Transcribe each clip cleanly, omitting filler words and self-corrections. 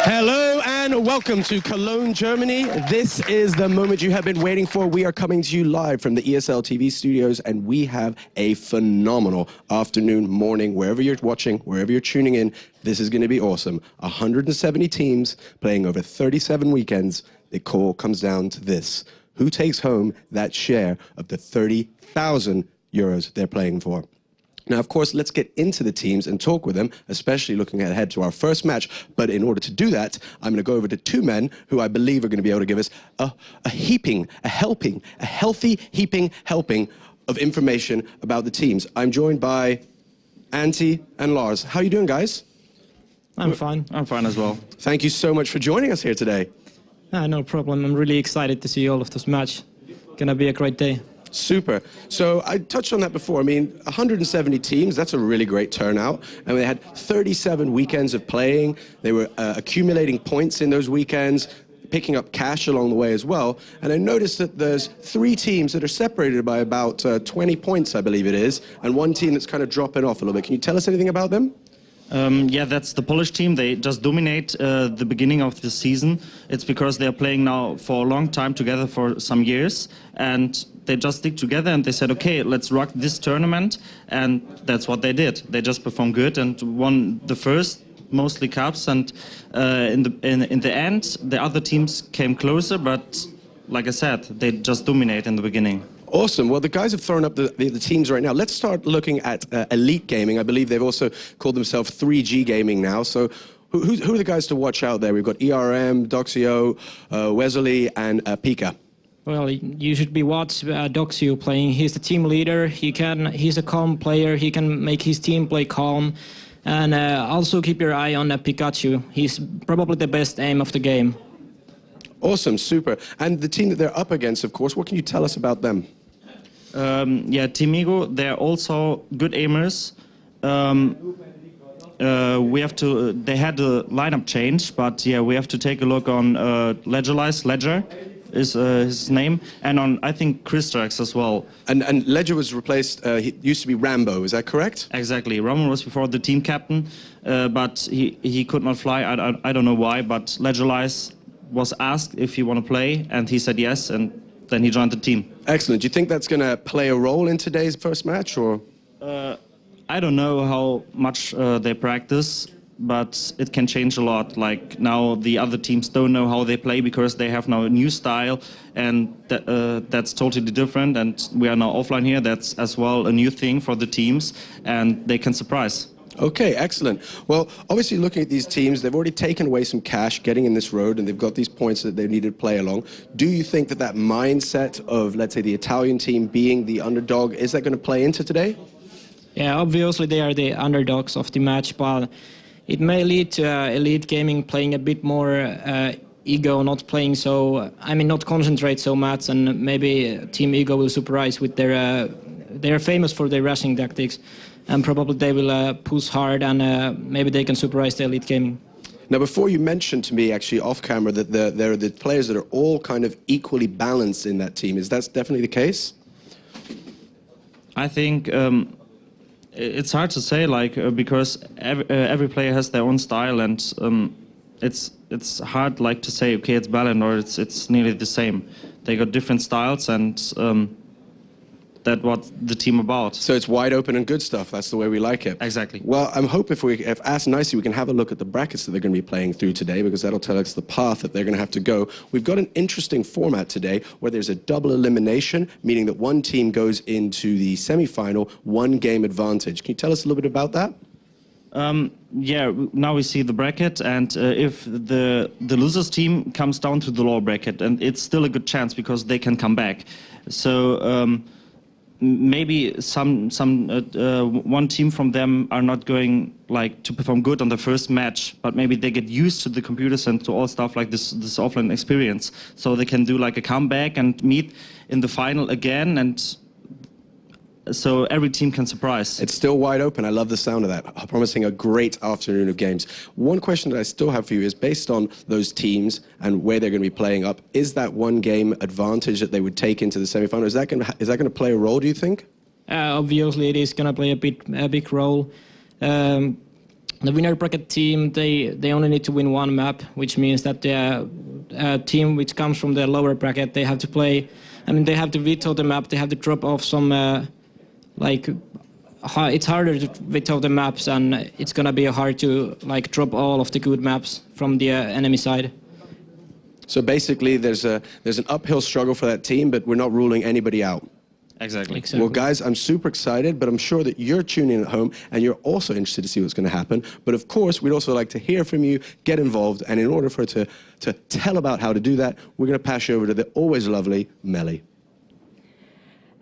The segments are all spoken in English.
Hello and welcome to Cologne, Germany. This is the moment you have been waiting for. We are coming to you live from the ESL TV studios, and we have a phenomenal afternoon, morning, wherever you're watching, wherever you're tuning in. This is going to be awesome. 170 teams playing over 37 weekends. The call comes down to this. Who takes home that share of the 30,000 euros they're playing for? Now, of course, let's get into the teams and talk with them, especially looking ahead to our first match. But in order to do that, I'm going to go over to two men who I believe are going to be able to give us a healthy helping of information about the teams. I'm joined by Antti and Lars. How are you doing, guys? I'm fine. I'm fine as well. Thank you so much for joining us here today. No problem. I'm really excited to see all of this match. Gonna be a great day. Super. So I touched on that before. I mean, 170 teams, that's a really great turnout. And they had 37 weekends of playing. They were accumulating points in those weekends, picking up cash along the way as well. And I noticed that there's 3 teams that are separated by about 20 points, I believe it is, and one team that's kind of dropping off a little bit. Can you tell us anything about them? Yeah, that's the Polish team. They just dominate the beginning of the season. It's because they're playing now for a long time together for some years, and they just stick together and they said, okay, let's rock this tournament, and that's what they did. They just performed good and won the first, mostly cups, and in the end, the other teams came closer, but like I said, they just dominate in the beginning. Awesome. Well, the guys have thrown up the teams right now. Let's start looking at Elite Gaming. I believe they've also called themselves 3G Gaming now. So who are the guys to watch out there? We've got ERM, Doxio, Wesley, and Pika. Well, you should be watch Doxio playing. He's the team leader. He's a calm player. He can make his team play calm. And also keep your eye on Pikachu. He's probably the best aim of the game. Awesome, super. And the team that they're up against, of course, what can you tell us about them? Yeah, Team Ego, they're also good aimers. They had a lineup change, but yeah, we have to take a look on Ledger is his name, and on, I think, Kristrax as well. And Ledger was replaced, he used to be Rambo, is that correct? Exactly. Roman was before the team captain, but he could not fly. I don't know why, but Ledger was asked if he want to play, and he said yes, and then he joined the team. Excellent. Do you think that's going to play a role in today's first match, or? I don't know how much they practice, but it can change a lot. Like now the other teams don't know how they play because they have now a new style, and that's totally different, and we are now offline here. That's as well a new thing for the teams, and they can surprise. Okay, excellent. Well, obviously looking at these teams, they've already taken away some cash getting in this road, and they've got these points that they need to play along. Do you think that mindset of, let's say, the Italian team being the underdog, is that going to play into today? Yeah, obviously they are the underdogs of the match, but it may lead to Elite Gaming playing a bit more Ego, not playing so, not concentrate so much, and maybe Team Ego will surprise with they're famous for their rushing tactics. And probably they will push hard, and maybe they can surprise the Elite Gaming. Now, before you mentioned to me, actually, off camera, that there are the players that are all kind of equally balanced in that team. Is that definitely the case? I think it's hard to say, because every player has their own style, and it's hard, to say, okay, it's balanced or it's nearly the same. They got different styles, and that's what the team about. So it's wide open and good stuff. That's the way we like it. Exactly. Well, I'm hoping if asked nicely, we can have a look at the brackets that they're going to be playing through today, because that'll tell us the path that they're going to have to go. We've got an interesting format today where there's a double elimination, meaning that one team goes into the semi-final, 1 game advantage. Can you tell us a little bit about that? Yeah, now we see the bracket, and if the losers team comes down to the lower bracket, and it's still a good chance because they can come back. So maybe one team from them are not going to perform good on the first match, but maybe they get used to the computers and to all stuff like this offline experience, so they can do a comeback and meet in the final again, and so every team can surprise. It's still wide open. I love the sound of that. Promising a great afternoon of games. One question that I still have for you is, based on those teams and where they're going to be playing up, is that 1 game advantage that they would take into the semi-final, is that going to play a role, do you think? Obviously, it is going to play a big role. the winner bracket team, they only need to win one map, which means that the team which comes from the lower bracket, they have to play. I mean, they have to veto the map. They have to drop off some it's harder to veto the maps, and it's gonna be hard to drop all of the good maps from the enemy side. So basically, there's an uphill struggle for that team, but we're not ruling anybody out. Exactly. Well, guys, I'm super excited, but I'm sure that you're tuning in at home and you're also interested to see what's going to happen. But of course, we'd also like to hear from you, get involved, and in order for her to tell about how to do that, we're going to pass you over to the always lovely Melly.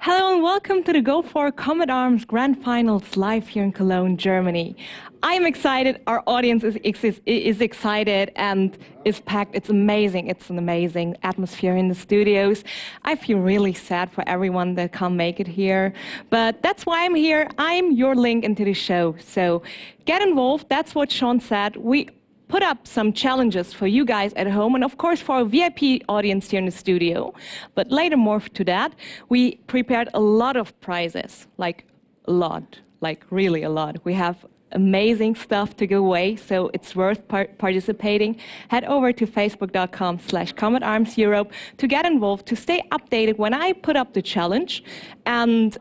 Hello and welcome to the Go4Combat Arms Grand Finals live here in Cologne, Germany. I'm excited, our audience is excited and is packed. It's amazing. It's an amazing atmosphere in the studios. I feel really sad for everyone that can't make it here, but that's why I'm here. I'm your link into the show. So get involved. That's what Sean said. We put up some challenges for you guys at home and of course for our VIP audience here in the studio. But later more to that, we prepared a lot of prizes, like a lot, like really a lot. We have amazing stuff to give away, so it's worth participating. Head over to facebook.com/CombatArmsEurope to get involved, to stay updated when I put up the challenge. And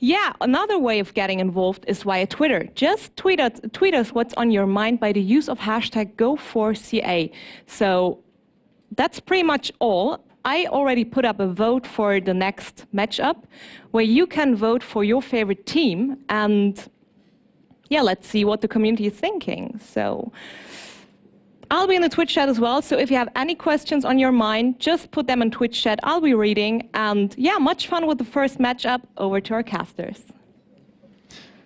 yeah, another way of getting involved is via Twitter. Just tweet us what's on your mind by the use of hashtag Go4CA. So that's pretty much all. I already put up a vote for the next matchup where you can vote for your favorite team, and yeah, let's see what the community is thinking. So I'll be in the Twitch chat as well, so if you have any questions on your mind, just put them in Twitch chat. I'll be reading, and yeah, much fun with the first matchup. Over to our casters.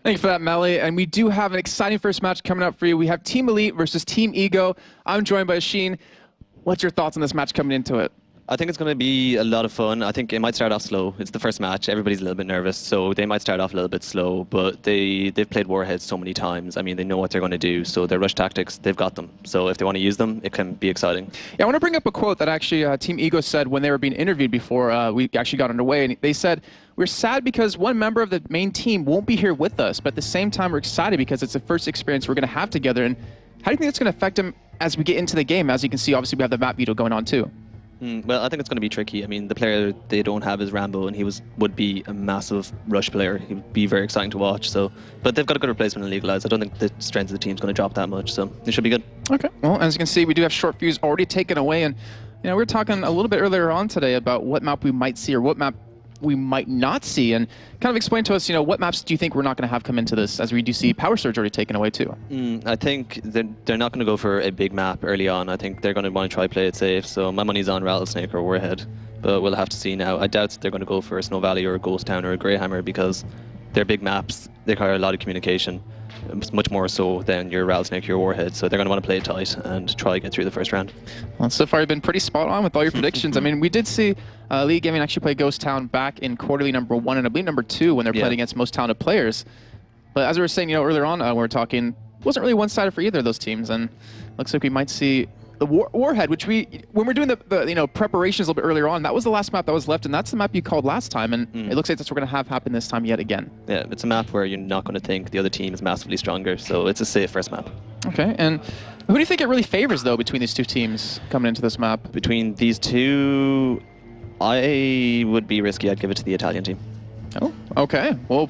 Thank you for that, Melly. And we do have an exciting first match coming up for you. We have Team Elite versus Team Ego. I'm joined by Sheen. What's your thoughts on this match coming into it? I think it's going to be a lot of fun. I think it might start off slow. It's the first match. Everybody's a little bit nervous, so they might start off a little bit slow, but they've played Warheads so many times. I mean, they know what they're going to do, so their rush tactics, they've got them. So if they want to use them, it can be exciting. Yeah, I want to bring up a quote that actually Team Ego said when they were being interviewed before we actually got underway. And they said, "We're sad because one member of the main team won't be here with us, but at the same time, we're excited because it's the first experience we're going to have together." And how do you think that's going to affect them as we get into the game? As you can see, obviously, we have the map veto going on, too. Well, I think it's going to be tricky. I mean, the player they don't have is Rambo, and he would be a massive rush player. He would be very exciting to watch. So, but they've got a good replacement in Legalize. I don't think the strength of the team's going to drop that much, so it should be good. Okay. Well, as you can see, we do have short fuse already taken away, and we were talking a little bit earlier on today about what map we might see or what map we might not see, and kind of explain to us, what maps do you think we're not going to have come into this, as we do see Power Surge already taken away too? I think they're not going to go for a big map early on. I think they're going to want to try play it safe, so my money's on Rattlesnake or Warhead, but we'll have to see now. I doubt they're going to go for a Snow Valley or a Ghost Town or a Greyhammer, because they're big maps, they require a lot of communication, much more so than your Rattlesnake or your Warhead, so they're going to want to play it tight and try to get through the first round. Well, so far you've been pretty spot on with all your predictions. I mean, we did see Elite Gaming actually play Ghost Town back in quarterly number 1 and I believe number 2 when they're playing against most talented players. But as we were saying, earlier on, we were talking, it wasn't really one-sided for either of those teams, and looks like we might see the Warhead, which when we're doing the preparations a little bit earlier on, that was the last map that was left, and that's the map you called last time, and it looks like that's what we're going to have happen this time yet again. Yeah, it's a map where you're not going to think the other team is massively stronger, so it's a safe first map. Okay, and who do you think it really favors, though, between these two teams coming into this map? Between these two, I would be risky. I'd give it to the Italian team. Oh, okay. Well,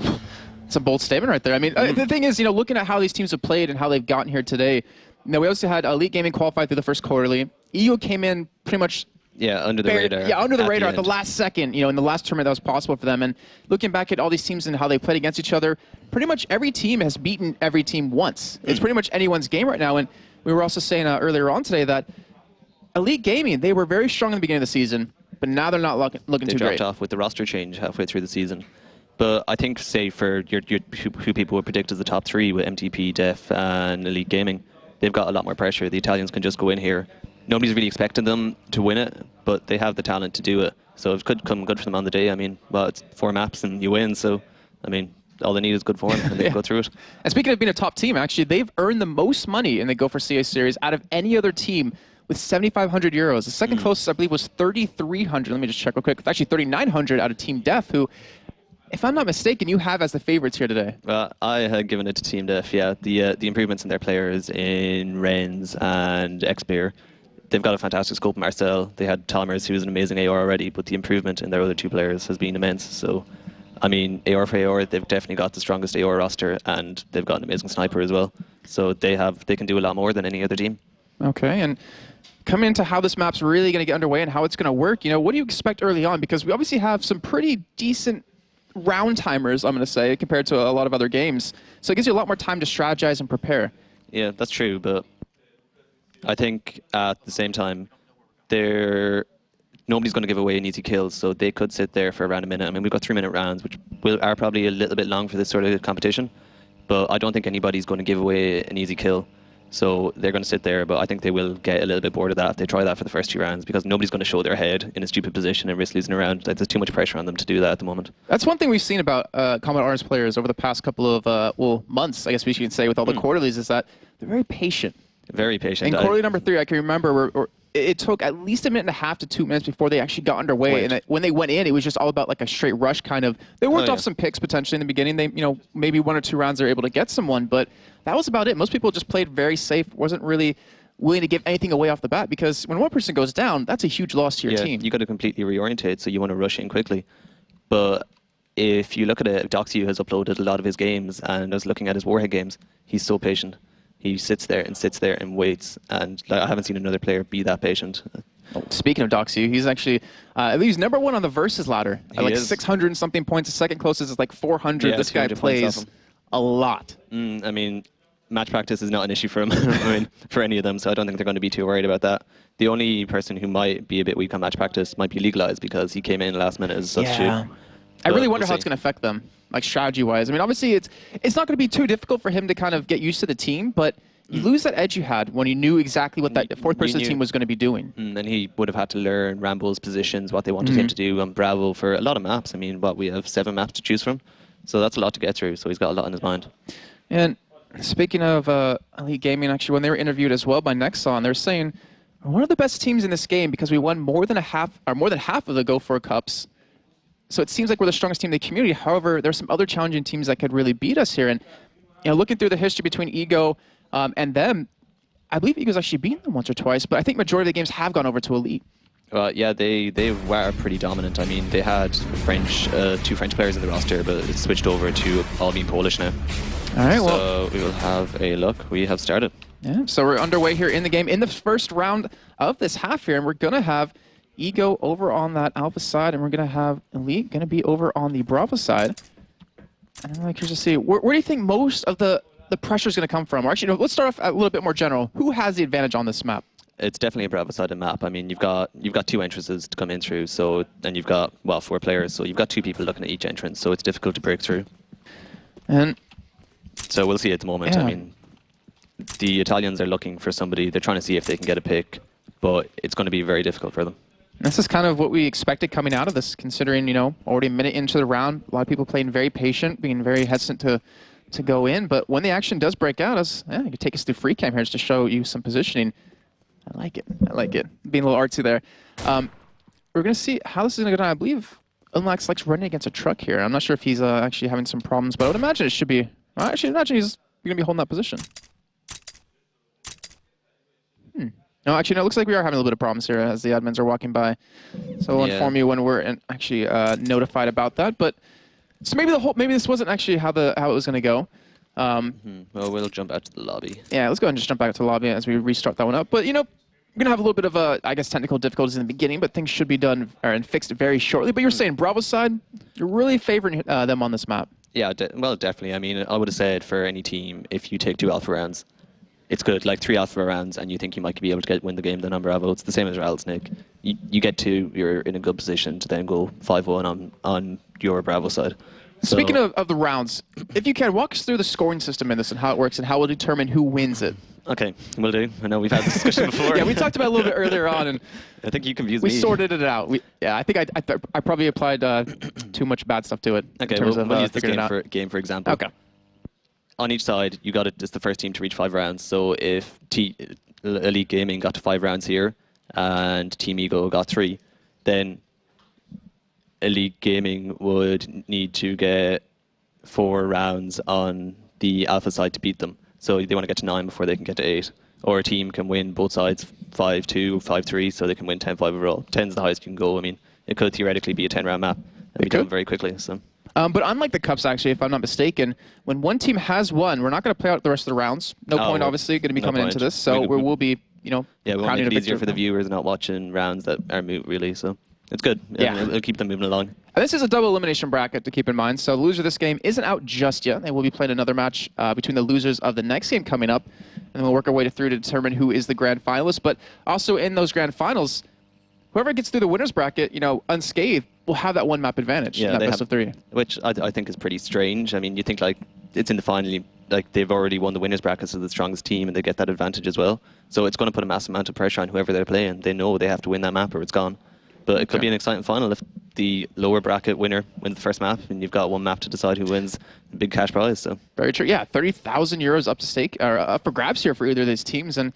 it's a bold statement right there. I mean, the thing is, looking at how these teams have played and how they've gotten here today, we also had Elite Gaming qualify through the first quarterly. Ego came in pretty much under the radar. Yeah, under the radar at the last second, in the last tournament that was possible for them. And looking back at all these teams and how they played against each other, pretty much every team has beaten every team once. It's pretty much anyone's game right now. And we were also saying earlier on today that Elite Gaming, they were very strong in the beginning of the season, but now they're not looking too great. They dropped off with the roster change halfway through the season. But I think, say, for who people would predict as the top 3 with MTP, Def, and Elite Gaming, they've got a lot more pressure. The Italians can just go in here. Nobody's really expecting them to win it, but they have the talent to do it. So it could come good for them on the day. I mean, well, it's 4 maps and you win. So, I mean, all they need is good form and they go through it. And speaking of being a top team, actually, they've earned the most money in the Go4CA series out of any other team with 7,500 euros. The second closest, I believe, was 3,300. Let me just check real quick. It's actually 3,900 out of Team Def, who if I'm not mistaken, you have as the favorites here today. I had given it to Team Def, yeah. The improvements in their players in Renz and Xbeer, they've got a fantastic scope. Marcel, they had Talmers, who's an amazing AR already, but the improvement in their other two players has been immense. So, I mean, AR for AR, they've definitely got the strongest AR roster, and they've got an amazing sniper as well. So they can do a lot more than any other team. Okay, and coming into how this map's really going to get underway and how it's going to work, what do you expect early on? Because we obviously have some pretty decent round timers, I'm going to say, compared to a lot of other games. So it gives you a lot more time to strategize and prepare. Yeah, that's true, but I think at the same time, nobody's going to give away an easy kill, so they could sit there for around a minute. I mean, we've got 3-minute rounds, which are probably a little bit long for this sort of competition, but I don't think anybody's going to give away an easy kill. So they're going to sit there, but I think they will get a little bit bored of that if they try that for the first 2 rounds, because nobody's going to show their head in a stupid position and risk losing a round. There's too much pressure on them to do that at the moment. That's one thing we've seen about Combat Arms players over the past couple of months, I guess we should say, with all the quarterlies, is that they're very patient. Very patient. In quarterly number 3, I can remember it took at least 1.5 minutes to 2 minutes before they actually got underway. Right. And when they went in, it was just all about like a straight rush kind of. They worked off some picks potentially in the beginning. They, maybe 1 or 2 rounds they're able to get someone, but that was about it. Most people just played very safe, wasn't really willing to give anything away off the bat, because when one person goes down, that's a huge loss to your team. You got to completely reorientate, so you want to rush in quickly. But if you look at it, Doxy has uploaded a lot of his games, and I was looking at his Warhead games. He's so patient. He sits there and waits, and I haven't seen another player be that patient. Speaking of Doxy, he's actually, he's #1 on the Versus ladder. Like 600 and something points. The second closest is like 400. Yeah, this guy plays a lot. I mean, match practice is not an issue for him. I mean, for any of them, so I don't think they're going to be too worried about that. The only person who might be a bit weak on match practice might be Legalized, because he came in last minute as a substitute. Yeah. I really wonder how it's going to affect them, like strategy-wise. I mean, obviously, it's not going to be too difficult for him to kind of get used to the team, but you lose that edge you had when you knew exactly what that fourth-person team was going to be doing. And he would have had to learn Rambo's positions, what they wanted him to do on Bravo for a lot of maps. I mean, we have 7 maps to choose from, so that's a lot to get through. So he's got a lot on his mind. And speaking of Elite Gaming, actually, when they were interviewed as well by Nexon, they're saying we're one of the best teams in this game because we won more than half of the Go4 Cups. So it seems like we're the strongest team in the community. However, there's some other challenging teams that could really beat us here. And looking through the history between Ego and them, I believe Ego's actually beaten them once or twice, but I think majority of the games have gone over to Elite. Yeah, they were pretty dominant. I mean, they had 2 French players in the roster, but it's switched over to all being Polish now. All right, so we will have a look. We have started. Yeah, so we're underway here in the game in the first round of this half here, and we're going to have Ego over on that Alpha side, and we're going to have Elite going to be over on the Bravo side. And I'm curious to see, where do you think most of the pressure is going to come from? Or actually, let's start off a little bit more general. Who has the advantage on this map? It's definitely a Bravo-sided map. I mean, you've got 2 entrances to come in through, and you've got 4 players, so you've got 2 people looking at each entrance, so it's difficult to break through. And so we'll see at the moment. Yeah. I mean, the Italians are looking for somebody. They're trying to see if they can get a pick, but it's going to be very difficult for them. This is kind of what we expected coming out of this, considering already a minute into the round, a lot of people playing very patient, being very hesitant to go in. But when the action does break out, you can take us through free cam here just to show you some positioning. I like it. I like it. Being a little artsy there. We're going to see how this is going to go down. I believe Unlax likes running against a truck here. I'm not sure if he's actually having some problems, but I would imagine it should be. I actually imagine he's going to be holding that position. No, actually, no, it looks like we are having a little bit of problems here as the admins are walking by. So we'll inform you when we're actually notified about that. But so maybe this wasn't actually how it was going to go. Well, we'll jump out to the lobby. Yeah, let's go ahead and just jump back to the lobby as we restart that one up. But we're going to have a little bit of I guess technical difficulties in the beginning, but things should be done and fixed very shortly. But you're saying Bravo side, you're really favoring them on this map. Yeah, well, definitely. I mean, I would have said for any team, if you take 2 alpha rounds, it's good. Like 3 alpha rounds, and you think you might be able to win the game then on Bravo. It's the same as Rattlesnake. You get 2, you're in a good position to then go 5-1 on your Bravo side. So, speaking of the rounds, if you can, walk us through the scoring system in this and how it works and how we'll determine who wins it. Okay, will do. I know we've had this discussion before. Yeah, we talked about it a little bit earlier on, and I think you confused me. We sorted it out. I think I probably applied too much bad stuff to it. Okay, we'll use this game for example. Okay. On each side, you got it as the first team to reach 5 rounds. So if Elite Gaming got to 5 rounds here and Team Ego got 3, then Elite Gaming would need to get 4 rounds on the alpha side to beat them. So they want to get to 9 before they can get to 8. Or a team can win both sides 5-2, 5-3, so they can win 10-5 overall. 10's the highest you can go. I mean, it could theoretically be a 10-round map and be done very quickly. So. But unlike the Cups, actually, if I'm not mistaken, when one team has won, we're not going to play out the rest of the rounds. No point, obviously, going to be coming into this. So we will be, you know, yeah, we want to make it easier for the viewers not watching rounds that are moot, really. So it's good. Yeah. It'll keep them moving along. And this is a double elimination bracket to keep in mind. So the loser of this game isn't out just yet. They will be playing another match between the losers of the next game coming up. And we'll work our way through to determine who is the grand finalist. But also in those grand finals, whoever gets through the winners bracket, you know, unscathed, will have that one map advantage in that best of 3. Which I think is pretty strange. I mean, you think like it's in the final, like they've already won the winners bracket, so the strongest team, and they get that advantage as well. So it's going to put a massive amount of pressure on whoever they're playing. They know they have to win that map or it's gone. But it could be an exciting final if the lower bracket winner wins the first map, and you've got one map to decide who wins the big cash prize. So very true. Yeah, 30,000 euros up to stake, or up for grabs here for either of these teams. And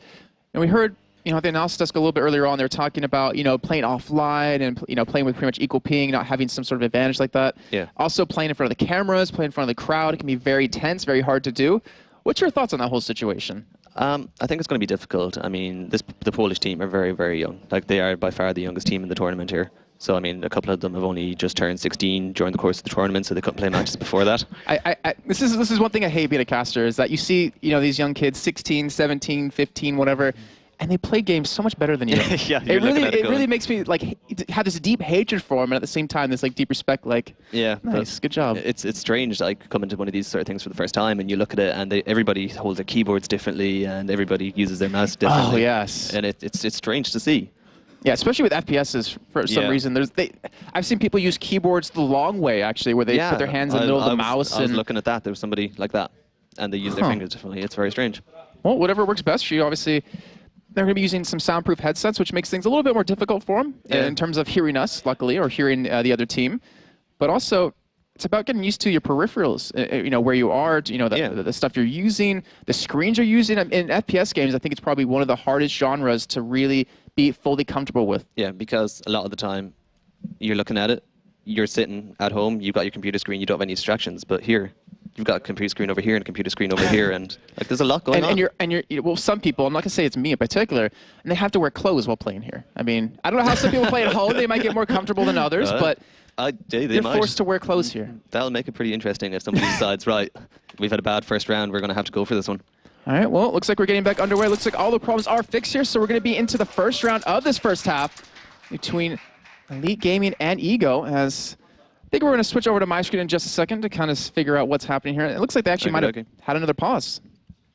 we heard, you know, at the analysis desk a little bit earlier on, they were talking about, you know, playing offline and, you know, playing with pretty much equal ping, not having some sort of advantage like that. Yeah. Also playing in front of the cameras, playing in front of the crowd, it can be very tense, very hard to do. What's your thoughts on that whole situation? I think it's going to be difficult. I mean, the Polish team are very, very young. Like, they are by far the youngest team in the tournament here. So, I mean, a couple of them have only just turned 16 during the course of the tournament, so they couldn't play matches before that. This is one thing I hate being a caster, is that you see, you know, these young kids, 16, 17, 15, whatever, and they play games so much better than you. Yeah, it really makes me like have this deep hatred for them, and at the same time, this like deep respect. Like, yeah, nice, good job. It's strange, like coming to one of these sort of things for the first time, and you look at it, and everybody holds their keyboards differently, and everybody uses their mouse differently. Oh yes, and it's strange to see. Yeah, especially with FPSs for some reason. I've seen people use keyboards the long way, actually, where they put their hands in the middle of the mouse. I was looking at that. There was somebody like that, and they use their fingers differently. It's very strange. Well, whatever works best for you. Obviously, they're going to be using some soundproof headsets, which makes things a little bit more difficult for them in terms of hearing us, luckily, or hearing the other team. But also, it's about getting used to your peripherals, you know, where you are, you know, the stuff you're using, the screens you're using. In FPS games, I think it's probably one of the hardest genres to really be fully comfortable with. Yeah, because a lot of the time, you're looking at it, you're sitting at home, you've got your computer screen, you don't have any distractions. But here, you've got a computer screen over here and a computer screen over here, and like there's a lot going on. And you're well, some people, I'm not gonna say it's me in particular, and they have to wear clothes while playing here. I mean, I don't know how some people play at home. They might get more comfortable than others, but they're forced to wear clothes here. That'll make it pretty interesting if somebody decides, right, we've had a bad first round, we're going to have to go for this one. All right, well, it looks like we're getting back underway. Looks like all the problems are fixed here, so we're going to be into the first round of this first half between Elite Gaming and Ego. As I think we're going to switch over to my screen in just a second to kind of figure out what's happening here. It looks like they actually might have had another pause.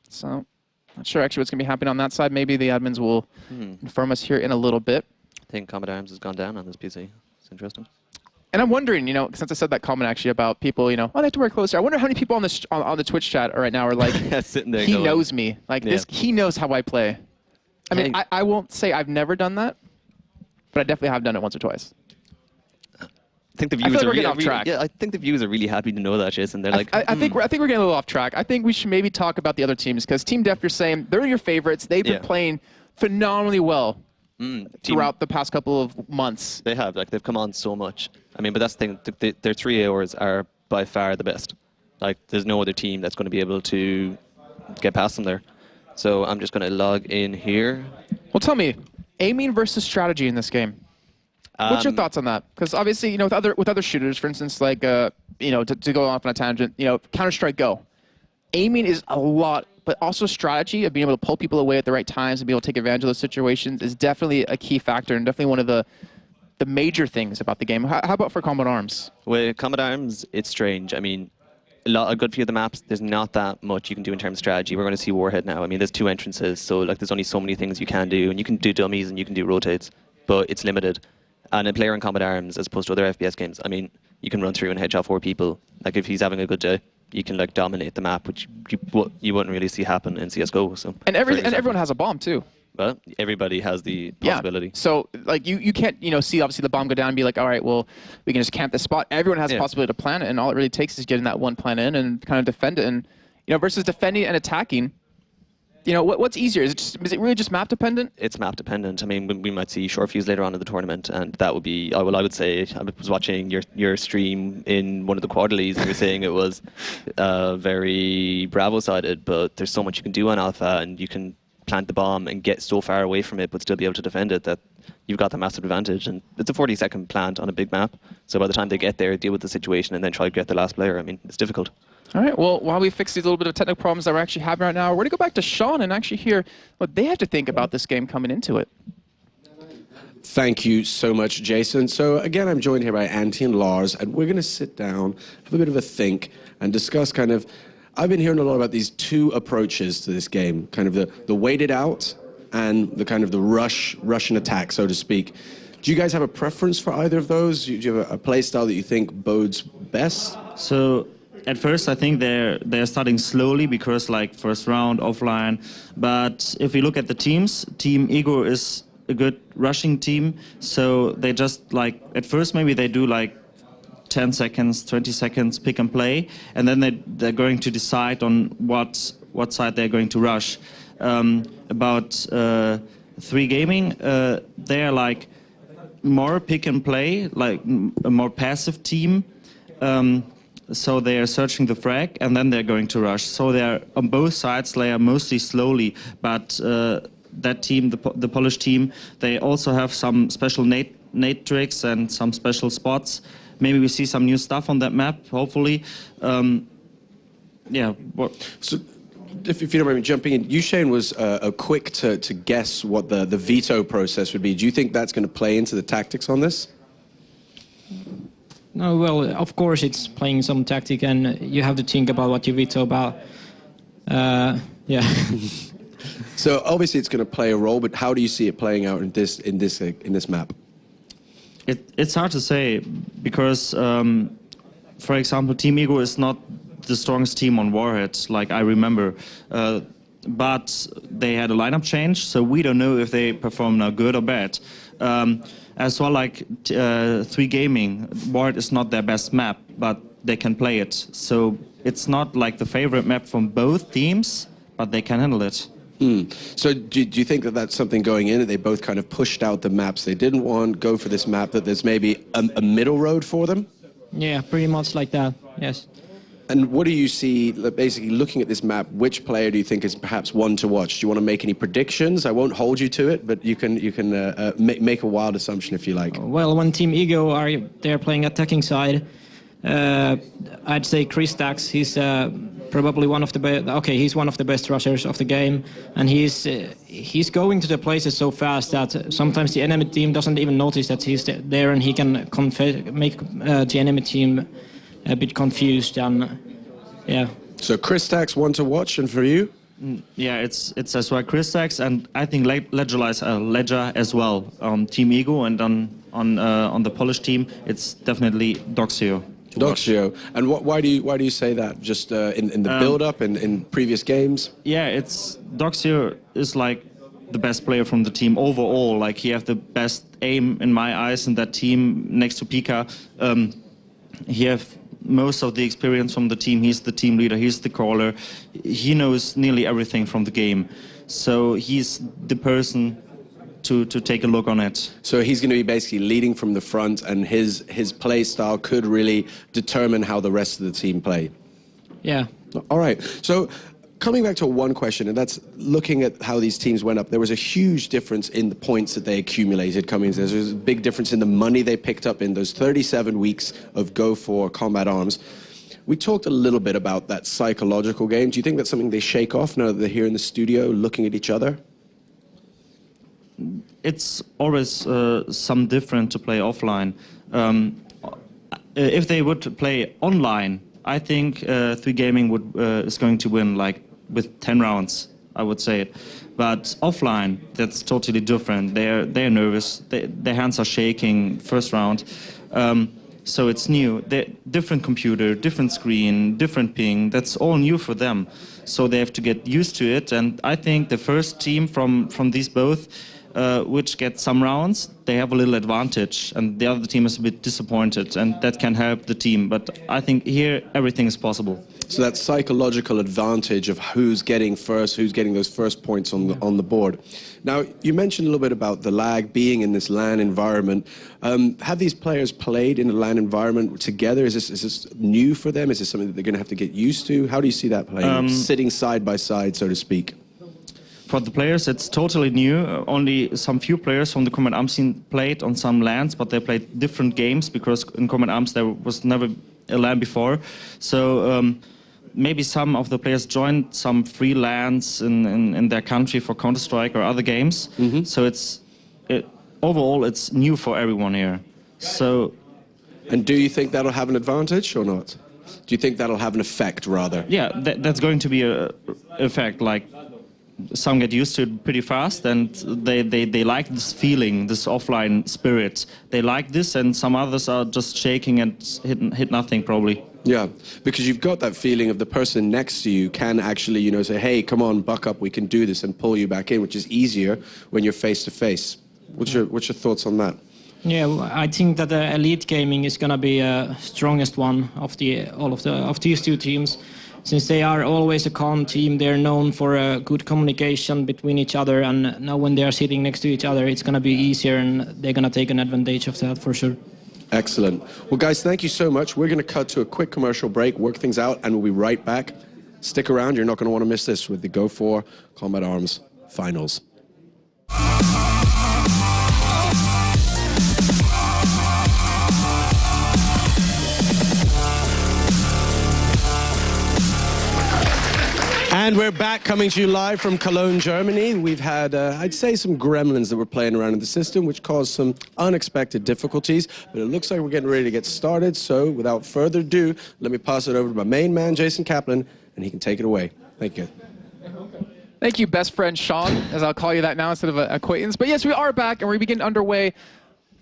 So, not sure actually what's going to be happening on that side. Maybe the admins will inform us here in a little bit. I think Combat Arms has gone down on this PC. It's interesting. And I'm wondering, you know, since I said that comment actually about people, you know, oh, they have to wear clothes. I wonder how many people on the Twitch chat right now are like, sitting there he knows me. Like, he knows how I play. I mean, I won't say I've never done that, but I definitely have done it once or twice. I think the viewers are getting off track. Yeah, I think the viewers are really happy to know that, Jason. They're like, I think we're getting a little off track. I think we should maybe talk about the other teams, because Team Def, you're saying they're your favorites. They've been playing phenomenally well throughout the past couple of months. They have, like, they've come on so much. I mean, but that's the thing. Their 3 hours are by far the best. Like, there's no other team that's going to be able to get past them there. So I'm just going to log in here. Well, tell me, aiming versus strategy in this game. What's your thoughts on that? Because obviously, you know, with other shooters, for instance, like you know, to go off on a tangent, you know, Counter-Strike Go, aiming is a lot, but also strategy of being able to pull people away at the right times and be able to take advantage of those situations is definitely a key factor, and definitely one of the major things about the game. How about for Combat Arms? With Combat Arms, it's strange. I mean, a good few of the maps, there's not that much you can do in terms of strategy. We're going to see Warhead now. I mean, there's 2 entrances, so like there's only so many things you can do, and you can do dummies and you can do rotates, but it's limited. And a player in Combat Arms, as opposed to other FPS games, I mean, you can run through and headshot 4 people. Like, if he's having a good day, you can like dominate the map, which you wouldn't really see happen in CS:GO. So and everyone has a bomb too. Well, everybody has the possibility. Yeah. So like you can't, you know, see obviously the bomb go down and be like, all right, well, we can just camp this spot. Everyone has the possibility to plant it, and all it really takes is getting that one plant in and kind of defend it. And you know, versus defending and attacking, you know, what's easier? Is it really just map dependent? It's map dependent. I mean, we might see short fuse later on in the tournament, and that would be, I would say, I was watching your stream in one of the quarterlies, and you were saying it was very Bravo-sided, but there's so much you can do on Alpha, and you can plant the bomb and get so far away from it, but still be able to defend it, that you've got the massive advantage. And it's a 40-second plant on a big map, so by the time they get there, deal with the situation, and then try to get the last player, I mean, it's difficult. All right, well, while we fix these little bit of technical problems that we're actually having right now, we're going to go back to Sean and actually hear what they have to think about this game coming into it. Thank you so much, Jason. So again, I'm joined here by Antti and Lars, and we're going to sit down, have a bit of a think, and discuss kind of, I've been hearing a lot about these two approaches to this game, kind of the waited out and the kind of the Russian attack, so to speak. Do you guys have a preference for either of those? Do you have a play style that you think bodes best? So at first, I think they're starting slowly because like first round offline. But if we look at the teams, Team Ego is a good rushing team. So they just like at first maybe they do like 10 seconds, 20 seconds pick and play, and then they're going to decide on what side they're going to rush. About 3 Gaming, they're like more pick and play, like a more passive team. So they are searching the frag, and then they're going to rush. So they're on both sides. They are mostly slowly, but that team, the Polish team, they also have some special nade tricks and some special spots. Maybe we see some new stuff on that map. Hopefully, yeah. So, if you don't mind me jumping in, Usain was quick to guess what the veto process would be. Do you think that's going to play into the tactics on this? No, well, of course it's playing some tactic, and you have to think about what you veto about. Yeah. So obviously it's going to play a role, but how do you see it playing out in this map? It's hard to say because, for example, Team Ego is not the strongest team on Warhead, like I remember. But they had a lineup change, so we don't know if they perform now good or bad. As well, like 3 Gaming, Warhead is not their best map, but they can play it. So it's not like the favorite map from both teams, but they can handle it. So do you think that that's something going in, that they both kind of pushed out the maps they didn't want, go for this map, that there's maybe a middle road for them? Yeah, pretty much like that, yes. And what do you see, basically looking at this map, which player do you think is perhaps one to watch? Do you want to make any predictions? I won't hold you to it, but you can make a wild assumption if you like. Well, when Team Ego they're playing attacking side, I'd say Kristax. He's probably one of the best. Okay, he's one of the best rushers of the game, and he's going to the places so fast that sometimes the enemy team doesn't even notice that he's there, and he can make the enemy team a bit confused. And yeah. So Kristax, one to watch, and for you? Yeah, it's as well Kristax, and I think Ledger as well on Team Ego, and on the Polish team, it's definitely Doxio. Doxio. And why do you say that? Just in the build-up in previous games? Yeah, it's Doxio is like the best player from the team overall. Like he has the best aim in my eyes in that team next to Pika. He have most of the experience from the team. He's the team leader. He's the caller. He knows nearly everything from the game. So he's the person to take a look on it. So he's going to be basically leading from the front, and his play style could really determine how the rest of the team play. Yeah. All right. So coming back to one question, and that's looking at how these teams went up, there was a huge difference in the points that they accumulated coming in. There was a big difference in the money they picked up in those 37 weeks of Go4Combat Arms. We talked a little bit about that psychological game. Do you think that's something they shake off now that they're here in the studio looking at each other? It's always some different to play offline. If they would play online, I think 3 Gaming is going to win like with 10 rounds, I would say it. But offline, that's totally different. They're nervous. Their hands are shaking first round. So it's new. Different computer, different screen, different ping. That's all new for them. So they have to get used to it. And I think the first team from these both, which get some rounds, they have a little advantage, and the other team is a bit disappointed, and that can help the team. But I think here everything is possible. So that psychological advantage of who's getting first, who's getting those first points on the board. Now, you mentioned a little bit about the lag being in this LAN environment. Have these players played in a LAN environment together? Is this new for them? Is this something that they're going to have to get used to? How do you see that playing, sitting side by side, so to speak? For the players, it's totally new. Only some few players from the Combat Arms scene played on some LANs, but they played different games because in Combat Arms there was never a LAN before. So maybe some of the players joined some free LANs in their country for Counter-Strike or other games. So overall it's new for everyone here. So. And do you think that'll have an advantage or not? Do you think that'll have an effect, rather? Yeah, that's going to be a effect. Like, some get used to it pretty fast, and they like this feeling, this offline spirit. They like this, and some others are just shaking and hit nothing, probably. Yeah, because you've got that feeling of the person next to you can actually, you know, say, hey, come on, buck up, we can do this, and pull you back in, which is easier when you're face-to-face. What's your thoughts on that? Yeah, I think that Elite Gaming is going to be strongest one of these two teams. Since they are always a calm team, they're known for good communication between each other, and now when they are sitting next to each other, it's going to be easier, and they're going to take an advantage of that for sure. Excellent. Well, guys, thank you so much. We're going to cut to a quick commercial break, work things out, and we'll be right back. Stick around. You're not going to want to miss this with the Go4Combat Arms Finals. And we're back, coming to you live from Cologne, Germany. We've had, I'd say, some gremlins that were playing around in the system, which caused some unexpected difficulties. But it looks like we're getting ready to get started. So without further ado, let me pass it over to my main man, Jason Kaplan, and he can take it away. Thank you. Thank you, best friend Sean, as I'll call you that now instead of an acquaintance. But yes, we are back, and we're getting underway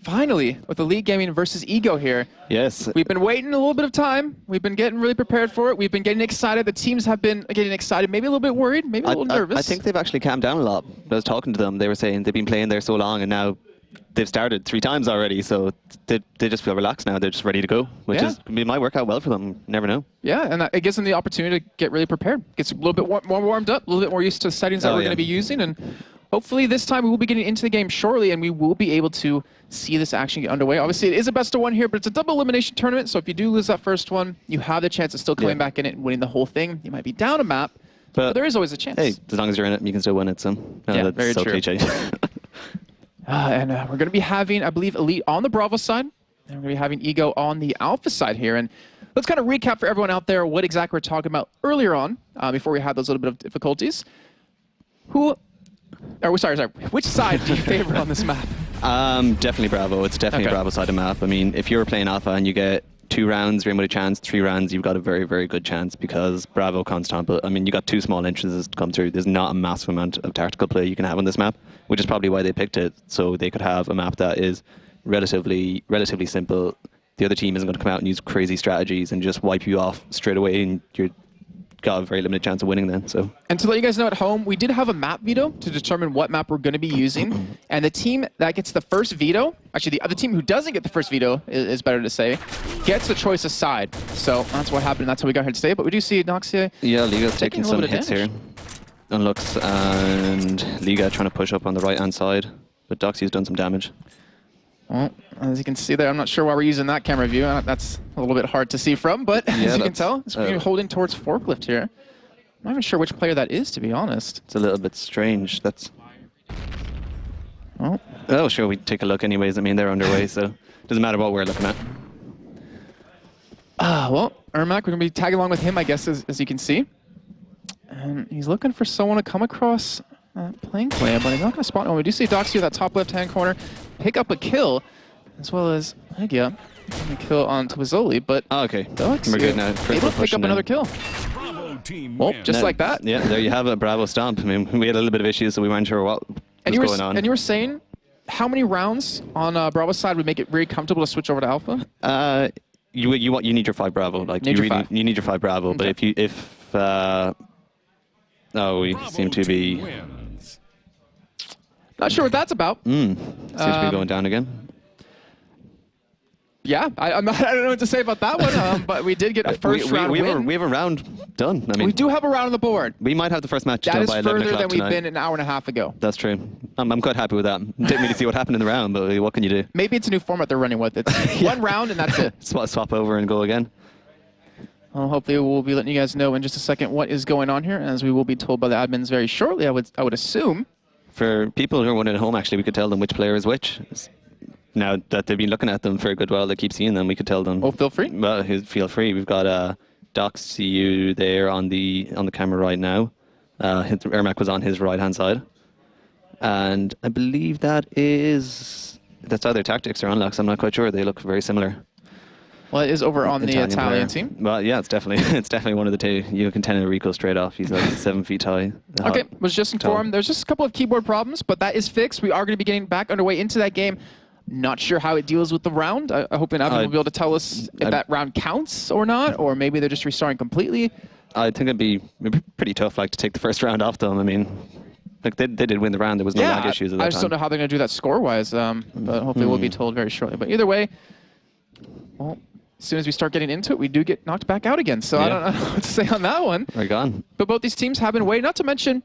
finally with Elite Gaming versus Ego here. Yes. We've been waiting a little bit of time. We've been getting really prepared for it. We've been getting excited. The teams have been getting excited, maybe a little bit worried, maybe a little nervous. I think they've actually calmed down a lot. I was talking to them. They were saying they've been playing there so long, and now they've started 3 times already, so they just feel relaxed now. They're just ready to go, which might work out well for them. Never know. Yeah, and it gives them the opportunity to get really prepared. Gets a little bit more warmed up, a little bit more used to the settings that we're going to be using, and hopefully this time we will be getting into the game shortly, and we will be able to see this action get underway. Obviously, it is a best-of-1 here, but it's a double elimination tournament, so if you do lose that first one, you have the chance of still coming back in it and winning the whole thing. You might be down a map, but there is always a chance. Hey, as long as you're in it, you can still win it, so yeah, that's very so true. cliche. And we're going to be having, I believe, Elite on the Bravo side, and we're going to be having Ego on the Alpha side here. And let's kind of recap for everyone out there what exactly we're talking about earlier on, before we had those little bit of difficulties. Which side do you favor on this map? Definitely Bravo. It's definitely a Bravo side of map. I mean, if you're playing Alpha and you get 2 rounds, you're in with a chance. 3 rounds, you've got a very, very good chance because Bravo constant. But I mean, you got 2 small entrances to come through. There's not a massive amount of tactical play you can have on this map, which is probably why they picked it. So they could have a map that is relatively simple. The other team isn't going to come out and use crazy strategies and just wipe you off straight away, and you're got a very limited chance of winning then. So. And to let you guys know at home, we did have a map veto to determine what map we're going to be using. And the team that gets the first veto, actually the other team who doesn't get the first veto, is better to say, gets the choice of side. So that's what happened. That's how we got here today. But we do see Noxia. Yeah, Liga's taking some hits here. Unlux and Liga trying to push up on the right-hand side. But Doxy's done some damage. Well, as you can see there, I'm not sure why we're using that camera view. That's a little bit hard to see from, but as you can tell, we're holding towards Forklift here. I'm not even sure which player that is, to be honest. It's a little bit strange. That's. Well. Oh, sure, we take a look anyways. I mean, they're underway, so it doesn't matter what we're looking at. Well, Ermac, we're going to be tagging along with him, I guess, as you can see. And he's looking for someone to come across playing player, but he's not going to spot one. We do see Doxy in that top left-hand corner pick up a kill, as well as Legia getting a kill on Twizzoli, but okay, Doxy we're good now. Able to pick up another kill. Well, just like that. Yeah, there you have it, Bravo stomp. I mean, we had a little bit of issues, so we weren't sure what was going on. And you were saying, how many rounds on Bravo's side would make it very comfortable to switch over to Alpha? You need your 5 Bravo. Like you need your 5 Bravo. Okay. But we seem to be. Not sure what that's about. Seems to be going down again. Yeah, I don't know what to say about that one, but we did get a first round win. We have a round done. I mean, We do have a round on the board. we might have the first match That done is by 11 further o'clock than we've tonight. been an hour and a half ago. That's true. I'm quite happy with that. Didn't really see what happened in the round, but what can you do? Maybe it's a new format they're running with. It's one round and that's it. Swap over and go again. Well, hopefully we'll be letting you guys know in just a second what is going on here, as we will be told by the admins very shortly, I would assume. For people who are wondering at home, actually, we could tell them which player is which. Now that they've been looking at them for a good while, they keep seeing them. We could tell them. Oh, feel free. Well, feel free. We've got Docs CU there on the camera right now. Ermac was on his right-hand side, and I believe that's either Tactics or Unlocks. I'm not quite sure. They look very similar. Well, it is over on the Italian player. team. Well, yeah, it's definitely one of the two. You can tell Rico straight off. He's like 7 feet high. Okay, was just informed. There's just a couple of keyboard problems, but that is fixed. We are going to be getting back underway into that game. Not sure how it deals with the round. I hope an admin will be able to tell us if that round counts or not, or maybe they're just restarting completely. I think it'd be pretty tough, like, to take the first round off them. I mean, like they did win the round. There was no lag issues at that time. I just don't know how they're going to do that score-wise, but hopefully we'll be told very shortly. But either way, well, as soon as we start getting into it, we do get knocked back out again. So I don't know what to say on that one. We're gone. But both these teams have been waiting. Not to mention,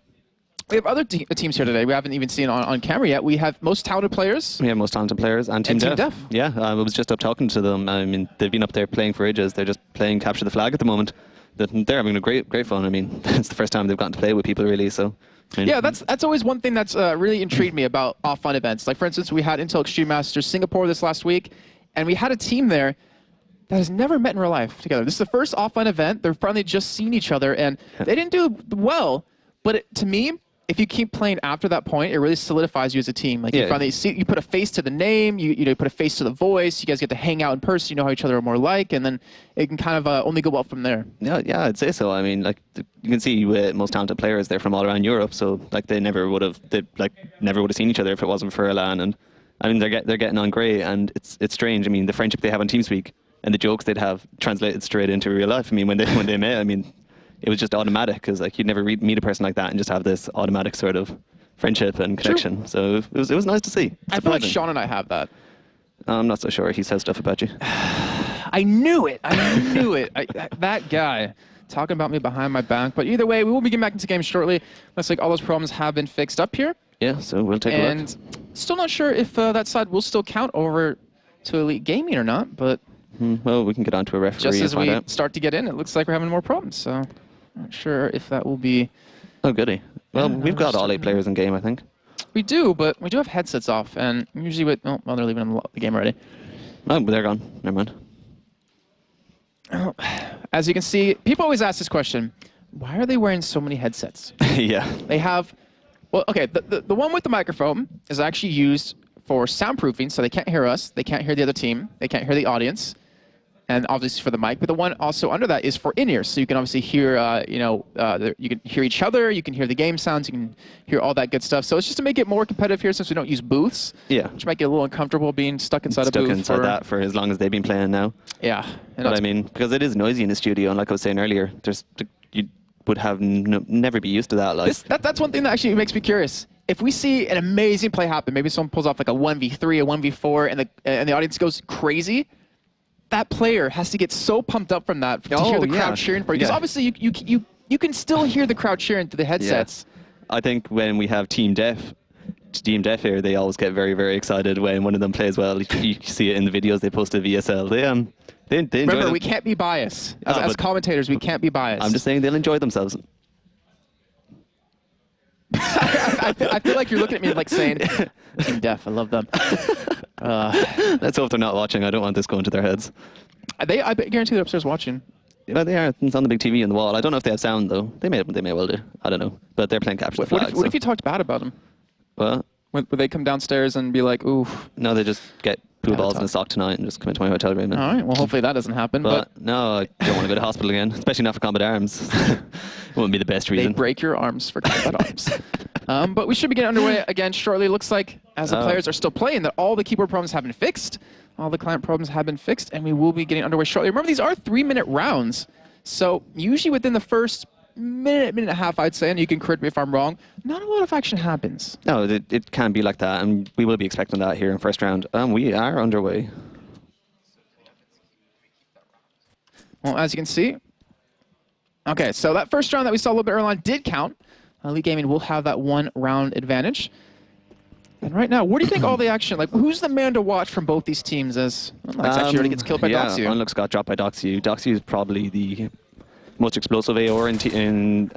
we have other teams here today we haven't even seen on camera yet. We have most talented players. We have most talented players and Team Def. Yeah, I was just up talking to them. I mean, they've been up there playing for ages. They're just playing Capture the Flag at the moment. They're having a great fun. I mean, it's the first time they've gotten to play with people, really. So. I mean, yeah, that's always one thing that's really intrigued me about off-fun events. Like, for instance, we had Intel Extreme Masters Singapore this last week, and we had a team there that has never met in real life together. This is the first off-fun event. They're finally just seen each other, and they didn't do well. But to me, if you keep playing after that point, it really solidifies you as a team. Like, you finally see, you put a face to the name, you put a face to the voice. You guys get to hang out in person. You know how each other are more like, and then it can kind of only go up from there. Yeah, I'd say so. I mean, like, you can see with most talented players, they're from all around Europe, so like they never would have seen each other if it wasn't for Elan. And I mean, they're getting on great, and it's strange. I mean, the friendship they have on TeamSpeak and the jokes they'd have translated straight into real life. I mean, when they met, I mean, it was just automatic, because like you'd never meet a person like that and just have this automatic sort of friendship and connection. True. So it was nice to see. I feel like Sean and I have that. I'm not so sure. He says stuff about you. I knew it. That guy talking about me behind my back. But either way, we will be getting back into games shortly. Looks like all those problems have been fixed up here. Yeah, so we'll take a look. And still not sure if that side will still count over to Elite Gaming or not, but well, we can get on to a referee just as and find we out. start to get in, it looks like we're having more problems. So not sure if that will be... Oh, goody. Well, we've got all 8 players in game, I think. We do, but we do have headsets off, and usually with... Oh, well, they're leaving the game already. Oh, but they're gone. Never mind. As you can see, people always ask this question, why are they wearing so many headsets? Yeah. They have... Well, okay, the one with the microphone is actually used for soundproofing, so they can't hear us, they can't hear the other team, they can't hear the audience, and obviously for the mic. But the one also under that is for in-ears, so you can obviously hear, you can hear each other, you can hear the game sounds, you can hear all that good stuff. So it's just to make it more competitive here, since we don't use booths. Yeah. Which might get a little uncomfortable being stuck inside a booth. Stuck inside that for as long as they've been playing now. Yeah. But I mean, because it is noisy in the studio, and like I was saying earlier, you would have never be used to that. Like that's one thing that actually makes me curious. If we see an amazing play happen, maybe someone pulls off like a 1v3, a 1v4, and the audience goes crazy, that player has to get so pumped up from that to hear the crowd cheering for you. Because obviously you can still hear the crowd cheering through the headsets. Yeah. I think when we have Team Def here, they always get very, very excited when one of them plays well. You see it in the videos they post to VSL. They enjoy Remember, we can't be biased. As commentators, we can't be biased. I'm just saying they'll enjoy themselves. I feel like you're looking at me like saying, Team Def, I love them. Let's hope they're not watching. I don't want this going to their heads. I guarantee they're upstairs watching. Yeah, they are. It's on the big TV on the wall. I don't know if they have sound, though. They may well do. I don't know. But they're playing Capture the Flag. What if you talked bad about them? What? Would they come downstairs and be like, ooh? No, they just get pool balls in a sock tonight and just come into my hotel room. All right. Well, hopefully that doesn't happen. But no, I don't want to go to hospital again, especially not for combat arms. It wouldn't be the best reason. They break your arms for combat arms. But we should be getting underway again shortly. Looks like, as the players are still playing, that all the keyboard problems have been fixed. All the client problems have been fixed, and we will be getting underway shortly. Remember, these are 3-minute rounds. So usually within the first minute and a half, I'd say, and you can correct me if I'm wrong, not a lot of action happens. No, it can be like that, and we will be expecting that here in first round. We are underway. Well, as you can see, okay, so that first round that we saw a little bit early on did count. Elite Gaming will have that 1 round advantage. And right now, where do you think all the action, like, who's the man to watch from both these teams as Unlux actually already gets killed by Doxu? Yeah, Unlux got dropped by Doxu. Doxu is probably the most explosive AOR in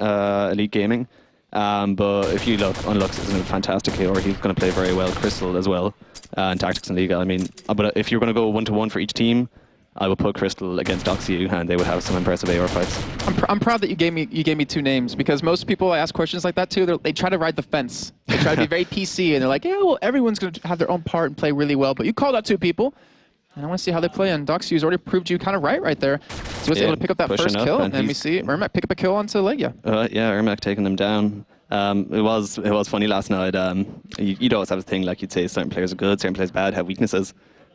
Elite Gaming. But if you look, Unlux is a fantastic AOR. He's going to play very well. Crystal as well, and Tactics and Liga. I mean, but if you're going to go 1-to-1 for each team, I would put Crystal against Doxu, and they would have some impressive AOR fights. I'm proud that you gave me 2 names, because most people I ask questions like that too, they try to ride the fence. They try to be very PC, and they're like, yeah, well, everyone's going to have their own part and play really well. But you called out 2 people, and I want to see how they play. And Doxu's already proved you kind of right there. So he was able to pick up that first kill, and then we see Ermac pick up a kill onto Legia. Yeah, Ermac taking them down. It was funny last night. You'd always have a thing like you'd say certain players are good, certain players bad, have weaknesses.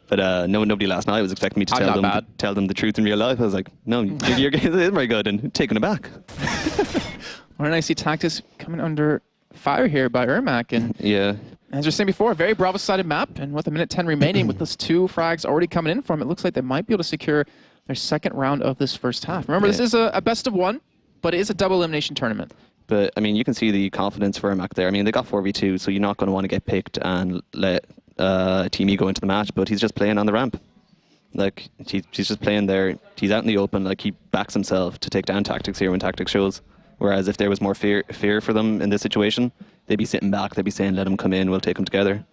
But nobody last night was expecting me to tell them the truth in real life. I was like, no, your game is very good, and taking it back. When I see Tactics coming under fire here by Ermac, and yeah, as we were saying before, a very Bravo-sided map, and with 1:10 remaining, with those 2 frags already coming in from, it looks like they might be able to secure their second round of this first half. Remember, this is a best of 1, but it is a double elimination tournament. But I mean, you can see the confidence for Ermac there. I mean, they got 4v2, so you're not going to want to get picked and let Team Ego into the match. But he's just playing on the ramp. Like he's just playing there. He's out in the open. Like he backs himself to take down Tactics here when Tactics shows. Whereas if there was more fear for them in this situation, they'd be sitting back. They'd be saying, "Let him come in. We'll take them together."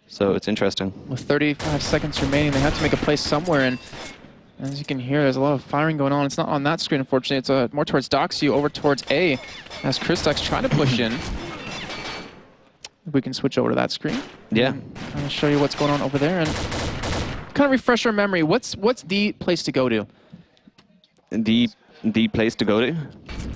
So it's interesting. With 35 seconds remaining, they have to make a play somewhere. And as you can hear, there's a lot of firing going on. It's not on that screen, unfortunately. It's more towards Doxu, over towards A, as Kristax trying to push in. If we can switch over to that screen. Yeah. I'll show you what's going on over there and kind of refresh our memory. What's the place to go to? The place to go to?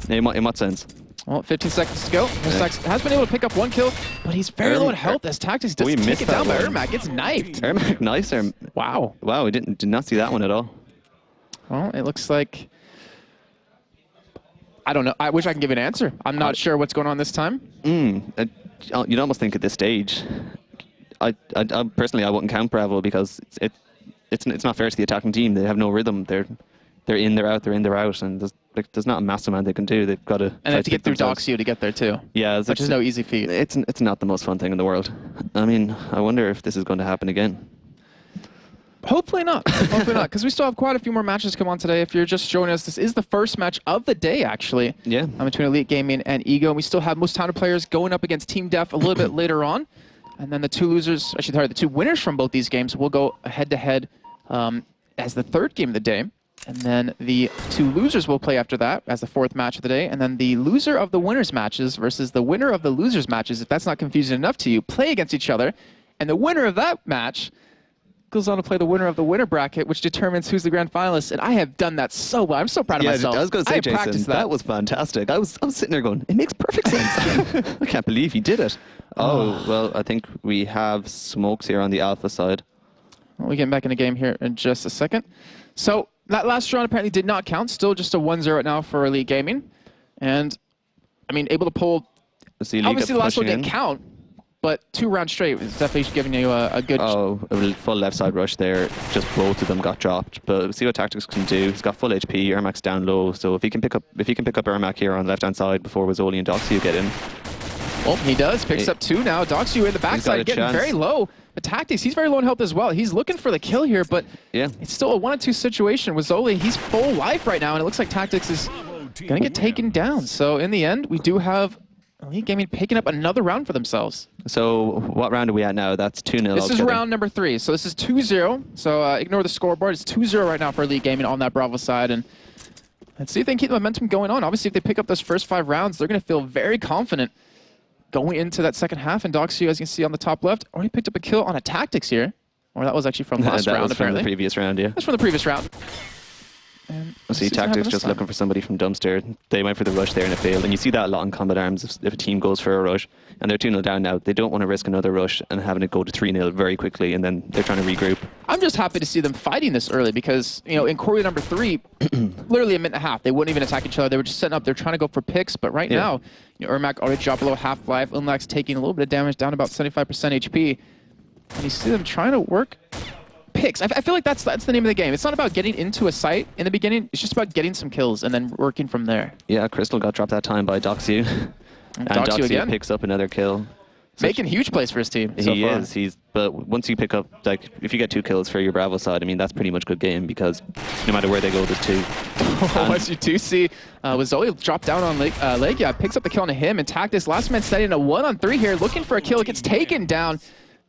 In what sense? Well, 15 seconds to go. Kristax has been able to pick up 1 kill, but he's very low in health as Tactics does take it down by Ermac. Gets knifed. Ermac, nice. Wow. Wow, we did not see that one at all. Well, it looks like... I don't know. I wish I can give an answer. I'm not sure what's going on this time. You'd almost think at this stage, I personally, I wouldn't count Bravo because it's not fair to the attacking team. They have no rhythm. They're in, they're out, they're in, they're out, and there's not a massive amount they can do. They've got to... And they have to get through Doxu to get there too. Yeah. Which is no easy feat. It's not the most fun thing in the world. I mean, I wonder if this is going to happen again. Hopefully not. Hopefully not, because we still have quite a few more matches come on today. If you're just joining us, this is the first match of the day, actually. Yeah. Between Elite Gaming and Ego. And we still have most talented players going up against Team Def a little bit later on. And then the 2 losers, the 2 winners from both these games will go head-to-head as the 3rd game of the day. And then the 2 losers will play after that as the 4th match of the day. And then the loser of the winners matches versus the winner of the losers matches, if that's not confusing enough to you, play against each other. And the winner of that match goes on to play the winner of the winner bracket, which determines who's the grand finalist. And I have done that so well. I'm so proud of myself. I was going to say, Jason, that was fantastic. I was sitting there going, it makes perfect sense. I can't believe he did it. Oh, well, I think we have smokes here on the Alpha side. Well, we'll get back in the game here in just a second. So that last round apparently did not count. Still just a 1-0 right now for Elite Gaming. And, I mean, able to pull... Obviously, the last one didn't count. But 2 rounds straight is definitely giving you a good... Oh, a full left side rush there. Just both of them got dropped. But we'll see what Tactics can do. He's got full HP. Ermac's down low. So if he can pick up Ermac here on the left hand side before Rizzoli and Doxu get in. Well, he does. Picks up 2 now. Doxu in the backside getting very low. But Tactics, he's very low in health as well. He's looking for the kill here, but it's still a 1-2 situation with Zoli. He's full life right now, and it looks like Tactics is going to get taken down. So in the end, we do have Elite Gaming picking up another round for themselves. So what round are we at now? That's 2-0. This is round number 3. So this is 2-0. So ignore the scoreboard. It's 2-0 right now for Elite Gaming on that Bravo side. And let's see if they can keep the momentum going on. Obviously, if they pick up those first 5 rounds, they're going to feel very confident going into that second half. And Doxu, as you can see on the top left, already picked up a kill on a Tactics here. Or that was actually from last round, apparently. From the previous round, yeah. That's from the previous round. And see Tactics just looking for somebody from dumpster. They went for the rush there and it failed. And you see that a lot in Combat Arms if a team goes for a rush. And they're 2-0 down now. They don't want to risk another rush and having it go to 3-0 very quickly. And then they're trying to regroup. I'm just happy to see them fighting this early because, you know, in quarter number 3, literally a minute and a half, they wouldn't even attack each other. They were just setting up. They're trying to go for picks. But right now, you know, Ermac already dropped below half-life. Unlax taking a little bit of damage, down about 75% HP. And you see them trying to work picks. I feel like that's the name of the game. It's not about getting into a site in the beginning. It's just about getting some kills and then working from there. Yeah, Crystal got dropped that time by Doxu. And Doxu again picks up another kill. Making huge plays for his team so far. But once you pick up, like, if you get 2 kills for your Bravo side, I mean, that's pretty much good game because no matter where they go, there's 2. As you do see, Wazoli drop down on Legia, picks up the kill on him, and Tactus, last man standing, a 1-on-3 here, looking for a kill. It gets taken down,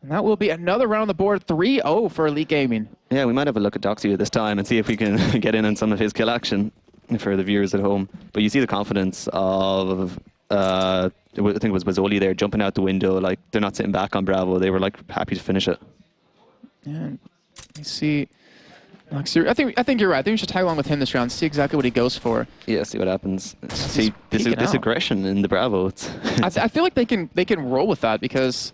and that will be another round on the board, 3-0 for Elite Gaming. Yeah, we might have a look at Doxu this time and see if we can get in on some of his kill action for the viewers at home. But you see the confidence of... I think it was Wazoli there jumping out the window, like they're not sitting back on Bravo. They were like happy to finish it. Yeah, you see, I think you're right. I think we should tag along with him this round, see exactly what he goes for. Yeah, see what happens. See this aggression in the Bravo. I feel like they can roll with that because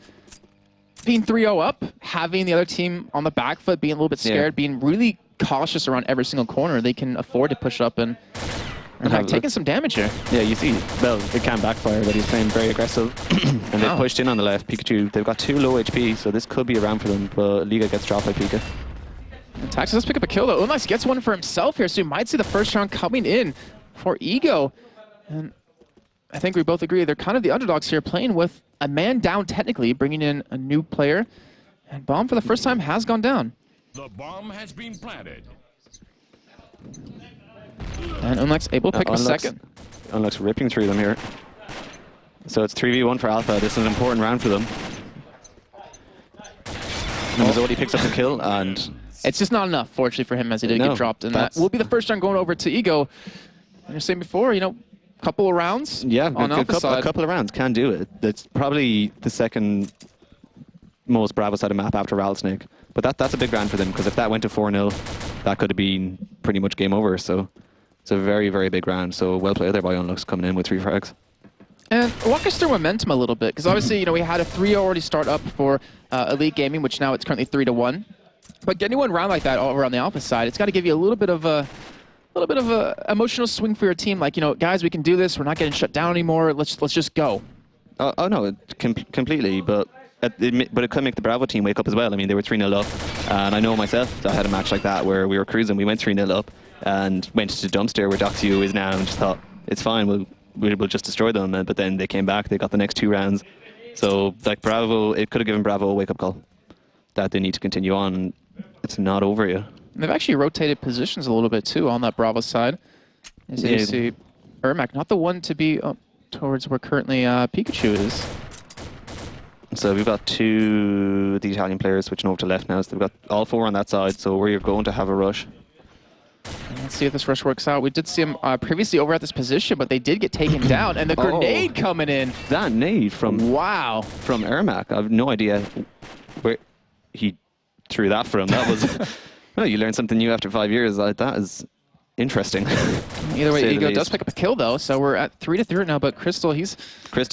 being 3-0 up, having the other team on the back foot, being a little bit scared, being really cautious around every single corner, they can afford to push up and taking some damage here. Yeah, you see, well, it can backfire, but he's playing very aggressive. And they've pushed in on the left. Pikachu, they've got 2 low HP, so this could be a round for them, but Liga gets dropped by Pika. Taxis does pick up a kill, though. Unlex gets one for himself here, so you might see the first round coming in for Ego. And I think we both agree they're kind of the underdogs here, playing with a man down technically, bringing in a new player. And Bomb, for the first time, has gone down. The bomb has been planted. And Unlex able to pick up a second. Unlex ripping through them here. So it's 3v1 for Alpha. This is an important round for them. And Mazzoli picks up the kill, and... It's just not enough, fortunately, for him, as he did get dropped. And that will be the first round going over to Ego. And you're saying before, you know, a couple of rounds on Alpha side. A couple of rounds can do it. It's probably the second most Bravo side of map after Rattlesnake. But that's a big round for them, because if that went to 4-0, that could have been pretty much game over. So it's a very, very big round. So well played there by Unlux coming in with 3 frags. And walk us through momentum a little bit, because obviously, you know, we had a 3-0 already start up for Elite Gaming, which now it's currently 3-1. But getting one round like that all around the Alpha side, it's got to give you a little bit of a emotional swing for your team. Like, you know, guys, we can do this. We're not getting shut down anymore. Let's just go. Oh no, completely. But it could make the Bravo team wake up as well. I mean, they were 3-0 up, and I know myself, I had a match like that where we were cruising. We went 3-0 up and went to Dumpster, where Doxu is now, and just thought it's fine. We'll just destroy them. But then they came back. They got the next 2 rounds. So like Bravo, it could have given Bravo a wake up call that they need to continue on. It's not over yet. And they've actually rotated positions a little bit too on that Bravo side. As you see, Ermac, not the one to be up towards where currently Pikachu is. So we've got 2 of the Italian players switching over to left now. So we've got all 4 on that side. So we're going to have a rush. And let's see if this rush works out. We did see him previously over at this position, but they did get taken down. And the grenade coming in. That nade from Ermac. I have no idea where he threw that from. That was well, you learn something new after 5 years. That is interesting. Either way, Ego does pick up a kill though, so we're at 3-3 right now. But Crystal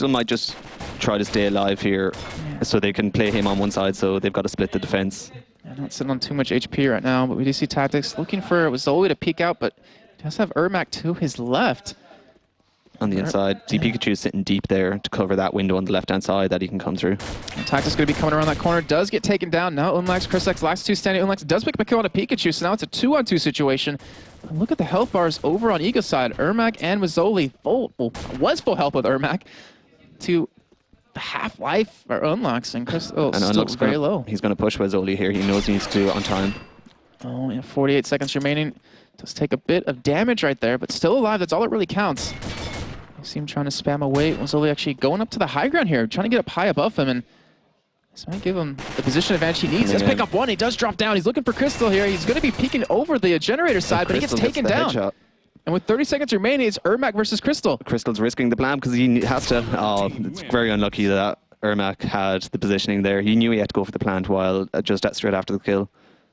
might just try to stay alive here, so they can play him on one side. So they've got to split the defense. Yeah, not sitting on too much HP right now, but we do see Tactics looking for Wazoli to peek out, but he does have Ermac to his left. On the inside, see Pikachu sitting deep there to cover that window on the left-hand side that he can come through. And Tactics going to be coming around that corner, does get taken down. Now Unlex, Chris last 2 standing. Unlex does pick up a kill on a Pikachu, so now it's a 2-on-2 situation. But look at the health bars over on Ego's side. Ermac and Mazzoli was full health with Ermac to half-life or Unlex, and Chris still very low. He's going to push Mazzoli here. He knows he needs to do it on time. Oh, yeah, 48 seconds remaining. Does take a bit of damage right there, but still alive. That's all that really counts. See him trying to spam away. Mazzoli actually going up to the high ground here, trying to get up high above him, and this might give him the position advantage he needs. He does pick up one. He does drop down. He's looking for Crystal here. He's going to be peeking over the generator side, but he gets taken down. Headshot. And with 30 seconds remaining, it's Ermac versus Crystal. Crystal's risking the blam because he has to. Oh, it's very unlucky that Ermac had the positioning there. He knew he had to go for the plant while just straight after the kill.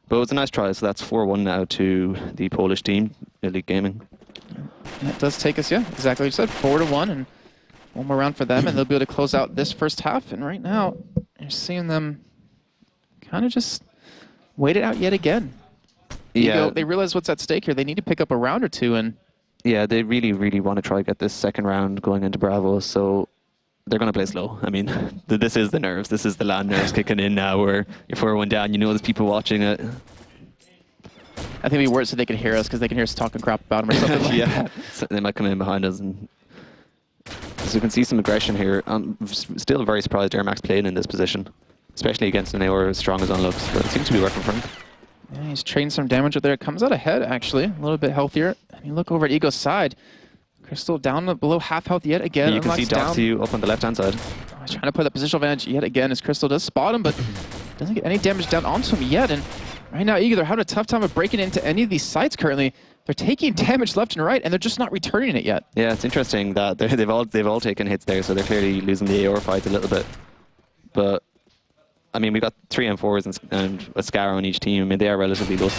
But it was a nice try, so that's 4-1 now to the Polish team, Elite Gaming. And that does take us, exactly what you said, 4-1, and one more round for them, and they'll be able to close out this first half. And right now, you're seeing them kind of just wait it out yet again. Yeah, they realize what's at stake here. They need to pick up a round or 2, and yeah, they really, really want to try to get this second round going into Bravo. So they're going to play slow. I mean, this is the nerves. This is the land nerves kicking in now, where you're 4-1 down. You know, there's people watching it. I think it'd be worse if they could hear us, because they can hear us talking crap about them or something like that. So they might come in behind us. And so you can see some aggression here. I'm still very surprised Ermac's playing in this position, especially against an AOR as strong as Unlux, but it seems to be working for him. Yeah, he's trading some damage up there. Comes out ahead, actually, a little bit healthier. And you look over at Ego's side. Crystal down below half health yet again. Yeah, you can see Doxy up on the left-hand side. Oh, he's trying to play that positional advantage yet again as Crystal does spot him, but doesn't get any damage down onto him yet. And right now, Ego, they're having a tough time of breaking into any of these sites currently. They're taking damage left and right, and they're just not returning it yet. Yeah, it's interesting that they've all taken hits there, so they're clearly losing the AOR fight a little bit. But I mean, we got 3 M4s and a Scar on each team. I mean, they are relatively low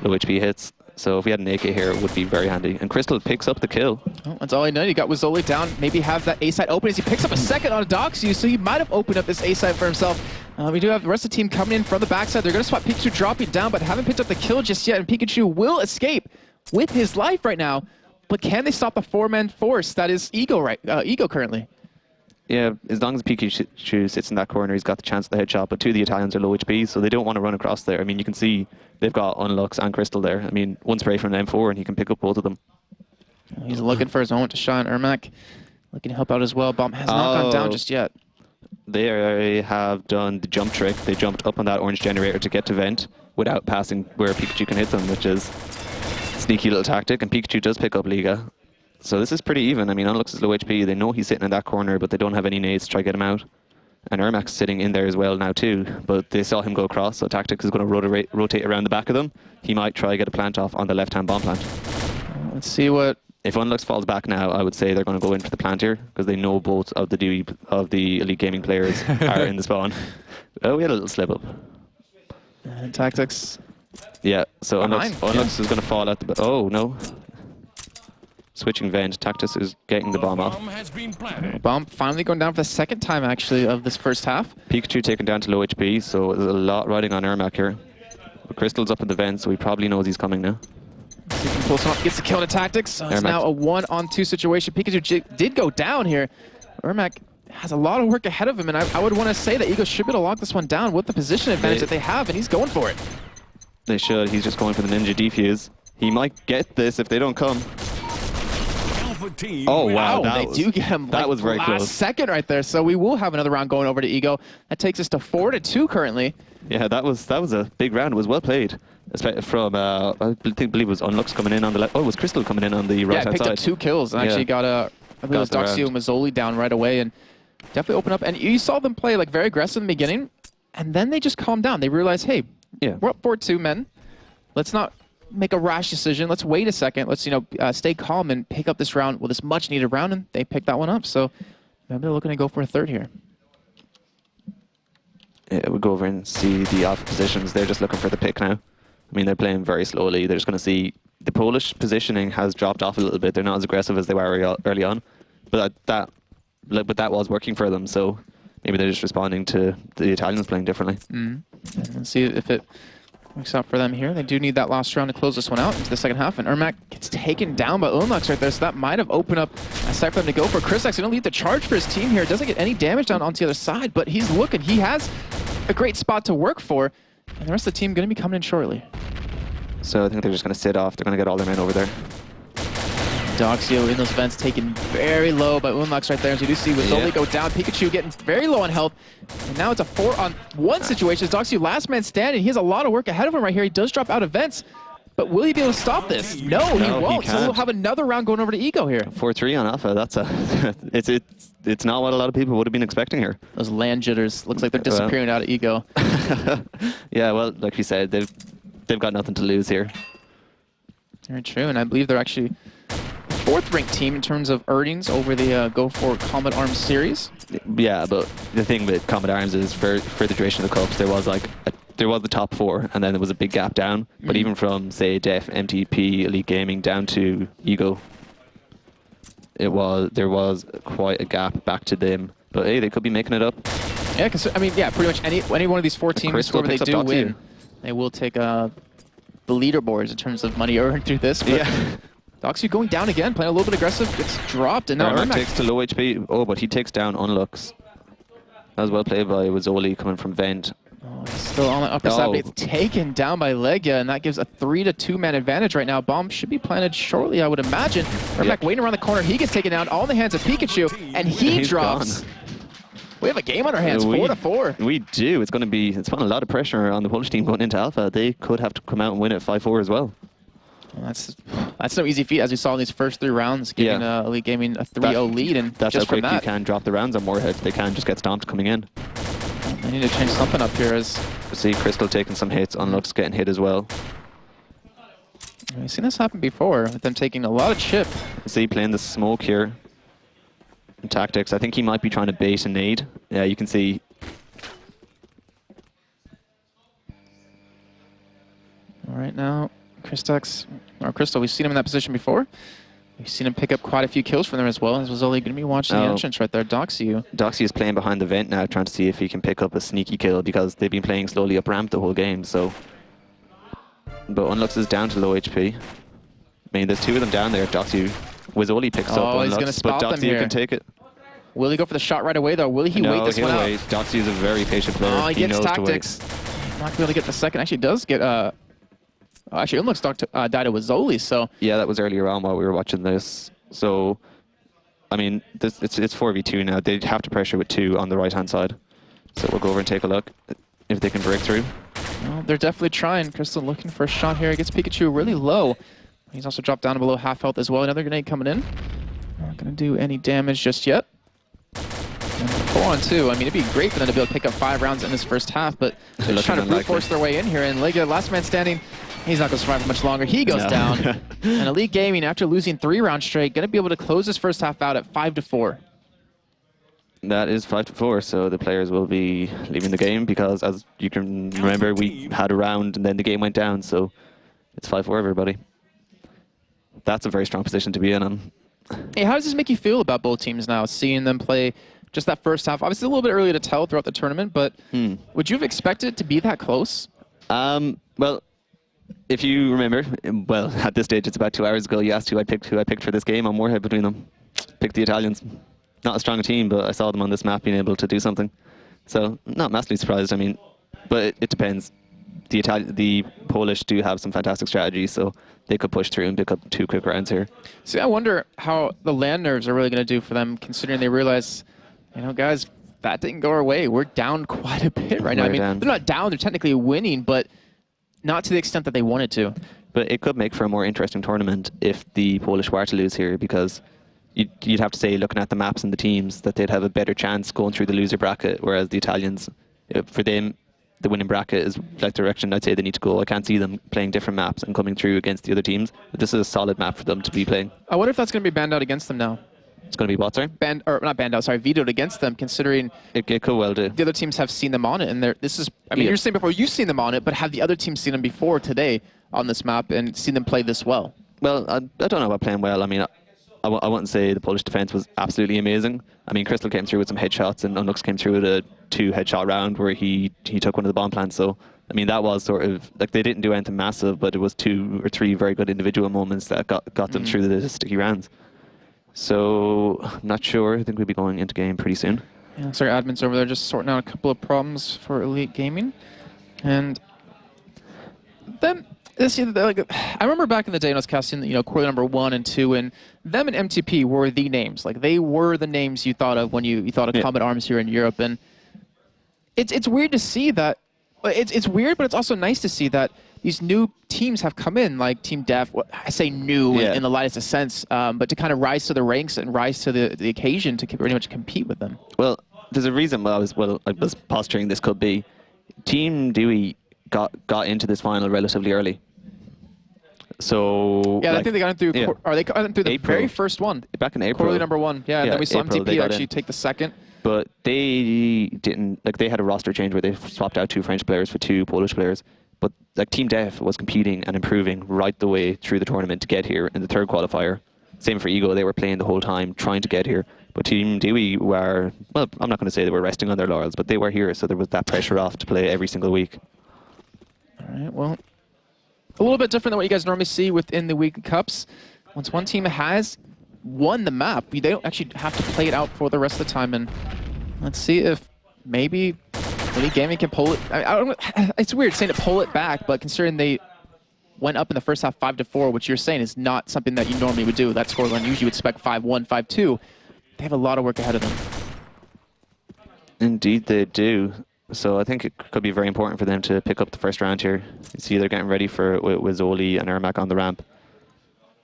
HP hits. So if we had an AK here, it would be very handy. And Crystal picks up the kill. Oh, that's all I know. You got Wazoli down. Maybe have that A site open as he picks up a second on a Doxy, so he might have opened up this A site for himself. We do have the rest of the team coming in from the backside. They're going to spot Pikachu dropping down, but haven't picked up the kill just yet. And Pikachu will escape with his life right now. But can they stop the 4-man force that is Ego currently? Yeah, as long as Pikachu sits in that corner, he's got the chance of the headshot, but 2 of the Italians are low HP, so they don't want to run across there. I mean, you can see they've got Unlux and Crystal there. I mean, one spray from an M4 and he can pick up both of them. He's looking for his moment to shine. Ermac looking to help out as well. Bomb has not gone down just yet. They have done the jump trick. They jumped up on that orange generator to get to vent without passing where Pikachu can hit them, which is a sneaky little tactic, and Pikachu does pick up Liga. So this is pretty even. I mean, Unlux is low HP. They know he's sitting in that corner, but they don't have any nades to try to get him out. And Ermac's sitting in there as well now too, but they saw him go across, so Tactics is going to rotate around the back of them. He might try to get a plant off on the left-hand bomb plant. Let's see what... If Unlux falls back now, I would say they're going to go in for the plant here, because they know both of the Elite Gaming players are in the spawn. Oh, we had a little slip up. And Tactics... Yeah, so Unlux is going to fall at the... Oh, no. Switching vent, Tactus is getting the bomb off. Bomb finally going down for the second time, actually, of this first half. Pikachu taken down to low HP, so there's a lot riding on Ermac here. But Crystal's up in the vent, so he probably knows he's coming now. See if he can pull some off, gets the kill to Tactics. So it's now a 1-on-2 situation. Pikachu did go down here. Ermac has a lot of work ahead of him, and I would want to say that Ego should be able to lock this one down with the position advantage that they have, and he's going for it. They should. He's just going for the ninja defuse. He might get this if they don't come. Oh, wow. They do get him that was very close. Second right there. So we will have another round going over to Ego. That takes us to 4-2 currently. Yeah, that was a big round. It was well played. From, I believe it was Unlux coming in on the left. Oh, it was Crystal coming in on the right-hand side. Yeah, picked up 2 kills and actually got I believe it was Doxy and Mazzoli down right away and definitely opened up. And you saw them play like very aggressive in the beginning, and then they just calmed down. They realized, hey, we're up 4-2, men. Let's not make a rash decision. Let's wait a second. Let's, stay calm and pick up this round with this much needed round, and they picked that one up. So maybe they're looking to go for a third here. Yeah, we'll go over and see the alpha positions. They're just looking for the pick now. I mean, they're playing very slowly. They're just going to see the Polish positioning has dropped off a little bit. They're not as aggressive as they were early on, but that was working for them. So maybe they're just responding to the Italians playing differently. And let's see if it works out for them here. They do need that last round to close this one out into the second half, and Ermac gets taken down by Unlux right there, so that might have opened up a site for them to go for. Chris X going to lead the charge for his team here. Doesn't get any damage down onto the other side, but he's looking. He has a great spot to work for, and the rest of the team going to be coming in shortly. So I think they're just going to sit off. They're going to get all their men over there. Doxio in those vents taken very low by Unlux right there. As you do see with Zoli go down, Pikachu getting very low on health. And now it's a 4-on-1 situation. Doxio last man standing. He has a lot of work ahead of him right here. He does drop out of vents. But will he be able to stop this? No, he won't. So we'll have another round going over to Ego here. 4-3 on Alpha. That's it's not what a lot of people would have been expecting here. Those land jitters looks like they're disappearing out of Ego. Yeah, well, like you said, they've got nothing to lose here. Very true, and I believe they're actually 4th ranked team in terms of earnings over the Go4Combat Arms series. Yeah, but the thing with Combat Arms is for the duration of the cups, there was the top 4, and then there was a big gap down. But even from, say, Def, MTP, Elite Gaming down to Ego, there was quite a gap back to them. But hey, they could be making it up. Yeah, because I mean, pretty much any one of these 4 teams, whoever they do win, they will take the leaderboards in terms of money earned through this. But Doxy going down again, playing a little bit aggressive, gets dropped, and now Ermac takes to low HP. Oh, but he takes down Unlux. That was well played by Wazoli coming from Vent. Oh, he's still on the upper side, but it's taken down by Legia, and that gives a 3-2-man advantage right now. Bomb should be planted shortly, I would imagine. Back waiting around the corner, he gets taken down, all in the hands of Pikachu, and he drops. Gone. We have a game on our hands, 4-4. We do. It's putting a lot of pressure on the Polish team going into Alpha. They could have to come out and win it 5-4 as well. That's no easy feat, as we saw in these first 3 rounds, giving Elite Gaming a 3-0 lead, and that's just how quick from that, you can drop the rounds on Moorhead. They can just get stomped coming in. They need to change something up here. As see Crystal taking some hits, Unlux getting hit as well. We've seen this happen before, with them taking a lot of chip. See playing the smoke here. In tactics, I think he might be trying to bait a nade. Yeah, you can see. All right, now Crystal, we've seen him in that position before. We've seen him pick up quite a few kills from there as well. This was only going to be watching the entrance right there. Doxy is playing behind the vent now, trying to see if he can pick up a sneaky kill because they've been playing slowly up ramp the whole game. So, but Unlux is down to low HP. I mean, there's 2 of them down there. Doxy Wizzoli picks up Unlux, but Doxy can take it. Will he go for the shot right away though? Will he wait this one out? Doxy is a very patient player. Oh, he gets tactics. Not going to be able to get the second. Actually, does get actually, Unlux died to Wizzoli, so... Yeah, that was earlier on while we were watching this. So, I mean, it's 4v2 now. They'd have to pressure with 2 on the right-hand side. So we'll go over and take a look if they can break through. Well, they're definitely trying. Crystal looking for a shot here. He gets Pikachu really low. He's also dropped down to below half health as well. Another grenade coming in. Not going to do any damage just yet. And 4-on-2. I mean, it'd be great for them to be able to pick up 5 rounds in this first half, but they're just trying to brute force their way in here. And Legia, last man standing, he's not going to survive for much longer. He goes down. And Elite Gaming, after losing 3 rounds straight, going to be able to close this first half out at 5-4. That is 5-4, so the players will be leaving the game because, as you can remember, we had a round and then the game went down, so it's 5-4, everybody. That's a very strong position to be in. Hey, how does this make you feel about both teams now, seeing them play just that first half? Obviously, a little bit early to tell throughout the tournament, but would you have expected it to be that close? Well, if you remember, well, at this stage, it's about 2 hours ago, you asked who I picked for this game on Moorhead between them. Picked the Italians. Not a strong team, but I saw them on this map being able to do something. So, not massively surprised, I mean, but it depends. The Polish do have some fantastic strategies, so they could push through and pick up 2 quick rounds here. See, I wonder how the land nerves are really going to do for them, considering they realize, you know, guys, that didn't go our way. We're down quite a bit right now. I mean, they're not down, they're technically winning, but not to the extent that they wanted to. But it could make for a more interesting tournament if the Polish were to lose here, because you'd have to say, looking at the maps and the teams, that they'd have a better chance going through the loser bracket, whereas the Italians, for them, the winning bracket is like the direction I'd say they need to go. I can't see them playing different maps and coming through against the other teams. But this is a solid map for them to be playing. I wonder if that's going to be banned out against them now. It's going to be what, sorry? Not banned out, sorry, vetoed against them, considering it could well do. The other teams have seen them on it, and this is, I mean, you're saying before you've seen them on it, but have the other teams seen them before today on this map and seen them play this well? Well, I don't know about playing well. I mean, I wouldn't say the Polish defense was absolutely amazing. I mean, Crystal came through with some headshots, and Unlux came through with a 2-headshot round where he took one of the bomb plants. So, I mean, that was sort of, like, they didn't do anything massive, but it was 2 or 3 very good individual moments that got them through the sticky rounds. So, I'm not sure. I think we'll be going into game pretty soon. Yeah, sorry, admin's over there just sorting out a couple of problems for Elite Gaming. And then, I remember back in the day when I was casting, you know, quarter number 1 and 2, and them and MTP were the names. Like, they were the names you thought of when you thought of Combat Arms here in Europe. And it's weird to see that. It's weird, but it's also nice to see that these new teams have come in, like Team Def. I say new in the lightest of sense, but to kind of rise to the ranks and rise to the occasion to pretty much compete with them. Well, there's a reason why I was posturing this could be. Team Dewey got into this final relatively early. So yeah, I think they got in through. Or they got in through the very first one back in April. Quarterly number 1. Yeah, and then we saw MTP actually take the second. But they didn't, like, they had a roster change where they swapped out 2 French players for 2 Polish players. But like Team Def was competing and improving right the way through the tournament to get here in the 3rd qualifier. Same for Ego, they were playing the whole time trying to get here. But Team Dewey were, well, I'm not going to say they were resting on their laurels, but they were here, so there was that pressure off to play every single week. All right, well, a little bit different than what you guys normally see within the weekly cups. Once one team has won the map, they don't actually have to play it out for the rest of the time. And let's see if maybe Elite Gaming can pull it. I don't, it's weird saying to pull it back, but considering they went up in the first half 5-4, which you're saying is not something that you normally would do. That scoreline usually would expect 5-1, 5-2. They have a lot of work ahead of them. Indeed, they do. So I think it could be very important for them to pick up the first round here. You see, they're getting ready for it with Zoli and Ermac on the ramp.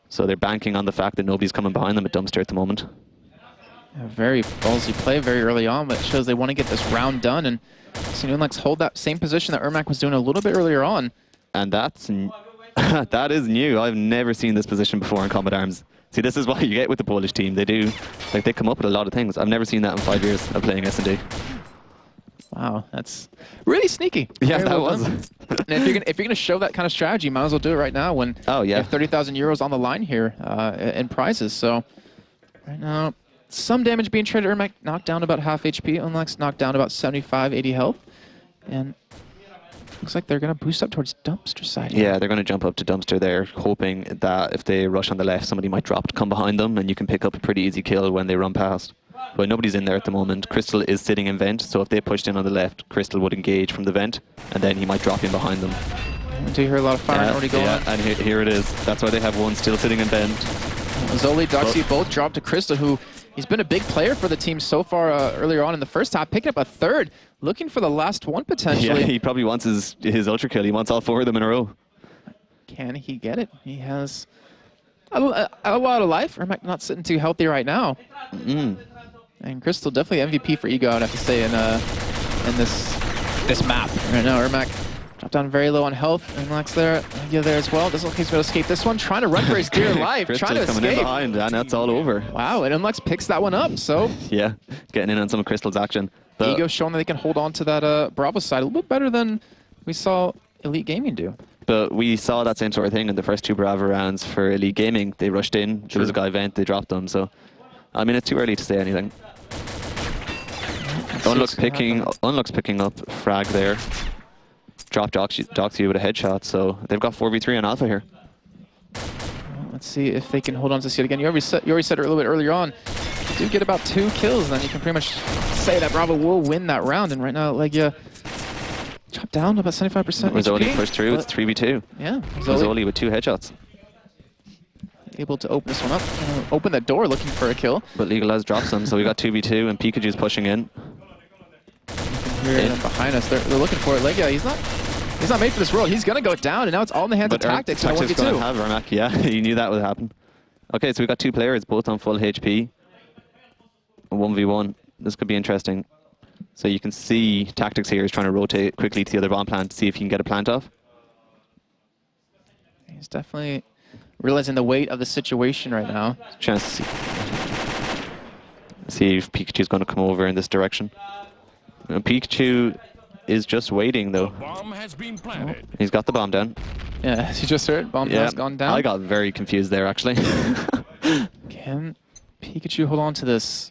So they're banking on the fact that nobody's coming behind them at Dumpster at the moment. A very ballsy play very early on, but it shows they want to get this round done. And see Unlex hold that same position that Ermac was doing a little bit earlier on. And that's that is new. I've never seen this position before in Combat Arms. See, this is what you get with the Polish team. They do, like, they come up with a lot of things. I've never seen that in 5 years of playing S&D. Wow, that's really sneaky. Yeah, very that well was. And if you're gonna show that kind of strategy, you might as well do it right now when you have 30,000 euros on the line here in prizes. So right now, some damage being traded. Ermac knocked down about half HP. Unlex knocked down about 75, 80 health. And looks like they're going to boost up towards Dumpster side here. Yeah, they're going to jump up to Dumpster there, hoping that if they rush on the left, somebody might drop to come behind them, and you can pick up a pretty easy kill when they run past. But nobody's in there at the moment. Crystal is sitting in vent, so if they pushed in on the left, Crystal would engage from the vent, and then he might drop in behind them. I do hear a lot of fire already going on. And here it is. That's why they have one still sitting in vent. Zoli, Doxy both dropped to Crystal, who he's been a big player for the team so far earlier on in the first half, picking up a third, looking for the last one potentially. Yeah, he probably wants his ultra kill. He wants all 4 of them in a row. Can he get it? He has a lot of life. Ermac not sitting too healthy right now. And Crystal definitely MVP for Ego, I'd have to say, in this map. Right now, Ermac dropped down very low on health. Unlex there, Ego there as well. Doesn't look like he's going to escape this one. Trying to run for his dear life. Trying to escape. Coming in behind, and that's all over. Wow, and Unlex picks that one up, so. Yeah, getting in on some of Crystal's action. Ego showing that they can hold on to that Bravo side a little bit better than we saw Elite Gaming do. But we saw that same sort of thing in the first 2 Bravo rounds for Elite Gaming. They rushed in, there was a guy vent, they dropped them. So, I mean, it's too early to say anything. Unluck's picking up frag there. Dropped Doxy with a headshot, so they've got 4v3 on Alpha here. Let's see if they can hold on to this yet again. You already said it a little bit earlier on. If you do get about 2 kills, then you can pretty much say that Bravo will win that round. And right now, Legia dropped down about 75%. Zoli pushed through, it's 3v2. Yeah, Zoli with 2 headshots. Able to open this one up, open the door looking for a kill. But Legalize drops them, so we got 2v2, and Pikachu's pushing in. Here behind us, they're looking for it. Legia, he's not made for this world. He's gonna go down, and now it's all in the hands of Tactics. Tactics gonna have Ermac, yeah, you knew that would happen. Okay, so we got 2 players, both on full HP. 1v1. This could be interesting. So you can see Tactics here is trying to rotate quickly to the other bomb plant to see if he can get a plant off. He's definitely realizing the weight of the situation right now. Chance to see if Pikachu's going to come over in this direction. Pikachu is just waiting, though. Bomb has been planted. He's got the bomb down. Yeah, as you just heard, bomb has gone down. I got very confused there, actually. Can Pikachu hold on to this?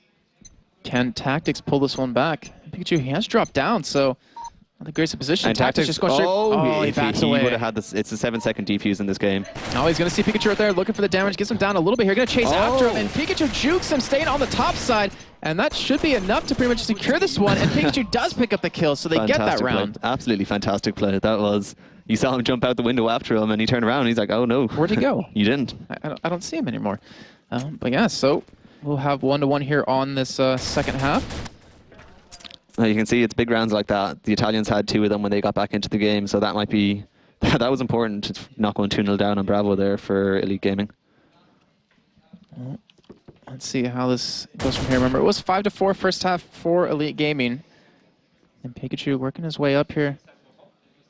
Can Tactics pull this one back? Pikachu, he has dropped down, so not the greatest position. And Tactics just going straight. He backs away. He would have had this. It's a 7-second defuse in this game. Oh, he's going to see Pikachu right there, looking for the damage. Gets him down a little bit here. Going to chase after him, and Pikachu jukes him, staying on the top side. And that should be enough to pretty much secure this one. And Pikachu does pick up the kill, so they get that round. Play. Absolutely fantastic play. That was. You saw him jump out the window after him, and he turned around, and he's like, "Oh no, where'd he go? You didn't." I don't see him anymore. But yeah, so we'll have 1-1 here on this second half. You can see it's big rounds like that. The Italians had 2 of them when they got back into the game, so that might be that was important. It's not going 2-0 down on Bravo there for Elite Gaming. Well, let's see how this goes from here. Remember, it was 5-4 first half for Elite Gaming, and Pikachu working his way up here.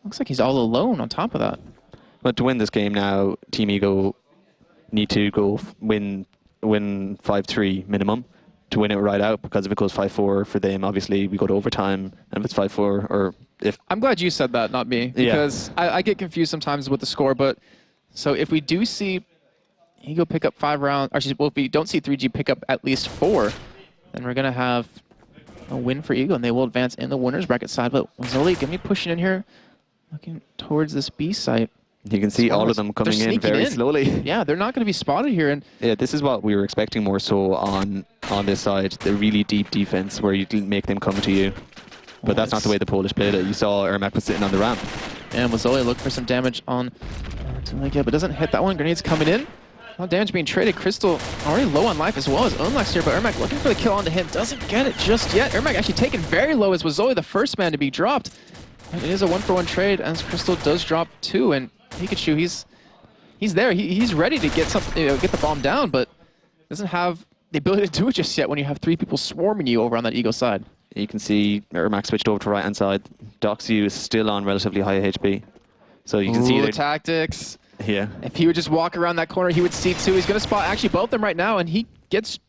Looks like he's all alone on top of that. But to win this game now, Team Ego need to go win 5-3 minimum to win it right out, because if it goes 5-4 for them, obviously we go to overtime, and if it's 5-4, or if... I'm glad you said that, not me, because I get confused sometimes with the score, but so if we do see Ego pick up 5 rounds, or well, if we don't see 3G pick up at least 4, then we're going to have a win for Ego, and they will advance in the winner's bracket side. But Zoli, get me pushing in here, looking towards this B site. You can see all of them coming in very slowly. Yeah, they're not going to be spotted here. And yeah, this is what we were expecting more so on this side, the really deep defense where you make them come to you. But that's not the way the Polish played it. You saw Ermac was sitting on the ramp. And Mazzoli looking for some damage on but doesn't hit that one. Grenades coming in. A lot of damage being traded. Crystal already low on life as well as Unlax here, but Ermac looking for the kill onto him. Doesn't get it just yet. Ermac actually taken very low as Mazzoli the first man to be dropped. And it is a 1-for-1 trade as Crystal does drop 2, and Pikachu, he's there. He's ready to get something, get the bomb down, but doesn't have the ability to do it just yet when you have 3 people swarming you over on that Eagle side. You can see Ermac switched over to right hand side. Doxu is still on relatively high HP. So you can see the tactics. Yeah. If he would just walk around that corner, he would see 2. He's going to spot actually both of them right now, and he gets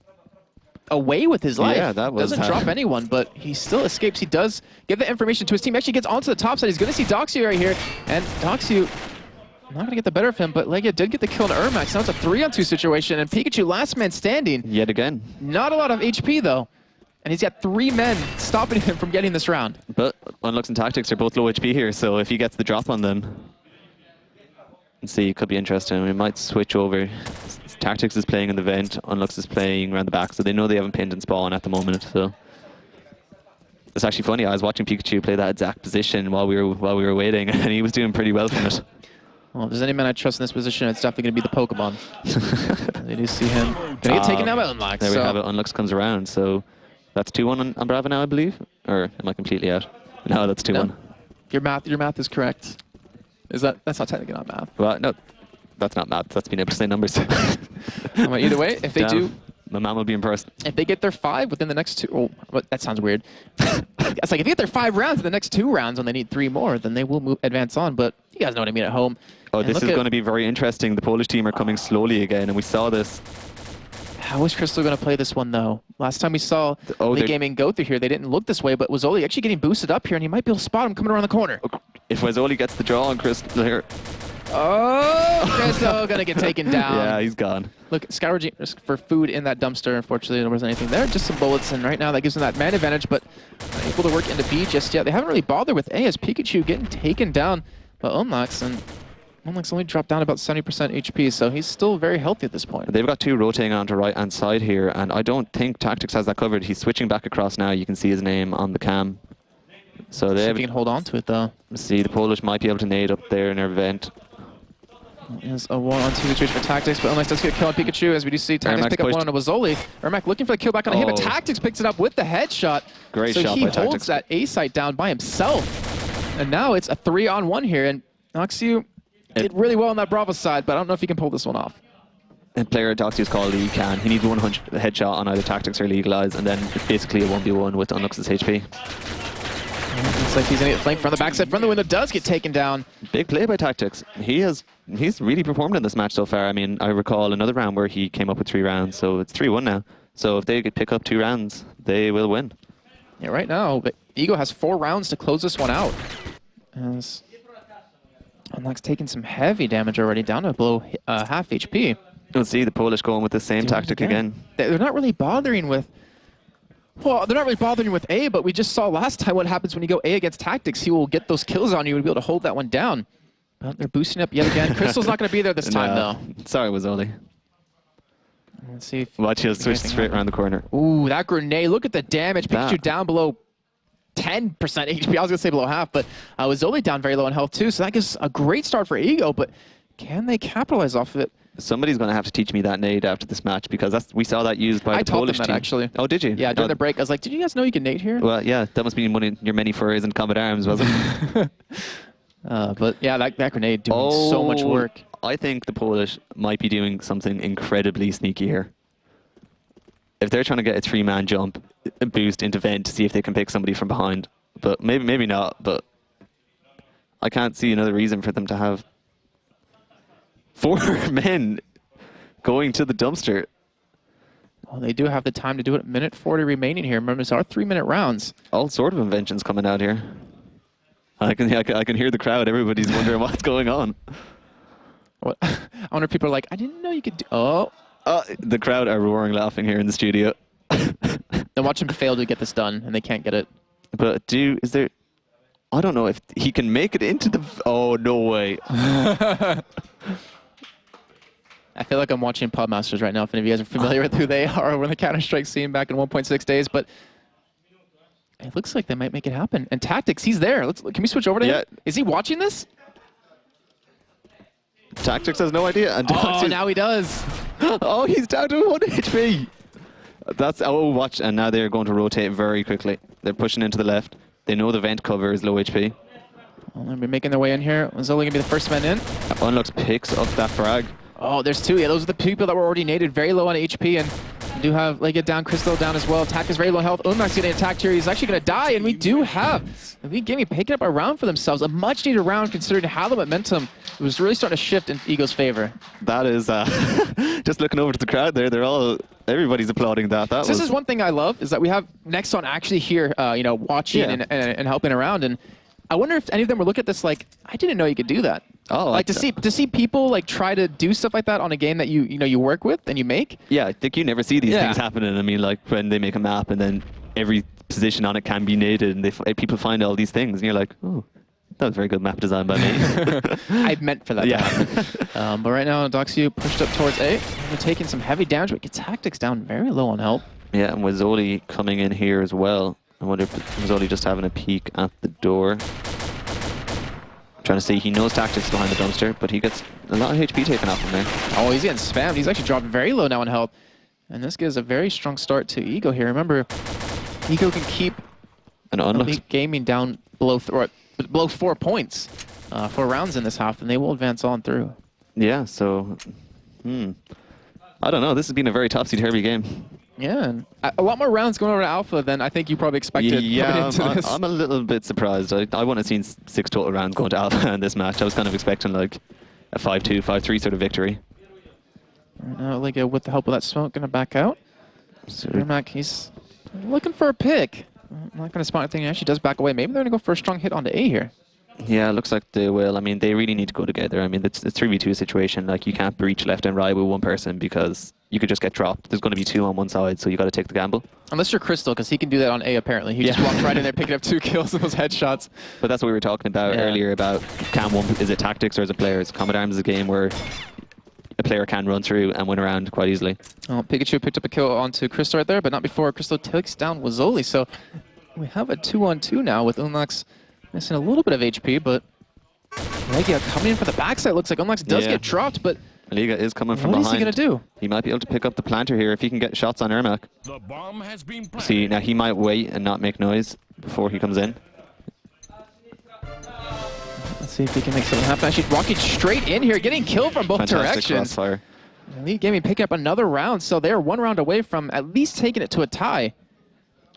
away with his life. Yeah, that was doesn't drop anyone, but he still escapes. He does give the information to his team. He actually gets onto the top side. He's going to see Doxu right here, and Doxu not going to get the better of him, but Legia did get the kill on Ermac. Now it's a 3-on-2 situation, and Pikachu last man standing. Yet again. Not a lot of HP though, and he's got 3 men stopping him from getting this round. But Unlux and Tactics are both low HP here, so if he gets the drop on them, let's see, it could be interesting. We might switch over. Tactics is playing in the vent, Unlux is playing around the back, so they know they haven't pinned and spawn at the moment. So it's actually funny. I was watching Pikachu play that exact position while we were waiting, and he was doing pretty well from it. Well, if there's any man I trust in this position, it's definitely going to be the Pokemon. They do see him. Going to get taken down by Unlux. There we have it. Unlux comes around, so that's 2-1 on Brava now, I believe. Or am I completely out? No, that's 2-1. No. Your math is correct. That's not technically not math. Well, no, that's not math. That's being able to say numbers. Well, either way, if they do, my mom will be impressed. If they get their 5 within the next 2, well, that sounds weird. It's like if they get their 5 rounds in the next 2 rounds and they need 3 more, then they will advance on. But you guys know what I mean at home. Oh, and this is going to be very interesting. The Polish team are coming slowly again, and we saw this. How is Crystal going to play this one, though? Last time we saw League Gaming go through here, they didn't look this way, but Wazzoli actually getting boosted up here, and you might be able to spot him coming around the corner. If Wazzoli gets the draw on Crystal here. Oh, Crystal going to get taken down. Yeah, he's gone. Look, Skyward risk for food in that dumpster. Unfortunately, there wasn't anything there, just some bullets, and right now that gives them that man advantage, but not able to work into B just yet. They haven't really bothered with A as Pikachu getting taken down by Unlax, and Unlax only dropped down about 70% HP, so he's still very healthy at this point. They've got 2 rotating onto right-hand side here, and I don't think Tactics has that covered. He's switching back across now. You can see his name on the cam. So they can hold on to it, though. See, the Polish might be able to nade up there in their vent. It's a 1-on-2 situation for Tactics, but Unlax does get a kill on Pikachu, as we do see Tactics pick up one on a Wazzoli. Ermac looking for the kill back on him, but Tactics picks it up with the headshot. Great shot by Tactics. So he holds that A site down by himself. And now it's a 3-on-1 here, and Doxu did really well on that Bravo side, but I don't know if he can pull this one off. And player Doxu's called, he can. He needs 100 headshot on either Tactics or Legalize, and then it's basically a 1v1 with Unlux's HP. Looks like he's going to get flanked from the backside. From the window does get taken down. Big play by Tactics. He's really performed in this match so far. I mean, I recall another round where he came up with 3 rounds, so it's 3-1 now. So if they could pick up 2 rounds, they will win. Yeah, right now, but Ego has 4 rounds to close this one out. As Unlax taking some heavy damage already, down to below half HP. You'll see the Polish going with the same tactic again. They're not really bothering with... Well, they're not really bothering with A, but we just saw last time what happens when you go A against Tactics. He will get those kills on you and be able to hold that one down. But they're boosting up yet again. Crystal's not going to be there this time, though. Sorry, Wazzoli. Let's see if... Watch, he'll switch straight around the corner. Ooh, that grenade. Look at the damage. Pikachu down below 10% HP. I was going to say below half, but Wazzoli down very low in health, too. So that gives a great start for Ego, but can they capitalize off of it? Somebody's going to have to teach me that nade after this match, because we saw that used by the Polish team. Actually. Oh, did you? Yeah, during the break, I was like, did you guys know you can nade here? Well, yeah, that must be one of your many forays in Combat Arms, wasn't it? But yeah, that grenade doing so much work. I think the Polish might be doing something incredibly sneaky here. If they're trying to get a 3-man jump boost into vent to see if they can pick somebody from behind, but maybe not, but I can't see another reason for them to have 4 men going to the dumpster. Well, they do have the time to do it. Minute 40 remaining here. Remember, it's our 3-minute rounds. All sort of inventions coming out here. I can hear the crowd. Everybody's wondering what's going on. What? I wonder if people are like, I didn't know you could do... Oh. The crowd are roaring laughing here in the studio. Then watch him fail to get this done, and they can't get it. But is there... I don't know if he can make it into the... Oh, no way. I feel like I'm watching Podmasters right now, if any of you guys are familiar with who they are over in the Counter-Strike scene back in 1.6 days. But It looks like they might make it happen. And Tactics, he's there. Can we switch over to him? Is he watching this? Tactics has no idea. And oh, now he does. Oh, he's down to 1 HP. That's, oh, watch. And now they're going to rotate very quickly. They're pushing into the left. They know the vent cover is low HP. Well, they'll be making their way in here. Zoli going to be the first man in. Unlux picks up that frag. Oh, there's two. Yeah, those are the people that were already naded. Very low on HP. And do have Leggett down, Crystal down as well. Tactics very low health. Unmax getting attacked here. He's actually going to die. And we do have Elite Gaming picking up a round for themselves. A much needed round considering how the momentum was really starting to shift in Ego's favor. That is, just looking over to the crowd there, everybody's applauding that. So this is one thing I love, is that we have Nexon actually here, you know, watching and helping around. And I wonder if any of them were looking at this like, I didn't know you could do that. Oh, like to see people like try to do stuff like that on a game that you work with and you make. Yeah, I think you never see these things happening. I mean, like when they make a map and then every position on it can be nated, and people find all these things, and you're like, oh, that was very good map design by me. I meant for that to happen. But right now, Doxu pushed up towards A. They're taking some heavy damage, but gets Tactics down very low on health. Yeah, and with Zoli coming in here as well, I wonder if Zoli just having a peek at the door. Trying to see, he knows Tactics behind the dumpster, but he gets a lot of HP taken off him there. Oh, he's getting spammed. He's actually dropped very low now in health. And this gives a very strong start to Ego here. Remember, Ego can keep Elite Gaming down below 4 points, 4 rounds in this half, and they will advance on through. Yeah, so, I don't know. This has been a very topsy-turvy game. Yeah, and a lot more rounds going over to Alpha than I think you probably expected. Yeah, I'm a little bit surprised. I wouldn't have seen 6 total rounds going to Alpha in this match. I was kind of expecting like a 5-2, 5-3 sort of victory. Right now, Liga, with the help of that smoke, going to back out. So Ermac, he's looking for a pick. I'm not going to spot anything. He actually does back away. Maybe they're going to go for a strong hit onto A here. Yeah, it looks like they will. I mean, they really need to go together. I mean, it's a 3v2 situation. Like, you can't breach left and right with one person because you could just get dropped. There's going to be 2 on one side, so you got to take the gamble. Unless you're Crystal, because he can do that on A, apparently. He just walked right in there, picking up 2 kills and those headshots. But that's what we were talking about earlier about is it tactics or is it players? Combat Arms is a game where a player can run through and win around quite easily. Oh, Pikachu picked up a kill onto Crystal right there, but not before Crystal takes down Wazoli. So we have a 2-on-2 now with Unlax missing a little bit of HP, but Legia coming in for the backside. Looks like Unlax does get dropped, but Liga is coming from behind. What is he going to do? He might be able to pick up the planter here if he can get shots on Ermac. The bomb has been planted. See, now he might wait and not make noise before he comes in. Let's see if he can make something happen. Actually, walking straight in here, getting killed from both directions. Crossfire. Elite Gaming picking up another round, so they're 1 round away from at least taking it to a tie.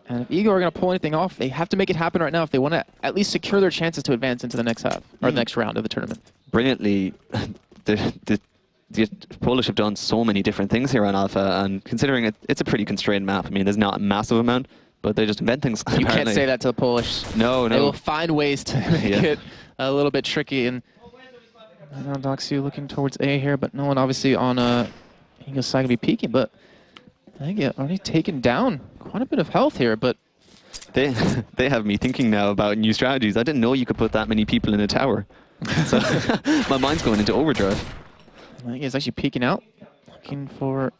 And if Ego are going to pull anything off, they have to make it happen right now if they want to at least secure their chances to advance into the next half, or the next round of the tournament. Brilliantly, the Polish have done so many different things here on Alpha, and considering it's a pretty constrained map, I mean, there's not a massive amount, but they just invent things. You can't say that to the Polish. No. They will find ways to make it a little bit tricky. And now Doxu looking towards A here, but no one obviously on Ego's side to be peeking, but they get already taken down quite a bit of health here, but they have me thinking now about new strategies. I didn't know you could put that many people in a tower. So my mind's going into overdrive. I think he's actually peeking out, looking for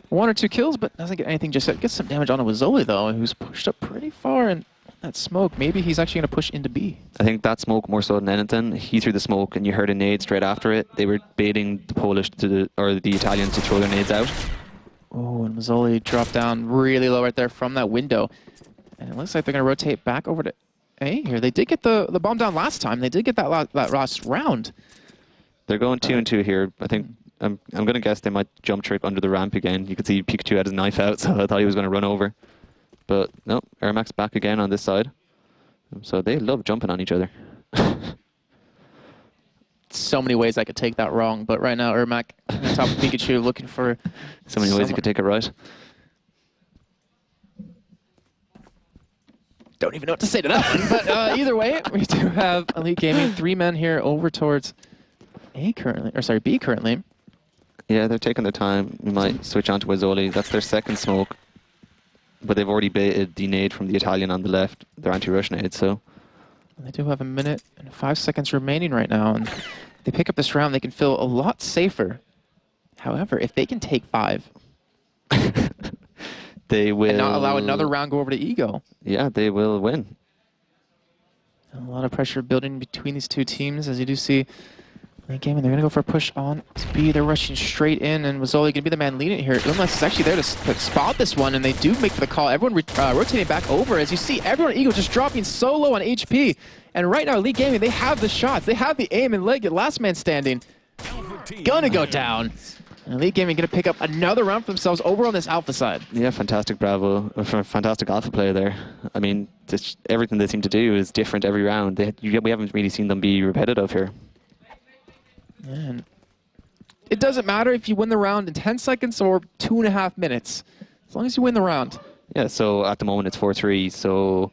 1 or 2 kills, but doesn't get anything just yet. Gets some damage on Wazoli though, who's pushed up pretty far, and that smoke, maybe he's actually going to push into B. I think that smoke more so than anything. He threw the smoke and you heard a nade straight after it. They were baiting the Polish or the Italians to throw their nades out. Oh, and Mazzoli dropped down really low right there from that window. And it looks like they're going to rotate back over to A here. They did get the bomb down last time. They did get that last round. They're going 2-2 here. I think I'm going to guess they might jump trick under the ramp again. You could see Pikachu had his knife out, so I thought he was going to run over. But no, Ermac's back again on this side. So they love jumping on each other. So many ways I could take that wrong, but right now Ermac on top of Pikachu looking for so many ways you could take it right. Don't even know what to say to that one, but either way, we do have Elite Gaming 3 men here over towards B currently. Yeah, they're taking their time. We might switch on to Wazoli. That's their second smoke, but they've already baited the nade from the Italian on the left, their anti-rush nade, so. They do have 1 minute and 5 seconds remaining right now, and if they pick up this round, they can feel a lot safer. However, if they can take 5, They will... And not allow another round go over to Ego. Yeah, they will win. A lot of pressure building between these two teams, as you do see. Late game, and they're going to go for a push on speed. They're rushing straight in, and Mazzoli going to be the man leading it here. Unless is actually there to spot this one, and they do make the call. Everyone rotating back over. As you see, everyone at Eagle just dropping so low on HP. And right now, Elite Gaming, they have the shots. They have the aim and leg at last man standing. Gonna go down. And Elite Gaming going to pick up another round for themselves over on this Alpha side. Yeah, fantastic Bravo, fantastic Alpha player there. I mean, everything they seem to do is different every round. We haven't really seen them be repetitive here. And it doesn't matter if you win the round in 10 seconds or 2.5 minutes, as long as you win the round. Yeah, so at the moment it's 4-3, so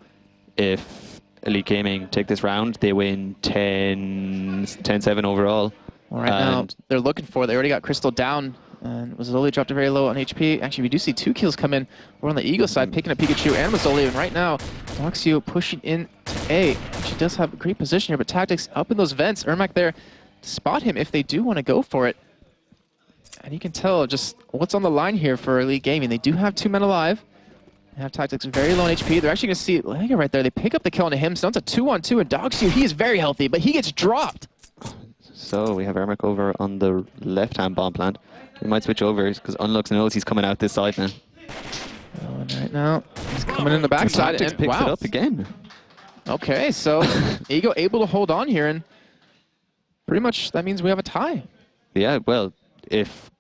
if Elite Gaming take this round, they win 10-7 overall. All right, now they're looking for it. They already got Crystal down, and Mazzoli dropped it very low on HP. Actually, we do see 2 kills come in. We're on the Eagle side, picking up Pikachu and Mazzoli, and right now, Doxio pushing in to A. She does have a great position here, but Tactics up in those vents. Ermac there to spot him if they do want to go for it. And you can tell just what's on the line here for Elite Gaming. They do have 2 men alive. They have Tactics very low on HP. They're actually going to see Lega right there. They pick up the kill onto him, so it's a 2-on-2, and Doxio, he is very healthy, but he gets dropped. So we have Ermac over on the left-hand bomb plant. We might switch over because Unlux knows he's coming out this side now. Oh, and right now, he's coming in the backside. Tactics picks it up again. Okay, so Ego able to hold on here, and pretty much that means we have a tie. Yeah, well, if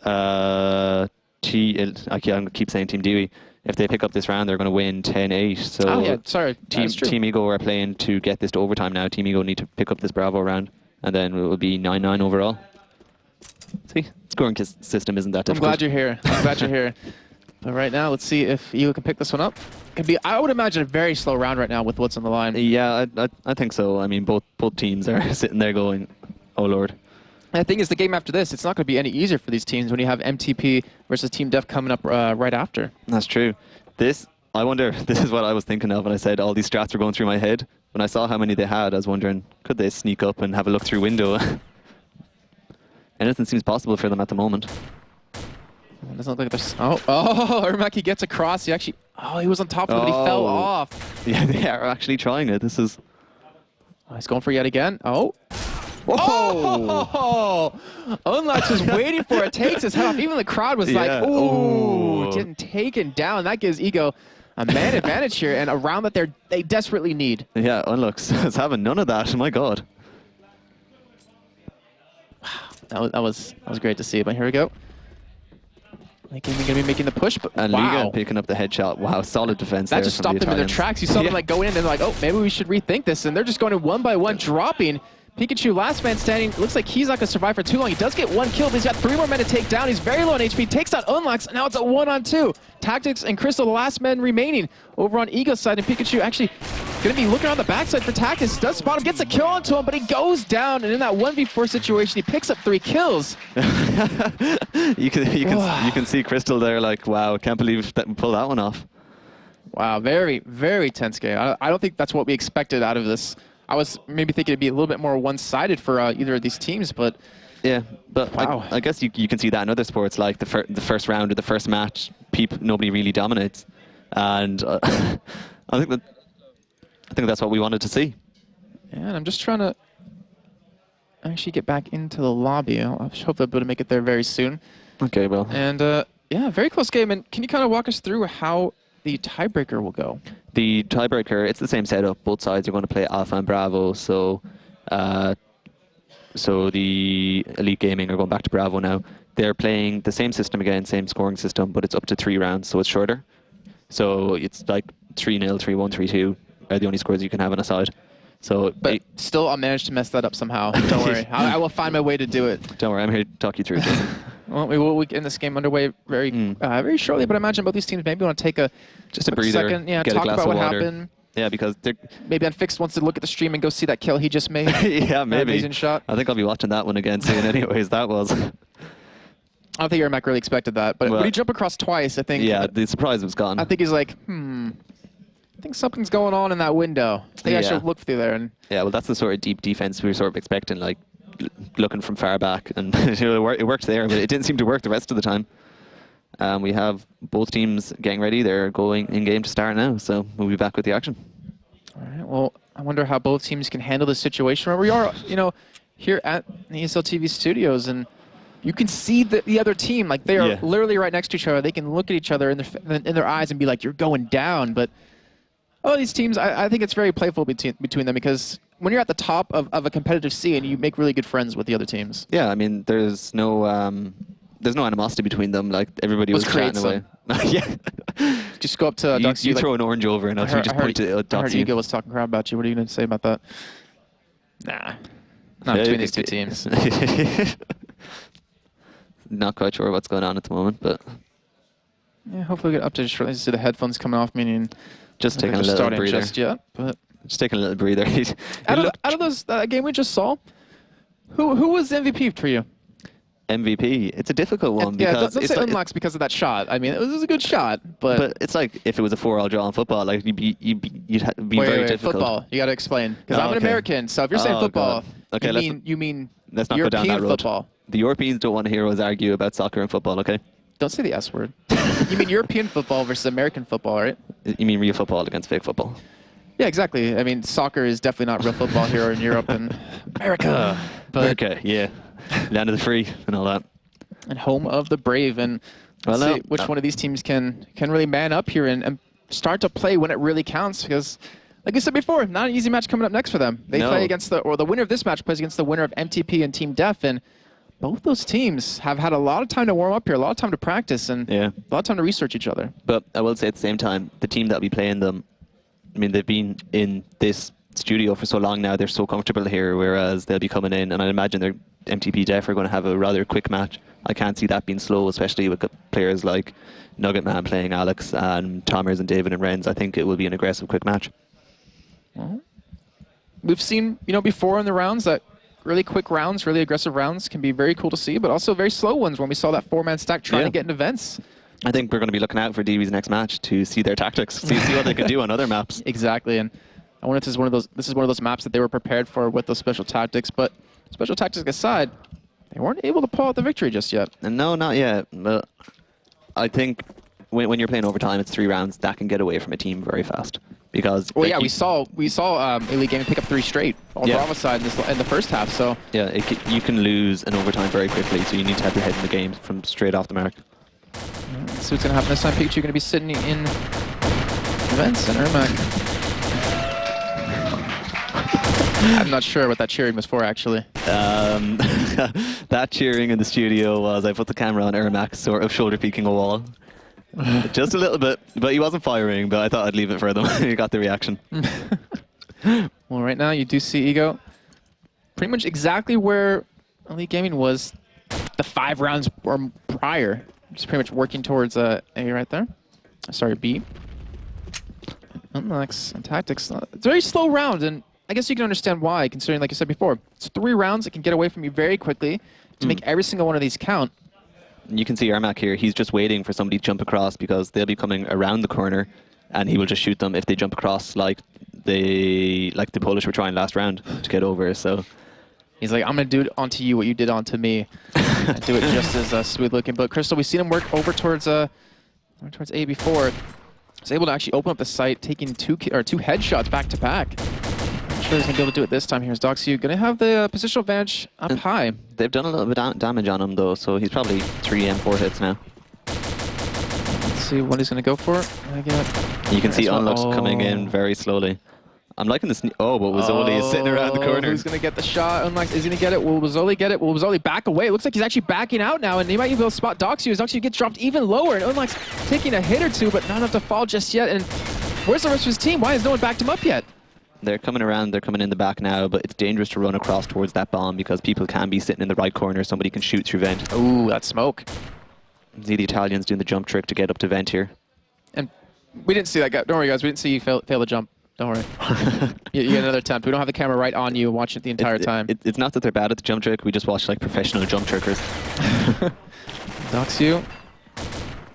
I'm going to keep saying Team Dewey. If they pick up this round, they're going to win 10-8. So oh, yeah, sorry. Team Ego are playing to get this to overtime now. Team Ego need to pick up this Bravo round, and then it will be 9-9 overall. See, scoring system isn't that difficult. I'm glad you're here. I'm glad you're here. But right now, let's see if Ego can pick this one up. Could be, I would imagine, a very slow round right now with what's on the line. Yeah, I think so. I mean, both teams are sitting there going, oh, Lord. And the thing is, the game after this, it's not going to be any easier for these teams when you have MTP versus Team Def coming up right after. That's true. I wonder, this is what I was thinking of when I said all these strats were going through my head. When I saw how many they had, I was wondering, could they sneak up and have a look through window? Anything seems possible for them at the moment. It doesn't look like there's... Oh, Ermac, gets across. He actually... Oh, he was on top of it, but he fell off. Yeah, they are actually trying it. This is... Oh, he's going for it yet again. Oh. Whoa! Oh! Unlock just waiting for it. Takes his head off. Even the crowd was like, ooh, didn't take him down. That gives Ego a man advantage here and a round that they desperately need. Yeah, Unlux is having none of that. My God. Wow, that was great to see. But here we go. Like, he's going to be making the push, but and Liga picking up the headshot. Wow, solid defense. That just stopped them in their tracks. You saw them like going in and they're like, oh, maybe we should rethink this. And they're just going in one by one, dropping. Pikachu, last man standing. Looks like he's not going to survive for too long. He does get 1 kill, but he's got 3 more men to take down. He's very low on HP. Takes out Unlocks, and now it's a 1-on-2. Tactics and Crystal, the last men remaining over on Ego's side. And Pikachu actually going to be looking on the backside for Tactics. Does spot him, gets a kill onto him, but he goes down. And in that 1v4 situation, he picks up 3 kills. you can see Crystal there like, wow, can't believe that we pulled that one off. Wow, very, very tense game. I don't think that's what we expected out of this. I was maybe thinking it'd be a little bit more one-sided for either of these teams, but... Yeah, but wow. I guess you can see that in other sports, like the first round or the first match, nobody really dominates. And I think that's what we wanted to see. Yeah, and I'm just trying to actually get back into the lobby. I hope they'll be able to make it there very soon. Okay, well. And yeah, very close game. And can you kind of walk us through how the tiebreaker will go? The tiebreaker, it's the same setup. Both sides are going to play Alpha and Bravo. So the Elite Gaming are going back to Bravo now. They're playing the same system again, same scoring system, but it's up to 3 rounds, so it's shorter. So it's like 3-0, 3-1, 3-2 are the only scores you can have on a side. So, but still, I'll manage to mess that up somehow. Don't worry. I will find my way to do it. Don't worry, I'm here to talk you through it, Jason. Well, we will get this game underway very shortly, but I imagine both these teams maybe want to take just a breather, second, get talk a glass about what of water. happened. Yeah, because maybe Unfixed wants to look at the stream and go see that kill he just made. Yeah, maybe. Amazing shot. I think I'll be watching that one again soon anyways. That was... I don't think Ermac really expected that, but when he jumped across twice, I think... Yeah, the surprise was gone. I think he's like, I think something's going on in that window. I think I should look through there. And yeah, well, that's the sort of deep defense we were sort of expecting, like looking from far back. And it worked there, but it didn't seem to work the rest of the time. We have both teams getting ready. They're going in-game to start now, so we'll be back with the action. All right, well, I wonder how both teams can handle this situation. We are, here at the ESL TV studios, and you can see the other team. Like, they are literally right next to each other. They can look at each other in their eyes and be like, you're going down. But these teams, I think it's very playful between them, because when you're at the top of a competitive scene, you make really good friends with the other teams. Yeah, I mean, there's no animosity between them. Like, everybody was chatting away. Yeah. Just go up to Duxy. You throw an orange over and you just point to Duxy. I heard Ego was talking crap about you. What are you going to say about that? Nah. Not between these two teams. Not quite sure what's going on at the moment, but... Yeah, hopefully we'll get updated shortly. I see the headphones coming off, meaning... Just taking a little breather. Just yet, but... Just taking a little breather. Out of those game we just saw, who was the MVP for you? MVP. It's a difficult one because don't say Unlocks because of that shot. I mean, it was a good shot, but it's like if it was a 4-all draw in football, like you'd be very difficult. Football. You got to explain because I'm an American. So if you're saying football, you mean let's not European go down that road. Football. The Europeans don't want to hear us argue about soccer and football. Okay. Don't say the S word. You mean European football versus American football, right? You mean real football against fake football? Yeah, exactly. I mean, soccer is definitely not real football here in Europe and America. But America, yeah. Land of the free and all that. And home of the brave. And let's see which one of these teams can really man up here and start to play when it really counts. Because, like I said before, not an easy match coming up next for them. They play against the winner of this match plays against the winner of MTP and Team Def. And both those teams have had a lot of time to warm up here, a lot of time to practice, and a lot of time to research each other. But I will say at the same time, the team that will be playing them, I mean, they've been in this studio for so long now, they're so comfortable here, whereas they'll be coming in, and I imagine their MTP Def are going to have a rather quick match. I can't see that being slow, especially with players like Nugget Man playing Alex and Tomers and David and Renz. I think it will be an aggressive, quick match. Well, we've seen, before in the rounds that really quick rounds, really aggressive rounds can be very cool to see, but also very slow ones when we saw that 4-man stack trying to get into vents. I think we're going to be looking out for DV's next match to see their tactics, see what they can do on other maps. Exactly, and I wonder if this is one of those maps that they were prepared for with those special tactics, but special tactics aside, they weren't able to pull out the victory just yet. No, not yet, but I think when you're playing overtime, it's 3 rounds, that can get away from a team very fast. Because we saw Elite Gaming pick up 3 straight on Bravo side in the first half. So yeah, you can lose an overtime very quickly. So you need to have your head in the game from straight off the mark. Let's see what's gonna happen this time. Pikachu gonna be sitting in events and Ermac. I'm not sure what that cheering was for, actually. That cheering in the studio was I put the camera on Ermac, sort of shoulder peeking a wall. Just a little bit, but he wasn't firing, but I thought I'd leave it for them. He got the reaction. Well, right now you do see Ego pretty much exactly where Elite Gaming was the 5 rounds or prior. Just pretty much working towards A right there. Sorry, B. Unlocks and tactics. It's a very slow round, and I guess you can understand why, considering, like I said before, it's 3 rounds. It can get away from you very quickly to make every single one of these count. You can see Ermac here. He's just waiting for somebody to jump across because they'll be coming around the corner, and he will just shoot them if they jump across, like the Polish were trying last round to get over. So he's like, I'm gonna do it onto you what you did onto me. And do it just as smooth looking. But Crystal, we've seen him work over towards A before. He's able to actually open up the site, taking 2 headshots back to back. I'm sure he's gonna be able to do it this time. Here's Doxu gonna have the positional advantage up high. They've done a little bit of damage on him though, so he's probably 3 M4 hits now. Let's see what he's gonna go for. You can see Unlocks coming in very slowly. I'm liking this. But Wazzoli is sitting around the corner. Who's gonna get the shot? Unlocks is he gonna get it? Will Wazzoli get it? Will Wazzoli back away? It looks like he's actually backing out now, and he might even be able to spot Doxu as Doxu gets dropped even lower, and Unlocks taking a hit or 2, but not enough to fall just yet. And where's the rest of his team? Why has no one backed him up yet? They're coming around, they're coming in the back now, but it's dangerous to run across towards that bomb because people can be sitting in the right corner, somebody can shoot through vent. Ooh, that's smoke. See the Italians doing the jump trick to get up to vent here. And we didn't see that guy. Don't worry, guys, we didn't see you fail the jump. Don't worry. You get another attempt. We don't have the camera right on you watching it the entire time. It's not that they're bad at the jump trick, we just watch like professional jump trickers. Doxu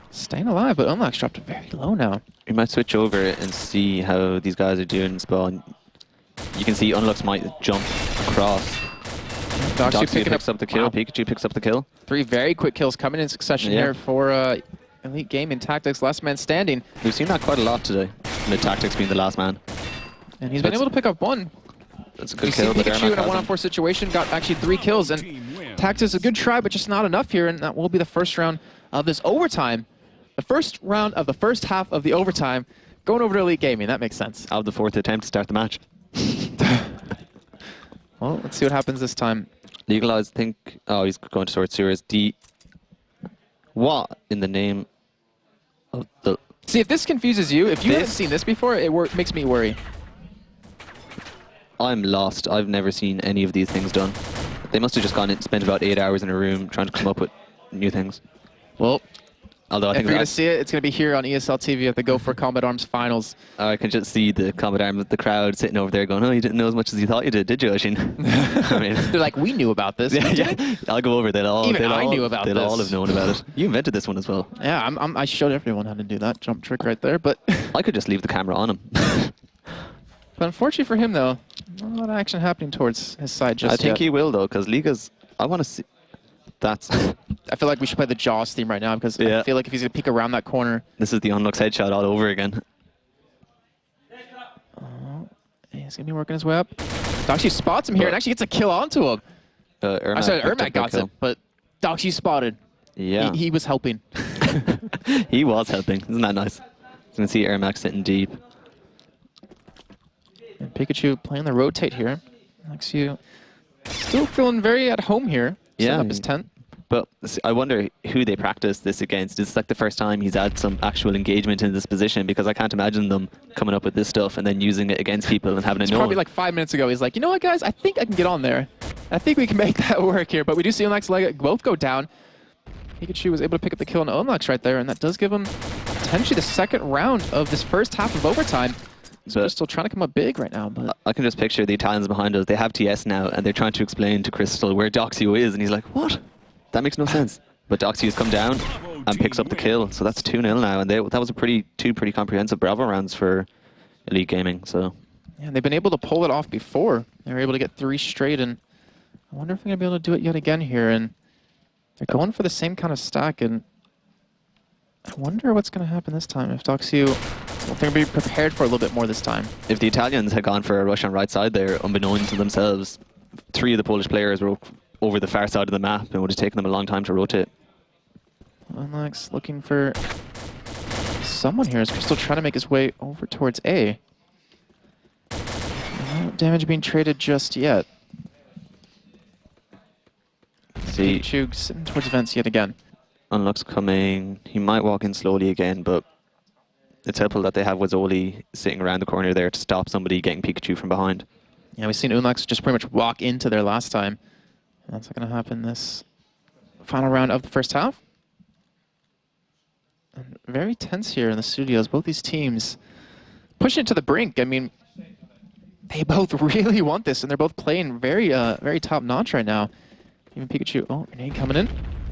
staying alive, but Unlocks dropped very low now. We might switch over and see how these guys are doing in spawn. You can see Unlocks might jump across. Doxu picks up the kill. Wow. Pikachu picks up the kill. 3 very quick kills coming in succession here for Elite Gaming Tactics, last man standing. We've seen that quite a lot today, with Tactics being the last man. And he's been able to pick up one. That's a good We see kill, but Pikachu in a Ermac 1-on-4 situation, got actually 3 kills, and Tactics a good try, but just not enough here, and that will be the first round of this overtime. The first round of the first half of the overtime, going over to Elite Gaming. That makes sense. out of the 4th attempt to start the match. Well, let's see what happens this time. Legalize, think. Oh, he's going to Sword Sewers. What in the name of the. See, if this confuses you, if you haven't This- seen this before, it makes me worry. I'm lost. I've never seen any of these things done. They must have just gone and spent about 8 hours in a room trying to come up with new things. Well, Although I if think you're going to that's, see it, it's going to be here on ESL TV at the Go4Combat Arms Finals. I can just see the Combat Arms, the crowd sitting over there going, "Oh, you didn't know as much as you thought you did you, Oshin?" I mean, They're like, we knew about this. yeah. I'll go over. They'll all. Even they'll I all, knew about they'll all this. have known about it. You invented this one as well. Yeah, I showed everyone how to do that jump trick right there, but I could just leave the camera on him. but unfortunately for him, though, not a lot of action happening towards his side just I think yet. he will though, because Liga's. I want to see. That's. I feel like we should play the Jaws theme right now because I Yeah. feel like if he's going to peek around that corner, This is the Unlux headshot all over again. he's going to be working his way up. Doxy spots him here and actually gets a kill onto him. I said Ermac got it, but Doxy spotted. Yeah. He was helping. He was helping. Isn't that nice? You can see Ermac sitting deep. And Pikachu playing the rotate here. Alexu still feeling very at home here. Setting Yeah. up his tent. But I wonder who they practice this against. It's like the first time he's had some actual engagement in this position, because I can't imagine them coming up with this stuff and then using it against people and having It's it known. probably like 5 minutes ago. He's like, you know what, guys? I think I can get on there. I think we can make that work here. But we do see Unlux leg both go down. Pikachu was able to pick up the kill on Unlux right there, and that does give him potentially the second round of this first half of overtime. So they're still trying to come up big right now. But I can just picture the Italians behind us. They have TS now, and they're trying to explain to Crystal where Doxio is, and he's like, what? That makes no sense. But Doxio's come down and picks up the kill, so that's 2-0 now, and that was a two pretty comprehensive Bravo rounds for Elite Gaming. So yeah, they've been able to pull it off before. They were able to get 3 straight, and I wonder if they're going to be able to do it yet again here. And they're going for the same kind of stack, and I wonder what's going to happen this time. If Doxio, they're going to be prepared for a little bit more this time. if the Italians had gone for a rush on right side there, unbeknown to themselves, 3 of the Polish players were over the far side of the map, and it would have taken them a long time to rotate. Unlux looking for someone here. Is Crystal trying to make his way over towards A? No damage being traded just yet. See, Pikachu sitting towards vents yet again. Unlux coming. He might walk in slowly again, but it's helpful that they have Wazzoli sitting around the corner there to stop somebody getting Pikachu from behind. Yeah, we've seen Unlux just pretty much walk into there last time. That's not going to happen this final round of the first half. And very tense here in the studios. Both these teams pushing it to the brink. I mean, they both really want this, and they're both playing very, very top notch right now. Even Pikachu. Oh, grenade coming in.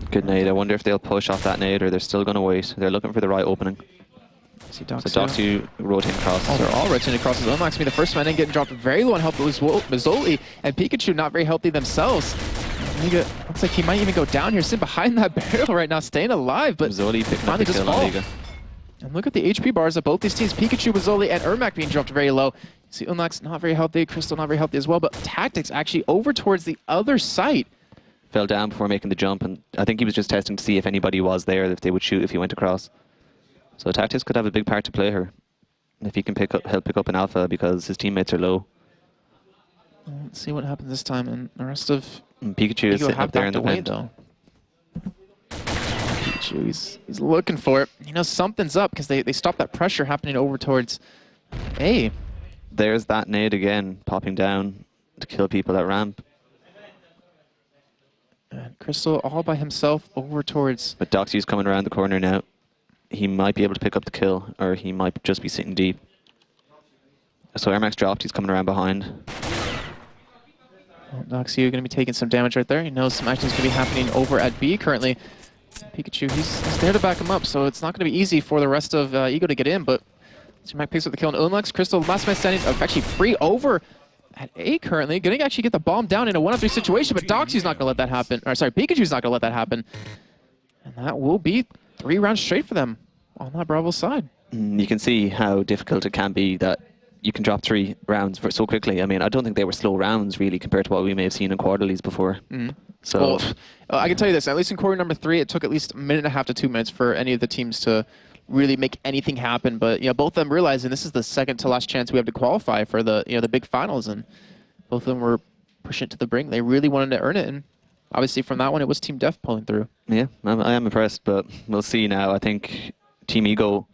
Good nade. I wonder if they'll push off that nade or they're still going to wait. They're looking for the right opening. See So Doxio rotating across. Oh, they're all rotating across his own. Unlux be the first man in, getting dropped very low on health. It was Mazzoli and Pikachu not very healthy themselves. Liga, looks like he might even go down here, sitting behind that barrel right now, staying alive, but Mazzoli picking up finally the just kill on fall. Liga. And look at the HP bars of both these teams. Pikachu, Mazzoli, and Ermac being dropped very low. See Unlux not very healthy, Crystal not very healthy as well, but Tactics actually over towards the other site. Fell down before making the jump, and I think he was just testing to see if anybody was there, if they would shoot if he went across. So Tactics could have a big part to play here, if he can help pick up an alpha, because his teammates are low. Let's see what happens this time, and the rest of And Pikachu is Liga sitting have up there in backed the away, vent. though. Pikachu, he's looking for it. You know, something's up, because they stopped that pressure happening over towards A. There's that nade again, popping down to kill people at ramp. And Crystal all by himself over towards... But Doxy's coming around the corner now. He might be able to pick up the kill, or he might just be sitting deep. So Ermac's dropped, he's coming around behind. Well, Doxio going to be taking some damage right there. He knows some action is going to be happening over at B currently. Pikachu, he's there to back him up, so it's not going to be easy for the rest of Ego to get in, but Mac picks up the kill on Unlux. Crystal, last man standing, actually free over at A currently. Going to actually get the bomb down in a 1-on-3 situation, but Doxio's not going to let that happen. Or sorry, Pikachu's not going to let that happen. And that will be 3 rounds straight for them on that Bravo side. You can see how difficult it can be that you can drop 3 rounds so quickly. I mean, I don't think they were slow rounds really compared to what we may have seen in quarterlies before. So well, I can tell you this, at least in quarter number 3, it took at least a minute and a half to 2 minutes for any of the teams to really make anything happen. But both of them realizing this is the second to last chance we have to qualify for the the big finals, and both of them were pushing it to the brink. They really wanted to earn it, and obviously from that one, it was Team Def pulling through. Yeah, I am impressed, but we'll see now. I think Team Ego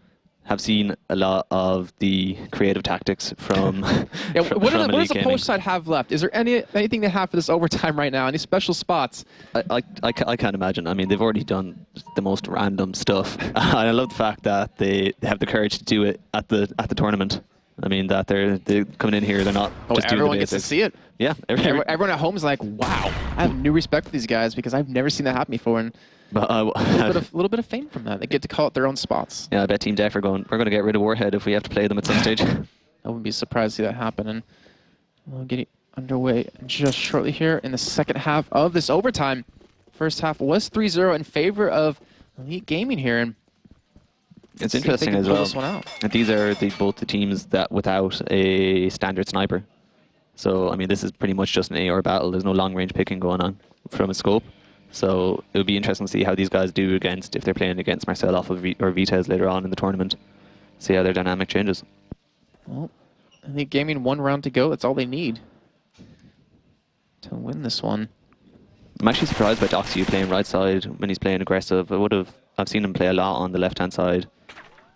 have seen a lot of the creative tactics from what does the Polish Gaming. side have left? Is there anything they have for this overtime right now? Any special spots? I can't imagine. I mean, they've already done the most random stuff. And I love the fact that they have the courage to do it at the tournament. I mean, that they're coming in here, they're not just doing everyone the gets to basics. see it. Yeah. Everyone at home is like, wow, I have new respect for these guys because I've never seen that happen before. And But, a little bit of fame from that. They get to call it their own spots. yeah, I bet Team Def are going, we're going to get rid of Warhead if we have to play them at some stage. I wouldn't be surprised to see that happen. And we'll get it underway just shortly here in the second half of this overtime. First half was 3-0 in favor of Elite Gaming here. And It's see if they interesting can as pull well. this one out. And these are both the teams that without a standard sniper. So, I mean, this is pretty much just an AR battle. There's no long-range picking going on from a scope. So it would be interesting to see how these guys do against, if they're playing against Marcel off of or Vitez later on in the tournament. See how their dynamic changes. Well, I think Gaming 1 round to go. That's all they need to win this one. I'm actually surprised by Doxy playing right side when he's playing aggressive. I've seen him play a lot on the left-hand side,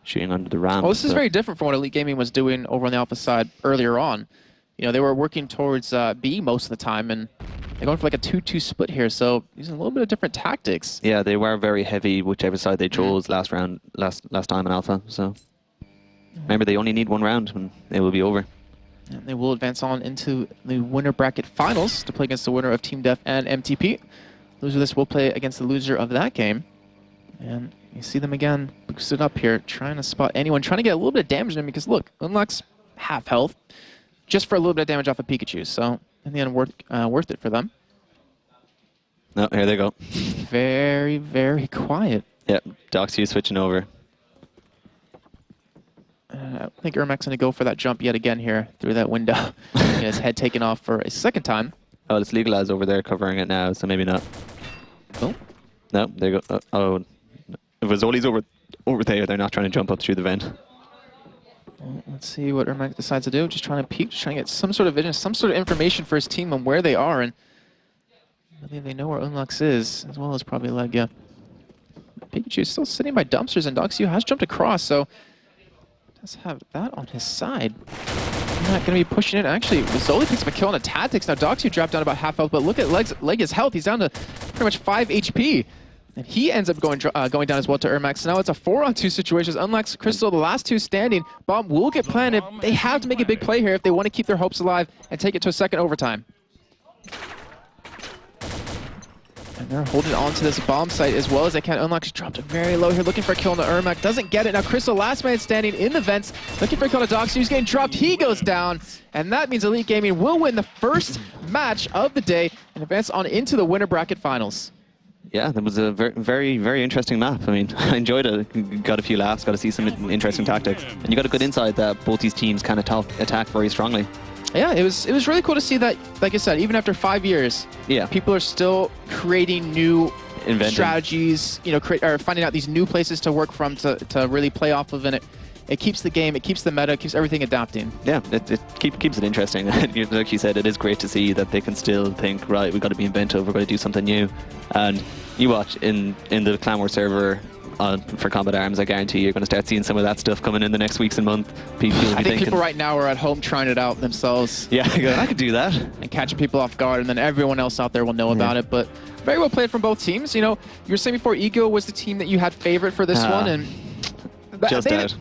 shooting under the ram. Well, this is very different from what Elite Gaming was doing over on the Alpha side earlier on. They were working towards B most of the time, and they're going for like a 2-2 split here, so using a little bit of different tactics. Yeah, they were very heavy, whichever side they chose last time in Alpha. So remember, they only need 1 round, and it will be over. And they will advance on into the winner bracket finals to play against the winner of Team Def and MTP. Loser of this will play against the loser of that game. And you see them again boosted up here, trying to spot anyone, trying to get a little bit of damage in them because look, Unlock's half health, just for a little bit of damage off of Pikachu. So in the end, worth it for them. No, here they go. Very, very quiet. Yep, Doxy switching over. I think Ermac's going to go for that jump yet again here through that window. Get his head taken off for a second time. Oh, it's Legalized over there covering it now, so maybe not. Oh. No, there you go. Oh, if Zoli's over there, they're not trying to jump up through the vent. Well, let's see what Ermac decides to do. Just trying to peek, just trying to get some sort of vision, some sort of information for his team on where they are. And I believe they know where Unlux is, as well as probably Legia. Pikachu is still sitting by dumpsters, and Doxyu has jumped across, so does have that on his side. Not going to be pushing it. Actually, Zoli picks up a kill on a Tactics. Now Doxyu dropped down about half health, but look at Legia's health. He's down to pretty much 5 HP. And he ends up going down as well to Ermac. So now it's a 4-on-2 situation. Unlocks Crystal, the last 2 standing. Bomb will get planted. They have to make a big play here if they want to keep their hopes alive and take it to a second overtime. And they're holding on to this bomb site as well as they can. Unlocks dropped very low here, looking for a kill on the Ermac. Doesn't get it. Now Crystal, last man standing in the vents, looking for a kill on Doxy. He's getting dropped. He goes down. And that means Elite Gaming will win the first match of the day and advance on into the winner bracket finals. Yeah, that was a very, very interesting map. I mean, I enjoyed it. Got a few laughs, got to see some interesting tactics. And you got a good insight that both these teams can attack very strongly. Yeah, it was really cool to see that, like I said, even after 5 years, yeah, people are still creating new strategies, or finding out these new places to work from to really play off of, and it keeps the game, it keeps the meta, it keeps everything adapting. Yeah, it keeps it interesting. Like you said, it is great to see that they can still think, right, we've got to be inventive, we're going to do something new. And you watch in the Clan War server for Combat Arms, I guarantee you're going to start seeing some of that stuff coming in the next weeks and months. I think people right now are at home trying it out themselves. Yeah, I could do that. And catching people off guard, and then everyone else out there will know about it. But very well played from both teams. You were saying before, Ego was the team that you had favorite for this one, and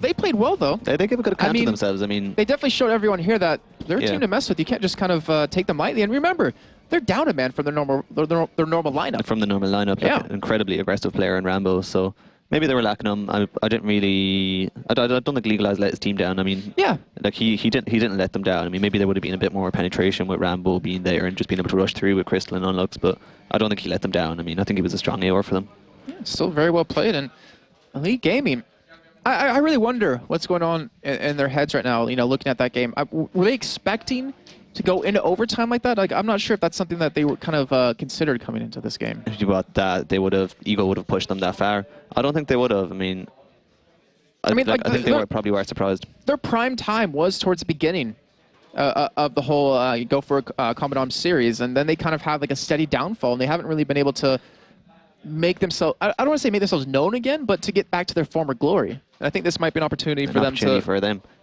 they played well, though. They give a good account to themselves. I mean, they definitely showed everyone here that they're a team to mess with. You can't just kind of take them lightly. And remember, they're down a man from their normal lineup. From the normal lineup, like an incredibly aggressive player in Rambo. So maybe they were lacking him. I don't think Legalized let his team down. I mean, like he didn't let them down. I mean, maybe there would have been a bit more penetration with Rambo being there and just being able to rush through with Crystal and Unlux, but I don't think he let them down. I mean, I think he was a strong AR for them. Yeah, still very well played, and Elite Gaming. I really wonder what's going on in their heads right now, you know, looking at that game. Were they expecting to go into overtime like that? Like, I'm not sure if that's something that they were kind of considered coming into this game. If you thought that Ego would have pushed them that far, I don't think they would have. I mean, I think they probably were surprised. Their prime time was towards the beginning of the whole Go4Combat Arms series, and then they kind of have like a steady downfall, and they haven't really been able to make themselves, I don't want to say make themselves known again, but to get back to their former glory. And I think this might be an opportunity for them to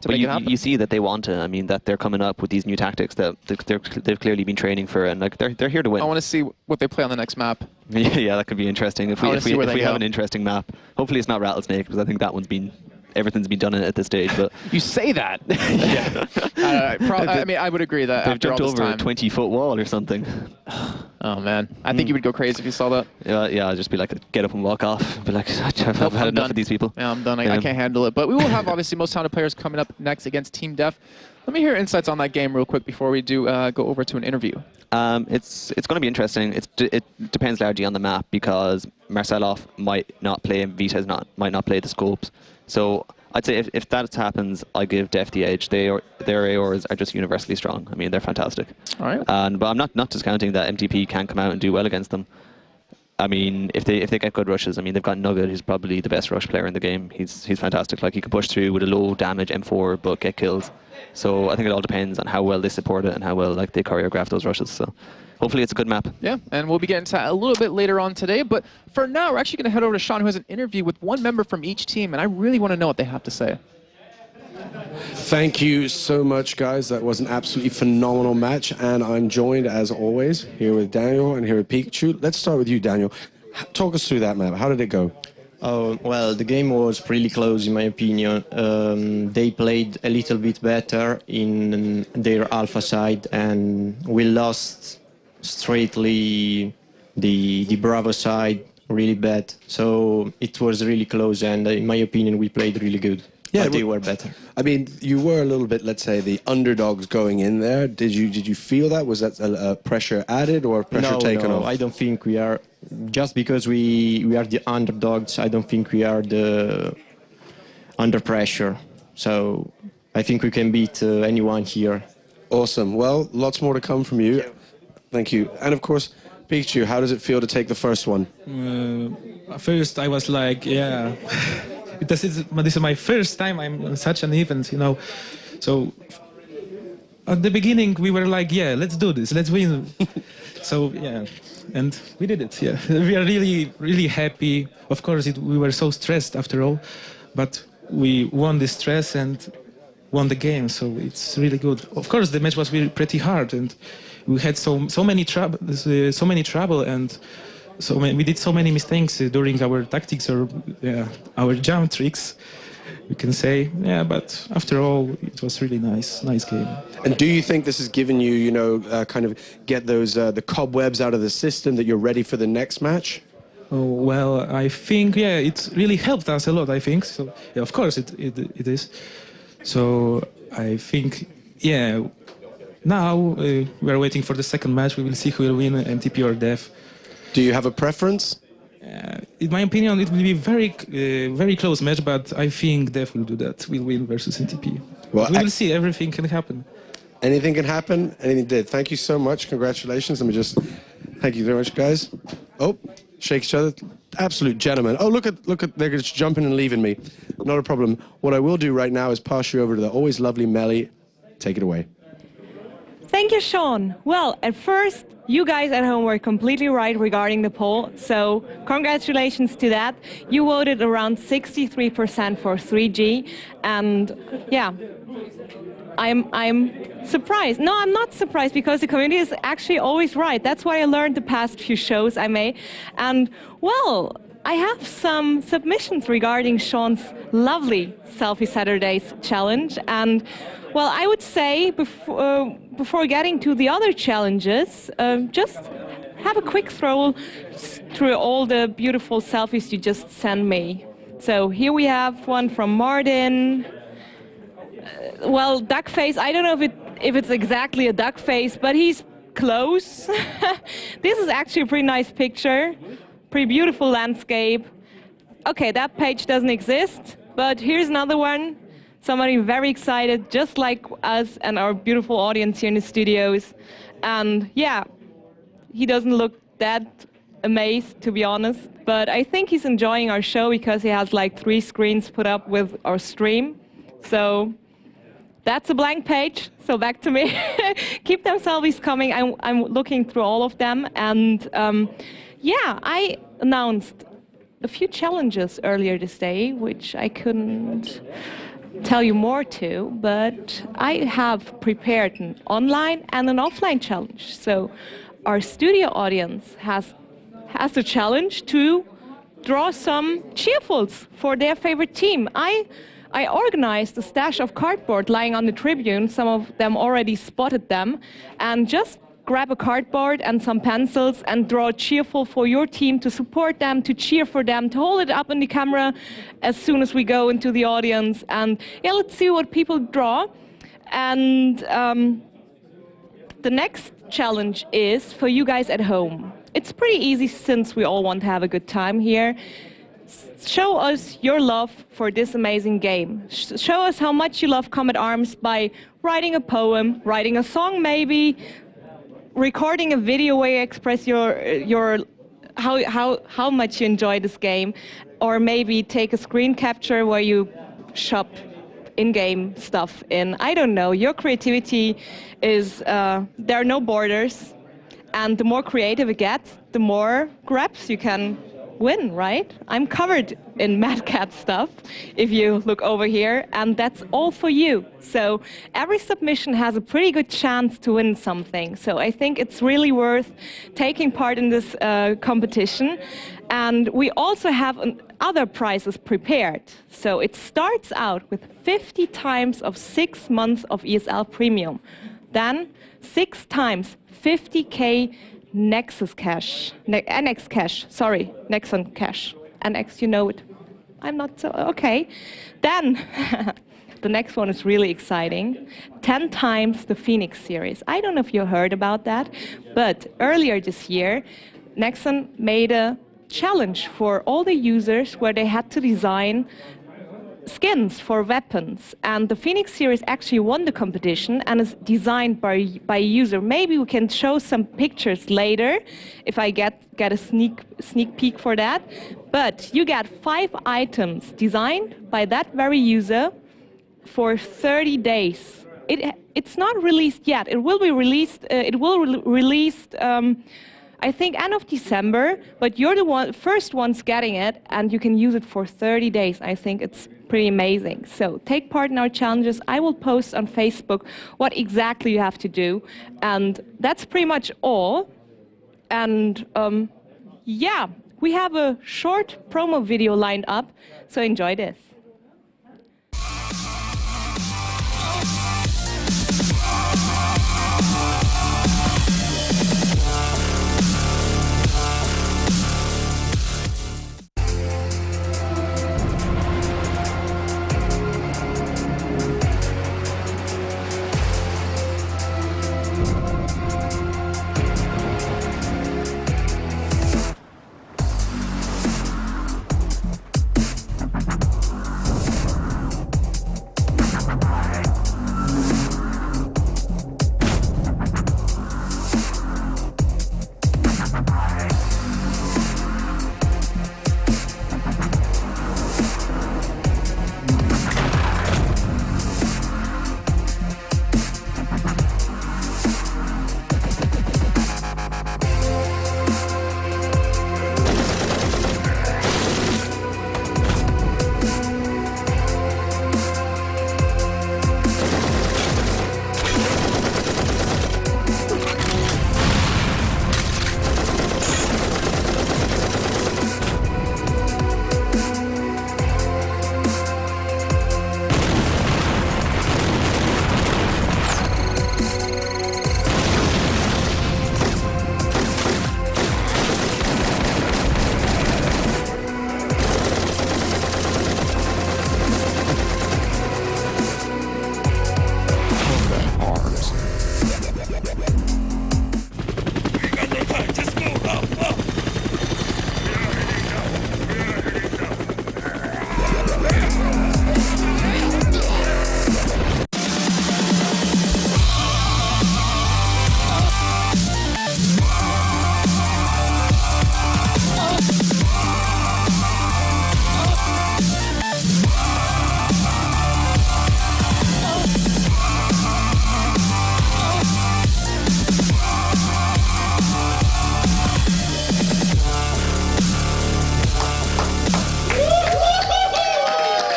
but you see that they want to. I mean, that they're coming up with these new tactics that they've clearly been training for, and like they're here to win. I want to see what they play on the next map. Yeah, that could be interesting. If we have an interesting map. Hopefully it's not Rattlesnake, because I think that one's been, everything's been done at this stage. But you say that. I mean, I would agree that they've after jumped all this over time, a 20-foot wall or something. Oh man, I think you would go crazy if you saw that. Yeah, I'd just be like, get up and walk off. Be like, I've had enough of these people. Yeah, I'm done. I can't handle it. But we will have obviously most talented players coming up next against Team Def. Let me hear insights on that game real quick before we do go over to an interview. It's going to be interesting. It depends largely on the map, because Marcelov might not play and Vita's might not play the scopes. So I'd say if that happens, I give Def the edge. Their AORs are just universally strong. I mean, they're fantastic. All right. But I'm not discounting that MTP can come out and do well against them. I mean, if they get good rushes, I mean, they've got Nugget, who's probably the best rush player in the game. He's fantastic. Like, he can push through with a low damage M4, but get kills. So I think it all depends on how well they support it and how well they choreograph those rushes. So hopefully it's a good map. Yeah, and we'll be getting to that a little bit later on today. But for now, we're actually going to head over to Sean, who has an interview with one member from each team, and I really want to know what they have to say. Thank you so much, guys. That was an absolutely phenomenal match, and I'm joined, as always, here with Daniel and here with Pikachu. Let's start with you, Daniel. Talk us through that map. How did it go? Oh, well, the game was really close, in my opinion. They played a little bit better in their alpha side, and we lost straightly the Bravo side really bad. So it was really close, and in my opinion, we played really good. Yeah, but they were better. I mean, you were a little bit, let's say, the underdogs going in there. Did you feel that? Was that pressure added or pressure taken off? No, I don't think we are. Just because we are the underdogs, I don't think we are under pressure. So I think we can beat anyone here. Awesome. Well, lots more to come from you. Thank you. And of course, Pikachu, how does it feel to take the first one? First, I was like, yeah. This is my first time I'm on such an event, you know. So at the beginning we were like, yeah, let's do this, let's win. So yeah, and we did it. Yeah, we are really, really happy. Of course, we were so stressed after all, but we won the stress and won the game. So it's really good. Of course, the match was really pretty hard, and we had so many trouble, and. So we did so many mistakes during our tactics or our jump tricks, you can say. Yeah, but after all, it was really nice game. And do you think this has given you, you know, kind of get those the cobwebs out of the system, that you're ready for the next match? Oh, well, I think, yeah, it really helped us a lot, I think. So, yeah, of course it is. So I think, yeah, now we are waiting for the second match. We will see who will win, MTP or Def. Do you have a preference? In my opinion, it will be very close match, but I think Def will do that. We'll win versus NTP. Well, we will see. Everything can happen. Anything can happen. Anything did. Thank you so much. Congratulations. Let me just thank you very much, guys. Oh, shake each other. Absolute gentlemen. Oh, look at they're just jumping and leaving me. Not a problem. What I will do right now is pass you over to the always lovely Melly. Take it away. Thank you, Sean. Well, at first, you guys at home were completely right regarding the poll, so congratulations to that. You voted around 63% for 3G, and yeah, I'm surprised. No, I'm not surprised, because the community is actually always right. That's what I learned the past few shows I made. And, well, I have some submissions regarding Sean's lovely Selfie Saturdays challenge, and well, I would say before getting to the other challenges, just have a quick throw through all the beautiful selfies you just sent me. So here we have one from Martin. Well, duck face. I don't know if it's exactly a duck face, but he's close. This is actually a pretty nice picture. Pretty beautiful landscape. Okay, that page doesn't exist, but here's another one. Somebody very excited, just like us and our beautiful audience here in the studios. And yeah, he doesn't look that amazed, to be honest, but I think he's enjoying our show because he has like 3 screens put up with our stream. So that's a blank page, so back to me. Keep them selfies coming. I'm looking through all of them. And yeah, I announced a few challenges earlier this day, which I couldn't tell you more to, but I have prepared an online and an offline challenge. So our studio audience has a challenge to draw some cheerfuls for their favorite team. I organized a stash of cardboard lying on the tribune. Some of them already spotted them, and just grab a cardboard and some pencils and draw a cheerful for your team, to support them, to cheer for them, to hold it up in the camera as soon as we go into the audience. And yeah, let's see what people draw. And the next challenge is for you guys at home. It's pretty easy since we all want to have a good time here. Show us your love for this amazing game. Show us how much you love Combat Arms by writing a poem, writing a song maybe, recording a video where you express how much you enjoy this game, or maybe take a screen capture where you shop in-game stuff in. I don't know. Your creativity is, there are no borders, and the more creative it gets, the more grabs you can win, right? I'm covered in Mad Cat stuff, if you look over here, and that's all for you. So every submission has a pretty good chance to win something. So I think it's really worth taking part in this competition. And we also have other prizes prepared. So it starts out with 50 times of 6 months of ESL Premium. Then 6 times 50K Nexus cash, NX cash, sorry, Nexon cash. NX, you know it. I'm not so, okay. Then, the next one is really exciting. 10 times the Phoenix series. I don't know if you heard about that, but earlier this year, Nexon made a challenge for all the users where they had to design skins for weapons, and the Phoenix series actually won the competition and is designed by a user. Maybe we can show some pictures later if I get a sneak peek for that. But you get 5 items designed by that very user for 30 days. It's not released yet. It will be released. Released. I think end of December, but you're the first ones getting it, and you can use it for 30 days. I think it's pretty amazing. So take part in our challenges. I will post on Facebook what exactly you have to do, and that's pretty much all. And yeah, we have a short promo video lined up, so enjoy this.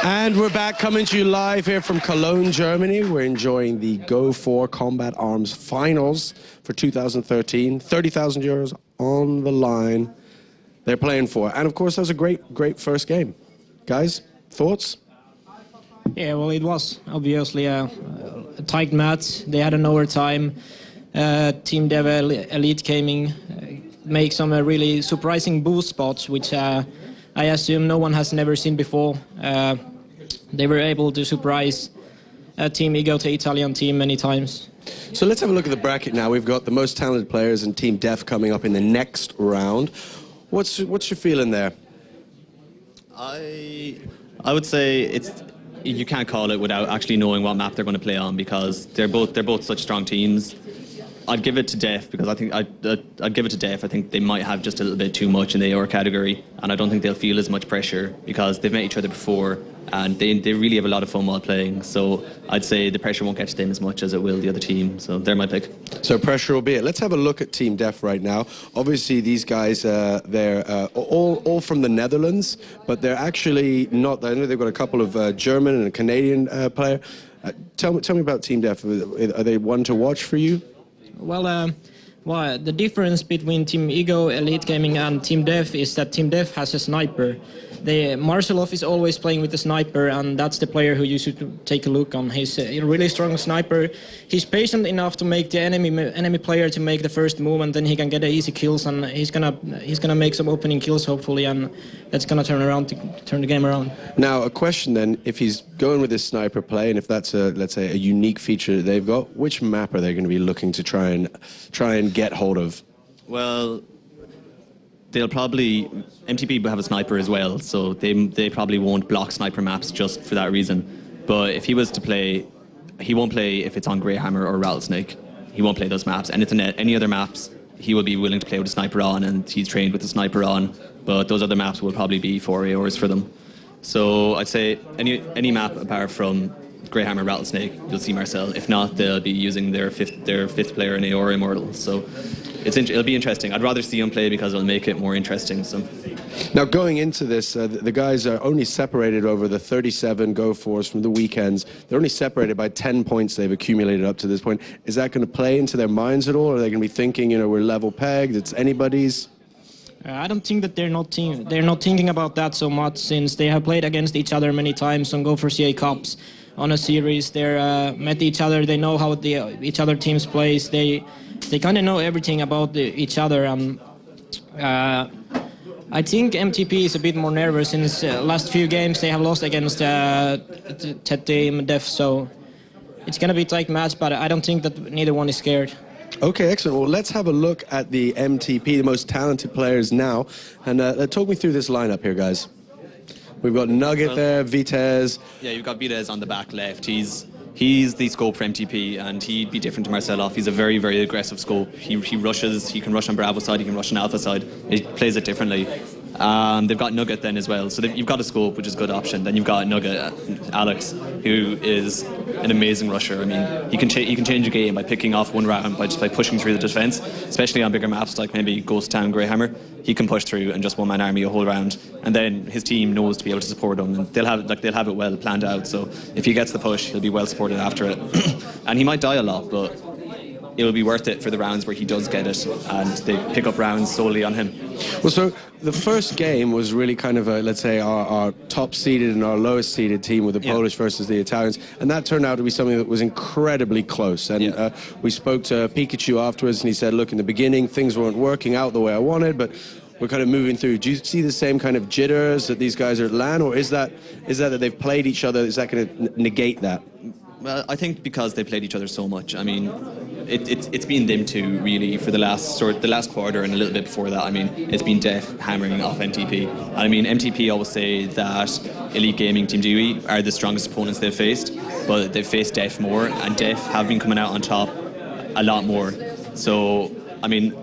And we're back coming to you live here from Cologne, Germany. We're enjoying the Go4Combat Arms Finals for 2013. 30,000 euros on the line they're playing for. And of course, that was a great first game. Guys, thoughts? Yeah, well, it was obviously a tight match. They had an overtime. Team Dev Elite Gaming make some really surprising boost spots, which I assume no one has never seen before. They were able to surprise Team Ego to Italian team many times. So let's have a look at the bracket now. We've got the most talented players in Team Def coming up in the next round. What's your feeling there? I would say you can't call it without actually knowing what map they're going to play on, because they're both such strong teams. I'd give it to Def because I think I'd give it to Def. I think they might have just a little bit too much in the AOR category, and I don't think they'll feel as much pressure because they've met each other before and they really have a lot of fun while playing. So I'd say the pressure won't get to them as much as it will the other team. So they're my pick. So pressure will be it. Let's have a look at Team Def right now. Obviously, these guys they're all from the Netherlands, but they're actually not. I know they've got a couple of German and a Canadian player. Tell me about Team Def. Are they one to watch for you? Well, the difference between Team Ego, Elite Gaming and Team Dev is that Team Dev has a sniper. Marcelov is always playing with a sniper, and that's the player who you should take a look on. He's a really strong sniper. He's patient enough to make the enemy player to make the first move, and then he can get easy kills, and he's gonna make some opening kills hopefully, and that's gonna turn the game around. Now, a question then: if he's going with this sniper play, and if that's let's say a unique feature that they've got, which map are they going to be looking to try and get hold of? Well, they'll probably MTP will have a sniper as well, so they probably won't block sniper maps just for that reason. But if he was to play, he won't play if it's on Greyhammer or Rattlesnake. He won't play those maps. And it's any other maps, he will be willing to play with a sniper on, and he's trained with the sniper on. But those other maps will probably be 4 AORs for them. So I'd say any map apart from Greyhammer, Rattlesnake, you'll see Marcel. If not, they'll be using their fifth player in AOR Immortal. So it'll be interesting. I'd rather see him play because it'll make it more interesting. So. Now, going into this, the guys are only separated over the 37 Go4s from the weekends. They're only separated by 10 points they've accumulated up to this point. Is that going to play into their minds at all? Or are they going to be thinking, we're level pegged, it's anybody's? I don't think that they're not thinking about that so much, since they have played against each other many times on Go4CA Cups on a series. They're met each other. They know how each other teams plays. They kind of know everything about each other. I think MTP is a bit more nervous since last few games they have lost against Team Def, so it's going to be a tight match, but I don't think that neither one is scared. Okay, excellent. Well, let's have a look at the MTP, the most talented players now, and talk me through this lineup here, guys. We've got Nugget there, Vitez. Yeah, you've got Vitez on the back left. He's the scope for MTP, and he'd be different to Marcelov. He's a very, very aggressive scope. He rushes, he can rush on Bravo side, he can rush on Alpha side. He plays it differently. They've got Nugget then as well. So you've got a scope, which is a good option. Then you've got Nugget, Alex, who is an amazing rusher. I mean, he can change a game by picking off one round, by pushing through the defense, especially on bigger maps like maybe Ghost Town, Greyhammer. He can push through and just one-man army a whole round. And then his team knows to be able to support him, and they'll have it well planned out. So if he gets the push, he'll be well supported after it. And he might die a lot, but it'll be worth it for the rounds where he does get it, and they pick up rounds solely on him. Well, so the first game was really kind of let's say our top-seeded and our lowest-seeded team with the Polish versus the Italians, and that turned out to be something that was incredibly close. And we spoke to Pikachu afterwards, and he said, look, in the beginning, things weren't working out the way I wanted, but we're kind of moving through. Do you see the same kind of jitters that these guys are at LAN, or is that they've played each other, is that going to negate that? Well, I think because they played each other so much. I mean, it's been them two really for the last quarter and a little bit before that. I mean, it's been Def hammering off MTP. And I mean, MTP always say that Elite Gaming, Team Dewey are the strongest opponents they've faced, but they've faced Def more, and Def have been coming out on top a lot more. So, I mean,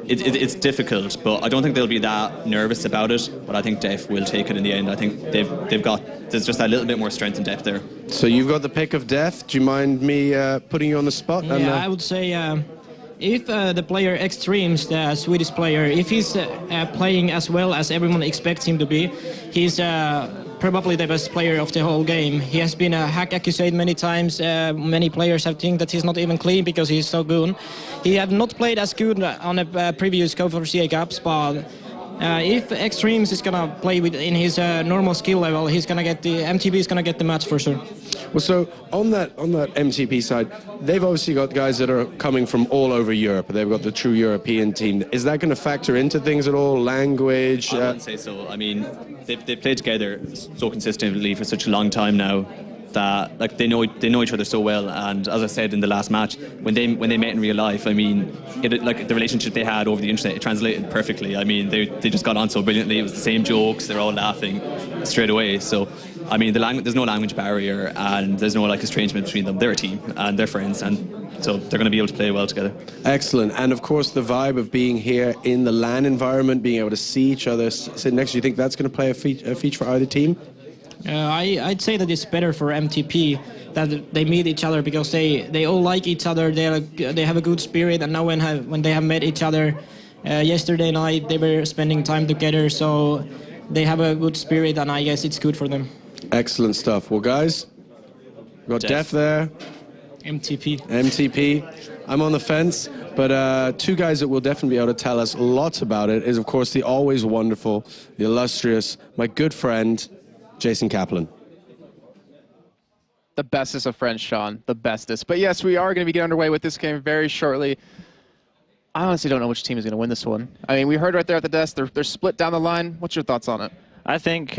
it's difficult, but I don't think they'll be that nervous about it. But I think Def will take it in the end. I think there's just a little bit more strength and depth there. So you've got the pick of Def. Do you mind me putting you on the spot? Yeah, I would say if the player Extremes, the Swedish player, if he's playing as well as everyone expects him to be, he's probably the best player of the whole game. He has been hack accused many times. Many players have think that he's not even clean because he's so good. He have not played as good on a previous Go4 Cups, but if Extremes is gonna play in his normal skill level, he's gonna get the MTP is gonna get the match for sure. Well, so on that MTP side, they've obviously got guys that are coming from all over Europe. They've got the true European team. Is that going to factor into things at all? Language? I wouldn't say so. I mean, they've played together so consistently for such a long time now that like they know each other so well. And as I said in the last match, when they met in real life, I mean, like the relationship they had over the internet, it translated perfectly. I mean, they just got on so brilliantly. It was the same jokes. They're all laughing straight away. So, I mean, there's no language barrier and there's no like estrangement between them. They're a team and they're friends, and so they're going to be able to play well together. Excellent. And of course, the vibe of being here in the LAN environment, being able to see each other sit next to you, think that's going to play a feature for either team? I'd say that it's better for MTP that they meet each other because they all like each other. They have a good spirit, and now when they have met each other yesterday night, they were spending time together, so they have a good spirit, and I guess it's good for them. Excellent stuff. Well, guys, we've got Def there. MTP. I'm on the fence, but two guys that will definitely be able to tell us lots about it is, of course, the always wonderful, the illustrious, my good friend, Jason Kaplan. The bestest of friends, Sean. The bestest. But yes, we are going to be getting underway with this game very shortly. I honestly don't know which team is going to win this one. I mean, we heard right there at the desk, they're split down the line. What's your thoughts on it? I think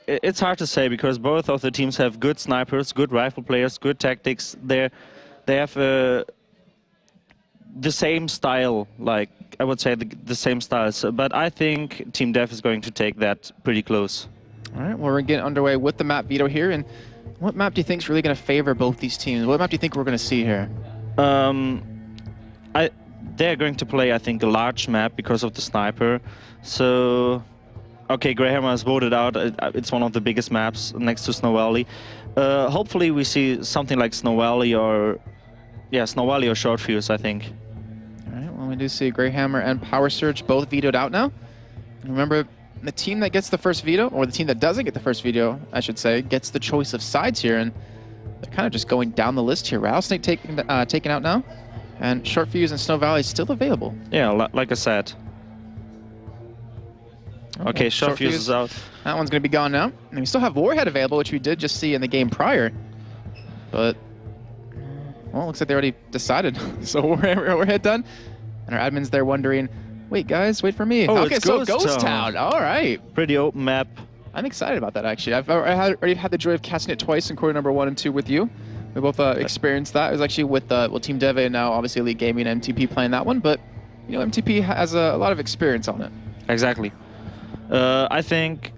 it's hard to say because both of the teams have good snipers, good rifle players, good tactics. They have the same style, like I would say the same styles. But I think Team Dev is going to take that pretty close. All right, well, we're getting underway with the map veto here. And what map do you think is really going to favor both these teams? What map do you think we're going to see here? They're going to play, I think, a large map because of the sniper. So, okay, Greyhammer has voted out. It's one of the biggest maps next to Snow Valley. Hopefully we see something like Snow Valley or Short Fuse, I think. All right, well, we do see Greyhammer and Power Surge both vetoed out now. And remember, the team that gets the first veto, or the team that doesn't get the first veto, I should say, gets the choice of sides here. And they're kind of just going down the list here. Rattlesnake taken out now. And Short Fuse and Snow Valley is still available. Yeah, like I said. Okay, Short Fuse is out. That one's going to be gone now. And we still have Warhead available, which we did just see in the game prior. But, well, it looks like they already decided. So Warhead done. And our admin's there wondering, wait, guys, wait for me. Oh, okay, it's so Ghost Town. All right. Pretty open map. I'm excited about that, actually. I've already had the joy of casting it twice in quarter number 1 and 2 with you. We both experienced that. It was actually with Team Deve and now obviously Elite Gaming and MTP playing that one, but you know, MTP has a lot of experience on it. Exactly. I think,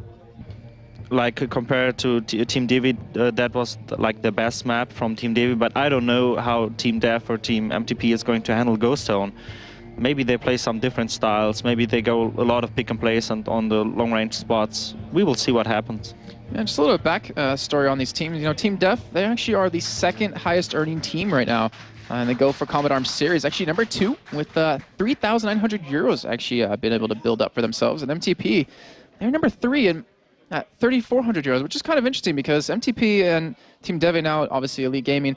like compared to Team Devi, that was like the best map from Team Devi, but I don't know how Team Dev or Team MTP is going to handle Ghost Town. Maybe they play some different styles. Maybe they go a lot of pick and place and on the long range spots. We will see what happens. Yeah, just a little back story on these teams. You know, Team Def, they actually are the second highest earning team right now. And they Go4Combat Arms series, actually number 2 with 3,900 euros actually been able to build up for themselves. And MTP, they're number 3 and at 3,400 euros, which is kind of interesting because MTP and Team Deve now, obviously Elite Gaming,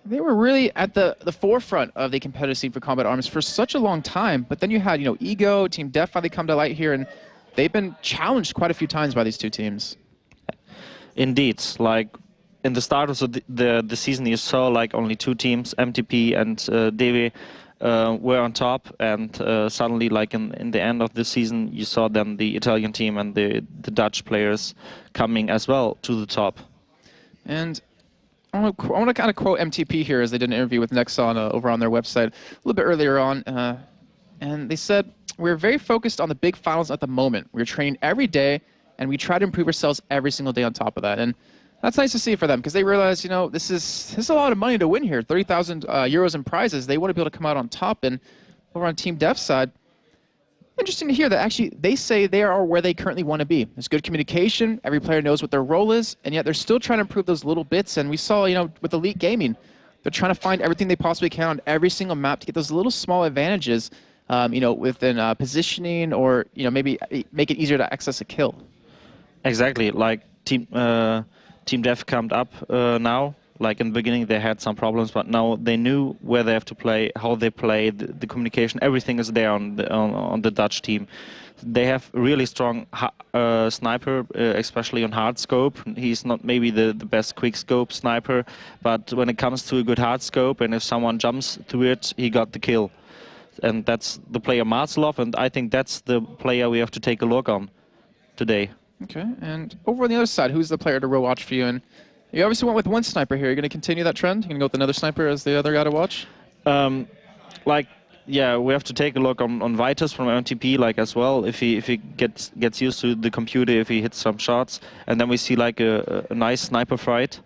they were really at the forefront of the competitive scene for Combat Arms for such a long time. But then you had, you know, Ego, Team Def finally come to light here, and they've been challenged quite a few times by these two teams. Indeed, like in the start of the season, you saw like only 2 teams, MTP and Devi, were on top, and suddenly, like in the end of the season, you saw then the Italian team and the Dutch players coming as well to the top. And I want to kind of quote MTP here as they did an interview with Nexon over on their website a little bit earlier on, and they said, "We're very focused on the big finals at the moment. We're training every day, and we try to improve ourselves every single day on top of that." And that's nice to see for them because they realize, you know, this is a lot of money to win here, 30,000 euros in prizes. They want to be able to come out on top. And over on Team Dev's side, interesting to hear that actually they say they are where they currently want to be. There's good communication. Every player knows what their role is, and yet they're still trying to improve those little bits. And we saw, you know, with Elite Gaming, they're trying to find everything they possibly can on every single map to get those little small advantages, you know, within positioning or, you know, maybe make it easier to access a kill. Exactly, like Team Dev come up now. Like in the beginning, they had some problems, but now they knew where they have to play, how they play, the communication, everything is there on the Dutch team. They have really strong sniper, especially on hard scope. He's not maybe the best quick scope sniper, but when it comes to a good hard scope, and if someone jumps through it, he got the kill. And that's the player Marcelov, and I think that's the player we have to take a look on today. Okay, and over on the other side, who's the player to watch for you? And you obviously went with one sniper here. You're going to continue that trend? You're going to go with another sniper as the other guy to watch? Yeah, we have to take a look on Vitus from MTP like as well. If he gets used to the computer, if he hits some shots, and then we see like a nice sniper fight.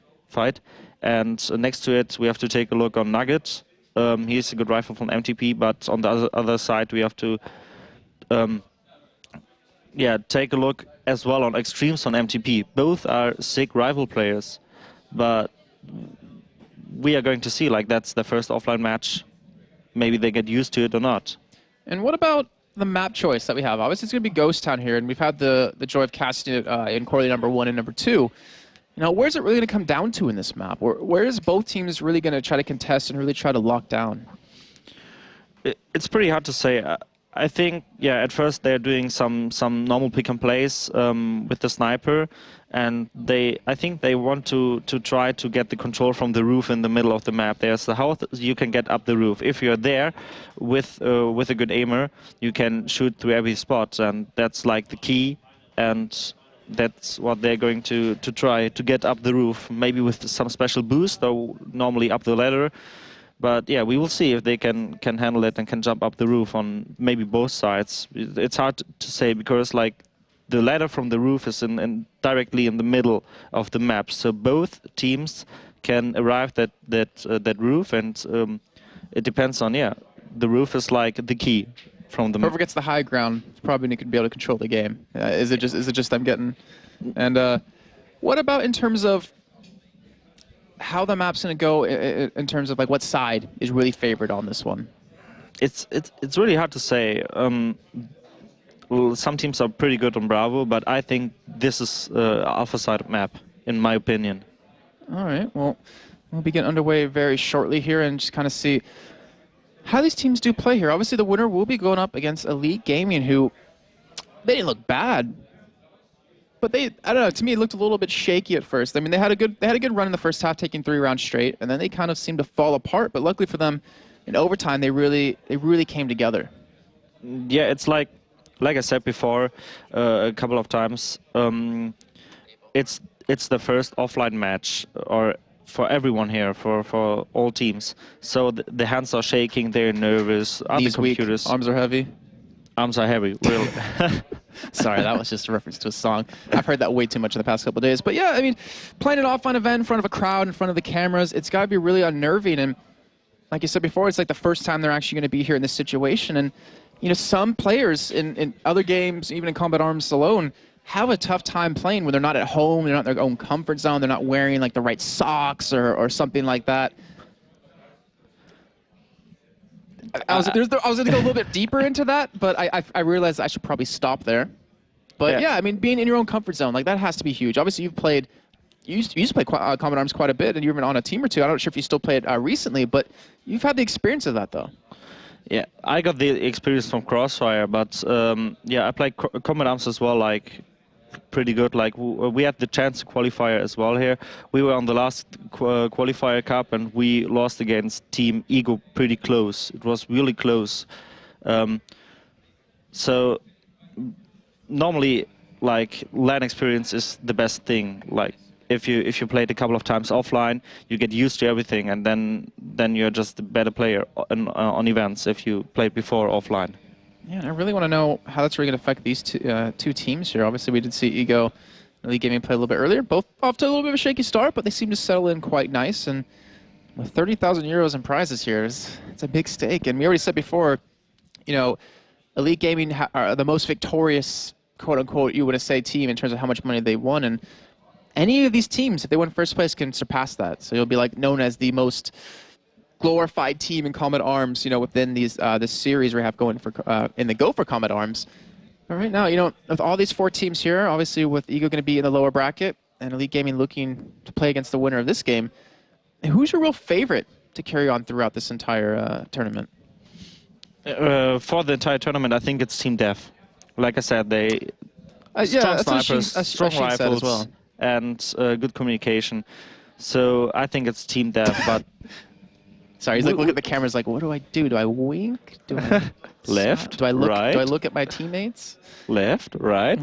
And next to it, we have to take a look on Nugget. He's a good rifle from MTP, but on the other side, we have to take a look as well on Extremes on MTP. Both are sick rival players, but we are going to see, like, that's the first offline match. Maybe they get used to it or not. And what about the map choice that we have? Obviously, it's going to be Ghost Town here, and we've had the joy of casting it in Corley number 1 and number 2. You know, where's it really going to come down to in this map? Where is both teams really going to try to contest and really try to lock down? It's pretty hard to say. I think, yeah, at first they're doing some normal pick and plays with the sniper, and I think they want to try to get the control from the roof in the middle of the map. There's how you can get up the roof. If you're there with a good aimer, you can shoot through every spot, and that's like the key. And that's what they're going to try to get up the roof, maybe with some special boost, or normally up the ladder. But yeah, we will see if they can handle it and can jump up the roof on maybe both sides. It's hard to say because like the ladder from the roof is directly in the middle of the map, so both teams can arrive at that roof, and it depends on the roof is like the key from the. Whoever gets the high ground is probably going to be able to control the game. Is it just them getting? And what about in terms of how the map's going to go in terms of like what side is really favored on this one? It's really hard to say. Well, some teams are pretty good on Bravo, but I think this is alpha side map, in my opinion. All right. Well, we'll be getting underway very shortly here and just kind of see how these teams do play here. Obviously, the winner will be going up against Elite Gaming, who they didn't look bad. But I don't know, to me it looked a little bit shaky at first. I mean, they had a good run in the first half, taking 3 rounds straight, and then they kind of seemed to fall apart. But luckily for them, in overtime, they really came together. Yeah, it's like I said before a couple of times, it's the first offline match or for everyone here, for all teams. So the hands are shaking, they're nervous. Knees weak, arms are heavy. Arms are heavy, really. Sorry, that was just a reference to a song. I've heard that way too much in the past couple of days. But yeah, I mean, playing an offline event in front of a crowd, in front of the cameras, it's got to be really unnerving. And like you said before, it's like the first time they're actually going to be here in this situation. And, you know, some players in other games, even in Combat Arms alone, have a tough time playing when they're not at home, they're not in their own comfort zone, they're not wearing like the right socks or something like that. I was going to go a little bit deeper into that, but I realized I should probably stop there. But yeah, I mean, being in your own comfort zone, like that has to be huge. Obviously, you used to play Combat Arms quite a bit, and you've been on a team or two. I'm not sure if you still play it recently, but you've had the experience of that, though. Yeah, I got the experience from Crossfire, but yeah, I played Combat Arms as well, like pretty good. Like we had the chance to qualify as well here. We were on the last qualifier cup, and we lost against Team Ego pretty close. It was really close. So normally, like LAN experience is the best thing. Like if you played a couple of times offline, you get used to everything, and then you're just a better player on events if you played before offline. Yeah, and I really want to know how that's really going to affect these two teams here. Obviously, we did see Ego and Elite Gaming play a little bit earlier. Both off to a little bit of a shaky start, but they seem to settle in quite nice. And with 30,000 euros in prizes here, it's a big stake. And we already said before, you know, Elite Gaming are the most victorious, quote-unquote, you want to say, team in terms of how much money they won. And any of these teams, if they win first place, can surpass that. So you'll be like known as the most glorified team in Combat Arms, within these this series we have going for in the Go4Combat Arms. But right now, with all these 4 teams here, obviously with Ego going to be in the lower bracket and Elite Gaming looking to play against the winner of this game, who's your real favorite to carry on throughout this entire tournament? For the entire tournament, I think it's Team Dev. Like I said, they strong snipers, strong rifles, as well, and good communication. So I think it's Team Dev, but. Sorry, he's like, look at the cameras like, what do I do? Do I wink? Do I left? Do I look? Right? Do I look at my teammates? Left, right.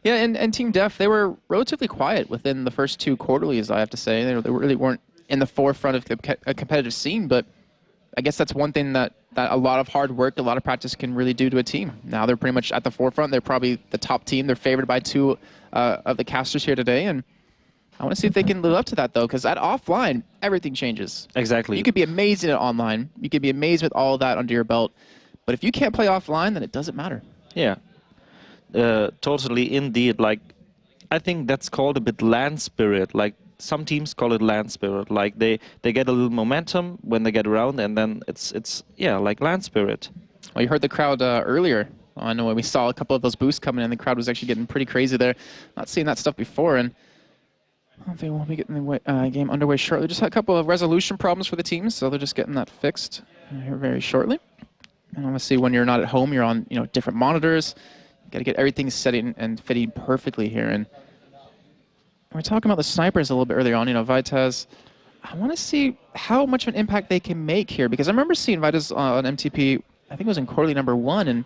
Yeah, and Team Def, they were relatively quiet within the first 2 quarterlies, I have to say. They really weren't in the forefront of a competitive scene, but I guess that's one thing that a lot of hard work, a lot of practice can really do to a team. Now they're pretty much at the forefront. They're probably the top team. They're favored by 2 of the casters here today, and I want to see if they can live up to that, though, because at offline, everything changes. Exactly. You could be amazing at online. You could be amazed with all of that under your belt. But if you can't play offline, then it doesn't matter. Yeah. Totally, indeed. Like, I think that's called a bit LAN spirit. Like, some teams call it LAN spirit. Like, they get a little momentum when they get around, and then it's like LAN spirit. Well, you heard the crowd earlier. I know when we saw a couple of those boosts coming in, the crowd was actually getting pretty crazy there. Not seeing that stuff before, and I don't think we'll be getting the game underway shortly. Just had a couple of resolution problems for the teams, so they're just getting that fixed here very shortly. And obviously, when you're not at home, you're on different monitors. You got to get everything setting and fitting perfectly here. And we're talking about the snipers a little bit earlier on. Vitez, I want to see how much of an impact they can make here, because I remember seeing Vitez on MTP. I think it was in quarterly number 1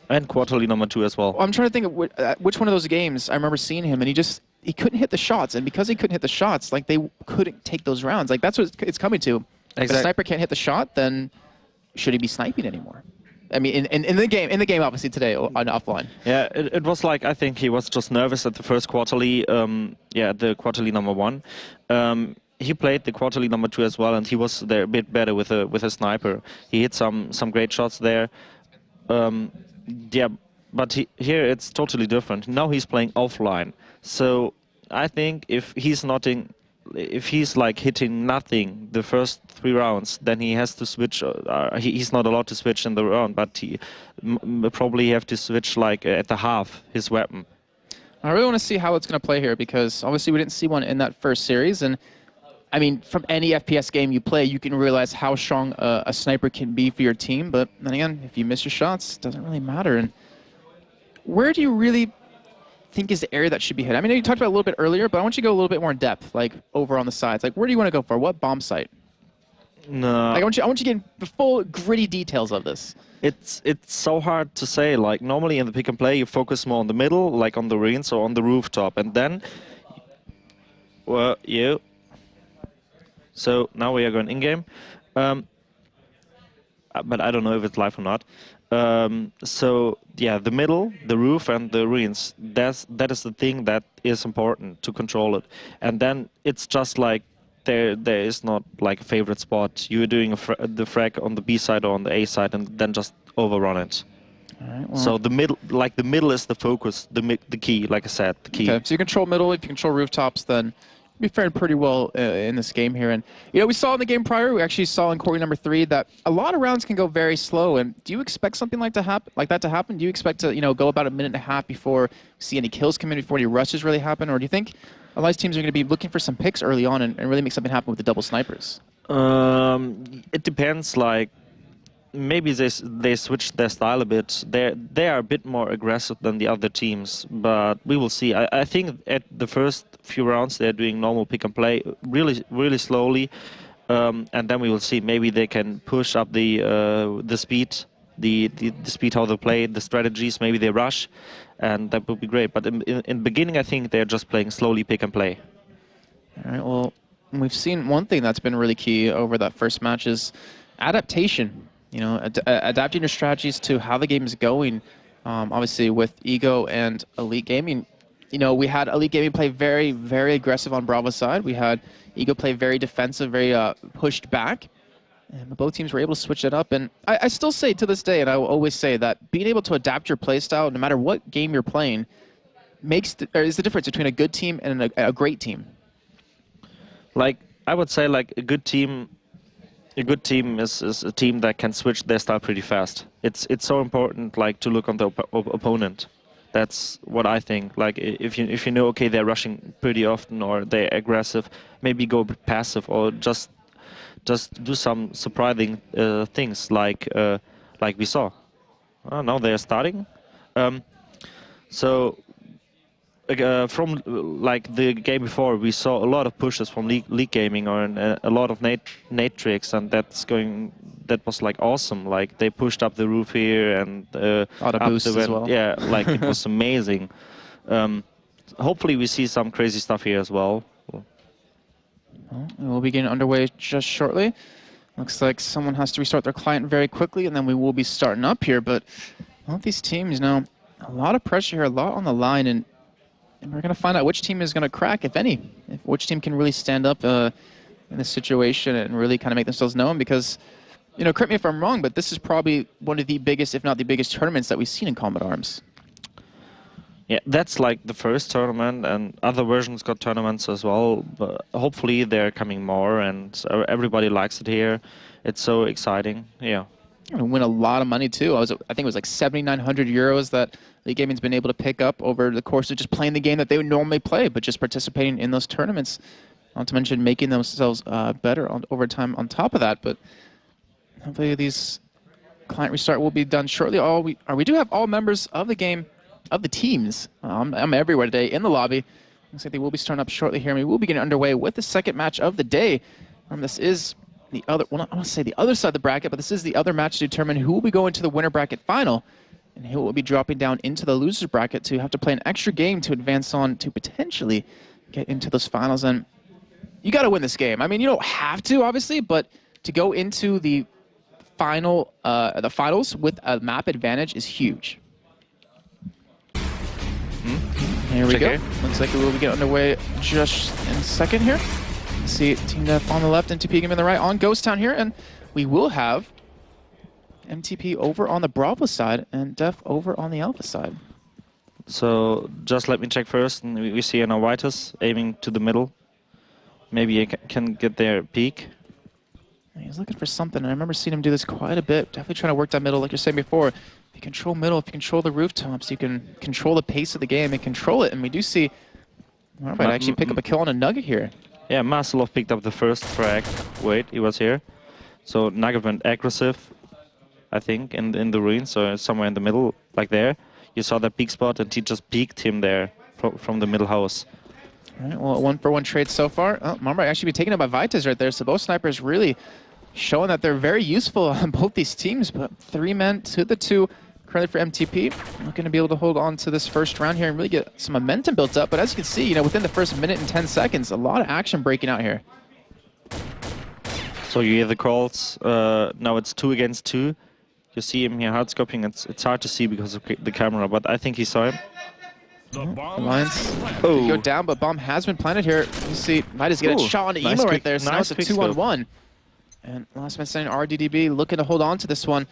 and quarterly number 2 as well. I'm trying to think of which one of those games I remember seeing him, and he couldn't hit the shots, and because he couldn't hit the shots, like, they couldn't take those rounds. Like, that's what it's coming to. If a sniper can't hit the shot, then should he be sniping anymore? I mean, in the game, obviously today on offline. Yeah, it was like, I think he was just nervous at the first quarterly. The quarterly number 1. He played the quarterly number 2 as well, and he was there a bit better with a sniper. He hit some great shots there. But here it's totally different. Now he's playing offline. So I think if he's like hitting nothing the first 3 rounds, then he has to switch. He's not allowed to switch in the round, but he probably have to switch like at the half his weapon. I really want to see how it's going to play here, because obviously we didn't see one in that first series, and I mean, from any FPS game you play, you can realize how strong a sniper can be for your team. But then again, if you miss your shots, it doesn't really matter. And where do you really think is the area that should be hit? I mean, you talked about it a little bit earlier, but I want you to go a little bit more in depth, like over on the sides. Like, where do you want to go for? What bomb site? No. Like, I want you to get the full gritty details of this. It's so hard to say. Like, normally in the pick and play, you focus more on the middle, like on the ruins or on the rooftop, and then, well, you. So now we are going in-game, but I don't know if it's live or not. So yeah, the middle, the roof, and the ruins, that is the thing that is important to control it. And then it's just like there is not like a favorite spot. You're doing the frag on the B side or on the A side, and then just overrun it. All right, well. So the middle is the focus, the key. Like I said, the key. Okay, so you control middle. If you control rooftops, then be faring pretty well in this game here. And we saw in the game prior, we actually saw in quarter number 3 that a lot of rounds can go very slow. And do you expect something like that to happen? Do you expect to go about a minute and a half before you see any kills come in, before any rushes really happen? Or do you think a lot of teams are going to be looking for some picks early on and really make something happen with the double snipers? It depends. Like, maybe they switched their style a bit. They are a bit more aggressive than the other teams, but we will see. I think at the first few rounds they're doing normal pick and play really slowly, and then we will see. Maybe they can push up the speed, the speed how they play, the strategies. Maybe they rush, and that would be great. But in the beginning, I think they're just playing slowly pick and play. All right. Well, we've seen one thing that's been really key over that first match is adaptation. Adapting your strategies to how the game is going. Obviously, with Ego and Elite Gaming, we had Elite Gaming play very, very aggressive on Bravo's side. We had Ego play very defensive, very pushed back. And both teams were able to switch it up. And I still say to this day, and I will always say that being able to adapt your playstyle, no matter what game you're playing, or is the difference between a good team and a great team? Like, I would say, like, a good team is a team that can switch their style pretty fast. It's so important, like, to look on the opponent. That's what I think. Like, if you know, okay, they're rushing pretty often, or they're aggressive, maybe go passive, or just do some surprising things, like we saw. Now they're starting. So from like the game before, we saw a lot of pushes from League Gaming, or a lot of nade tricks, and that was like awesome. Like, they pushed up the roof here and a lot of boosts as well. Yeah, like it was amazing. Hopefully we see some crazy stuff here as well. Well, we'll be getting underway just shortly. Looks like someone has to restart their client very quickly, and then we will be starting up here. But both these teams now, a lot of pressure here, a lot on the line, and we're going to find out which team is going to crack, if any. Which team can really stand up in this situation and really kind of make themselves known. Because, you know, correct me if I'm wrong, but this is probably one of the biggest, if not the biggest, tournaments that we've seen in Combat Arms. Yeah, that's like the first tournament, and other versions got tournaments as well. But hopefully they're coming more, and everybody likes it here. It's so exciting. Yeah. And win a lot of money too. I think it was like 7,900 euros that League Gaming's been able to pick up over the course of just playing the game that they would normally play, but just participating in those tournaments. Not to mention making themselves better over time on top of that. But hopefully these client restart will be done shortly. We do have all members of the game, of the teams. I'm everywhere today in the lobby. Looks like they will be starting up shortly here, and we will be getting underway with the second match of the day. This is the other, well, I want to say the other side of the bracket, but this is the other match to determine who will be going to the winner bracket final, and who will be dropping down into the loser's bracket to have to play an extra game to advance on to potentially get into those finals. And you got to win this game. I mean, you don't have to, obviously, but to go into the finals with a map advantage is huge. Here we go. Looks like we will be getting underway just in a second here. See Team Def on the left, MTP Game on the right on Ghost Town here, and we will have MTP over on the Bravo side and Def over on the Alpha side. So just let me check first, and we see an Vitus aiming to the middle. Maybe he can get their peak. He's looking for something, and I remember seeing him do this quite a bit. Definitely trying to work that middle, like you're saying before. If you control middle, if you control the rooftops, you can control the pace of the game and control it. And we do see might actually pick up a kill on a Nugget here. Yeah, Marcelov picked up the first frag. Wait, he was here. So Nugget went aggressive, I think, in the ruins, so somewhere in the middle, like there. You saw that peak spot, and he just peeked him there from the middle house. All right, well, 1-for-1 trade so far. Oh, Marmar actually be taken out by Vitas right there, so both snipers really showing that they're very useful on both these teams, but 3 men to the 2. Currently for MTP, not going to be able to hold on to this first round here and really get some momentum built up. But as you can see, you know, within the first minute and 10 seconds, a lot of action breaking out here. So you hear the calls. Now it's 2 against 2. You see him here hardscoping. It's hard to see because of the camera, but I think he saw him. Alliance go down, but bomb has been planted here. You see Vitas get a shot on the emo right there, so now it's a 2-on-1. And last man standing, RDDB looking to hold on to this one.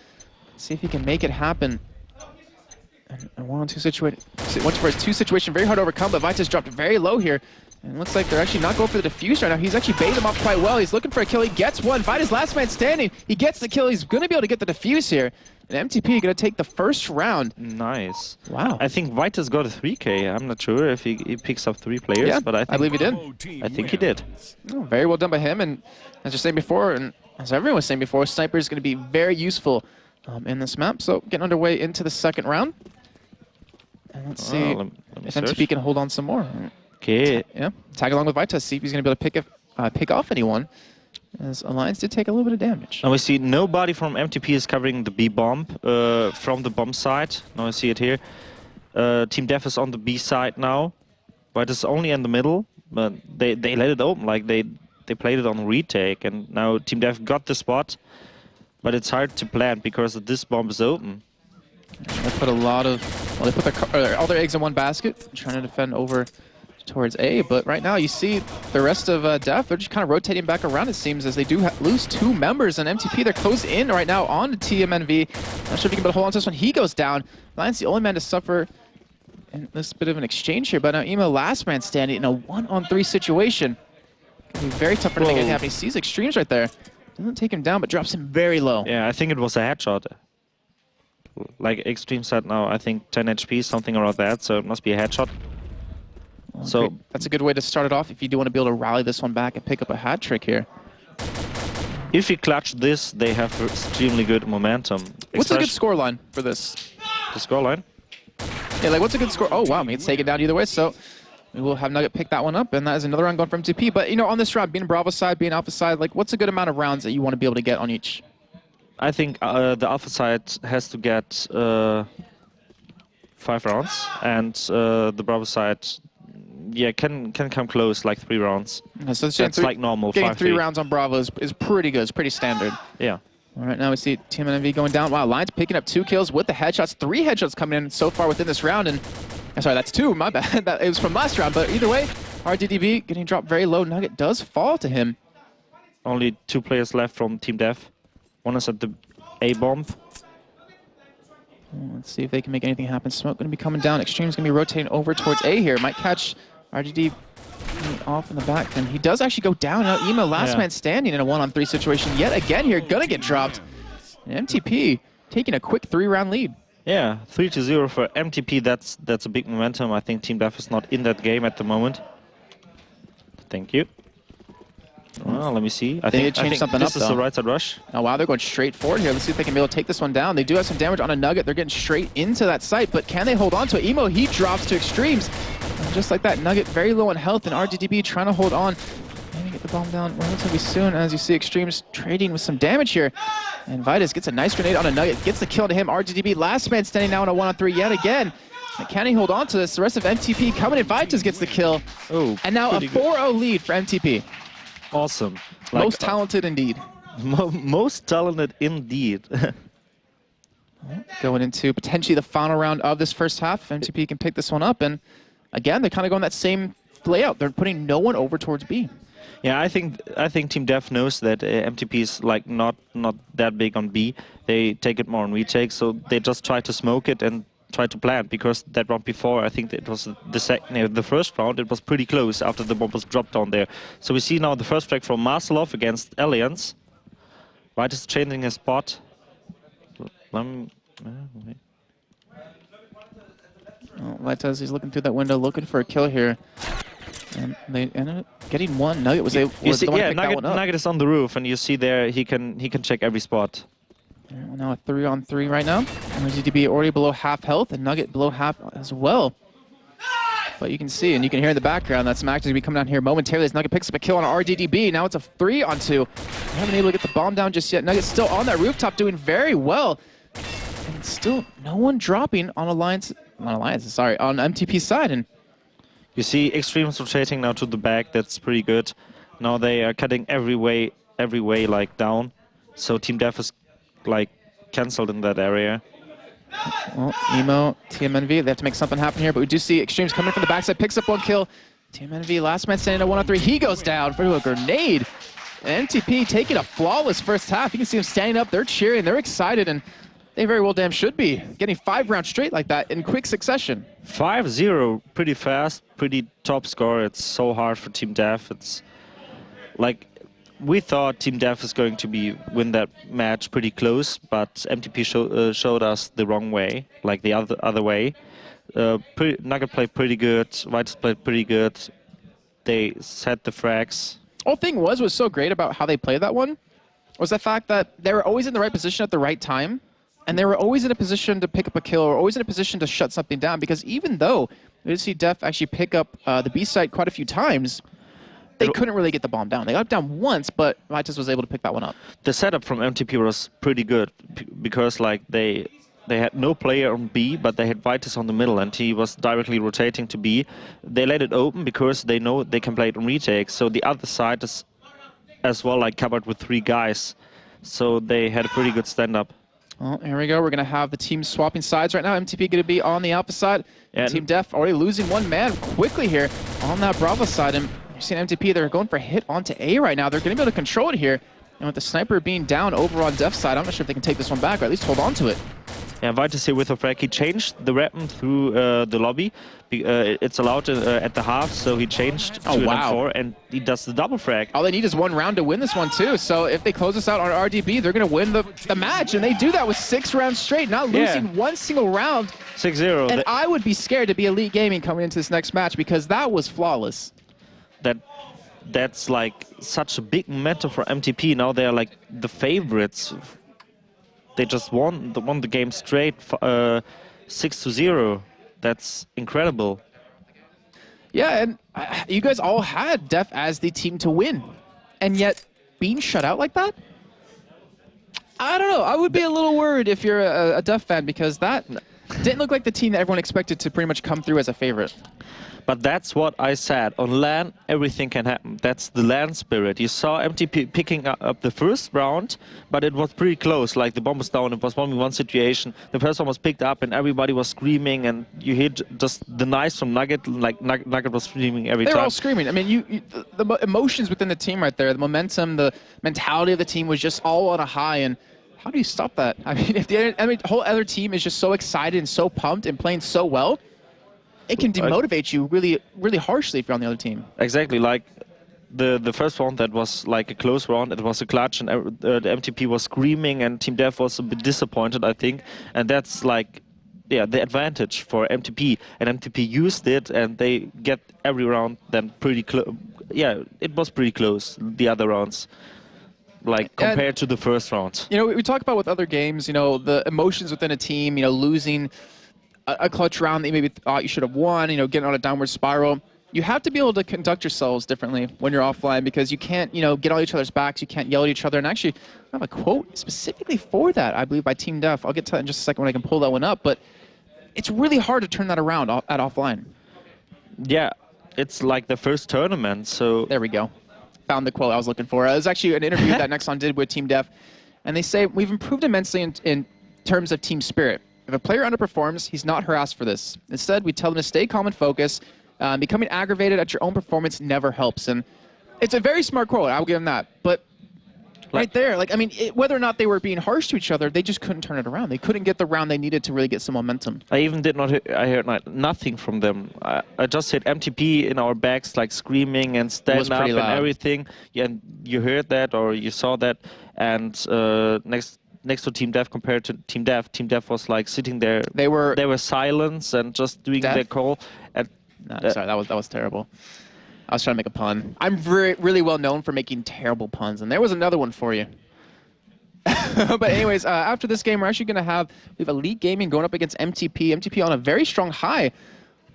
See if he can make it happen. And a 1-on-2 situation. Once for his 2 situation, very hard to overcome, but Vitas dropped very low here. And it looks like they're actually not going for the defuse right now. He's actually baited him off quite well. He's looking for a kill. He gets one. Vitas last man standing. He gets the kill. He's going to be able to get the defuse here. And MTP going to take the first round. Nice. Wow. I think Vitas got a 3K. I'm not sure if he picks up 3 players, yeah, but I believe he did. I think he did. Oh, very well done by him. And as you're saying before, and as everyone was saying before, Sniper is going to be very useful in this map. So getting underway into the second round. And let's see if MTP can hold on some more. Okay. Yeah, tag along with Vitas, see if he's going to be able to pick off anyone. As Alliance did take a little bit of damage. Now we see nobody from MTP is covering the B bomb from the bomb side. Now I see it here. Team Def is on the B side now, but it's only in the middle. But they let it open, like they played it on retake, and now Team Def got the spot, but it's hard to plan because this bomb is open. They put a lot of, well, they put all their eggs in one basket, trying to defend over towards A, but right now you see the rest of Def, they're just kind of rotating back around, it seems, as they do lose 2 members, and MTP, they're close in right now on to TMNV. Not sure if he can hold on to this one. He goes down. Lion's the only man to suffer in this bit of an exchange here, but now Emo last man standing in a 1-on-3 situation. It'll be very tough for him to make anything happen. He sees Extremes right there. Doesn't take him down, but drops him very low. Yeah, I think it was a headshot. Like Extreme said now, I think 10 HP, something around that, so it must be a headshot. Well, so that's a good way to start it off if you do want to be able to rally this one back and pick up a hat trick here. If you clutch this, they have extremely good momentum. What's a good score line for this? The score line? Yeah, like what's a good score? Oh, wow, I mean, it's taken down either way, so we will have Nugget pick that one up, and that is another round going for MTP. But, you know, on this round, being Bravo side, being Alpha side, like what's a good amount of rounds that you want to be able to get on each? I think the Alpha side has to get 5 rounds, and the Bravo side, yeah, can come close, like 3 rounds. Yeah, so that's like normal. Getting 3 rounds on Bravo is pretty good. It's pretty standard. Yeah. All right, now we see Team NV going down. Wow, Lions picking up 2 kills with the headshots. 3 headshots coming in so far within this round. And sorry, that's 2. My bad. That it was from last round. But either way, RDDB getting dropped very low. Nugget does fall to him. Only 2 players left from Team Dev. One is at the A bomb. Let's see if they can make anything happen. Smoke going to be coming down. Extreme's going to be rotating over towards A here. Might catch RDD off in the back. And he does actually go down. Now Emo, last man standing in a 1-on-3 situation yet again here. Going to get dropped. And MTP taking a quick 3-round lead. Yeah, 3-0 for MTP. That's a big momentum. I think Team Dev is not in that game at the moment. Thank you. Well, let me see. I think something this up, is the right side rush. Oh, wow, they're going straight forward here. Let's see if they can be able to take this one down. They do have some damage on a Nugget. They're getting straight into that site, but can they hold on to it? Emo, he drops to Extremes. And just like that, Nugget very low on health, and RDDB trying to hold on. Maybe get the bomb down relatively soon, as you see Extremes trading with some damage here. And Vitus gets a nice grenade on a Nugget, gets the kill to him. RDDB, last man standing now in a 1-on-3 yet again. And can he hold on to this? The rest of MTP coming in. Vitus gets the kill. Oh, and now a 4-0 lead for MTP. Awesome. Like, most talented indeed. Most talented indeed. Going into potentially the final round of this first half. MTP can pick this one up. And again, they're kind of going that same layout. They're putting no one over towards B. Yeah, I think Team Dev knows that MTP is like not that big on B. They take it more on retake, so they just try to smoke it and try to plant, because that round before, I think it was the first round, it was pretty close after the bomb was dropped down there. So we see now the first frag from Marcelov against Alliance. White is changing his spot. Vitas, he's looking through that window, looking for a kill here. And they ended up getting one. Nugget was able to pick that one up. Nugget is on the roof, and you see there he can check every spot. Now a 3-on-3 right now. RDDB already below half health, and Nugget below half as well. But you can see, and you can hear in the background, that Smack is going to be coming down here momentarily as Nugget picks up a kill on RDDB. Now it's a 3-on-2. They haven't been able to get the bomb down just yet. Nugget's still on that rooftop doing very well. And still no one dropping on on MTP's side. And you see Extremes rotating now to the back. That's pretty good. Now they are cutting every way like down. So Team Dev is like cancelled in that area. Well, Emo, TMNV, they have to make something happen here, but we do see Extremes coming from the backside, picks up 1 kill. TMNV, last man standing at 1-on-3, he goes down for a grenade. And MTP taking a flawless first half. You can see them standing up, they're cheering, they're excited, and they very well damn should be. Getting 5 rounds straight like that in quick succession. 5-0, pretty fast, pretty top score. It's so hard for Team Dev. It's like, we thought Team Dev is going to win that match pretty close, but MTP showed us the wrong way, like the other way. Nugget played pretty good, Vitus played pretty good. They set the frags. All thing was so great about how they played that one was the fact that they were always in the right position at the right time, and they were always in a position to pick up a kill, or always in a position to shut something down, because even though we did see Def actually pick up the B site quite a few times, they couldn't really get the bomb down. They got it down once, but Vitus was able to pick that one up. The setup from MTP was pretty good, because like they had no player on B, but they had Vitus on the middle, and he was directly rotating to B. They let it open because they know they can play it on retake. So the other side is as well like covered with 3 guys. So they had a pretty good stand-up. Well, here we go. We're going to have the team swapping sides right now. MTP going to be on the Alpha side. Yeah. Team Def already losing 1 man quickly here on that Bravo side. And you're seeing MTP, they're going for a hit onto A right now. They're going to be able to control it here. And with the sniper being down over on Def's side, I'm not sure if they can take this one back, or at least hold on to it. Yeah, Vitus here with a frag. He changed the weapon through the lobby. It's allowed at the half, so he changed to an M4, and he does the double frag. All they need is one round to win this one, too. So if they close this out on RDB, they're going to win the match, and they do that with 6 rounds straight, not losing one single round. 6-0. And I would be scared to be Elite Gaming coming into this next match because that was flawless. That's like such a big momentum for MTP. Now they are like the favorites. They just won the game straight, 6-0. That's incredible. Yeah, and you guys all had Def as the team to win, and yet being shut out like that? I don't know. I would be a little worried if you're a Def fan because that didn't look like the team that everyone expected to pretty much come through as a favorite. But that's what I said. On LAN, everything can happen. That's the LAN spirit. You saw MTP picking up the first round, but it was pretty close. Like the bomb was down, it was 1v1 situation. The first one was picked up and everybody was screaming, and you hit just the knives from Nugget, like Nugget was screaming every time. They were all screaming. I mean, the emotions within the team right there, the momentum, the mentality of the team was just all on a high, and how do you stop that? I mean, if the whole other team is just so excited and so pumped and playing so well, it can demotivate you really, really harshly if you're on the other team. Exactly. Like the first round that was like a close round, it was a clutch, and the MTP was screaming, and Team Dev was a bit disappointed, I think. And that's like, yeah, the advantage for MTP. And MTP used it, and they get every round then pretty close. Yeah, it was pretty close, the other rounds, like compared to the first round. You know, we talk about with other games, you know, the emotions within a team, you know, losing a clutch round that you maybe thought you should have won, you know, getting on a downward spiral. You have to be able to conduct yourselves differently when you're offline because you can't, you know, get on each other's backs, you can't yell at each other. And actually, I have a quote specifically for that, I believe, by Team Def. I'll get to that in just a second when I can pull that one up, but it's really hard to turn that around at offline. Yeah, it's like the first tournament, so... There we go. Found the quote I was looking for. It was actually an interview that Nexon did with Team Def, and they say, we've improved immensely in terms of team spirit. If a player underperforms, he's not harassed for this. Instead, we tell them to stay calm and focus. Becoming aggravated at your own performance never helps. And it's a very smart quote. I'll give them that. But right there, like, I mean, whether or not they were being harsh to each other, they just couldn't turn it around. They couldn't get the round they needed to really get some momentum. I even did not. I heard nothing from them. I just hit MTP in our backs, like screaming and standing up and everything. Yeah, and you heard that or you saw that. And next to Team Dev compared to Team Dev was like sitting there. They were silent and just doing their call. And no, sorry, that was terrible. I was trying to make a pun. I'm really well known for making terrible puns, and there was another one for you. But anyways, after this game, we're actually going to have Elite Gaming going up against MTP. MTP on a very strong high.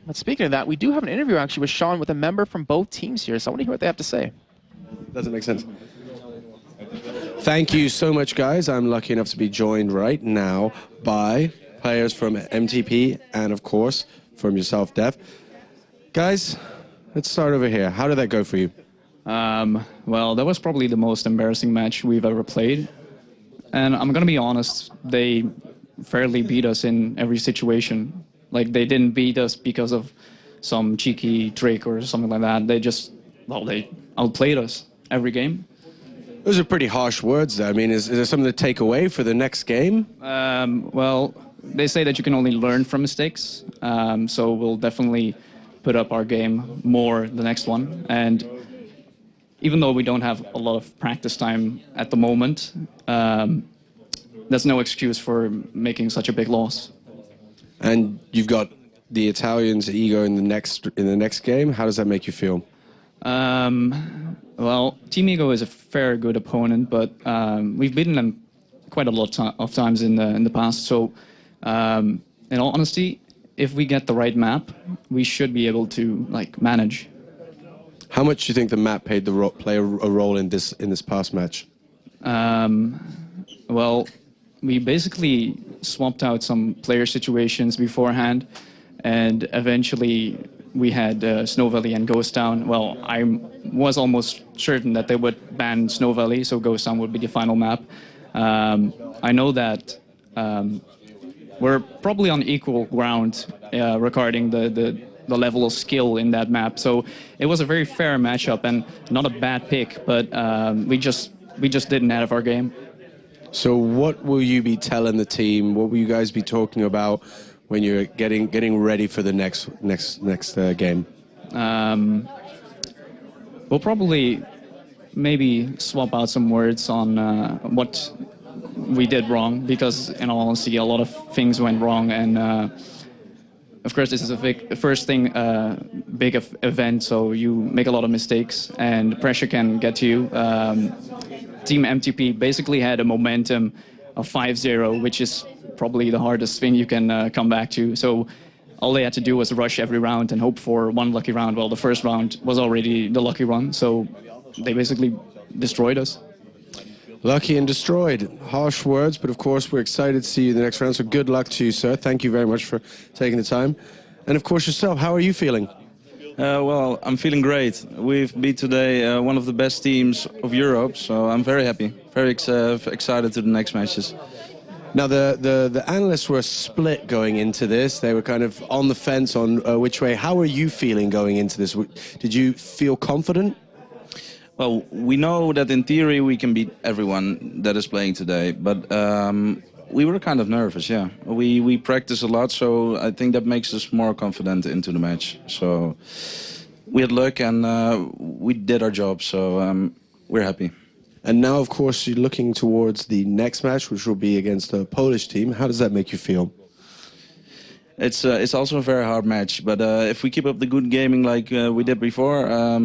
But speaking of that, we do have an interview actually with Sean with a member from both teams here, so I want to hear what they have to say. Doesn't make sense. Thank you so much, guys. I'm lucky enough to be joined right now by players from MTP and, of course, from yourself, Dev. Guys, let's start over here. How did that go for you? Well, that was probably the most embarrassing match we've ever played. And I'm going to be honest, they fairly beat us in every situation. Like, they didn't beat us because of some cheeky trick or something like that. They just, well, they outplayed us every game. Those are pretty harsh words, though. I mean, is there something to take away for the next game? Well, they say that you can only learn from mistakes. So we'll definitely put up our game more the next one. And even though we don't have a lot of practice time at the moment, there's no excuse for making such a big loss. And you've got the Italians' ego in the next game. How does that make you feel? Well, Team Ego is a fair good opponent, but we've beaten them quite a lot of times in the past. So, in all honesty, if we get the right map, we should be able to manage. How much do you think the map play a role in this past match? Well, we basically swapped out some player situations beforehand, and eventually we had Snow Valley and Ghost Town. Well, I was almost certain that they would ban Snow Valley, so Ghost Town would be the final map. I know that we're probably on equal ground regarding the level of skill in that map. So it was a very fair matchup and not a bad pick, but we just didn't have our game. So what will you be telling the team? What will you guys be talking about when you're getting ready for the next game? We'll probably maybe swap out some words on what we did wrong, because in all honesty, a lot of things went wrong, and of course, this is a big event, so you make a lot of mistakes, and pressure can get to you. Team MTP basically had a momentum of 5-0, which is probably the hardest thing you can come back to. So all they had to do was rush every round and hope for one lucky round. Well, the first round was already the lucky one, so they basically destroyed us. Lucky and destroyed. Harsh words, but of course we're excited to see you in the next round, so good luck to you, sir. Thank you very much for taking the time. And of course yourself, how are you feeling? Well, I'm feeling great. We've beat today one of the best teams of Europe, so I'm very happy. Very excited to the next matches. Now, the analysts were split going into this. They were kind of on the fence on which way. How are you feeling going into this? Did you feel confident? Well, we know that in theory we can beat everyone that is playing today, but we were kind of nervous, yeah. We practice a lot, so I think that makes us more confident into the match. So we had luck and we did our job, so we're happy. And now, of course, you're looking towards the next match, which will be against the Polish team. How does that make you feel? It's also a very hard match, but if we keep up the good gaming like we did before,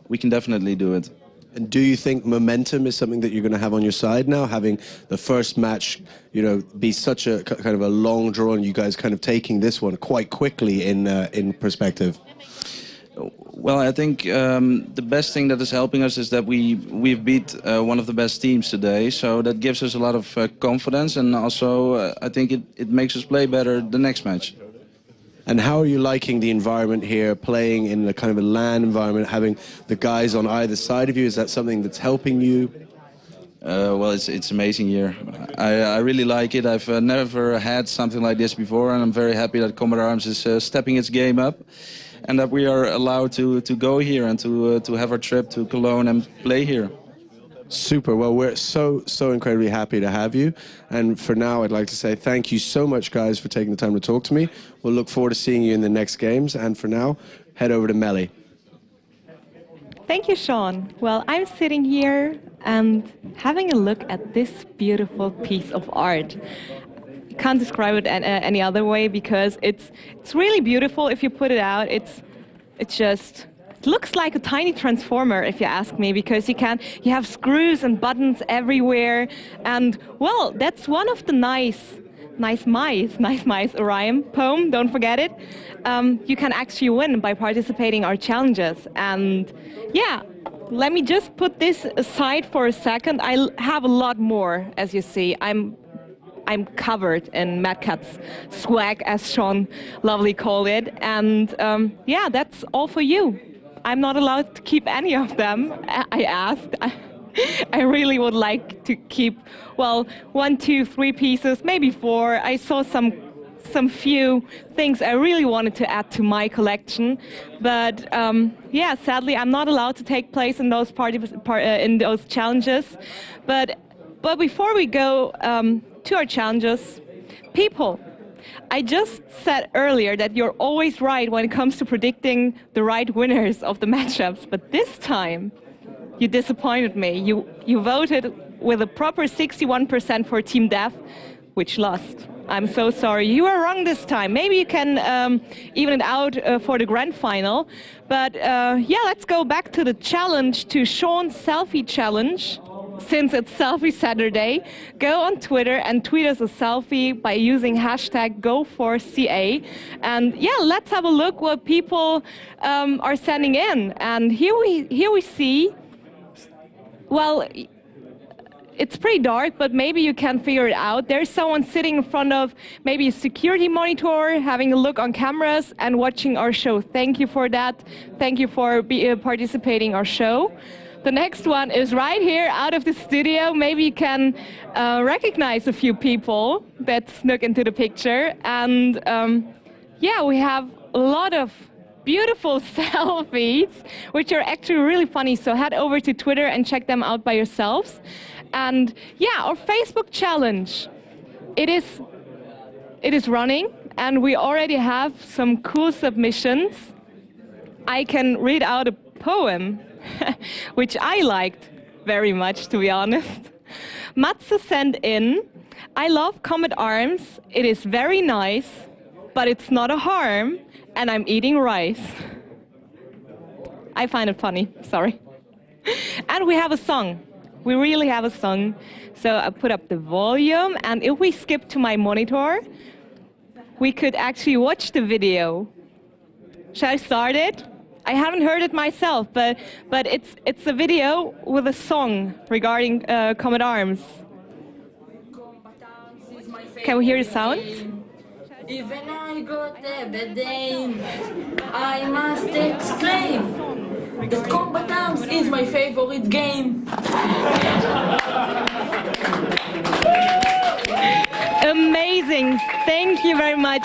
we can definitely do it. And do you think momentum is something that you're going to have on your side now, having the first match, you know, be such a kind of a long draw, and you guys kind of taking this one quite quickly in perspective? Well, I think the best thing that is helping us is that we've beat one of the best teams today, so that gives us a lot of confidence, and also I think it makes us play better the next match. And how are you liking the environment here, playing in a kind of a LAN environment, having the guys on either side of you? Is that something that's helping you? Well, it's amazing here. I really like it. I've never had something like this before, and I'm very happy that Combat Arms is stepping its game up, and that we are allowed to go here and to have our trip to Cologne and play here. Super. Well, we're so incredibly happy to have you. And for now, I'd like to say thank you so much, guys, for taking the time to talk to me. We'll look forward to seeing you in the next games. And for now, head over to Melly. Thank you, Sean. Well, I'm sitting here and having a look at this beautiful piece of art. Can't describe it any other way, because it's really beautiful. If you put it out, it looks like a tiny transformer, if you ask me, because you have screws and buttons everywhere, and well, that's one of the nice mice, a rhyme poem, don't forget it. You can actually win by participating in our challenges, and yeah, let me just put this aside for a second. I have a lot more, as you see. I'm covered in Mad Cat's swag, as Sean lovely called it, and yeah, that's all for you. I'm not allowed to keep any of them, I asked. I really would like to keep, well, 1, 2, 3 pieces, maybe 4. I saw some few things I really wanted to add to my collection, but yeah, sadly, I'm not allowed to take place in those in those challenges. But before we go to our challenges, people. I just said earlier that you're always right when it comes to predicting the right winners of the matchups, but this time you disappointed me. You voted with a proper 61% for Team Dev, which lost. I'm so sorry. You are wrong this time. Maybe you can even it out for the grand final. But yeah, let's go back to the challenge, to Sean's selfie challenge. Since it's Selfie Saturday, go on Twitter and tweet us a selfie by using hashtag Go4CA. And yeah, let's have a look what people are sending in. And here we see, well, it's pretty dark, but maybe you can figure it out. There's someone sitting in front of maybe a security monitor, having a look on cameras and watching our show. Thank you for that. Thank you for participating in our show. The next one is right here out of the studio. Maybe you can recognize a few people that snuck into the picture. And yeah, we have a lot of beautiful selfies, which are actually really funny. So head over to Twitter and check them out by yourselves. And yeah, our Facebook challenge, it is running, and we already have some cool submissions. I can read out a poem, which I liked very much, to be honest. Matze sent in, I love Comet Arms, it is very nice, but it's not a harm, and I'm eating rice. I find it funny, sorry. And we have a song. We really have a song. So I put up the volume, and if we skip to my monitor, we could actually watch the video. Shall I start it? I haven't heard it myself, but it's a video with a song regarding Comet Arms. Can we hear the sound? Even I got a bad name, I must exclaim that Combat Arms is my favorite game. Amazing, thank you very much.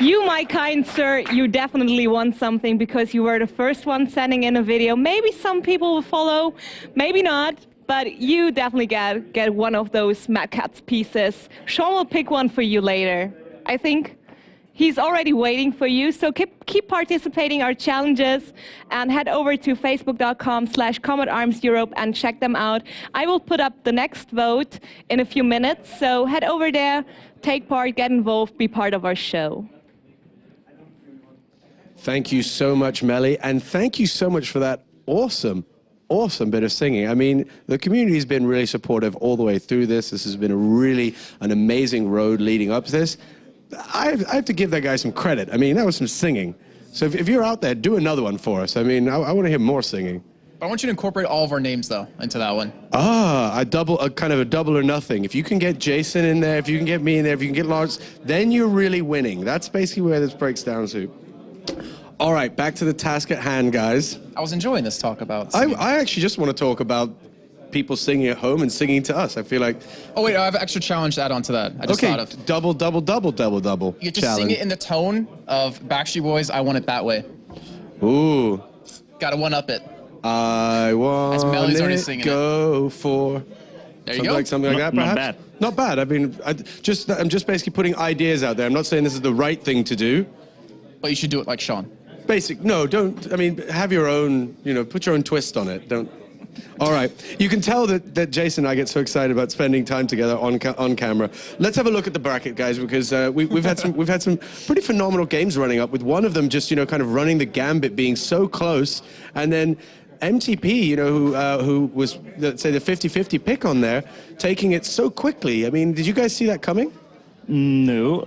You, my kind sir, you definitely won something because you were the first one sending in a video. Maybe some people will follow, maybe not, but you definitely get one of those Mad Catz pieces. Sean will pick one for you later. I think he's already waiting for you, so keep participating in our challenges and head over to facebook.com/CometArmsEurope and check them out. I will put up the next vote in a few minutes, so head over there, take part, get involved, be part of our show. Thank you so much, Melly, and thank you so much for that awesome bit of singing. I mean, the community's been really supportive all the way through this. This has been an amazing road leading up to this. I have to give that guy some credit. I mean, that was some singing. So if you're out there, do another one for us. I mean, I want to hear more singing. I want you to incorporate all of our names, though, into that one. A kind of a double or nothing. If you can get Jason in there, if you can get me in there, if you can get Lawrence, then you're really winning. That's basically where this breaks down to. All right, back to the task at hand, guys. I was enjoying this talk about singing. I actually just want to talk about people singing at home and singing to us. I feel like... Oh, wait, I have an extra challenge to add on to that. I just thought of. Double. You just sing it in the tone of Backstreet Boys, I Want It That Way. Ooh. Gotta one-up it. I want As Melly's already singing go for... There you go. Something like that, perhaps? Not bad. Not bad. I mean, I'm just basically putting ideas out there. I'm not saying this is the right thing to do. But you should do it like Sean. No, don't. I mean, have your own, put your own twist on it. Don't. All right. You can tell that Jason and I get so excited about spending time together on camera. Let's have a look at the bracket, guys, because we've had some pretty phenomenal games running up, with one of them just, kind of running the gambit, being so close, and then MTP, who was, let's say, the 50-50 pick on there, taking it so quickly. I mean, did you guys see that coming? No,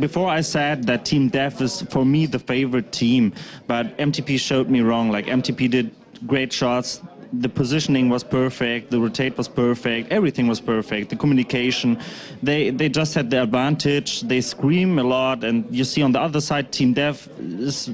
before I said that Team Dev is, for me, the favorite team, but MTP showed me wrong. Like, MTP did great shots, the positioning was perfect, the rotate was perfect, everything was perfect, the communication, they just had the advantage, they scream a lot, and you see on the other side, Team Dev is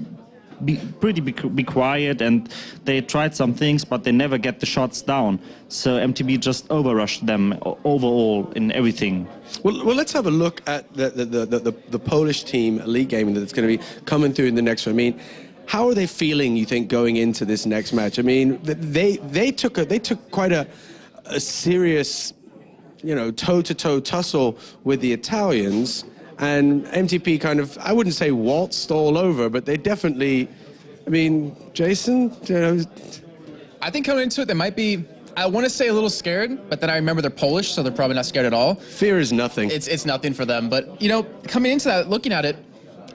be quiet, and they tried some things, but they never get the shots down. So MTB just overrushed them overall in everything. Well, let's have a look at the Polish team, Elite Gaming, that's going to be coming through in the next one. I mean, how are they feeling, you think, going into this next match? I mean, they took quite a serious, toe-to-toe tussle with the Italians. And MTP kind of, I wouldn't say waltzed all over, but they definitely, I mean, Jason, I think coming into it, they might be, I want to say a little scared, but then I remember they're Polish, so they're probably not scared at all. Fear is nothing. It's nothing for them. But, coming into that, looking at it,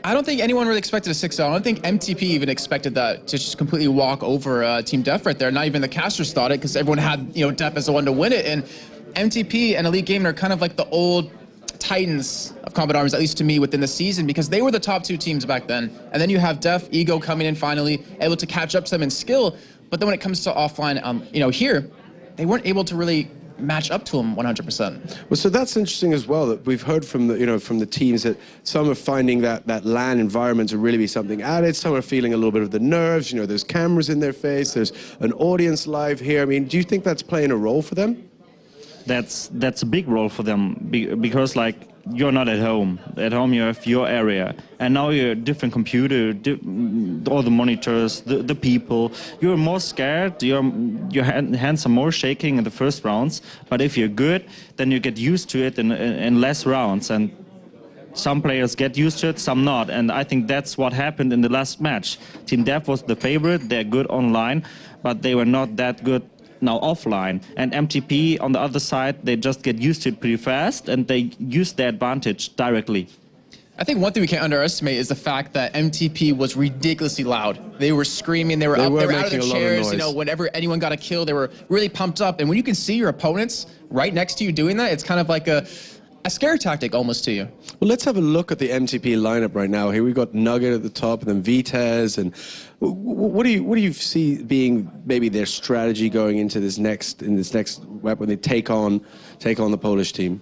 I don't think anyone really expected a 6-0. I don't think MTP even expected that to just completely walk over Team Def right there. Not even the casters thought it, because everyone had, Def as the one to win it. And MTP and Elite Gaming are kind of like the old titans of Combat Arms, at least to me, within the season, because they were the top two teams back then. And then you have Def, Ego coming in finally, able to catch up to them in skill. But then when it comes to offline, here, they weren't able to really match up to them 100%. Well, so that's interesting as well, that we've heard from the, from the teams that some are finding that LAN environment to really be something added. Some are feeling a little bit of the nerves. There's cameras in their face. There's an audience live here. I mean, do you think that's playing a role for them? That's a big role for them, because like you're not at home. At home you have your area, and now you're a different computer, all the monitors, the people. You're more scared. Your hands are more shaking in the first rounds. But if you're good, then you get used to it in less rounds. And some players get used to it, some not. And I think that's what happened in the last match. Team Dev was the favorite. They're good online, but they were not that good now offline. And MTP on the other side, they just get used to it pretty fast, and they use their advantage directly. I think one thing we can't underestimate is the fact that MTP was ridiculously loud. They were screaming, they were out of their chairs, you know, whenever anyone got a kill, they were really pumped up. And when you can see your opponents right next to you doing that, it's kind of like a scare tactic almost to you. Well, let's have a look at the MTP lineup right now. Here we've got Nugget at the top, and then Vitez. And what do you see being maybe their strategy going into this next map when they take on the Polish team?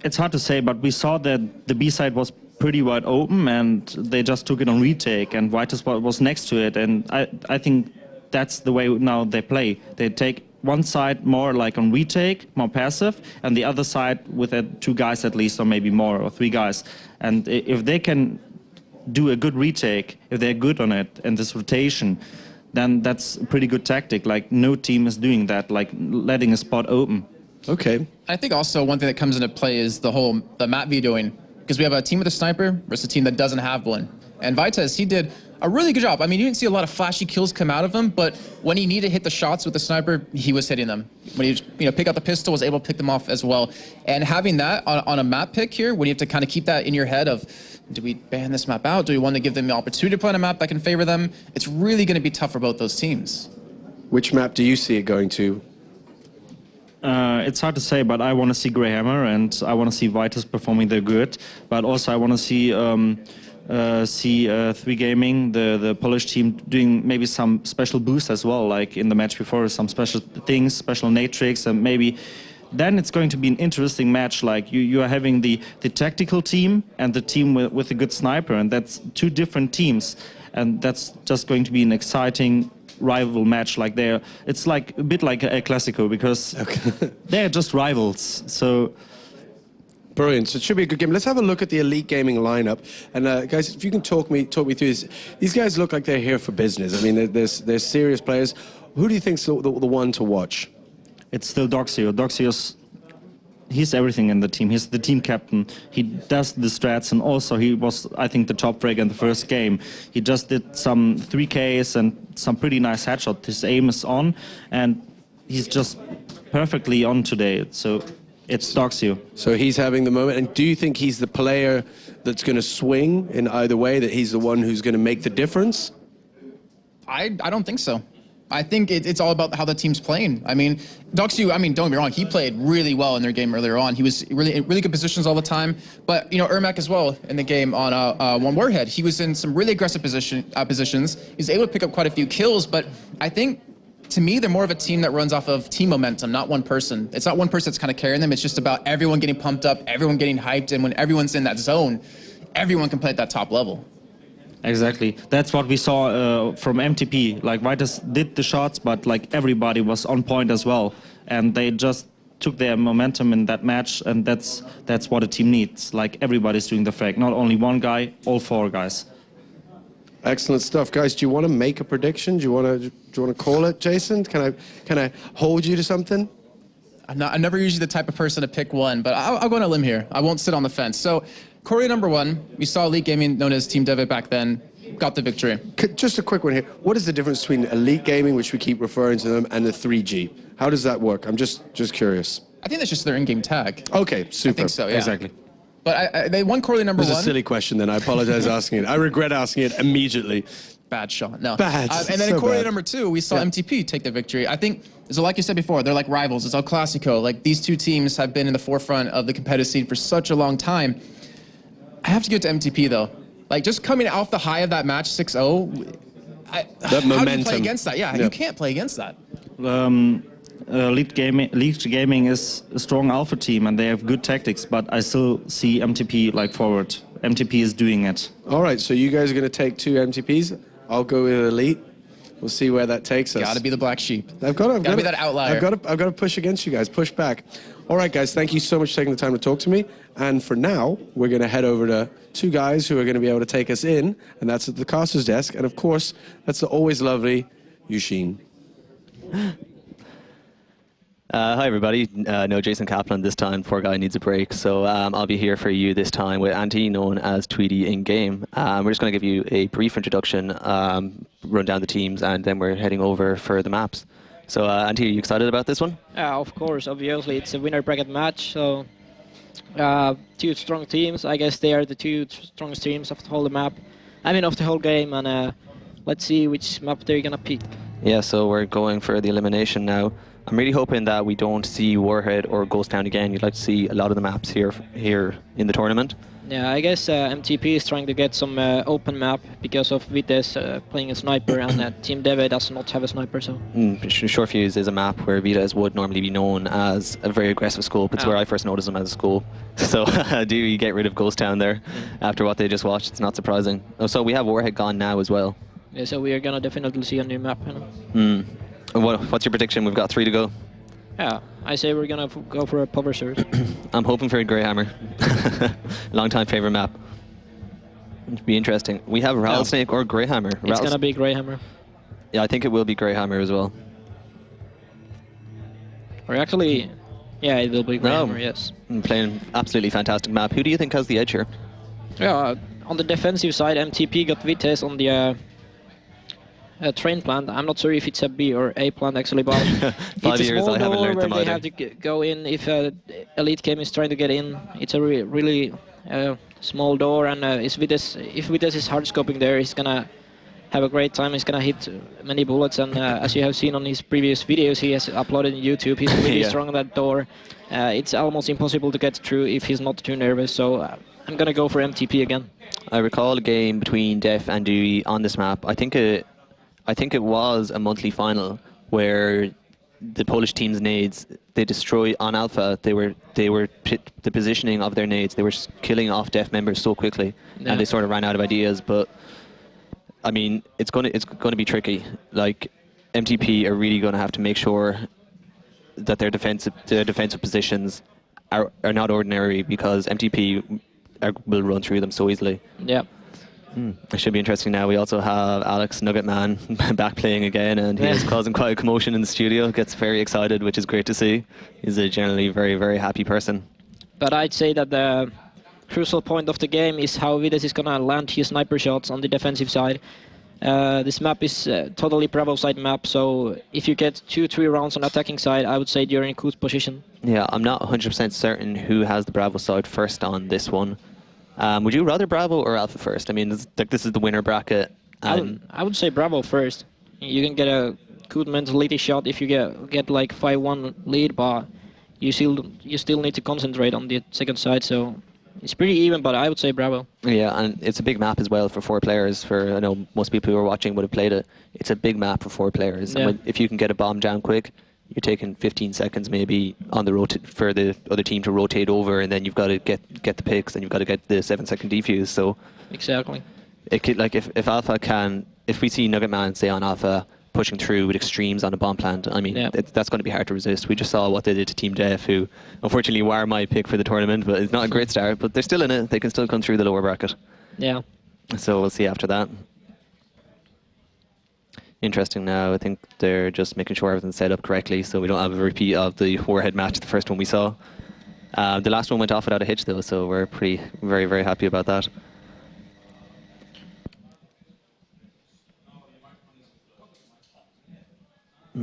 It's hard to say, but we saw that the B side was pretty wide open, and they just took it on retake, and Vitez was next to it, and I think that's the way now they play. They take one side more like on retake, more passive, and the other side with two guys at least, or maybe more, or three guys. And if they can do a good retake, if they're good on it, and this rotation, then that's a pretty good tactic. Like, no team is doing that, like letting a spot open. Okay. I think also one thing that comes into play is the map vetoing, because we have a team with a sniper versus a team that doesn't have one. And Vitez, he did a really good job. I mean, you didn't see a lot of flashy kills come out of him, but when he needed to hit the shots with the sniper, he was hitting them. When he pick out the pistol, was able to pick them off as well. And having that on a map pick here, when you have to kind of keep that in your head of, do we ban this map out? Do we want to give them the opportunity to play on a map that can favor them? It's really going to be tough for both those teams. Which map do you see it going to? It's hard to say, but I want to see Greyhammer, and I want to see Vitez performing their good. But also I want to see 3Gaming, the Polish team, doing maybe some special boosts as well, like in the match before, some special things, special nade tricks, and maybe then it's going to be an interesting match. Like you are having the tactical team and the team with a good sniper, and that's two different teams, and that's just going to be an exciting rival match. Like it's like a bit like a Classico, because they're just rivals. So. Brilliant. So it should be a good game. Let's have a look at the Elite Gaming lineup. And guys, if you can talk me through this. These guys look like they're here for business. I mean, they're serious players. Who do you think's the one to watch? It's still Doxio. Doxio's, he's everything in the team. He's the team captain. He does the strats, and also he was, I think, the top frag in the first game. He just did some 3Ks and some pretty nice headshots. His aim is on, and he's just perfectly on today. So it's Doxio. So he's having the moment. And do you think he's the player that's going to swing in either way, that he's the one who's going to make the difference? I don't think so. I think it's all about how the team's playing. I mean, Doxio, don't get me wrong, he played really well in their game earlier on. He was really in really good positions all the time. But, Ermac as well in the game on One Warhead, he was in some really aggressive positions. He was able to pick up quite a few kills, but I think, to me, they're more of a team that runs off of team momentum, not one person. It's not one person that's kind of carrying them. It's just about everyone getting pumped up, everyone getting hyped, and when everyone's in that zone, everyone can play at that top level. Exactly. That's what we saw from MTP. Like, Vitez did the shots, but like everybody was on point as well, and they just took their momentum in that match, and that's what a team needs. Like, everybody's doing the frag, not only one guy, all four guys. Excellent stuff, guys. Do you want to make a prediction? Do you want to call it, Jason? Can I hold you to something? I'm never usually the type of person to pick one, but I'll go on a limb here. I won't sit on the fence. So, Korea #1, we saw Elite Gaming, known as Team Devitt back then, got the victory. Just a quick one here. What is the difference between Elite Gaming, which we keep referring to them, and the 3G? How does that work? I'm just curious. I think that's just their in-game tag. Okay, super. I think so, yeah. Exactly. But they won Corley #1. It was a silly question then. I apologize asking it. I regret asking it immediately. Bad shot. No. Bad. And then in Corley #2, we saw MTP take the victory. I think, so like you said before, they're like rivals. It's El Clasico. Like, these two teams have been in the forefront of the competitive scene for such a long time. I have to give it to MTP, though. Like, just coming off the high of that match, 6-0, that momentum. How do you play against that? Yeah, you can't play against that. Elite Gaming is a strong alpha team, and they have good tactics, but I still see MTP like forward. MTP is doing it. All right, so you guys are going to take two MTPs. I'll go with Elite. We'll see where that takes us. Gotta be the black sheep. I've got to be that outlier. I've got to push against you guys. Push back. All right, guys. Thank you so much for taking the time to talk to me. And for now, we're going to head over to two guys who are going to be able to take us in, and that's at the caster's desk. And of course, that's the always lovely Eugene. Hi everybody, no Jason Kaplan this time, poor guy needs a break, so I'll be here for you this time with Antti, known as Tweedy in game. We're just going to give you a brief introduction, run down the teams, and then we're heading over for the maps. So Antti, are you excited about this one? Yeah, of course, obviously it's a winner bracket match, so two strong teams. I guess they are the two strongest teams of the whole map, of the whole game, and let's see which map they're going to pick. Yeah, so we're going for the elimination now. I'm really hoping that we don't see Warhead or Ghost Town again. You'd like to see a lot of the maps here in the tournament. Yeah, I guess MTP is trying to get some open map because of Vites playing a sniper, and Team Deve does not have a sniper. So Short Fuse is a map where Vites would normally be known as a very aggressive scope. It's where I first noticed them as a scope. So do you get rid of Ghost Town there after what they just watched? It's not surprising. Oh, so we have Warhead gone now as well. Yeah, so we are gonna definitely see a new map. What's your prediction? We've got 3 to go. Yeah, I say we're gonna go for a Power Surge. I'm hoping for a Greyhammer. Long time favorite map. It'd be interesting. We have Rattlesnake or Greyhammer. It's gonna be Greyhammer. Yeah, I think it will be Greyhammer as well. Or actually, yeah, it will be Greyhammer, yes. Playing absolutely fantastic map. Who do you think has the edge here? Yeah, on the defensive side, MTP got Vites on the train plant. I'm not sure if it's a B or A plant actually, but 5 it's years a small I haven't door learned where them they either. have to go in if Elite Game is trying to get in. It's a really small door, and if Vites is hard scoping there, he's gonna have a great time. He's gonna hit many bullets, and as you have seen on his previous videos he has uploaded on YouTube, he's really strong on that door. It's almost impossible to get through if he's not too nervous, so I'm gonna go for MTP again. I recall a game between Def and Dewey on this map. I think it was a monthly final where the Polish team's nades, they destroyed on Alpha. The positioning of their nades, they were killing off Def members so quickly, and they sort of ran out of ideas. But I mean, it's going to be tricky. Like, MTP are really going to have to make sure that their defensive positions are not ordinary, because MTP will run through them so easily. Yeah. It should be interesting now. We also have Alex Nuggetman back playing again, and he is causing quite a commotion in the studio. Gets very excited, which is great to see. He's a generally very, very happy person. But I'd say that the crucial point of the game is how Vites is going to land his sniper shots on the defensive side. This map is totally Bravo side map, so if you get 2-3 rounds on attacking side, I would say you're in good position. Yeah, I'm not 100% certain who has the Bravo side first on this one. Would you rather Bravo or Alpha first? I mean, this is the winner bracket. I would say Bravo first. You can get a good mentality shot if you get like 5-1 lead, but you still need to concentrate on the second side. So it's pretty even, but I would say Bravo. Yeah, and it's a big map as well for 4 players. I know most people who are watching would have played it. It's a big map for 4 players. Yeah. And if you can get a bomb down quick, you're taking 15 seconds maybe on the for the other team to rotate over, and then you've got to get the picks, and you've got to get the 7-second defuse. So exactly, it could, like, if Alpha if we see Nuggetman say on Alpha pushing through with extremes on a bomb plant, I mean, that's going to be hard to resist. We just saw what they did to Team Def, who unfortunately were my pick for the tournament, but it's not a great start. But they're still in it. They can still come through the lower bracket. Yeah. So we'll see after that. Interesting now. I think they're just making sure everything's set up correctly, so we don't have a repeat of the Warhead match, the first one we saw. The last one went off without a hitch though, so we're very, very happy about that.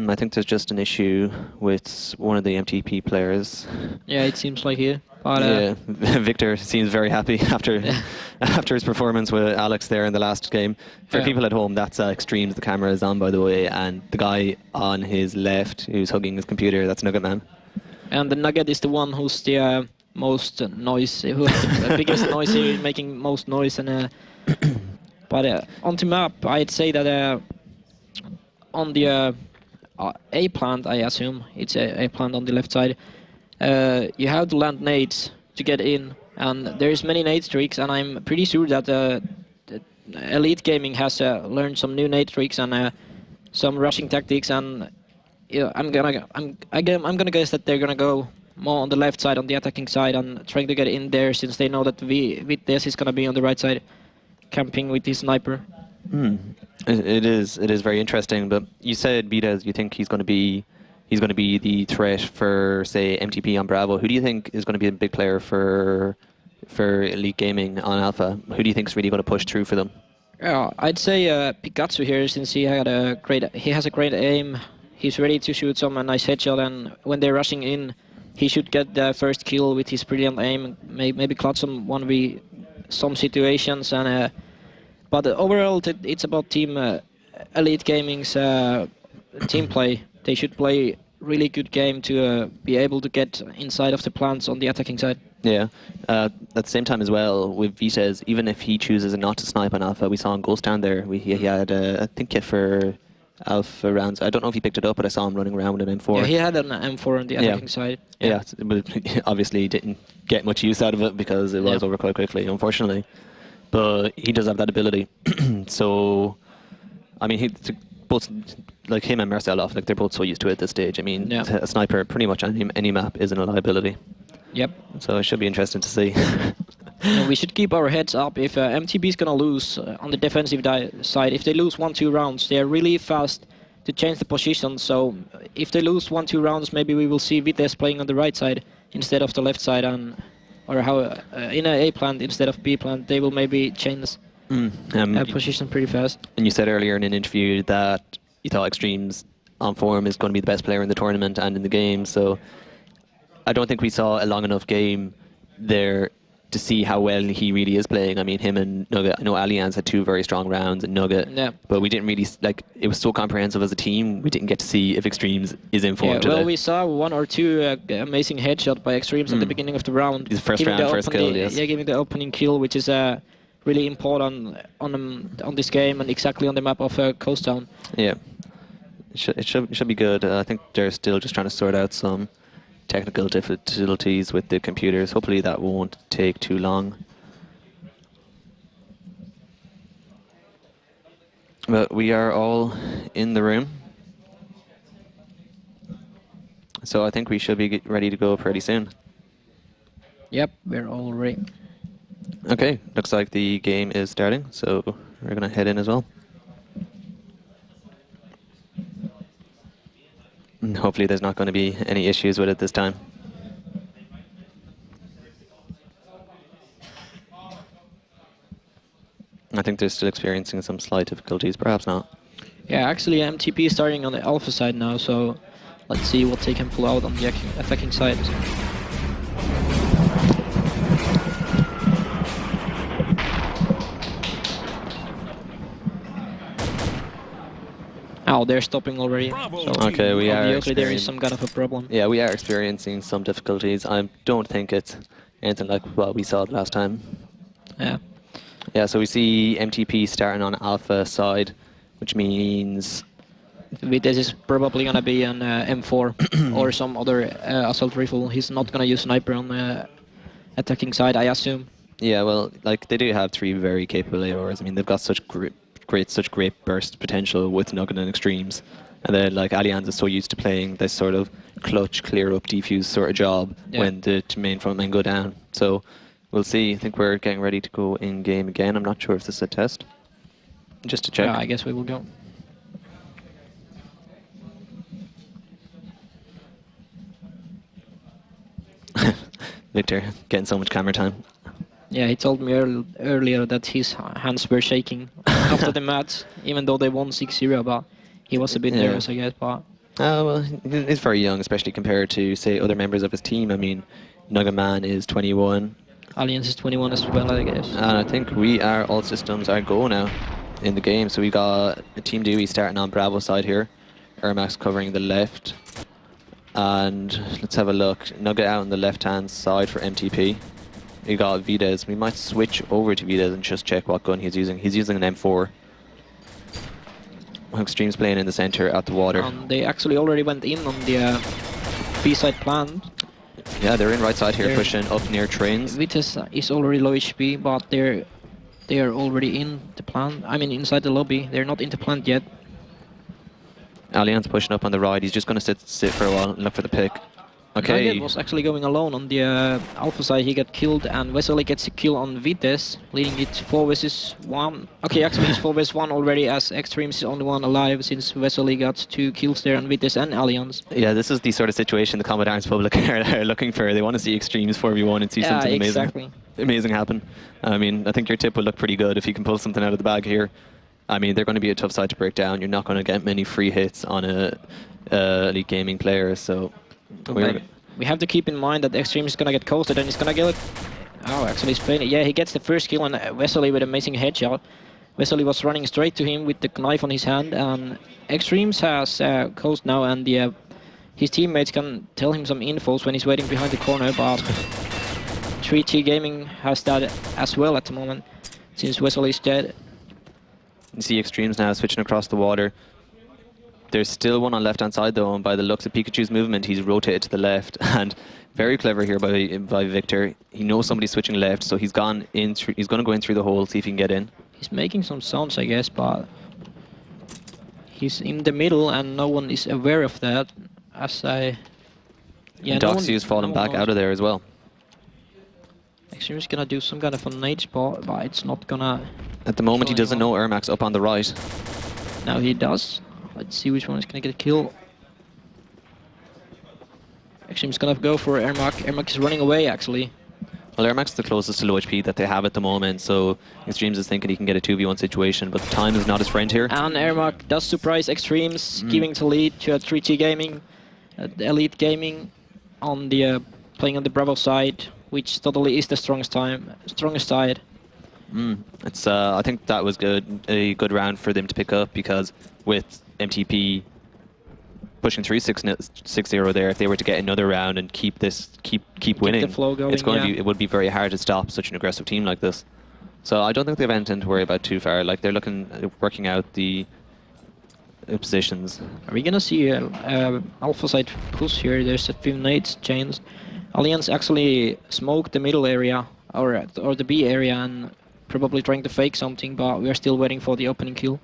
I think there's just an issue with one of the MTP players. Yeah, it seems like here. But, yeah, Victor seems very happy after his performance with Alex there in the last game. For people at home, that's Extremes. The camera is on, by the way, and the guy on his left who's hugging his computer, that's Nuggetman. And the Nugget is the one who's the most noise, who has the biggest noise here, making most noise. And but on the map, I'd say that on the A plant, I assume it's a plant on the left side. You have to land nades to get in, and there's many nade tricks, and I'm pretty sure that Elite Gaming has learned some new nade tricks, and some rushing tactics, and I'm gonna guess that they're gonna go more on the left side, on the attacking side, and trying to get in there, since they know that Vitesse is gonna be on the right side, camping with his sniper. It is very interesting. But you said Vides, you think he's going to be the threat for, say, MTP on Bravo. Who do you think is going to be a big player for Elite Gaming on Alpha? Who do you think is really going to push through for them? Yeah, I'd say Pikachu here, since he has a great aim. He's ready to shoot some nice headshot, and when they're rushing in, he should get the first kill with his brilliant aim. Maybe clutch some 1v some situations, and but overall it's about team Elite Gaming's team play. They should play really good game to be able to get inside of the plants on the attacking side. Yeah. At the same time as well, with Vitesse, even if he chooses not to snipe on Alpha, we saw him Ghost down there. He had, I think, kit for Alpha rounds. I don't know if he picked it up, but I saw him running around with an M4. Yeah, he had an M4 on the attacking side. Yeah, but obviously didn't get much use out of it because it was over quite quickly, unfortunately. But he does have that ability. So, I mean, both, like him and Marcelov, like they're both so used to it at this stage. I mean, a sniper pretty much on any map isn't a liability. Yep. So it should be interesting to see. And we should keep our heads up. If MTB is gonna lose on the defensive side, if they lose 1-2 rounds, they're really fast to change the position. So if they lose 1-2 rounds, maybe we will see Vitesse playing on the right side instead of the left side, or how in a plant instead of B plant. They will maybe change position pretty fast. And you said earlier in an interview that you thought Extremes on form is going to be the best player in the tournament and in the game. So I don't think we saw a long enough game there to see how well he really is playing. I mean, him and Nugget, I know Allianz had 2 very strong rounds and Nugget, but we didn't really, like, it was so comprehensive as a team, we didn't get to see if Extremes is in form today. Well, we saw 1 or 2 amazing headshot by Extremes at the beginning of the round. His first round, first kill, yes. Yeah, giving the opening kill, which is really important on this game and exactly on the map of Coast Town. Yeah, it should be good. I think they're still just trying to sort out some technical difficulties with the computers. Hopefully that won't take too long. But we are all in the room, so I think we should be ready to go pretty soon. Yep, we're all ready. Okay, looks like the game is starting, so we're gonna head in as well. And hopefully there's not going to be any issues with it this time. I think they're still experiencing some slight difficulties, perhaps not. Yeah, actually MTP is starting on the alpha side now, so let's see what they can pull out on the attacking side. Oh, they're stopping already. So okay, we are. Obviously, there is some kind of a problem. Yeah, we are experiencing some difficulties. I don't think it's anything like what we saw the last time. Yeah. Yeah, so we see MTP starting on alpha side, which means Vitesse is probably gonna be an M4 or some other assault rifle. He's not gonna use sniper on the attacking side, I assume. Yeah, well, like they do have 3 very capable AORs. I mean, they've got such great burst potential with Nugget and Extremes. And then like Allianz is so used to playing this sort of clutch, clear up, defuse sort of job when the main front men go down. So we'll see. I think we're getting ready to go in game again. I'm not sure if this is a test. Just to check. Yeah, I guess we will go. Victor getting so much camera time. Yeah, he told me earlier that his hands were shaking after the match, even though they won 6-0, but he was a bit nervous, I guess. But well, he's very young, especially compared to, say, other members of his team. I mean, Nuggetman is 21. Allianz is 21 as well, I guess. And I think all systems are go now in the game. So we got Team Dewey starting on Bravo side here. Ermax covering the left. And let's have a look. Nugget out on the left-hand side for MTP. We got Vitesse. We might switch over to Vitesse and just check what gun he's using. He's using an M4. Extreme's playing in the center at the water. They actually already went in on the B-side plant. Yeah, they're in right side here, pushing up near trains. Vitesse is already low HP, but they are already in the plant. I mean, inside the lobby. They're not in the plant yet. Allianz pushing up on the right. He's just going to sit for a while and look for the pick. Okay. Nugget was actually going alone on the Alpha side. He got killed, and Vesely gets a kill on Vitesse, leading it 4 versus 1. Okay, actually it's 4 versus 1 already, as Extremes is only one alive since Vesely got 2 kills there on Vitesse and Allianz. Yeah, this is the sort of situation the Combat Arms public are looking for. They want to see Extremes 4v1 and see something amazing happen. I mean, I think your tip will look pretty good if you can pull something out of the bag here. I mean, they're going to be a tough side to break down. You're not going to get many free hits on a Elite Gaming player, so... We have to keep in mind that Extreme is gonna get coasted and he's gonna get it. Oh, actually he's playing it. Yeah, he gets the first kill on Vesely with an amazing headshot. Vesely was running straight to him with the knife on his hand, and Extremes has coast now, and his teammates can tell him some infos when he's waiting behind the corner, but 3T Gaming has that as well at the moment, since Vesely is dead. You see Extremes now switching across the water. There's still one on left-hand side though, and by the looks of Pikachu's movement, he's rotated to the left, and very clever here by Victor. He knows somebody's switching left, so he's gone in. He's going to go in through the hole, see if he can get in. He's making some sounds, I guess, but he's in the middle, and no one is aware of that. Doxy is falling back out of there as well. Extreme's gonna do some kind of a nade spot, but it's not gonna. At the moment, he doesn't know Ermac's up on the right. Now he does. Let's see which one is going to get a kill. Extreme's going to go for Ermac. Ermac is running away, actually. Well, Ermac's the closest to low HP that they have at the moment, so Extremes is thinking he can get a 2v1 situation, but time is not his friend here. And Ermac does surprise Extremes, giving the lead to a 3T Gaming, Elite Gaming, on the playing on the Bravo side, which totally is the strongest side. It's I think that was a good round for them to pick up, because with MTP pushing through 6-0 there, if they were to get another round and keep winning, the flow going, it would be very hard to stop such an aggressive team like this. So I don't think they have anything to worry about too far. Like, they're working out the positions. Are we gonna see Alpha side push here? There's a few nades chains. Allianz actually smoked the middle area or the B area and probably trying to fake something, but we are still waiting for the opening kill.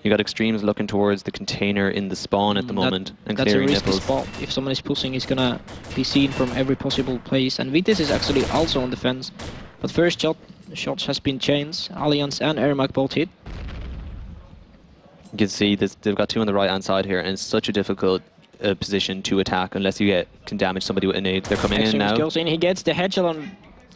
You got Extremes looking towards the container in the spawn at the moment and clearing nipples. That's a risky spot. If someone is pushing, he's gonna be seen from every possible place. And Vitesse is actually also on the fence. But first shots has been changed. Allianz and Ermac both hit. You can see this, they've got 2 on the right-hand side here, and it's such a difficult position to attack unless you can damage somebody with a nade. They're coming in now. Goes in, he gets the headshot on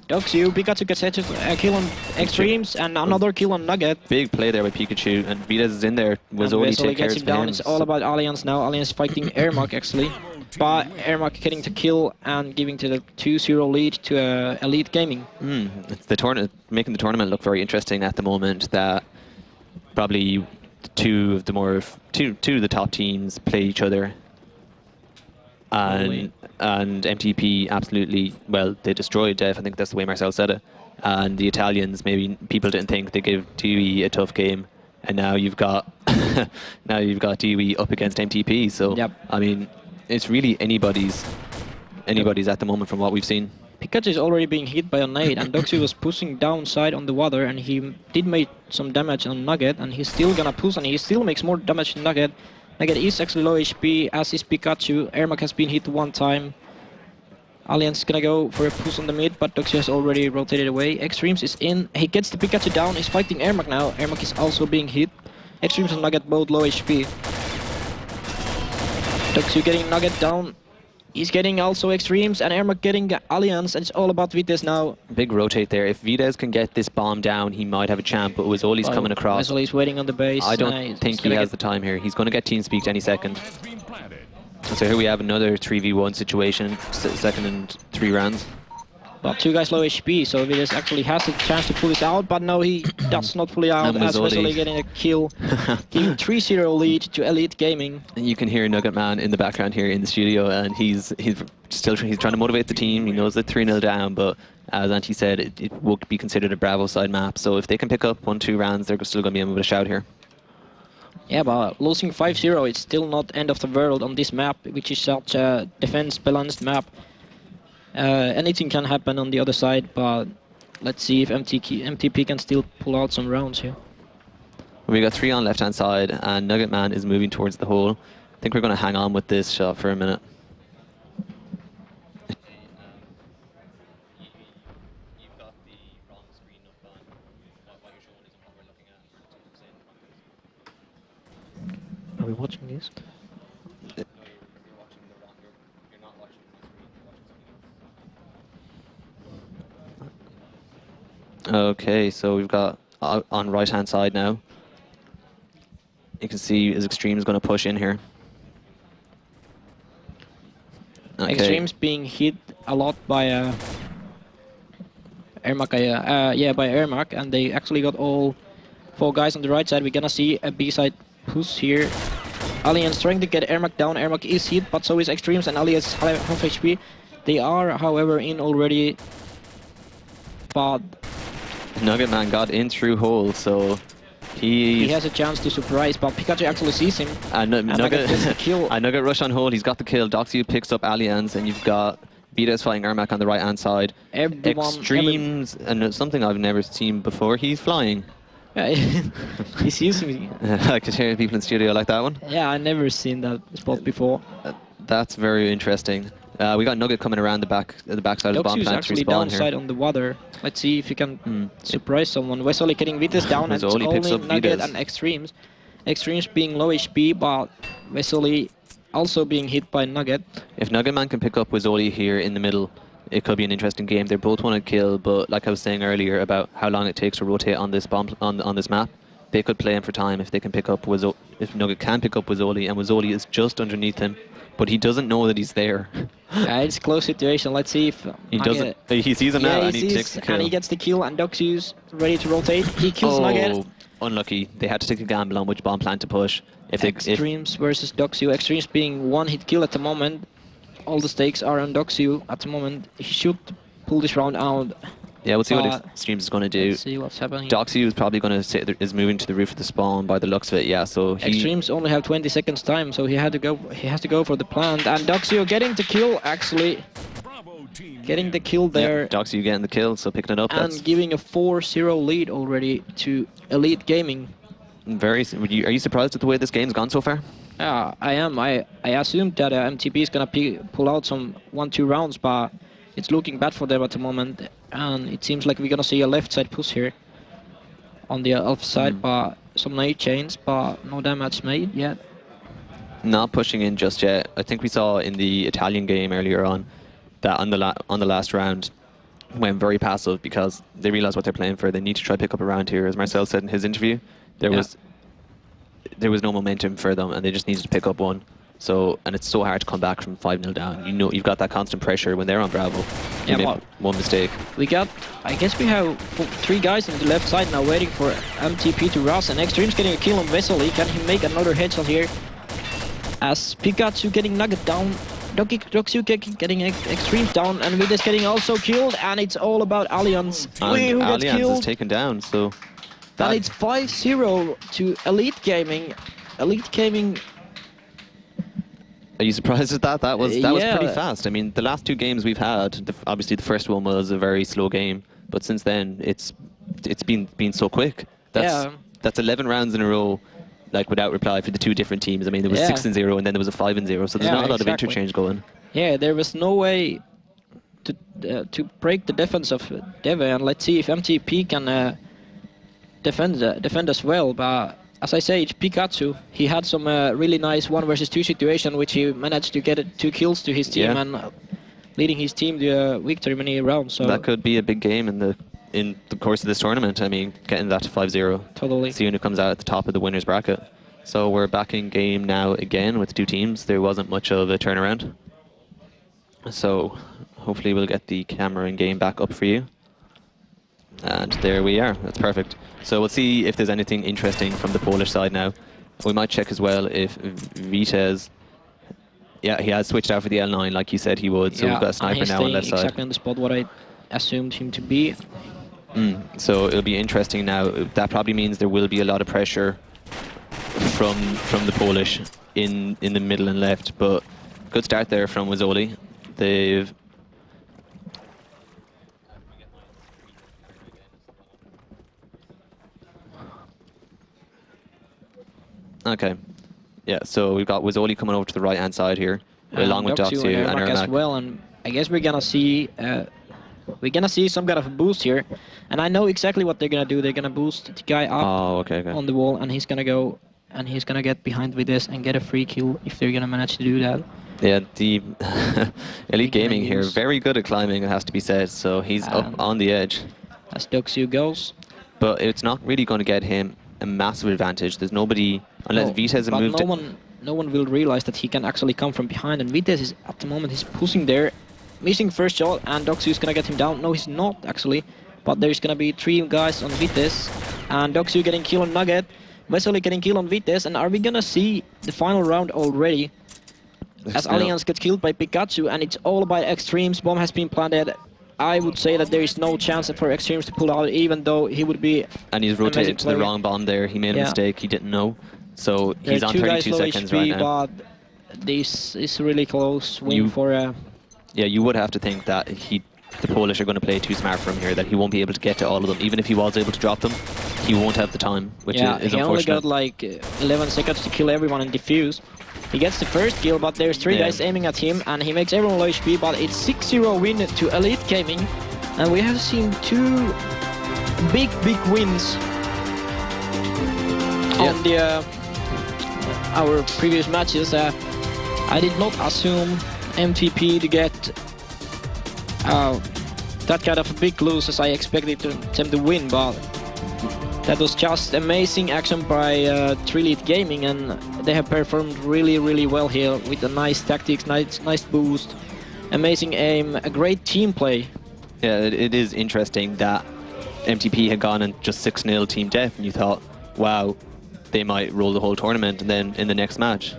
Doxy. Pikachu gets a kill on Extremes and another kill on Nugget. Big play there by Pikachu, and Vitesse is in there. Was only take care of him. It's all about Allianz now. Allianz fighting Ermac actually, but Ermac getting the kill and giving to the 2-0 lead to Elite Gaming. It's the making the tournament look very interesting at the moment. That probably two of the top teams play each other. And MTP absolutely, well, they destroyed Def. I think that's the way Marcel said it. And the Italians, maybe people didn't think they gave DWE a tough game, and now you've got DWE up against MTP. So I mean, it's really anybody's at the moment from what we've seen. Pikachu is already being hit by a nade, and Doxy was pushing downside on the water, and he did make some damage on Nugget, and he's still gonna push, and he still makes more damage to Nugget. Nugget is actually low HP, as is Pikachu. Ermac has been hit 1 time. Allianz is gonna go for a push on the mid, but Doxy has already rotated away. Extremes is in. He gets the Pikachu down. He's fighting Ermac now. Ermac is also being hit. Extremes and Nugget both low HP. Doxy getting Nugget down. He's getting also Extremes, and Ermac getting Allianz, and it's all about Vitesse now. Big rotate there. If Vitesse can get this bomb down, he might have a chance, but Uezoli's coming across. Uezoli's waiting on the base. I don't think he has the time here. He's going to get team speaked any second. So here we have another 3v1 situation, second and 3 rounds. But 2 guys low HP, so Vitesse actually has a chance to pull this out, but no, he does not pull it out, as Uezoli getting a kill, giving 3-0 lead to Elite Gaming. And you can hear Nugget Man in the background here in the studio, and he's trying to motivate the team. He knows they're 3-0 down, but as Antti said, it would be considered a Bravo side map, so if they can pick up 1-2 rounds, they're still going to be able to shout here. Yeah, but losing 5-0, it's still not end of the world on this map, which is such a defense-balanced map. Anything can happen on the other side, but let's see if MTP can still pull out some rounds here. We got 3 on left-hand side, and Nugget Man is moving towards the hole. I think we're going to hang on with this shot for a minute. Are we watching this? Okay, so we've got on right-hand side now. You can see his Extreme is going to push in here. Okay. Extreme's being hit a lot by Ermac, by Ermac, and they actually got all 4 guys on the right side. We're gonna see a B-side push here. Alliance trying to get Ermac down. Ermac is hit, but so is Extremes, and Alliance half HP. They are, however, in already, but Nugget Man got in through hole, so he has a chance to surprise, but Pikachu actually sees him. And Nugget gets the kill. and Nugget rush on hold. He's got the kill. Doxy picks up Allianz, and you've got Vita's fighting Ermac on the right hand side. Extremes, and something I've never seen before. He's flying. Yeah, he's using me. I could hear people in studio like that one. Yeah, I never seen that spot before. That's very interesting. We got Nugget coming around the backside of the bomb plant to actually respawn downside here. on the water. Let's see if he can surprise someone. Wesley getting Vitas down, and it's Wesley picks only up Nugget Vitas. and Extremes. Extremes being low HP, but Wesley also being hit by Nugget. If Nugget Man can pick up Wizzoli here in the middle, it could be an interesting game. They both want to kill, but like I was saying earlier about how long it takes to rotate on this bomb on this map, they could play him for time if they can pick up if Nugget can pick up Wizzoli, and Wizzoli is just underneath him, but he doesn't know that he's there. It's a close situation. Let's see if he doesn't. He sees him now, and he takes the kill. And he gets the kill, and Doxy's ready to rotate. He kills Nugget. Unlucky. They had to take a gamble on which bomb plant to push. Extremes versus Doxy. Extremes being one hit kill at the moment. All the stakes are on Doxy at the moment. He should pull this round out. Yeah, we'll see what Extremes is going to do. Let's see what's happening. Doxy is probably going to is moving to the roof of the spawn by the looks of it. Yeah, so Extremes only have 20 seconds time, so he has to go for the plant. And Doxy getting the kill, actually. Getting the kill there. Yeah, Doxy getting the kill, so picking it up. And giving a 4-0 lead already to Elite Gaming. Are you surprised at the way this game's gone so far? Yeah, I am. I assumed that MTP is gonna pull out some 1-2 rounds, but it's looking bad for them at the moment. And it seems like we're gonna see a left side push here on the alpha side, but some nade chains, but no damage made yet. Not pushing in just yet. I think we saw in the Italian game earlier on that on the last round went very passive because they realized what they're playing for. They need to try to pick up a round here. As Marcel said in his interview, there was no momentum for them, and they just needed to pick up one. So, and it's so hard to come back from 5-0 down. You know, you've got that constant pressure when they're on Bravo. You make one mistake. I guess we have 3 guys on the left side now waiting for MTP to rush, and Extreme's getting a kill on Vesely. Can he make another headshot here? As Pikachu getting Nugget down, Doxy getting Extremes down, and Vitas getting also killed, and it's all about Allianz. And Allianz is taken down, so... And it's 5-0 to Elite Gaming. Elite Gaming... Are you surprised at that? That was pretty fast. I mean, the last 2 games we've had, obviously the first one was a very slow game, but since then it's been so quick. That's 11 rounds in a row, like without reply for the 2 different teams. I mean, there was 6-0 and then there was a 5-0, so there's not a lot of interchange going. Yeah, there was no way to break the defense of Deve, and let's see if MTP can defend as well. But as I say, it's Pikachu. He had some really nice 1 versus 2 situation, which he managed to get 2 kills to his team and leading his team to a victory many rounds. So that could be a big game in the course of this tournament. I mean, getting that to 5-0. Totally. Seeing who comes out at the top of the winners bracket. So we're back in game now again with 2 teams. There wasn't much of a turnaround. So hopefully we'll get the camera and game back up for you. And there we are. That's perfect. So we'll see if there's anything interesting from the Polish side now. We might check as well if Vitez... Yeah, he has switched out for the L9 like he said he would. So we've got a sniper now on left side. Exactly on the spot what I assumed him to be. So it'll be interesting now. That probably means there will be a lot of pressure from the Polish in the middle and left. But good start there from Wizzoli. They've... Okay. Yeah, so we've got Wizzoli coming over to the right-hand side here, along with Doxu and Ermac as Ermac. well, and I guess we're gonna see some kind of a boost here, and I know exactly what they're gonna do. They're gonna boost the guy up on the wall, and he's gonna go and he's gonna get behind with this and get a free kill if they're gonna manage to do that. Yeah, the Elite Gaming here, very good at climbing, it has to be said. So he's up on the edge. As Doxu goes. But it's not really going to get him a massive advantage. There's nobody, unless Vitesse but moved. No one will realize that he can actually come from behind, and Vitesse is at the moment he's pushing there, missing first shot, and Doxu is gonna get him down. No, he's not actually, but there's gonna be 3 guys on Vitesse, and Doxu getting kill on Nugget, Vesely getting kill on Vitesse, and are we gonna see the final round already? As Alliance gets killed by Pikachu, and it's all about Extremes. Bomb has been planted. I would say that there is no chance for Extremes to pull out, even though he would be. And he's rotated to the wrong bomb there. He made a mistake. He didn't know. So he's on 32 seconds right now. But this is really close win for. Yeah, you would have to think that the Polish are going to play too smart for him here. That he won't be able to get to all of them. Even if he was able to drop them, he won't have the time, which is unfortunate. He only got like 11 seconds to kill everyone and defuse. He gets the first kill, but there's 3 guys aiming at him, and he makes everyone low HP, but it's 6-0 win to Elite Gaming. And we have seen 2 big wins on the our previous matches. I did not assume MTP to get that kind of a big lose as I expected them to win, but that was just amazing action by 3 Elite Gaming, and they have performed really well here with a nice tactics, nice boost, amazing aim, a great team play. Yeah, it is interesting that MTP had gone and just 6-0 Team Def, and you thought, wow, they might roll the whole tournament, and then in the next match,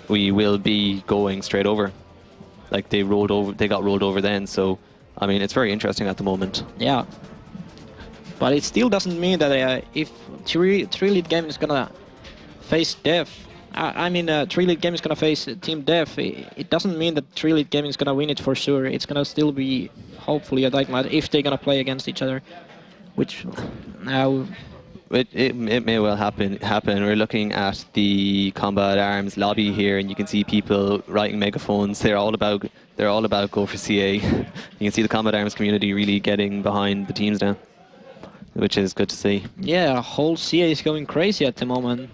we will be going straight over. Like they got rolled over then, so I mean, it's very interesting at the moment. Yeah. But it still doesn't mean that if 3 Elite Gaming is gonna face Def, I mean 3 Elite Gaming is gonna face Team Def, it doesn't mean that 3 Elite Gaming is gonna win it for sure. It's gonna still be hopefully a tight match if they're gonna play against each other, which now. It may well happen. We're looking at the Combat Arms lobby here, and you can see people writing megaphones. They're all about Go4CA. You can see the Combat Arms community really getting behind the teams now, which is good to see. Yeah, whole CA is going crazy at the moment.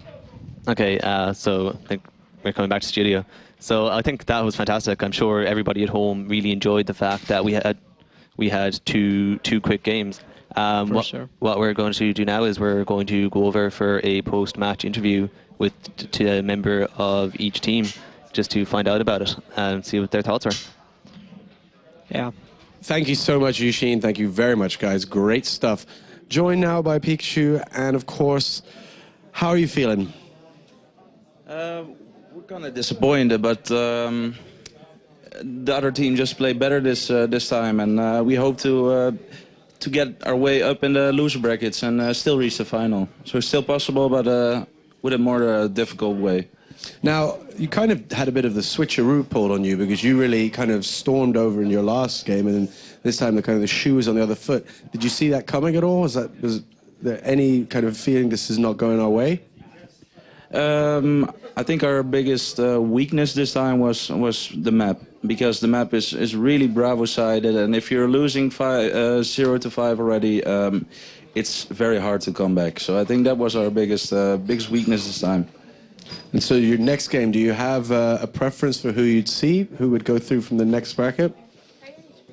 Okay, so I think we're coming back to studio. So I think that was fantastic. I'm sure everybody at home really enjoyed the fact that we had two quick games. What we're going to do now is we're going to go over for a post-match interview with a member of each team, just to find out about it and see what their thoughts are. Yeah. Thank you so much, Yushin. Thank you very much, guys. Great stuff. Joined now by Pikachu, and of course, how are you feeling? We're kind of disappointed, but the other team just played better this time, and we hope to get our way up in the loser brackets and still reach the final. So it's still possible, but with a more difficult way. Now, you kind of had a bit of the switcheroo pulled on you because you really kind of stormed over in your last game, and then this time the shoe was on the other foot. Did you see that coming at all? Was there any kind of feeling this is not going our way? I think our biggest weakness this time was the map, because the map is really Bravo-sided, and if you're losing 0-5 already, it's very hard to come back. So I think that was our biggest weakness this time. And so your next game, do you have a preference for who you'd see, who would go through from the next bracket?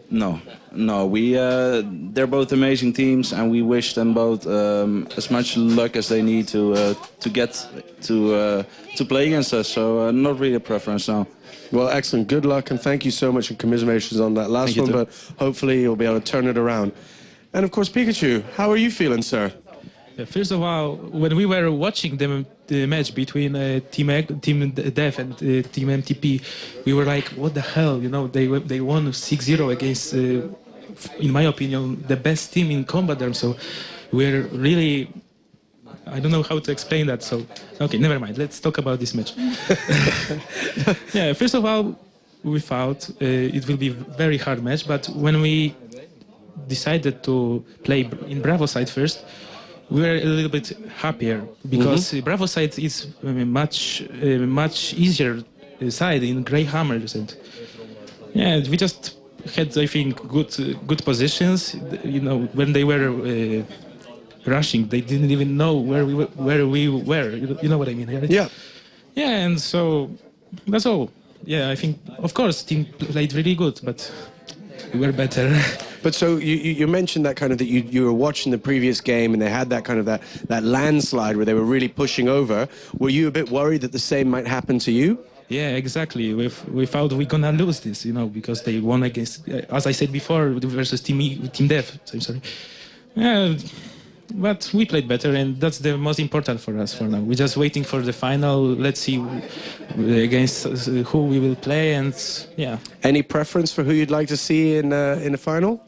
No. They're both amazing teams, and we wish them both as much luck as they need to get to play against us. So not really a preference, no. Well, excellent. Good luck, and thank you so much, and commiserations on that last one. But hopefully you'll be able to turn it around. And of course, Pikachu, how are you feeling, sir? First of all, when we were watching the match between Team Def and Team MTP, we were like, what the hell? You know, they won 6-0 against, in my opinion, the best team in Combat Arms. So we're really, I don't know how to explain that. So, okay, never mind. Let's talk about this match. Yeah, first of all, we thought it will be a very hard match, but when we decided to play in Bravo side first, we were a little bit happier because Bravo side is much easier side in Grey Hammers, and yeah, we just had, I think, good positions. You know, when they were rushing, they didn't even know where we were. You know what I mean, right? Yeah. Yeah, and so that's all. Yeah, I think, of course, team played really good, but we were better. But so you mentioned that kind of that you were watching the previous game and they had that kind of that landslide where they were really pushing over. Were you a bit worried that the same might happen to you? Yeah, exactly. We thought we're gonna lose this, you know, because they won against, as I said before, versus Team Dev. So I'm sorry. Yeah, but we played better, and that's the most important for us for now. We're just waiting for the final. Let's see against who we will play, and yeah. Any preference for who you'd like to see in the final?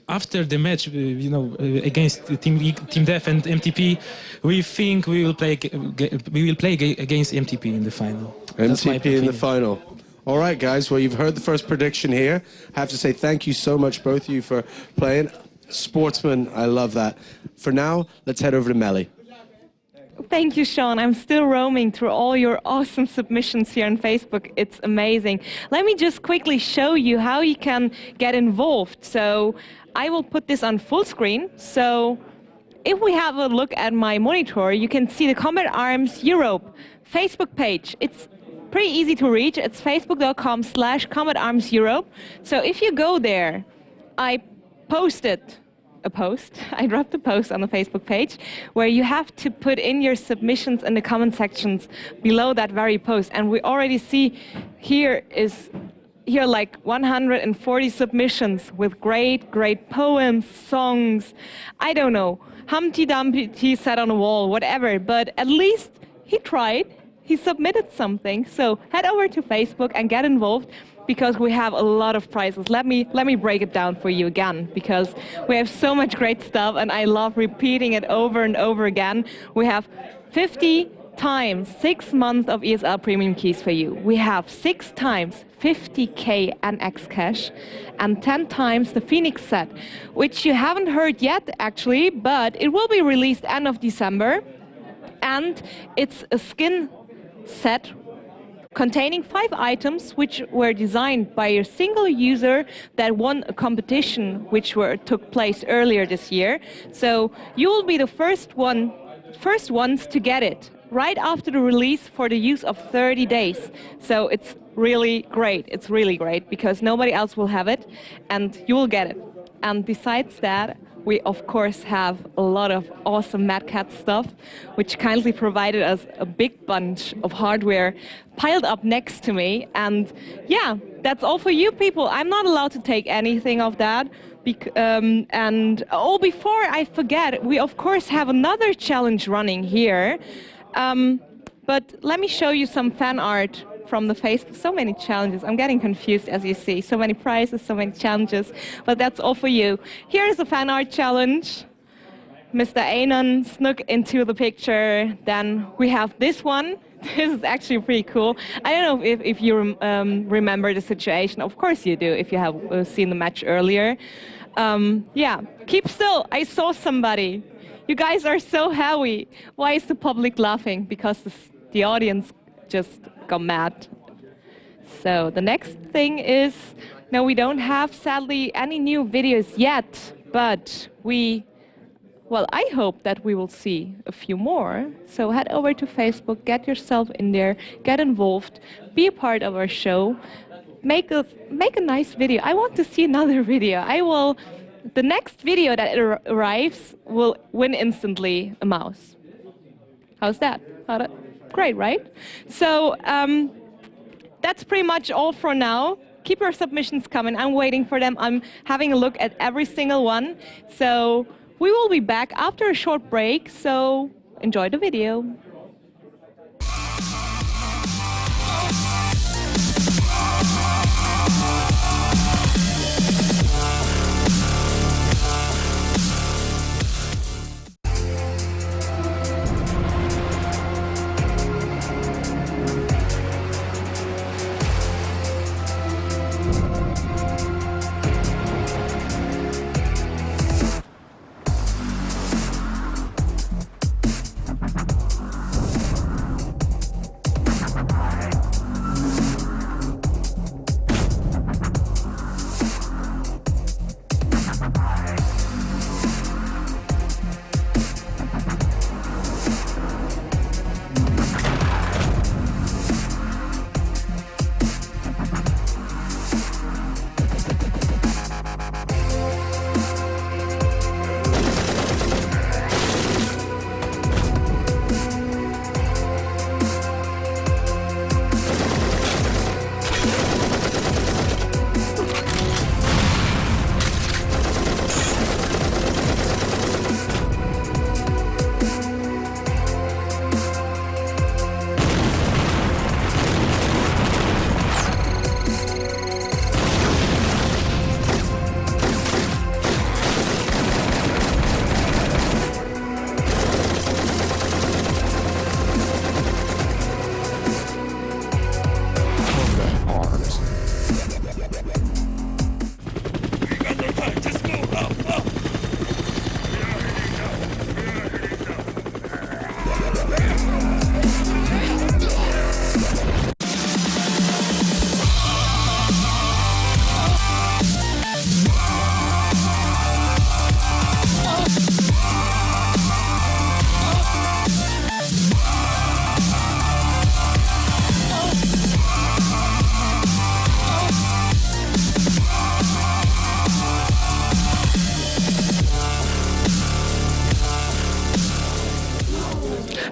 After the match, you know, against Team Dev and MTP, we think we will play against MTP in the final. MTP in the final. All right, guys. Well, you've heard the first prediction here. I have to say thank you so much, both of you, for playing. Sportsman, I love that. For now, let's head over to Melly. Thank you, Sean. I'm still roaming through all your awesome submissions here on Facebook. It's amazing. Let me just quickly show you how you can get involved. So I will put this on full screen. So if we have a look at my monitor, you can see the Combat Arms Europe Facebook page. It's pretty easy to reach. It's facebook.com/Combat Arms Europe. So if you go there, I posted a post. I dropped a post on the Facebook page where you have to put in your submissions in the comment sections below that very post. And we already see here like 140 submissions with great poems, songs, I don't know, Humpty Dumpty sat on a wall, whatever. But at least he tried. He submitted something. So head over to Facebook and get involved, because we have a lot of prizes. Let me break it down for you again, because we have so much great stuff and I love repeating it over and over again. We have 50 times 6 months of ESL premium keys for you. We have 6 times 50k NX cash and 10 times the Phoenix set, which you haven't heard yet actually, but it will be released end of December. And it's a skin set containing 5 items which were designed by a single user that won a competition which took place earlier this year. So you will be the first ones to get it right after the release for the use of 30 days. So it's really great. It's really great because nobody else will have it and you will get it. And besides that, we of course have a lot of awesome Mad Cat stuff, which kindly provided us a big bunch of hardware piled up next to me. And yeah, that's all for you people. I'm not allowed to take anything of that. Before I forget, we of course have another challenge running here. But let me show you some fan art from the Facebook. So many challenges. I'm getting confused, as you see. So many prizes, so many challenges. But that's all for you. Here's a fan art challenge. Mr. Anon snuck into the picture. Then we have this one. This is actually pretty cool. I don't know if you remember the situation. Of course you do, if you have seen the match earlier. Yeah, keep still. I saw somebody. You guys are so happy. Why is the public laughing? Because the audience just got mad. So the next thing is, no, we don't have, sadly, any new videos yet, but I hope that we will see a few more. So head over to Facebook, get yourself in there, get involved, be a part of our show, make a nice video. I want to see another video. The next video that arrives will win instantly a mouse. How's that? Great, right? So that's pretty much all for now. Keep your submissions coming. I'm waiting for them. I'm having a look at every single one. So we will be back after a short break. So enjoy the video.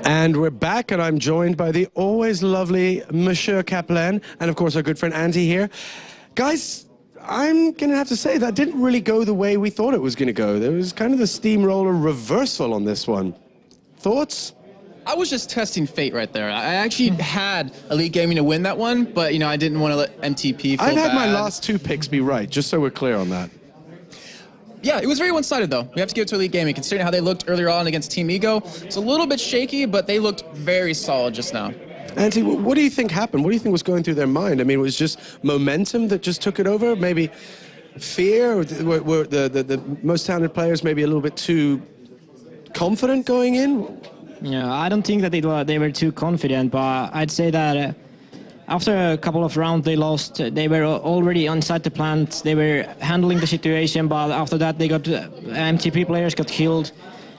And we're back, and I'm joined by the always lovely Monsieur Kaplan, and of course our good friend Andy here. Guys, I'm going to have to say that didn't really go the way we thought it was going to go. There was kind of the steamroller reversal on this one. Thoughts? I was just testing fate right there. I actually had Elite Gaming to win that one, but I didn't want to let MTP feel I've had bad. my last two picks be right, just so we're clear on that. Yeah, it was very one-sided though. We have to give it to Elite Gaming, considering how they looked earlier on against Team Ego. It's a little bit shaky, but they looked very solid just now. Andy, what do you think happened? What do you think was going through their mind? I mean, it was just momentum that just took it over? Maybe fear? Were the most talented players maybe a little bit too confident going in? Yeah, I don't think that they were too confident, but I'd say that after a couple of rounds they lost, they were already inside the plant, they were handling the situation, but after that they got MTP players got killed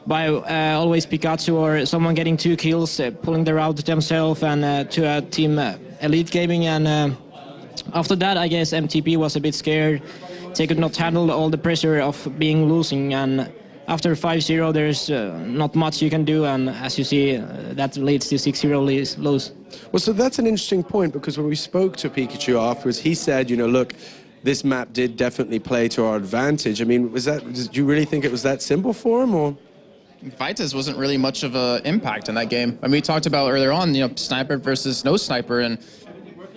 by always Pikachu or someone getting 2 kills, pulling the route themselves and to a team Elite Gaming, and after that I guess MTP was a bit scared. They could not handle all the pressure of being losing, and after 5-0, there's not much you can do, and as you see, that leads to 6-0 lose. Well, so that's an interesting point, because when we spoke to Pikachu afterwards, he said, look, this map did definitely play to our advantage. I mean, did you really think it was that simple for him, or? Vitas wasn't really much of an impact in that game. I mean, we talked about earlier on, sniper versus no sniper, and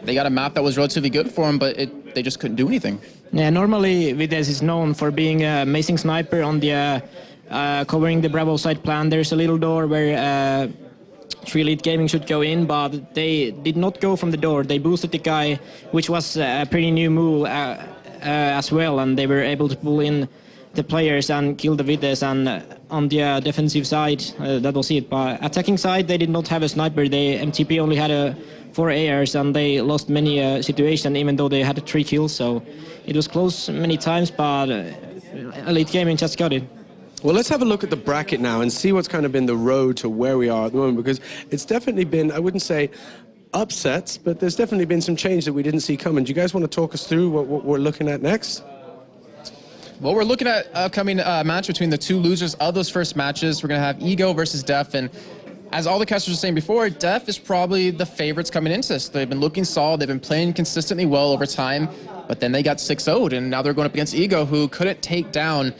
they got a map that was relatively good for them, but they just couldn't do anything. Yeah, normally Vitas is known for being an amazing sniper on the covering the Bravo side plan. There's a little door where 3 Elite Gaming should go in, but they did not go from the door. They boosted the guy, which was a pretty new move as well, and they were able to pull in the players and kill the Vitas. And on the defensive side, that was it. But attacking side, they did not have a sniper. MTP only had 4 ARs, and they lost many situations, even though they had 3 kills. So it was close many times, but Elite Gaming just got it. Well, let's have a look at the bracket now and see what's kind of been the road to where we are at the moment, because it's definitely been, I wouldn't say upsets, but there's definitely been some change that we didn't see coming. Do you guys want to talk us through what we're looking at next? Well, we're looking at upcoming match between the 2 losers of those first matches. We're going to have Ego versus Def, and as all the casters were saying before, Def is probably the favorites coming into this. They've been looking solid, they've been playing consistently well over time, but then they got 6-0'd, and now they're going up against Ego, who couldn't take down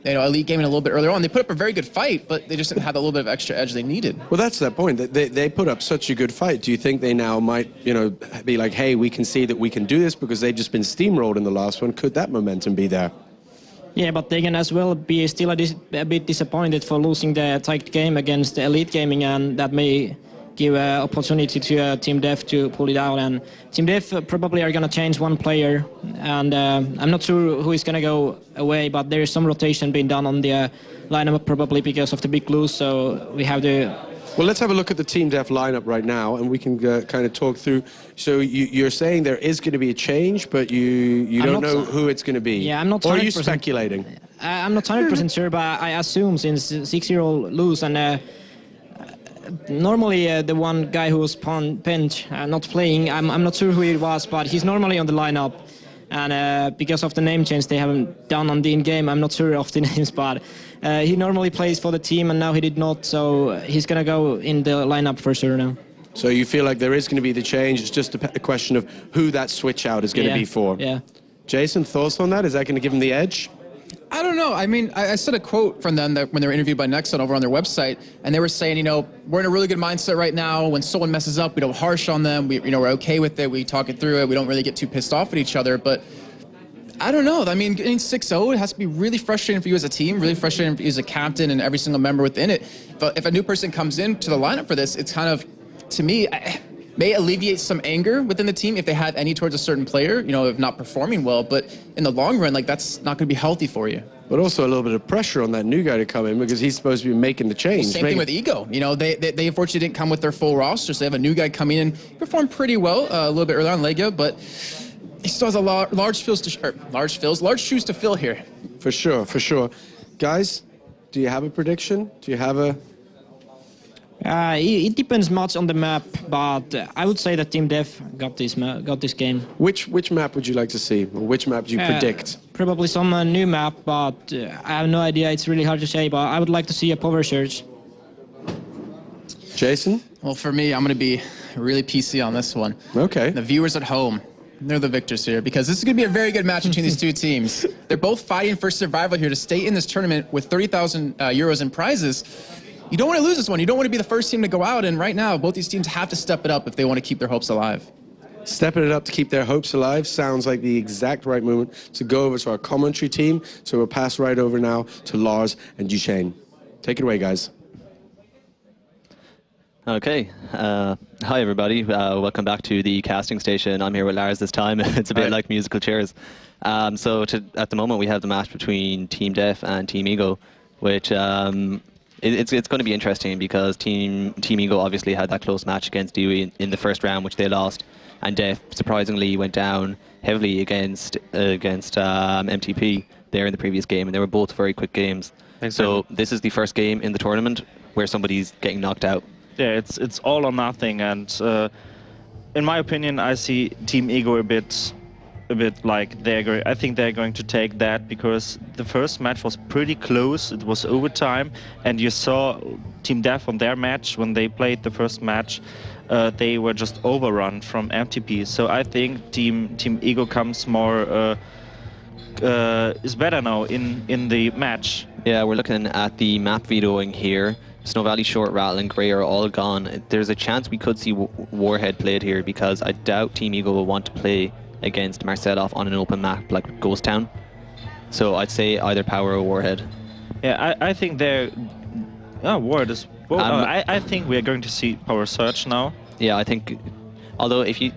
Elite Gaming a little bit earlier on. They put up a very good fight, but they just didn't have the little bit of extra edge they needed. Well, that's that point. They put up such a good fight. Do you think they now might, be like, hey, we can see that we can do this because they've just been steamrolled in the last one? Could that momentum be there? Yeah, but they can as well be still a bit disappointed for losing the tight game against Elite Gaming, and that may give an opportunity to Team Def to pull it out. And Team Def probably are going to change 1 player, and I'm not sure who is going to go away, but there is some rotation being done on the lineup probably because of the big lose, so we have to... Well, let's have a look at the Team Def lineup right now, and we can kind of talk through. So you're saying there is going to be a change, but you don't know who it's going to be? Yeah, I'm not 100%. Or are you speculating? I'm not 100% sure, but I assume since 6-0 lose, and normally the one guy who was pinched, not playing, I'm not sure who it was, but he's normally on the lineup. And because of the name change they haven't done on the in-game, I'm not sure of the names, but he normally plays for the team, and now he did not, so he's going to go in the lineup for sure now. So you feel like there is going to be the change, it's just a question of who that switch out is going to be for. Yeah. Jason, thoughts on that? Is that going to give him the edge? I don't know. I mean, I said a quote from them that when they were interviewed by Nexon over on their website, and they were saying, we're in a really good mindset right now. When someone messes up, we don't harsh on them. We're okay with it. We talk it through it. We don't really get too pissed off at each other. But I don't know. I mean, getting 6-0, it has to be really frustrating for you as a team, really frustrating for you as a captain and every single member within it. But if a new person comes into the lineup for this, it's kind of, to me, may alleviate some anger within the team if they have any towards a certain player, if not performing well. But in the long run, that's not going to be healthy for you. But also a little bit of pressure on that new guy to come in because he's supposed to be making the change. Well, same thing with Ego. They unfortunately didn't come with their full roster, so they have a new guy coming in. He performed pretty well a little bit earlier on Legia, but he still has a large shoes to fill here. For sure, for sure. Guys, do you have a prediction? Do you have a... It depends much on the map, but I would say that Team Def got this game. Which map would you like to see, or which map do you predict? Probably some new map, but I have no idea. It's really hard to say, but I would like to see a power surge. Jason? Well, for me, I'm going to be really PC on this one. Okay. The viewers at home, they're the victors here because this is going to be a very good match between these two teams. They're both fighting for survival here to stay in this tournament with 30,000 euros in prizes. You don't want to lose this one. You don't want to be the first team to go out, and right now, both these teams have to step it up if they want to keep their hopes alive. Stepping it up to keep their hopes alive sounds like the exact right moment to go over to our commentary team. So we'll pass right over now to Lars and Duchesne. Take it away, guys. Okay. Hi, everybody. Welcome back to the casting station. I'm here with Lars this time. It's a bit like musical chairs. At the moment, we have the match between Team Def and Team Ego, which it's going to be interesting because Team Ego obviously had that close match against Dewey in the first round, which they lost. And Def surprisingly went down heavily against MTP there in the previous game, and they were both very quick games. Exactly. So this is the first game in the tournament where somebody's getting knocked out. Yeah, it's all or nothing, and in my opinion, I see Team Ego a bit like I think they're going to take that because the first match was pretty close. It was overtime, and you saw Team Def on their match when they played the first match. They were just overrun from MTP. So I think Team Ego comes more is better now in the match. Yeah, we're looking at the map vetoing here. Snow Valley, Short, Rattle, and Grey are all gone. There's a chance we could see Warhead played here because I doubt Team Ego will want to play against Marcelov on an open map like Ghost Town. So I'd say either Power or Warhead. Yeah, I think they're... Oh, Warhead is... Well, I think we're going to see Power Surge now. Yeah, I think... Although if you...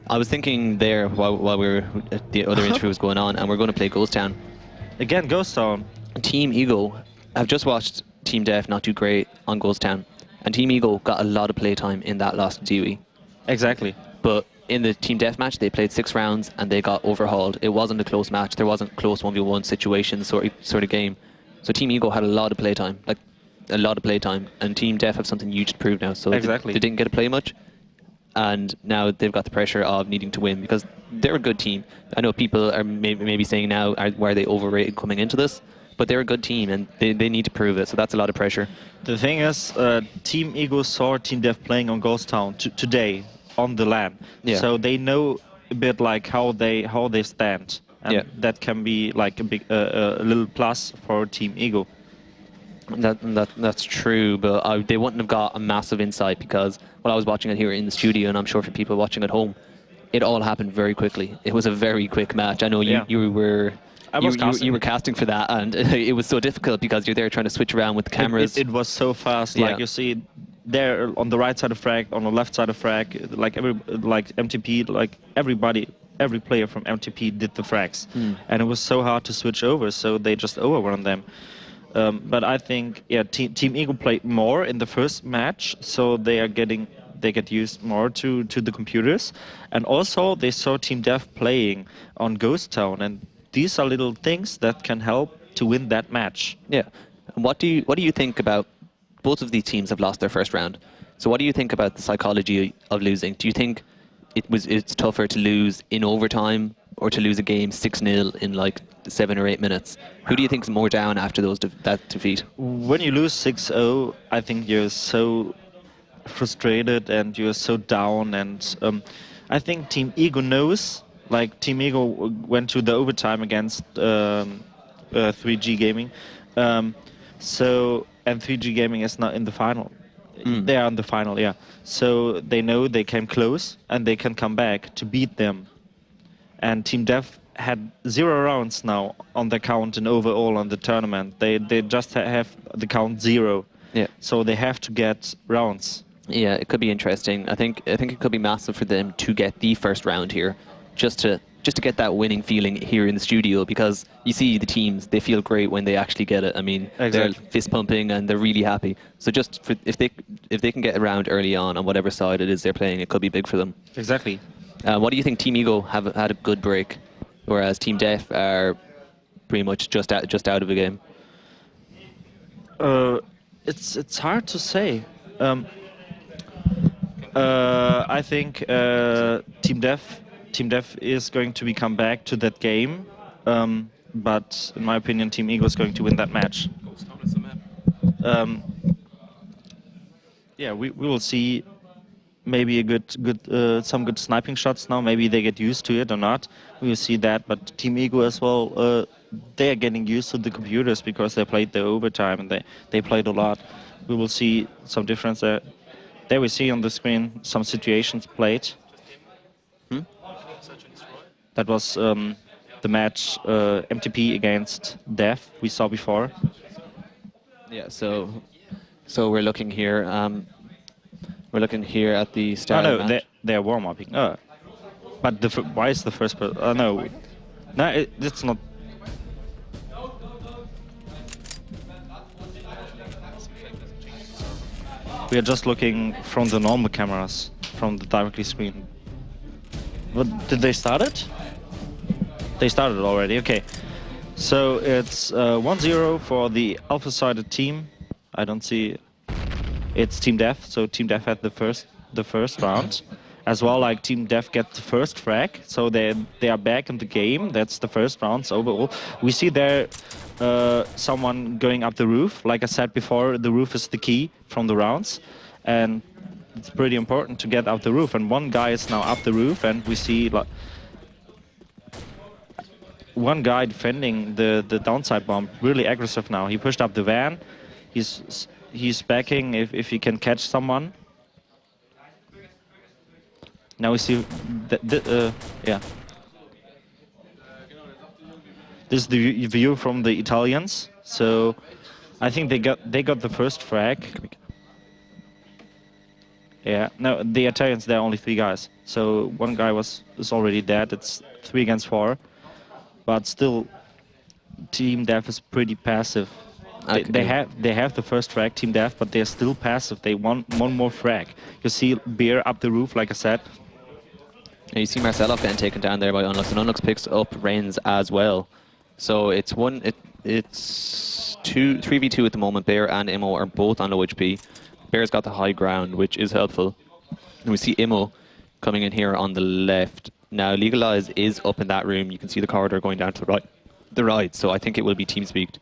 I was thinking there while the other interview was going on, and we're going to play Ghost Town. Again, Ghost Town. Team Ego, I've just watched Team Def not do great on Ghost Town, and Team Ego got a lot of playtime in that loss to Dewey. Exactly. But in the Team Def match, they played 6 rounds and they got overhauled. It wasn't a close match. There wasn't close 1v1 situation sort of game. So Team Ego had a lot of playtime, and Team Def have something huge to prove now. So exactly. They didn't get to play much, and now they've got the pressure of needing to win because they're a good team. I know people are maybe saying now, why are they overrated coming into this? But they're a good team and they need to prove it, so that's a lot of pressure. The thing is, Team Ego saw Team Def playing on Ghost Town today on the LAN, so they know a bit like how they stand, and that can be like a little plus for Team Ego. That's true, but they wouldn't have got a massive insight because I was watching it here in the studio, and I'm sure for people watching at home, it all happened very quickly. It was a very quick match. I know you were. You were casting for that, and it was so difficult because you're there trying to switch around with the cameras. It was so fast. Like you see, there on the right side of frag, on the left side of frag, like MTP, like every player from MTP did the frags, and it was so hard to switch over. So they just overrun them. But I think Team Ego played more in the first match, so they get used more to the computers, and also they saw Team Def playing on Ghost Town, and these are little things that can help to win that match. Yeah. And what do you think about both of these teams have lost their first round? So what do you think about the psychology of losing? Do you think it's tougher to lose in overtime or to lose a game 6-0 in like 7 or 8 minutes? Who do you think is more down after that defeat? When you lose 6-0, I think you're so frustrated and you're so down, and I think Team Ego knows. Like Team Ego went to the overtime against 3G Gaming, and 3G Gaming is not in the final. They are in the final, yeah. So they know they came close and they can come back to beat them. And Team Def had 0 rounds now on the count and overall on the tournament. They just have the count 0. Yeah. So they have to get rounds. Yeah, it could be interesting. I think it could be massive for them to get the first round here. Just to get that winning feeling here in the studio, because you see the teams, they feel great when they actually get it. I mean, they're fist pumping and they're really happy. So just if they can get around early on whatever side it is they're playing, it could be big for them. Exactly. What do you think? Team Ego have had a good break, whereas Team Def are pretty much just out of the game. It's hard to say. I think Team Def is going to come back to that game, but in my opinion, Team Ego is going to win that match. Yeah, we will see maybe some good sniping shots now. Maybe they get used to it or not. We will see that. But Team Ego as well, they are getting used to the computers because they played the overtime and they played a lot. We will see some difference there. There we see on the screen some situations played. That was the match MTP against Def we saw before. Yeah, so we're looking here. We're looking here at the start. Oh, of the no, match. they're warm-upping. But why is the first person? No, it's not. We are just looking from the normal cameras, from the directly screen. But did they start it? They started already. Okay, so it's 1-0 for the alpha-sided team. I don't see. It's Team Def, so Team Def had the first round. As well, like Team Def get the first frag, so they are back in the game. That's the first rounds overall. We see there someone going up the roof. Like I said before, the roof is the key from the rounds, and it's pretty important to get up the roof. And one guy is now up the roof, and we see like one guy defending the downside bomb, really aggressive now. He pushed up the van. He's backing if he can catch someone. Now we see, yeah. This is the view from the Italians. So I think they got the first frag. Yeah. No, the Italians, there are only 3 guys. So one guy is already dead. It's 3 against 4. But still, Team Def is pretty passive. They have the first frag, Team Def, but they're still passive. They want one more frag. You see Beer up the roof, like I said. And you see Marcelov getting taken down there by Unlux, and Unlux picks up Reigns as well. So it's 3v2 at the moment. Bear and Imo are both on low HP. Bear's got the high ground, which is helpful. And we see Imo coming in here on the left. Now Legalize is up in that room. You can see the corridor going down to the right. So I think it will be team speaked.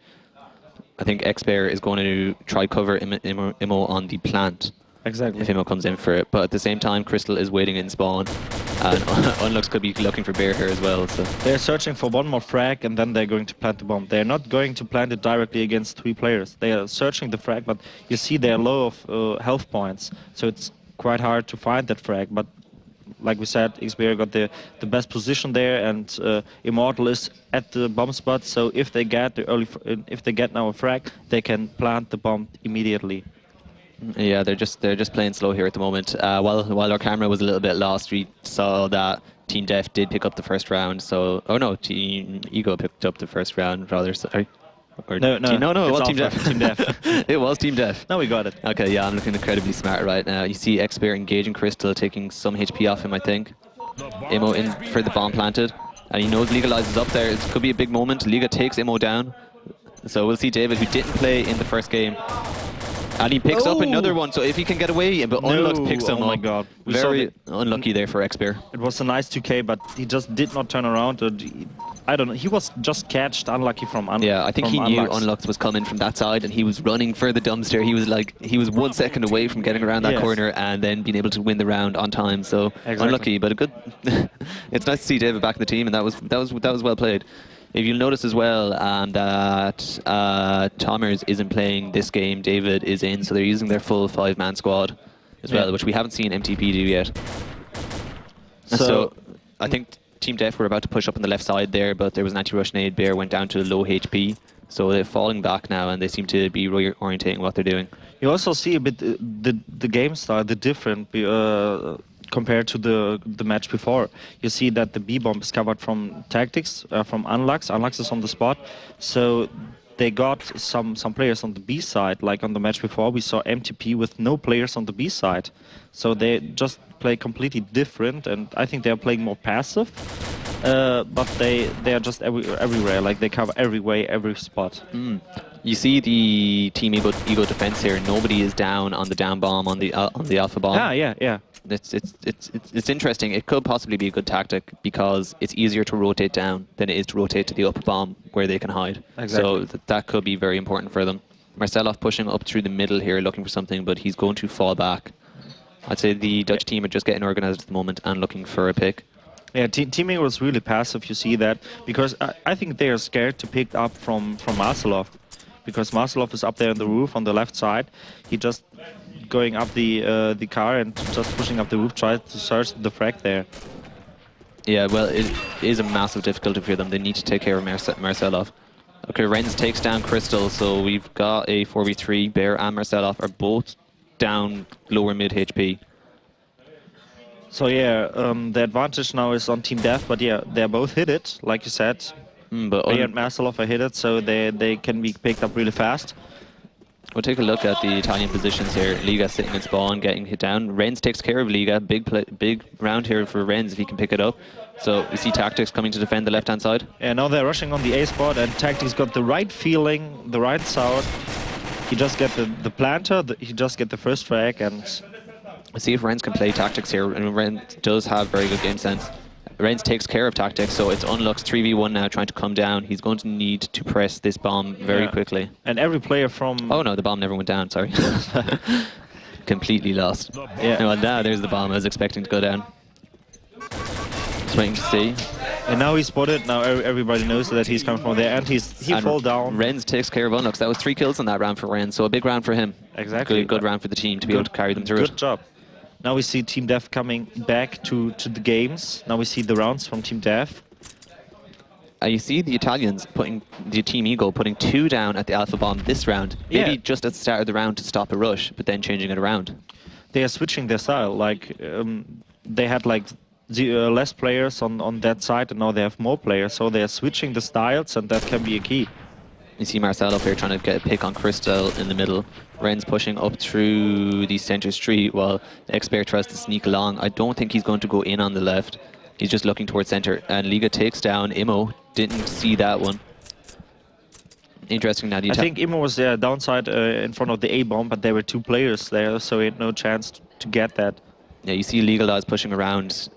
I think X-Bear is going to try cover Imo on the plant. Exactly. If Imo comes in for it. But at the same time, Crystal is waiting in spawn. And Unlux could be looking for Bear here as well. So they're searching for one more frag, and then they're going to plant the bomb. They're not going to plant it directly against 3 players. They are searching the frag, but you see they're low of health points. So it's quite hard to find that frag. But like we said, Xperia got the best position there, and Immortal is at the bomb spot. So if they get now a frag, they can plant the bomb immediately. Yeah, they're just playing slow here at the moment. While our camera was a little bit lost, we saw that Team Def did pick up the first round. So Team Ego picked up the first round rather. Sorry. No, it was Team Def. Team Def. It was Team Def. No, we got it. Okay, yeah, I'm looking incredibly smart right now. You see X-Bear engaging Crystal, taking some HP off him, I think. Imo in for the bomb planted, and he knows Legalize is up there. It could be a big moment. Liga takes Imo down. So we'll see David, who didn't play in the first game. And he picks up another one, so if he can get away, but Unlux picks him up. Oh my god. Very unlucky there for X-Bear. It was a nice 2K, but he just did not turn around. I don't know, he was just catched, unlucky from Unlux. Yeah, I think he knew Unlux was coming from that side, and he was running for the dumpster. He was 1 second away from getting around that corner and then being able to win the round on time. So unlucky, but a good. It's nice to see David back in the team, and that was well played. If you'll notice as well that Tomers isn't playing this game, David is in, so they're using their full 5-man squad as well, which we haven't seen MTP do yet. So I think Team Def were about to push up on the left side there, but there was an anti-rush nade. Bear went down to low HP, so they're falling back now, and they seem to be reorientating what they're doing. You also see a bit the game style, the different compared to the match before. You see that the B-bomb is covered from tactics, from Unlux. Unlux is on the spot, so they got some players on the B side. Like on the match before, we saw MTP with no players on the B side. So they just play completely different, and I think they are playing more passive. But they are just everywhere. Like they cover every way, every spot. You see the Team Ego defense here. Nobody is down on the down bomb on the alpha bomb. Yeah. It's interesting. It could possibly be a good tactic because it's easier to rotate down than it is to rotate to the upper bomb where they can hide. Exactly. So that could be very important for them. Marcelov pushing up through the middle here, looking for something, but he's going to fall back. I'd say the Dutch team are just getting organized at the moment and looking for a pick. Yeah, teaming was really passive, you see that, because I think they are scared to pick up from Marcelov, because Marcelov is up there on the roof on the left side. He just going up the car and just pushing up the roof, tries to search the frag there. Yeah, well, it is a massive difficulty for them. They need to take care of Marcelov. Okay, Renz takes down Crystal, so we've got a 4v3. Bear and Marcelov are both down lower mid HP. So yeah, the advantage now is on Team Death, but yeah, they're both hit it, like you said. But Bear and Marcelov are hit it, so they can be picked up really fast. We'll take a look at the Italian positions here. Liga sitting in spawn, getting hit down. Renz takes care of Liga. Big round here for Renz if he can pick it up. So we see Tactics coming to defend the left-hand side. Yeah, now they're rushing on the A spot, and Tactics got the right feeling, the right sound. He just get the planter, he just get the first frag, and... We'll see if Renz can play Tactics here, and Renz does have very good game sense. Renz takes care of Tactics, so it's Unlux 3v1 now, trying to come down. He's going to need to press this bomb very quickly. And every player from... Oh no, the bomb never went down, sorry. Completely lost. Yeah. Well, now there's the bomb I was expecting to go down. Just waiting to see. And now he's spotted, now everybody knows that he's coming from there, and he fall down. Renz takes care of Unlux. That was 3 kills in that round for Renz, so a big round for him. Exactly. Good round for the team to be able to carry them through Good job. Now we see Team Death coming back to the games. Now we see the rounds from Team Death. You see the Italians putting, the Team Eagle putting 2 down at the Alpha Bomb this round. Maybe just at the start of the round to stop a rush, but then changing it around. They are switching their style. Like they had like less players on that side, and now they have more players. So they are switching the styles, and that can be a key. You see Marcel up here trying to get a pick on Crystal in the middle. Renz pushing up through the center street while Expert tries to sneak along. I don't think he's going to go in on the left. He's just looking towards center. And Liga takes down Immo. Didn't see that one. Interesting now. I think Immo was downside in front of the A-bomb, but there were 2 players there, so he had no chance to get that. Yeah, you see Legal Eyes pushing around.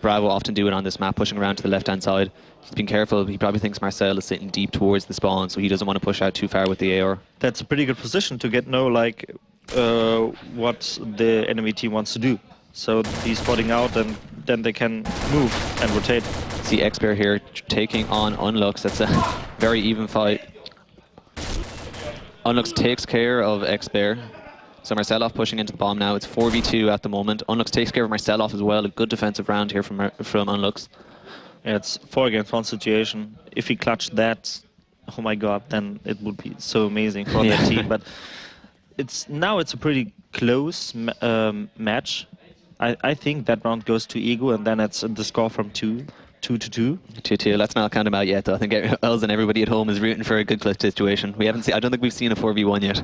Bravo often do it on this map, pushing around to the left-hand side. He's been careful. He probably thinks Marcel is sitting deep towards the spawn, so he doesn't want to push out too far with the AR. That's a pretty good position to get know like what the enemy team wants to do. So he's spotting out, and then they can move and rotate. See Expert here taking on Unlux. That's a very even fight. Unlux takes care of Expert. So Marcelov pushing into the bomb now. It's 4v2 at the moment. Unlux takes care of Marcelov as well. A good defensive round here from Unlux. Yeah, it's 4 against 1 situation. If he clutched that, oh my god, then it would be so amazing for that team. But it's a pretty close match. I think that round goes to Ego, and then it's the score from 2 to 2. 2-2. Let's not count him out yet, though. I think Els and everybody at home is rooting for a good clutch situation. We haven't seen. I don't think we've seen a 4v1 yet.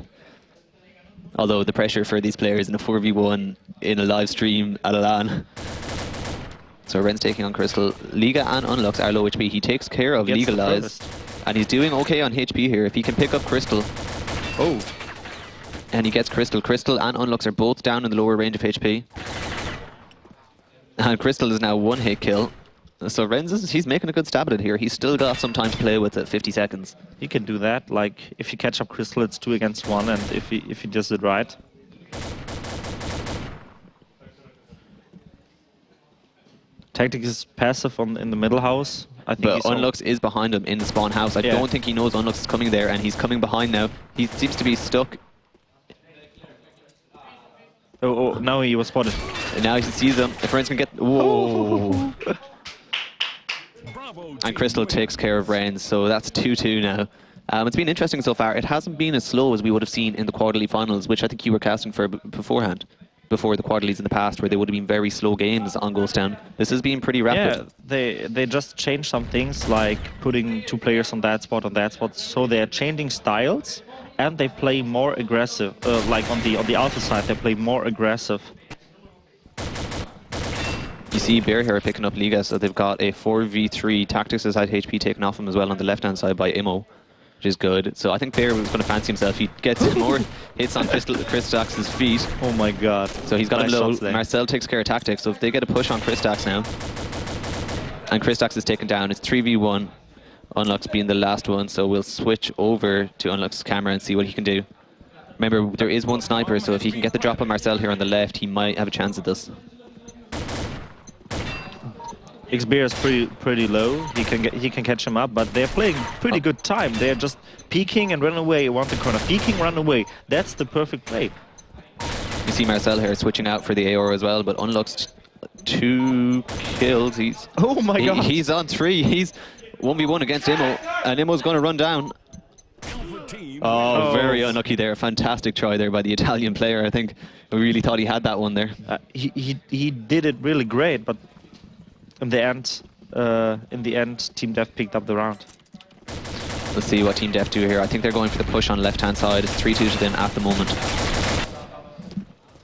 Although the pressure for these players in a 4v1 in a live stream at a LAN. So Ren's taking on Crystal. Liga and Unlux are low HP. He takes care of Legal Eyes. And he's doing okay on HP here. If he can pick up Crystal. Oh. And he gets Crystal. Crystal and Unlux are both down in the lower range of HP. And Crystal is now 1-hit kill. So Renz, he's making a good stab at it here. He's still got some time to play with it, 50 seconds. He can do that. Like, if you catch up Crystal, it's 2 against 1, and if he does it right. Tactic is passive in the middle house. I think but Unlux is behind him in the spawn house. I don't think he knows Unlux is coming there, and he's coming behind now. He seems to be stuck. Oh, now he was spotted. And now he sees him. The friends can get... Whoa! And Crystal takes care of Renz, so that's 2-2 now. It's been interesting so far. It hasn't been as slow as we would have seen in the quarterly finals, which I think you were casting for beforehand. Before the quarterlies in the past, where they would have been very slow games on Ghost Town. This has been pretty rapid. Yeah, they just changed some things, like putting 2 players on that spot, so they are changing styles, and they play more aggressive. Like on the alpha side, they play more aggressive. You see Bear here picking up Liga, so they've got a 4v3. Tactics has had HP taken off him as well on the left-hand side by Immo, which is good. So I think Bear was going to fancy himself. He gets more hits on Kristax's feet. Oh my god. So he's got him low. Marcel takes care of Tactics, so if they get a push on Kristax now, and Kristax is taken down, it's 3v1. Unluck's being the last one, so we'll switch over to Unluck's camera and see what he can do. Remember, there is one sniper, so if he can get the drop on Marcel here on the left, he might have a chance at this. XBear is pretty low. He can catch him up, but they're playing pretty good time. They're just peeking and run away, want the corner, peeking, run away. That's the perfect play. You see Marcel here switching out for the AOR as well, but Unluck's 2 kills. Oh my god! He's on 3. He's 1v1 against Immo, and Immo's going to run down. Oh, very unlucky there. Fantastic try there by the Italian player. I think we really thought he had that one there. He did it really great, but in the end, Team Death picked up the round. Let's see what Team Death do here. I think they're going for the push on left-hand side. It's 3-2 to them at the moment.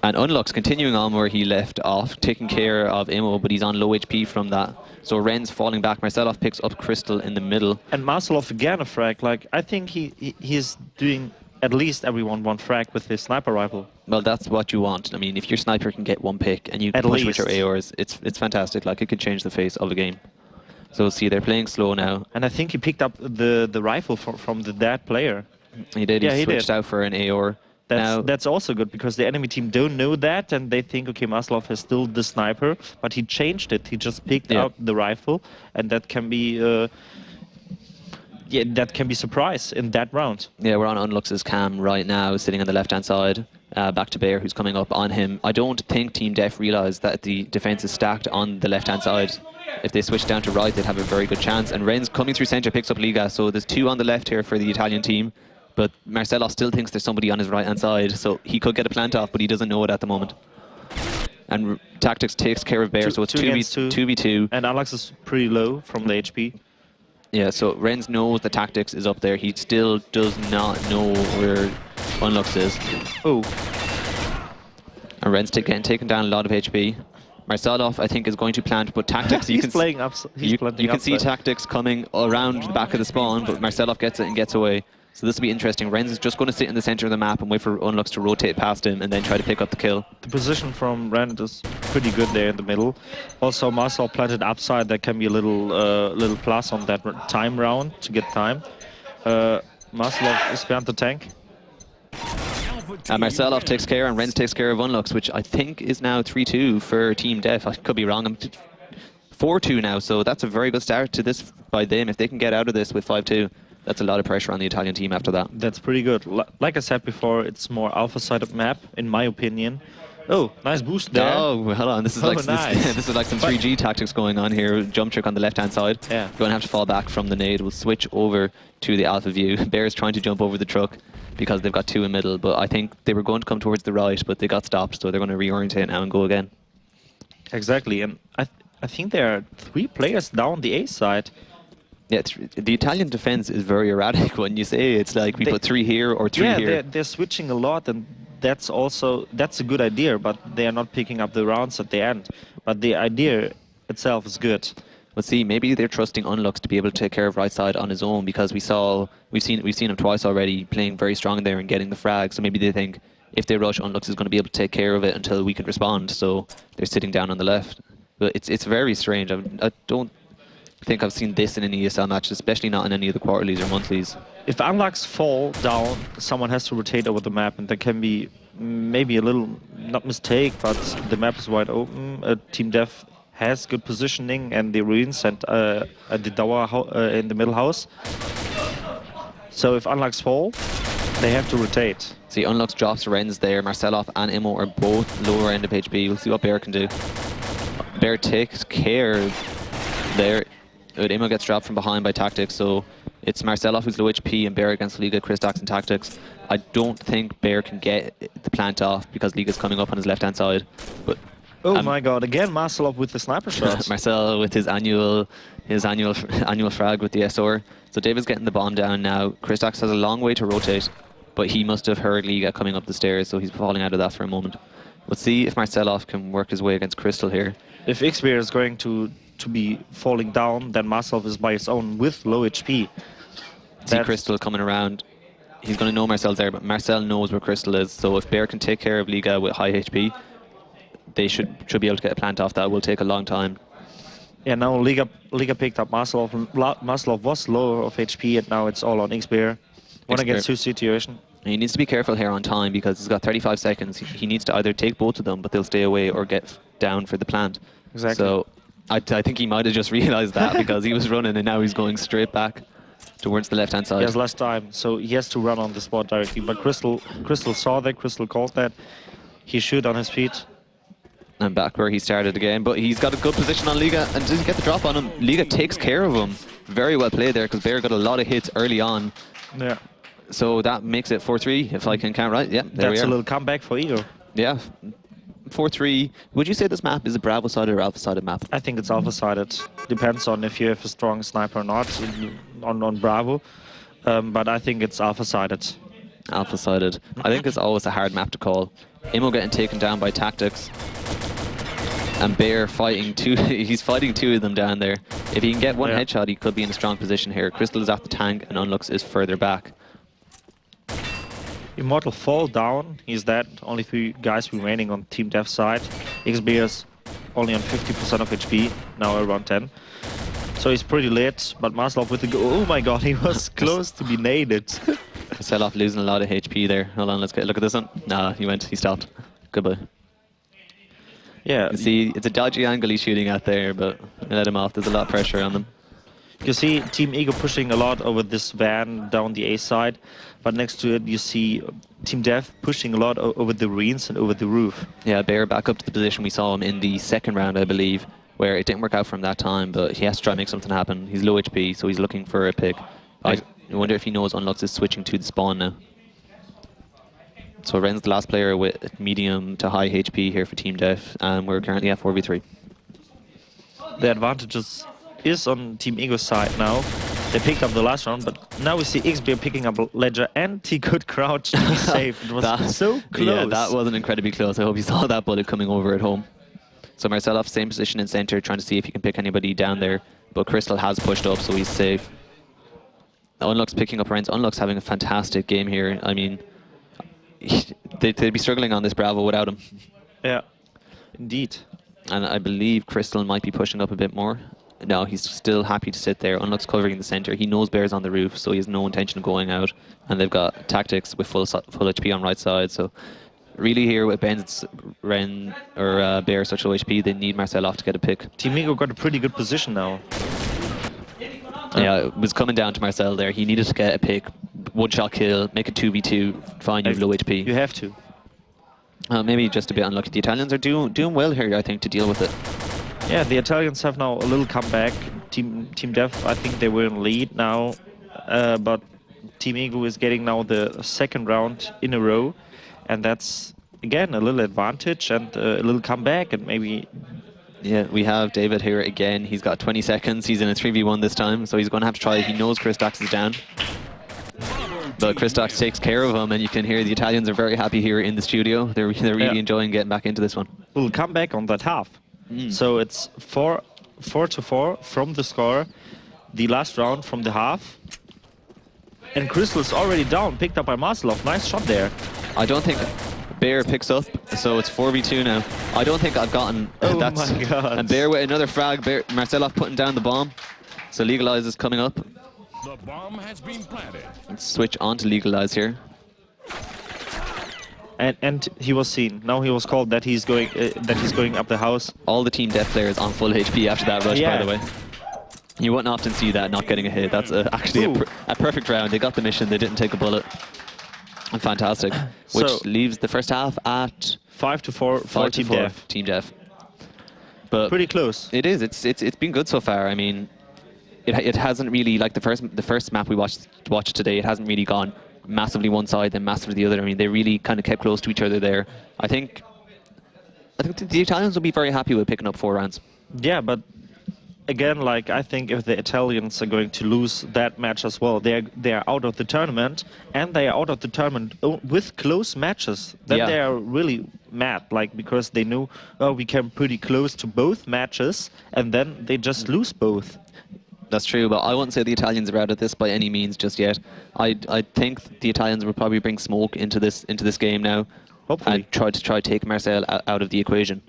And Unluck's continuing on where he left off, taking care of Immo, but he's on low HP from that. So Ren's falling back. Marcelov picks up Crystal in the middle. And Marcelov again a frag. Like, I think he's doing at least everyone one frag with his sniper rifle. Well, that's what you want. I mean, if your sniper can get 1 pick and you can push with your AORs, it's fantastic. Like, it could change the face of the game. So see, they're playing slow now. And I think he picked up the rifle from the dead player. He did. Yeah, he switched out for an AOR. That's also good, because the enemy team don't know that, and they think, okay, Maslov has still the sniper, but he changed it. He just picked up the rifle, and that can be that can be surprise in that round. Yeah, we're on Unluck's cam right now, sitting on the left-hand side. Back to Bear, who's coming up on him. I don't think Team Def realised that the defence is stacked on the left-hand side. If they switch down to right, they'd have a very good chance. And Ren's coming through centre, picks up Liga, so there's 2 on the left here for the Italian team. But Marcelo still thinks there's somebody on his right-hand side, so he could get a plant off, but he doesn't know it at the moment. And Tactics takes care of Bear, so it's 2v2. And Alex is pretty low from the HP. Yeah, so Renz knows the Tactics is up there. He still does not know where Unlux is. Oh. And Renz taking down a lot of HP. Marcelov, I think, is going to plant, but Tactics, you can see Tactics coming around the back of the spawn, but Marcelov gets it and gets away. So this will be interesting. Renz is just going to sit in the center of the map and wait for Unlux to rotate past him and then try to pick up the kill. The position from Ren is pretty good there in the middle. Also, Marcel planted upside. That can be a little plus on that time round to get time. Marcel is behind the tank. And Marcelov takes care, and Renz takes care of Unlux, which I think is now 3-2 for Team Def. I could be wrong. I'm 4-2 now, so that's a very good start to this by them. If they can get out of this with 5-2, that's a lot of pressure on the Italian team after that. That's pretty good. Like I said before, it's more alpha-sided map, in my opinion. Oh, nice boost there. Oh, hold on. This is like this is like some 3G tactics going on here. Jump trick on the left-hand side. Yeah. You're going to have to fall back from the nade. We'll switch over to the alpha view. Bear's trying to jump over the truck because they've got 2 in middle, but I think they were going to come towards the right, but they got stopped, so they're going to reorientate now and go again. Exactly, and I think there are 3 players down the A side. Yeah, the Italian defense is very erratic. When you say it's like we put 3 here or 3 here. Yeah, they're switching a lot, and that's a good idea, but they are not picking up the rounds at the end. But the idea itself is good. Let's see, maybe they're trusting Unlux to be able to take care of right side on his own, because we've seen him twice already playing very strong there and getting the frag. So maybe they think if they rush, Unlux is going to be able to take care of it until we can respond. So they're sitting down on the left. But it's very strange. I don't think I've seen this in an ESL match, especially not in any of the quarterlies or monthlies. If Unlux fall down, someone has to rotate over the map, and there can be maybe a little, not mistake, but the map is wide open. Team Dev has good positioning, and the ruins and the tower in the middle house. So if Unlux fall, they have to rotate. See, Unlux drops Renz there. Marcelov and Immo are both lower end of HP. We'll see what Bear can do. Bear takes care there. Immo gets dropped from behind by Tactics, so it's Marcelov who's low HP and Bear against Liga, Kristax and Tactics. I don't think Bear can get the plant off because Liga's coming up on his left-hand side. But oh my god, again Marcelov with the sniper shot. Marcel with his annual frag with the SR. So David's getting the bomb down now. Kristax has a long way to rotate, but he must have heard Liga coming up the stairs, so he's falling out of that for a moment. Let's see if Marcelov can work his way against Crystal here. If XBear is going to be falling down, then Marcelov is by his own with low HP. See Crystal coming around. He's going to know Marcel's there, but Marcel knows where Crystal is. So if Bear can take care of Liga with high HP, they should be able to get a plant off. That will take a long time. Yeah, now Liga picked up Maslov. Maslov was low of HP, and now it's all on Xbear. One against two situation. He needs to be careful here on time because he's got 35 seconds. He needs to either take both of them, but they'll stay away, or get down for the plant. Exactly. So I think he might have just realized that because he was running and now he's going straight back towards the left-hand side. He has less time, so he has to run on the spot directly. But Crystal saw that, Crystal called that. He shoot on his feet. And back where he started again, but he's got a good position on Liga, and doesn't get the drop on him. Liga takes care of him. Very well played there, because Bear got a lot of hits early on. Yeah. So that makes it 4-3, if I can count right. Yeah, there we That's are. a little comeback for Ego. Yeah, 4-3. Would you say this map is a Bravo-sided or Alpha-sided map? I think it's Alpha-sided. Depends on if you have a strong sniper or not on Bravo. But I think it's Alpha-sided. Alpha-sided. I think it's always a hard map to call. Imo getting taken down by Tactics. And Bear fighting he's fighting two of them down there. If he can get one headshot, he could be in a strong position here. Crystal is at the tank and Unlux is further back. Immortal fall down. He's dead. Only 3 guys remaining on Team Dev side. XB is only on 50% of HP, now around 10. So he's pretty late, but Maslov with the go. Oh my god, he was close to be naded. Sell-off losing a lot of HP there. Hold on, let's get a look at this one. Nah, he stopped. Goodbye. Yeah. You see, it's a dodgy angle he's shooting at there, but I let him off. There's a lot of pressure on them. You see Team Ego pushing a lot over this van down the A side, but next to it you see Team Dev pushing a lot over the ruins and over the roof. Yeah, Bear back up to the position we saw him in the second round, I believe, where it didn't work out for him that time, but he has to try and make something happen. He's low HP, so he's looking for a pick. I wonder if he knows Unlux is switching to the spawn now. So Ren's the last player with medium to high HP here for Team Dev, and we're currently at 4v3. The advantages is on Team Ego's side now. They picked up the last round, but now we see XB picking up Ledger, and he could crouch to be safe. It was so close. Yeah, that wasn't incredibly close. I hope you saw that bullet coming over at home. So Marcelov, same position in center, trying to see if he can pick anybody down there, but Crystal has pushed up, so he's safe. Unlux picking up Ren's. Unlux having a fantastic game here. I mean, they'd be struggling on this Bravo without him. Yeah, indeed. And I believe Crystal might be pushing up a bit more. No, he's still happy to sit there. Unlux covering the center. He knows Bear's on the roof, so he has no intention of going out. And they've got Tactics with full HP on right side. So really here with Ben's Ren or Bear such low HP, they need Marcelov to get a pick. Team Ego got a pretty good position now. Yeah, it was coming down to Marcel there. He needed to get a pick, one-shot kill, make it 2v2, fine, you have low HP. You have to. Maybe just a bit unlucky. The Italians are doing well here, I think, to deal with it. Yeah, the Italians have now a little comeback. Team Dev, I think they were in lead now, but Team Ego is getting now the second round in a row, and that's, again, a little advantage and a little comeback, and maybe... Yeah, we have David here again. He's got 20 seconds. He's in a 3v1 this time, so he's going to have to try. He knows Christox is down. But Christox takes care of him, and you can hear the Italians are very happy here in the studio. They're really enjoying getting back into this one. Little comeback on that half. So it's 4-4 from the score. The last round from the half. And Crystal is already down, picked up by Maslov. Nice shot there. I don't think Bear picks up, so it's 4v2 now. I don't think I've gotten... Oh my god. And Bear with another frag. Marcelov putting down the bomb. So Legalize is coming up. The bomb has been planted. Let's switch on to Legalize here. And he was seen. Now he was called that he's going up the house. All the Team Death players on full HP after that rush, by the way. You wouldn't often see that not getting a hit. That's actually a perfect round. They got the mission. They didn't take a bullet. Fantastic. Which leaves the first half at 5-4 for Team Dev. Team Dev. But pretty close. It is. It's been good so far. I mean, it hasn't really, like the first map we watched today. It hasn't really gone massively one side then massively the other. I mean, they really kind of kept close to each other there. I think the Italians will be very happy with picking up 4 rounds. Yeah, but again, like, I think if the Italians are going to lose that match as well, they are out of the tournament, and they are out of the tournament with close matches. Then they are really mad, like, because they know, oh, we came pretty close to both matches, and then they just lose both. That's true, but I wouldn't say the Italians are out of this by any means just yet. I think the Italians will probably bring smoke into this game now. Hopefully. And try to take Marcel out of the equation.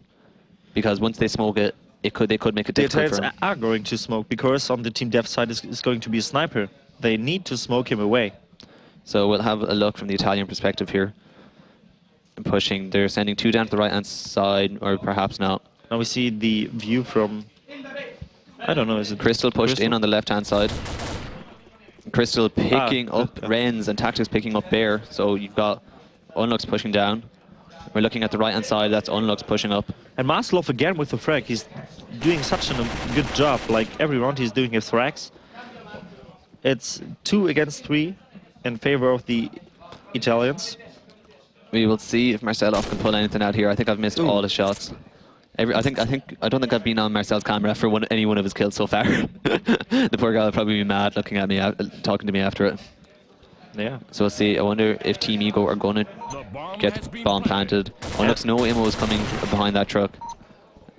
Because once they smoke it, they could make it The difficult for Italians him. are going to smoke because on the Team Dev side is going to be a sniper. They need to smoke him away. So we'll have a look from the Italian perspective here. Pushing, they're sending 2 down to the right-hand side, or perhaps not. Now we see the view from, I don't know, is it Crystal pushed in on the left-hand side. Crystal picking up yeah. Renz and Tactics picking up Bear. So you've got Unlux pushing down. We're looking at the right-hand side, that's Unlux pushing up. And Maslov again with the frag. He's doing such a good job. Like every round he's doing his frags. It's 2 against 3 in favor of the Italians. We will see if Marcelov can pull anything out here. I think I've missed all his shots. I don't think I've been on Marcel's camera for any one of his kills so far. The poor guy will probably be mad looking at me, talking to me after it. Yeah. So we'll see. I wonder if Team Ego are going to get bomb planted. Oh, looks no Imo is coming behind that truck,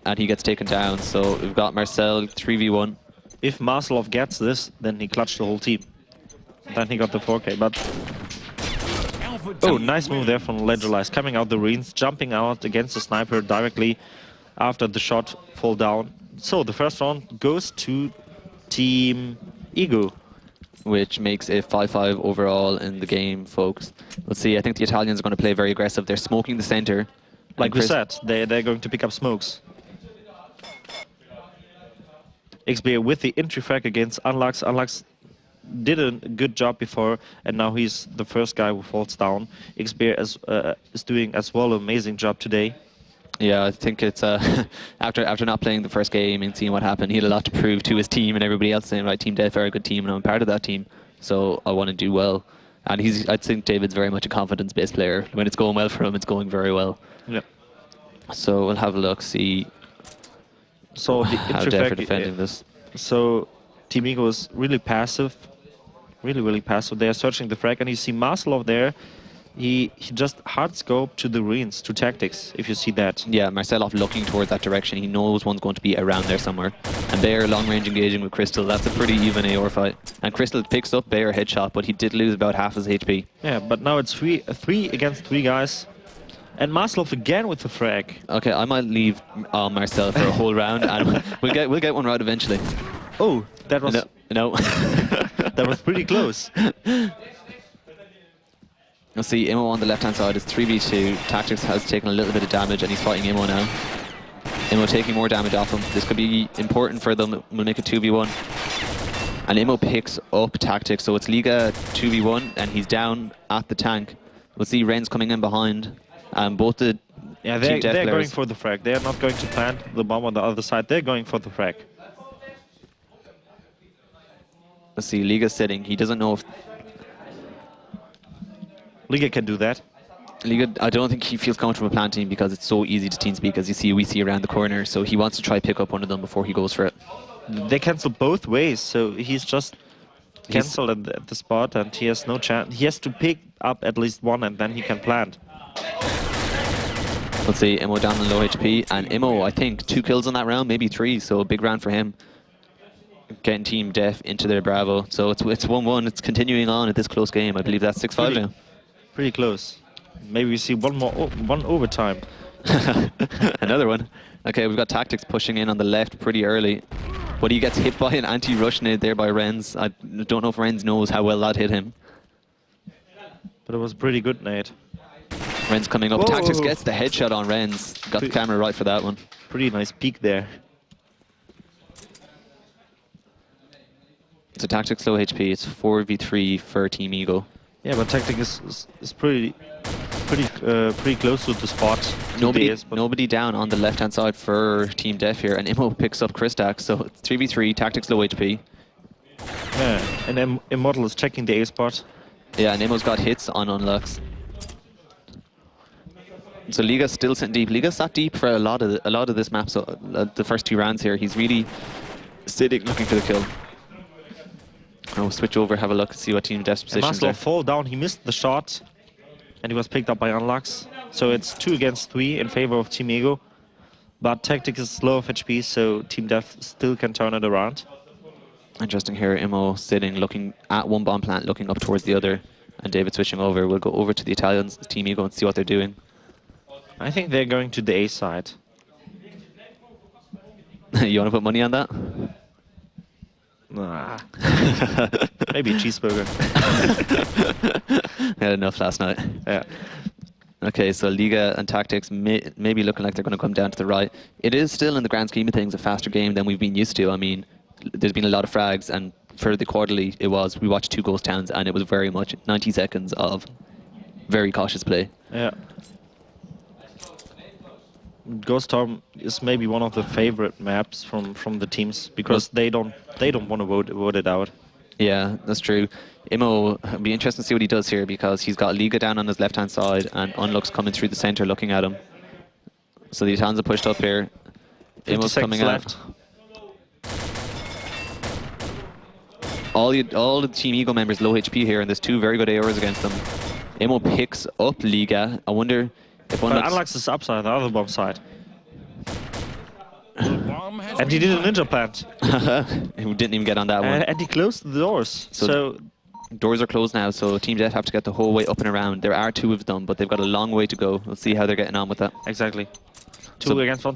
and he gets taken down. So we've got Marcel 3v1. If Maslov gets this, then he clutched the whole team. Then he got the 4K, but... Oh, nice move there from Legalize, coming out the ruins, jumping out against the sniper directly after the shot fall down. So the first round goes to Team Ego. Which makes it 5-5 overall in the game, folks. We'll see. I think the Italians are going to play very aggressive. They're smoking the center. Like we said, they're going to pick up smokes. XB with the entry frag against Unlux. Unlux did a good job before, and now he's the first guy who falls down. XB is doing as well an amazing job today. Yeah, I think it's after not playing the first game and seeing what happened, he had a lot to prove to his team and everybody else saying, right, Team Dev are a good team and I'm part of that team, so I want to do well. And I think David's very much a confidence-based player. When it's going well for him, it's going very well. Yeah. So we'll have a look, see so the how Dev are defending this. So Team Ego is really passive, really passive. They are searching the frag, and you see Maslov there. He just hard scoped to the ruins, to Tactics, if you see that. Yeah, Marcelov looking towards that direction. He knows one's going to be around there somewhere. And Bear long-range engaging with Crystal. That's a pretty even AOR fight. And Crystal picks up Bear headshot, but he did lose about half his HP. Yeah, but now it's 3 against 3 guys. And Maslov again with the frag. Okay, I might leave Marcel for a whole round, and we'll get one right eventually. Oh, that was... No. That was pretty close. You'll see Imo on the left-hand side is 3v2. Tactics has taken a little bit of damage, and he's fighting Imo now. Imo taking more damage off him. This could be important for them. We'll make it 2v1. And Imo picks up Tactics, so it's Liga 2v1, and he's down at the tank. We'll see Renz coming in behind. Both the they're going for the frag. They're not going to plant the bomb on the other side. They're going for the frag. Let's see, Liga's sitting. He doesn't know if... Liga can do that. Liga, I don't think he feels comfortable planting because it's so easy to team speak, as you see, we see around the corner. So he wants to try pick up one of them before he goes for it. They cancel both ways, so he's just cancelled at the spot, and he has no chance. He has to pick up at least one, and then he can plant. Let's see, Imo down on low HP, and Imo, I think, 2 kills on that round, maybe 3, so a big round for him. Getting Team Def into their Bravo. So it's 1-1, it's continuing on at this close game. I believe that's 6-5 now. Pretty close. Maybe we see one overtime. Another one. Okay, we've got Tactics pushing in on the left pretty early. But he gets hit by an anti-rush nade there by Renz. I don't know if Renz knows how well that hit him. But it was a pretty good nade. Renz coming up. Whoa. Tactics gets the headshot on Renz. Got the camera right for that one. Pretty nice peek there. So Tactics low HP. It's 4v3 for Team Ego. Yeah, but Tactics is pretty close to the spot. Nobody down on the left-hand side for Team Def here, and Imo picks up Kristax, so it's 3v3, Tactics low HP. Yeah, and Immortal is checking the A spot. Yeah, and Imo's got hits on Unlux. So Liga's still sitting deep. Liga's sat deep for a lot of this map. So the first 2 rounds here, he's really sitting, looking for the kill. I'll switch over, have a look, see what Team Def's positions are. Maslov fall down. He missed the shot, and he was picked up by Unlux. So it's 2 against 3 in favor of Team Ego. But Tactics is low of HP, so Team Def still can turn it around. Interesting here, Imo sitting, looking at one bomb plant, looking up towards the other, and David switching over. We'll go over to the Italians, Team Ego, and see what they're doing. I think they're going to the A side. You want to put money on that? Nah. Maybe a cheeseburger. Had enough last night. Yeah. Okay, so Liga and Tactics may be looking like they're going to come down to the right. It is still, in the grand scheme of things, a faster game than we've been used to. I mean, there's been a lot of frags, and for the quarterly, we watched 2 ghost towns, and it was very much 90 seconds of very cautious play. Yeah. Ghost Town is maybe one of the favorite maps from the teams because they don't want to vote it out. Yeah, that's true. Imo, it'll be interesting to see what he does here because he's got Liga down on his left-hand side and Unlux coming through the center looking at him. So the Italians are pushed up here. 50 Imo's coming left. All the Team Eagle members low HP here, and there's 2 very good AOs against them. Imo picks up Liga. I wonder if Unlux is upside, the other bomb side. And he did a ninja plant. Who didn't even get on that one. And he closed the doors. So doors are closed now, so Team Death have to get the whole way up and around. There are 2 of them, but they've got a long way to go. We'll see how they're getting on with that. Exactly. 2 against 1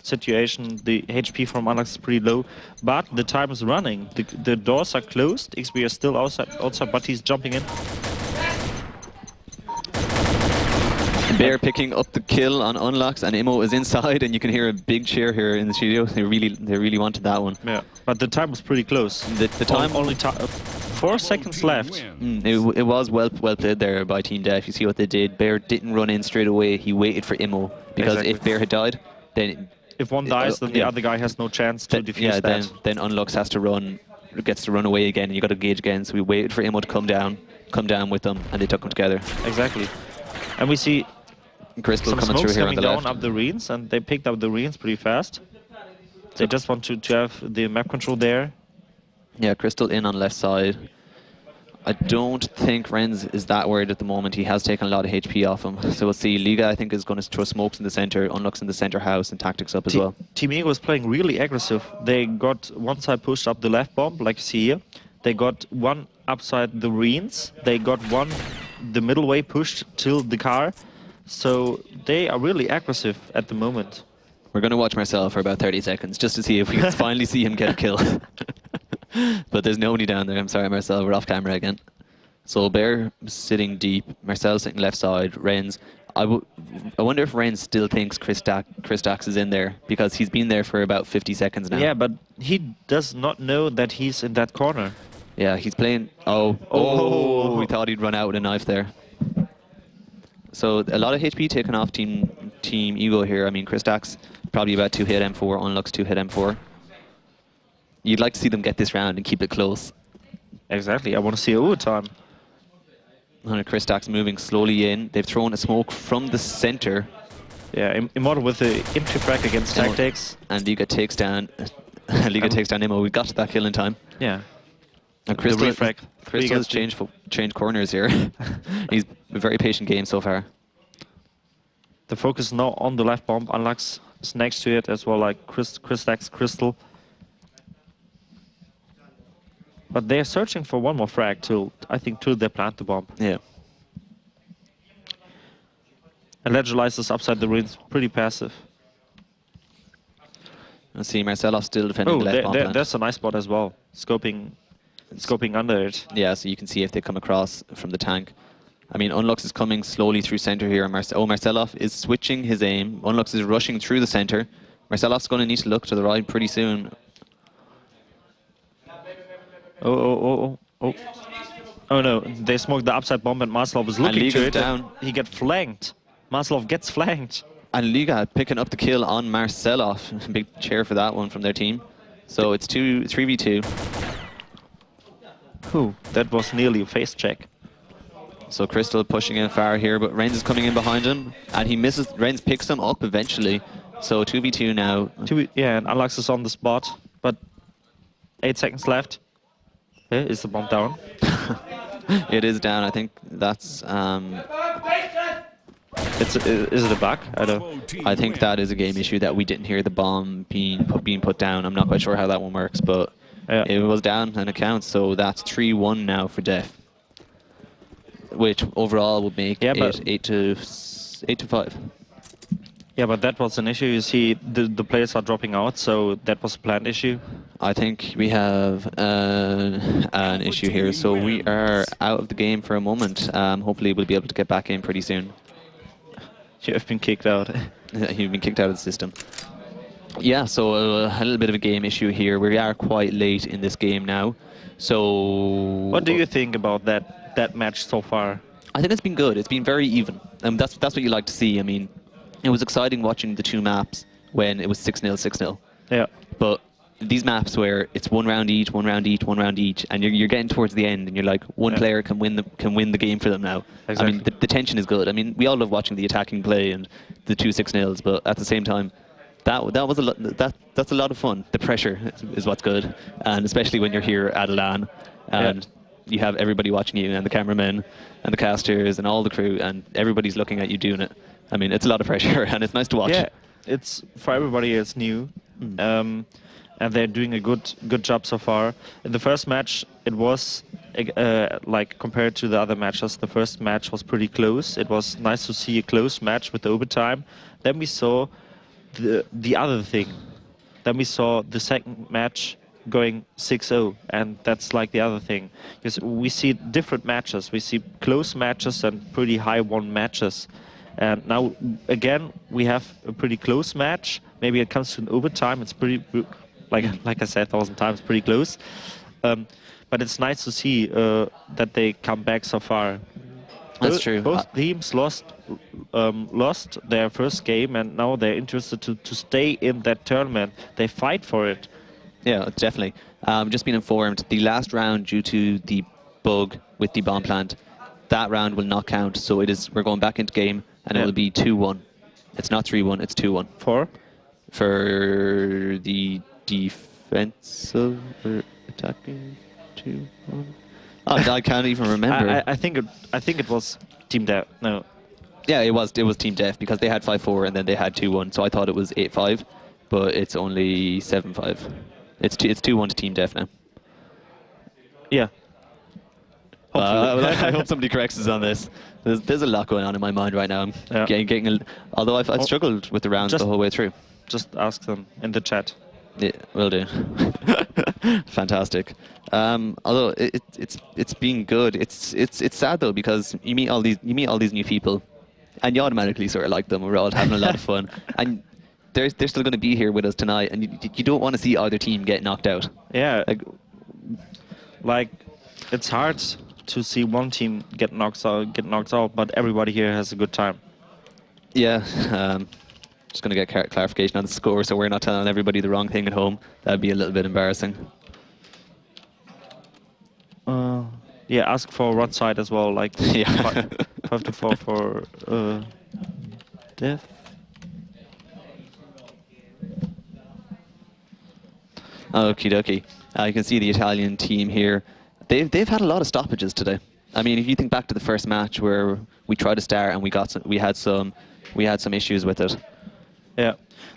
situation. The HP from Unlux is pretty low, but the time is running. The doors are closed. XP is still outside, but he's jumping in. Bear picking up the kill on Unlux, and Imo is inside, and you can hear a big cheer here in the studio. They really wanted that one. Yeah, but the time was pretty close. The time only 4 seconds left. It was well played there by Team Def. You see what they did. Bear didn't run in straight away. He waited for Imo because if Bear had died, then if one dies, then the other guy has no chance to defuse that. Then Unlux has to gets to run away again, and you got to gauge again. So we waited for Imo to come down with them, and they took them together. Exactly, and we see Crystal coming through here on the left. Up the ruins, and they picked up the ruins pretty fast. They just want to have the map control there. Yeah, Crystal in on left side. I don't think Renz is that worried at the moment. He has taken a lot of HP off him. So we'll see. Liga, I think, is going to throw smokes in the center, Unlux in the center house, and Tactics up as well. Team Eagle was playing really aggressive. They got one side pushed up the left bomb, like you see here. They got one upside the ruins. They got one the middle way pushed till the car. So they are really aggressive at the moment. We're going to watch Marcel for about 30 seconds just to see if we can finally see him get a kill. But there's nobody down there. I'm sorry, Marcel, we're off camera again. So Bear sitting deep, Marcel sitting left side, Renz. I wonder if Renz still thinks Chris Dax is in there because he's been there for about 50 seconds now. Yeah, but he does not know that he's in that corner. Yeah, he's playing... Oh, we thought he'd run out with a knife there. So a lot of HP taken off Team Eagle here. I mean, Chris Dax probably about 2 hit M4, Unlux 2 hit M4. You'd like to see them get this round and keep it close. Exactly, I want to see overtime. And Chris Dax moving slowly in. They've thrown a smoke from the center. Yeah, Immortal with the empty frag against Tactics. And Liga takes down Imo. We got to that kill in time. Yeah. And Crystal has changed corners here. He's a very patient game so far. The focus now on the left bomb. Unlux is next to it as well, like Chris Dax, Crystal. But they're searching for one more frag till they plant the bomb. Yeah. And Legalize is upside the ruins, pretty passive. I see Marcelo still defending the left bomb. That's a nice spot as well. Scoping under it. Yeah, so you can see if they come across from the tank. I mean, Unlux is coming slowly through center here. Marcelov is switching his aim. Unlux is rushing through the center. Marcelov's going to need to look to the right pretty soon. Oh no, they smoked the upside bomb and Marcelov is looking to it. Down. He gets flanked. Marcelov gets flanked. And Liga picking up the kill on Marcelov. Big cheer for that one from their team. So it's 3v2. Ooh, that was nearly a face check. So Crystal pushing in far here, but Renz is coming in behind him, and he misses. Renz picks him up eventually. So 2v2 now. Yeah, and Unlux is on the spot, but 8 seconds left. Okay, is the bomb down? It is down. I think that's. Is it a bug? I think that is a game issue that we didn't hear the bomb being put down. I'm not quite sure how that one works, but yeah. It was down and it counts. So that's 3-1 now for Def, which overall would make it 8-5. Yeah, but that was an issue. You see, the players are dropping out, so that was a planned issue. I think we have an issue here, so we are out of the game for a moment. Hopefully we'll be able to get back in pretty soon. You have been kicked out. You've been kicked out of the system. Yeah, so a little bit of a game issue here. We are quite late in this game now. So what do you think about that match so far? I think it's been good. It's been very even. That's what you like to see. I mean, it was exciting watching the two maps when it was 6-0, 6-0. Yeah. But these maps where it's one round each, one round each, one round each, and you're getting towards the end, and you're like, one player can win the game for them now. Exactly. I mean, the tension is good. I mean, we all love watching the attacking play and the 2 6-0s, but at the same time, that was a lot. That's a lot of fun. The pressure is what's good, and especially when you're here at a LAN, and you have everybody watching you, and the cameramen, and the casters, and all the crew, and everybody's looking at you doing it. I mean, it's a lot of pressure, and it's nice to watch. Yeah, it's for everybody. It's new, and they're doing a good job so far. In the first match, it was like compared to the other matches, the first match was pretty close. It was nice to see a close match with the overtime. Then we saw the other thing. Then we saw the second match going 6-0, and that's like the other thing. Because we see different matches. We see close matches and pretty high-won matches. And now, again, we have a pretty close match. Maybe it comes to an overtime. It's pretty, like I said 1,000 times, pretty close. But it's nice to see that they come back so far. That's true. Both teams lost their first game, and now they're interested to stay in that tournament. They fight for it. Yeah, definitely. Just been informed, the last round due to the bug with the bomb plant, that round will not count. So we're going back into game, and it will be 2-1. It's not 3-1, it's 2-1. For the defensive or attacking 2-1. I can't even remember. I think it was Team Def. No. Yeah, it was Team Def because they had 5-4 and then they had 2-1. So I thought it was 8-5, but it's only 7-5. It's 2-1 to Team Def now. Yeah. I hope somebody corrects us on this. There's a lot going on in my mind right now. I'm although I've struggled with the rounds the whole way through. Just ask them in the chat. Yeah, will do. Fantastic. Although it's been good. It's sad though because you meet all these new people, and you automatically sort of like them. We're all having a lot of fun, and they're still going to be here with us tonight. And you don't want to see either team get knocked out. Yeah. Like it's hard to see one team get knocked out, but everybody here has a good time. Yeah. Just going to get clarification on the score, so we're not telling everybody the wrong thing at home. That'd be a little bit embarrassing. Yeah, ask for right side as well, like 5-4 for Def. Okie dokie. You can see the Italian team here. They've had a lot of stoppages today. I mean, if you think back to the first match where we tried to start and we had some issues with it. Yeah,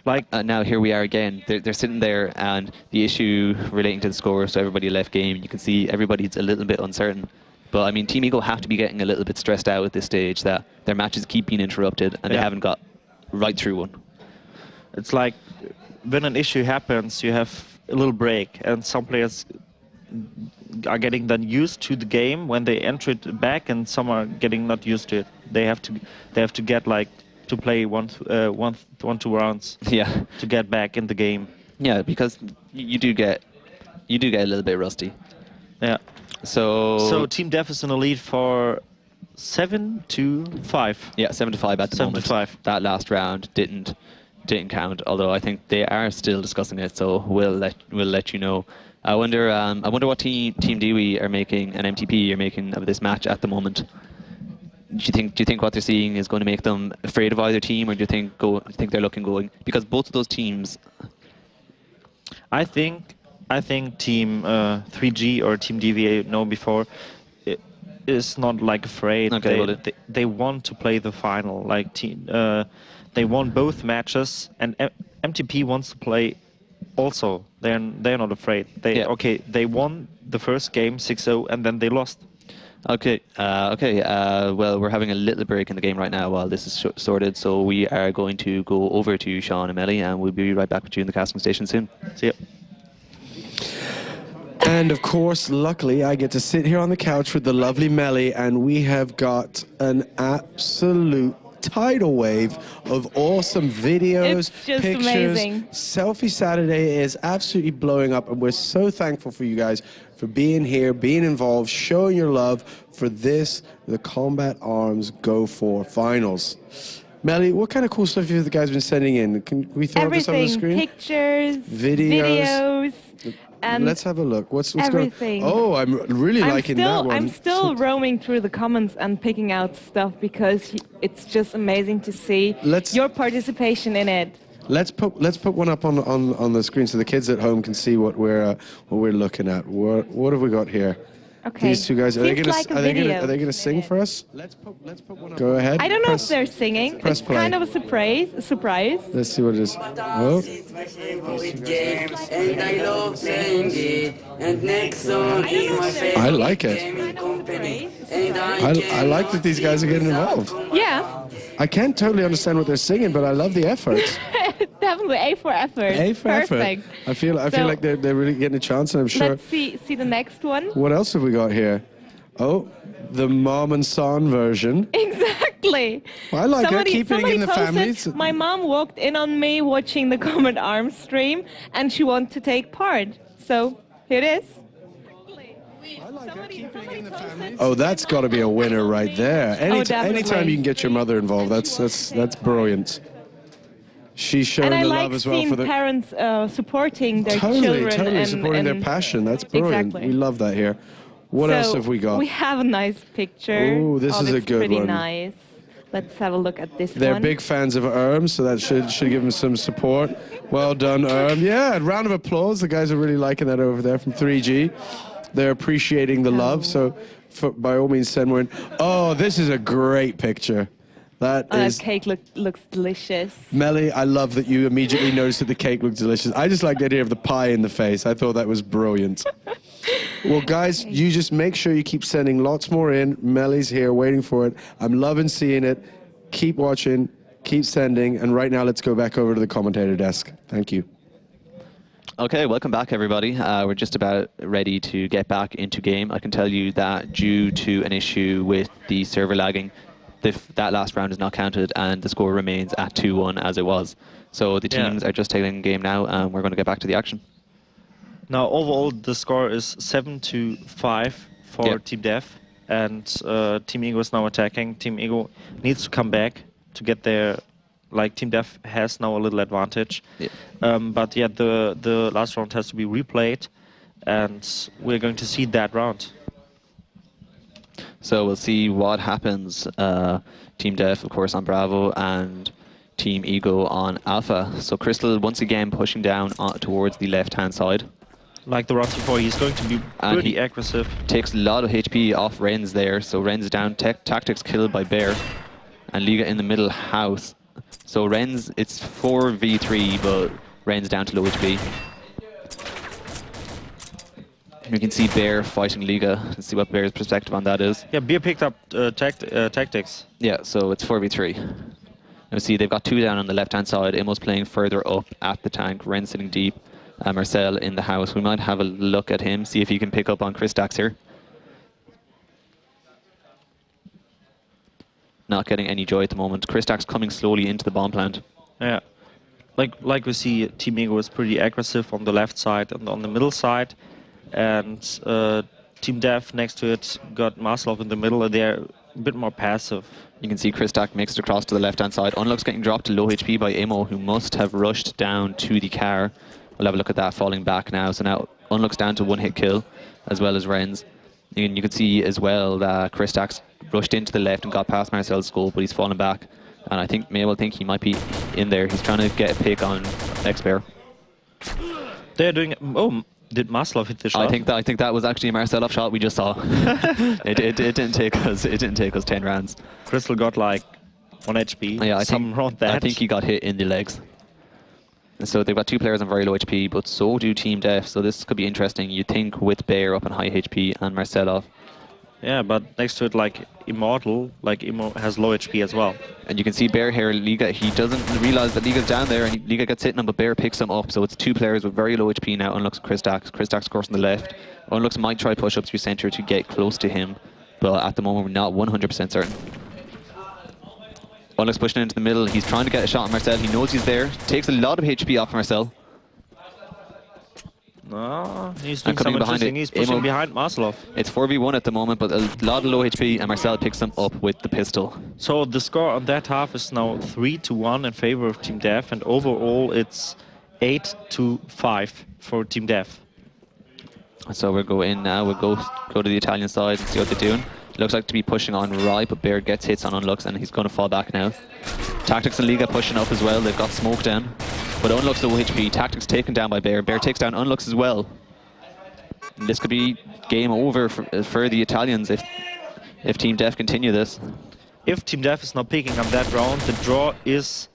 like now here we are again. They're sitting there, and the issue relating to the score, so everybody left game. You can see everybody's a little bit uncertain. But I mean, Team Ego have to be getting a little bit stressed out at this stage that their matches keep being interrupted, and they haven't got right through one. It's like when an issue happens, you have a little break, and some players are getting then used to the game when they enter it back, and some are getting not used to it. They have to get like to play two rounds. Yeah. To get back in the game. Yeah, because you do get a little bit rusty. Yeah. So Team Def is in the lead for 7-5. Yeah, 7-5 at the moment. 7-5. That last round didn't count. Although I think they are still discussing it, so we'll let you know. I wonder what Team Dewey are making and MTP are making of this match at the moment. Do you think what they're seeing is going to make them afraid of either team, or do you think they're looking going? Because both of those teams. I think Team 3G or Team DVA know before is not like afraid. Okay, they want to play the final. Like they won both matches, and MTP wants to play also. They're not afraid. They won the first game 6-0, and then they lost. Okay, well, we're having a little break in the game right now while this is sorted, so we are going to go over to Sean and Melly, and we'll be right back with you in the casting station soon. See ya. And of course, luckily, I get to sit here on the couch with the lovely Melly, and we have got an absolute tidal wave of awesome videos, It's just pictures. amazing. Selfie Saturday is absolutely blowing up, and we're so thankful for you guys for being here, being involved, showing your love for this, the Combat Arms Go4 Finals. Melly, what kind of cool stuff have you guys been sending in? Can we throw this on the screen? Pictures, Videos. and let's have a look. What's everything. going on? Oh, I'm really liking that one. I'm still roaming through the comments and picking out stuff because it's just amazing to see your participation in it. Let's put one up on the screen so the kids at home can see what we're looking at. What have we got here? Okay. These two guys, are they Seems gonna sing for us? Let's put one up. Go ahead. I don't know if they're singing. Press It's play. kind of a surprise. Let's see what it is. Oh. And I love playing it. And next song is my favorite. I like it. I like that these guys are getting involved. Yeah. I can't totally understand what they're singing, but I love the effort. Definitely A for effort. A for Perfect. effort. I feel like they're really getting a chance, and I'm sure. Let's see the next one. What else have we got here? Oh, the mom and son version. Exactly. Well, I like it. Keeping it in the family. My mom walked in on me watching the Combat Arms stream, and she wanted to take part. So here it is. Oh, that's got to be a winner right there. Anytime you can get your mother involved, that's brilliant. She's showing and I the like love as well seeing for the parents supporting their totally children. supporting their passion. That's brilliant. Exactly. We love that here. What else have we got? We have a nice picture. Oh, this is a good pretty one. Nice. Let's have a look at this They're one. big fans of Erm, so that should give them some support. Well done, Erm. Yeah, a round of applause. The guys are really liking that over there from 3G. They're appreciating the love, so by all means send more in. Oh, this is a great picture. That cake looks delicious. Melly, I love that you immediately noticed that the cake looked delicious. I just like the idea of the pie in the face. I thought that was brilliant. Well, guys, you just make sure you keep sending lots more in. Melly's here waiting for it. I'm loving seeing it. Keep watching, keep sending, and right now let's go back over to the commentator desk. Thank you. Okay, welcome back, everybody. We're just about ready to get back into game. I can tell you that due to an issue with the server lagging, that last round is not counted, and the score remains at 2-1 as it was. So the teams are just taking game now, and we're going to get back to the action. Now, overall, the score is 7-5 for Team Dev, and Team Ego is now attacking. Team Ego needs to come back to get their... Like, Team Dev has now a little advantage. But yeah, the last round has to be replayed, and we're going to see that round. So we'll see what happens. Team Dev, of course, on Bravo, and Team Ego on Alpha. So Crystal, once again, pushing down towards the left-hand side. Like the round before, he's going to be pretty aggressive. Takes a lot of HP off Renz there. So Renz down, Tactics killed by Bear, and Liga in the middle house. So Renz, it's 4v3, but Renz down to low HP. You can see Bear fighting Liga. Let's see what Bear's perspective on that is. Yeah, Bear picked up tactics. Yeah, so it's 4v3. Now see, they've got two down on the left-hand side. Immo's playing further up at the tank. Ren sitting deep. Marcel in the house. We might have a look at him, see if he can pick up on Chris Dax here. Not getting any joy at the moment. Chris Dax coming slowly into the bomb plant. Yeah. Like we see, Team Ego is pretty aggressive on the left side and on the middle side. And Team Dev next to it got Maslov in the middle, and they're a bit more passive. You can see Chris Dax mixed across to the left-hand side. Unluck's getting dropped to low HP by Immo, who must have rushed down to the car. We'll have a look at that falling back now. So now Unluck's down to one-hit kill, as well as Renz. And you can see as well that Chris Dax rushed into the left and got past Marcel's skull, but he's fallen back. And I think May will think he might be in there. He's trying to get a pick on X-Bear. They're doing... Oh, did Maslov hit the shot? I think that was actually a Marcelov shot we just saw. it didn't take us 10 rounds. Crystal got like 1 HP. Yeah, I think he got hit in the legs. So they've got two players on very low HP, but so do Team Def. So this could be interesting. You'd think with Bear up on high HP and Marcelov. Yeah, but next to it, like Immortal, like Immo has low HP as well. And you can see Bear here, Liga, he doesn't realize that Liga's down there, and Liga gets hit on him, but Bear picks him up. So it's two players with very low HP now. Unlux, Kristax. Kristax, of course, on the left. Unlux might try push up through center to get close to him, but at the moment we're not 100% certain. Unlux pushing into the middle. He's trying to get a shot on Marcel. He knows he's there. Takes a lot of HP off Marcel. No, he's doing something interesting. He's pushing behind Marcelov. It's 4v1 at the moment, but a lot of low HP, and Marcel picks them up with the pistol. So the score on that half is now 3-1 in favor of Team Dev, and overall it's 8-5 for Team Dev. So we'll go in now. We'll go to the Italian side and see what they're doing. Looks like to be pushing on right, but Bear gets hits on Unlux, and he's going to fall back now. Tactics and Liga pushing up as well. They've got smoke down. But Unlux low HP. Tactics taken down by Bear. Bear takes down Unlux as well. And this could be game over for the Italians if Team Dev continue this. If Team Dev is not picking up that round, the draw is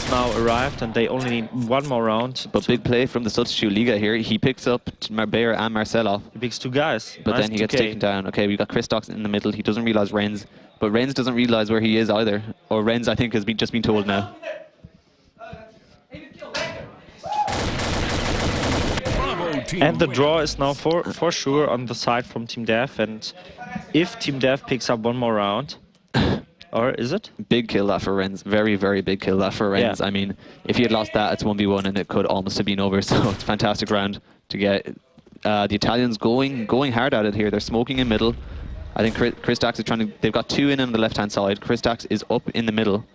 now arrived, and they only need one more round. But big play from the substitute Liga here. He picks up Bear and Marcel off. He picks two guys. But nice then he gets taken down. Okay, we've got Kristax in the middle. He doesn't realize Renz. But Renz doesn't realize where he is either. Or Renz, I think, has just been told now. And the draw is now for sure on the side from Team Dev. And if Team Dev picks up one more round, or is it? Big kill that for Renz. Very, very big kill that for Renz. Yeah. I mean, if he had lost that, it's 1v1 and it could almost have been over. So it's a fantastic round to get the Italians going hard at it here. They're smoking in middle. I think Kristax is trying to... They've got two in on the left-hand side. Kristax is up in the middle.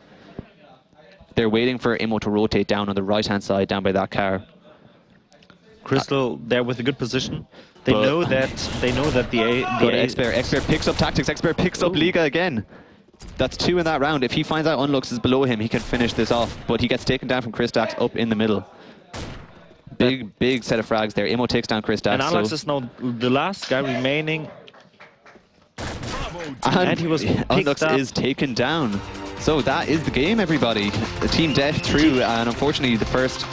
They're waiting for Immo to rotate down on the right-hand side, down by that car. Crystal there with a good position. They know that Expert picks up Tactics. Expert picks up Liga again. That's two in that round. If he finds out Unlux is below him, he can finish this off. But he gets taken down from Kristax up in the middle. Big set of frags there. Immo takes down Kristax. And Unlux is now the last guy remaining. And he was Unlux is taken down. So that is the game, everybody. The Team Dev through, and unfortunately the first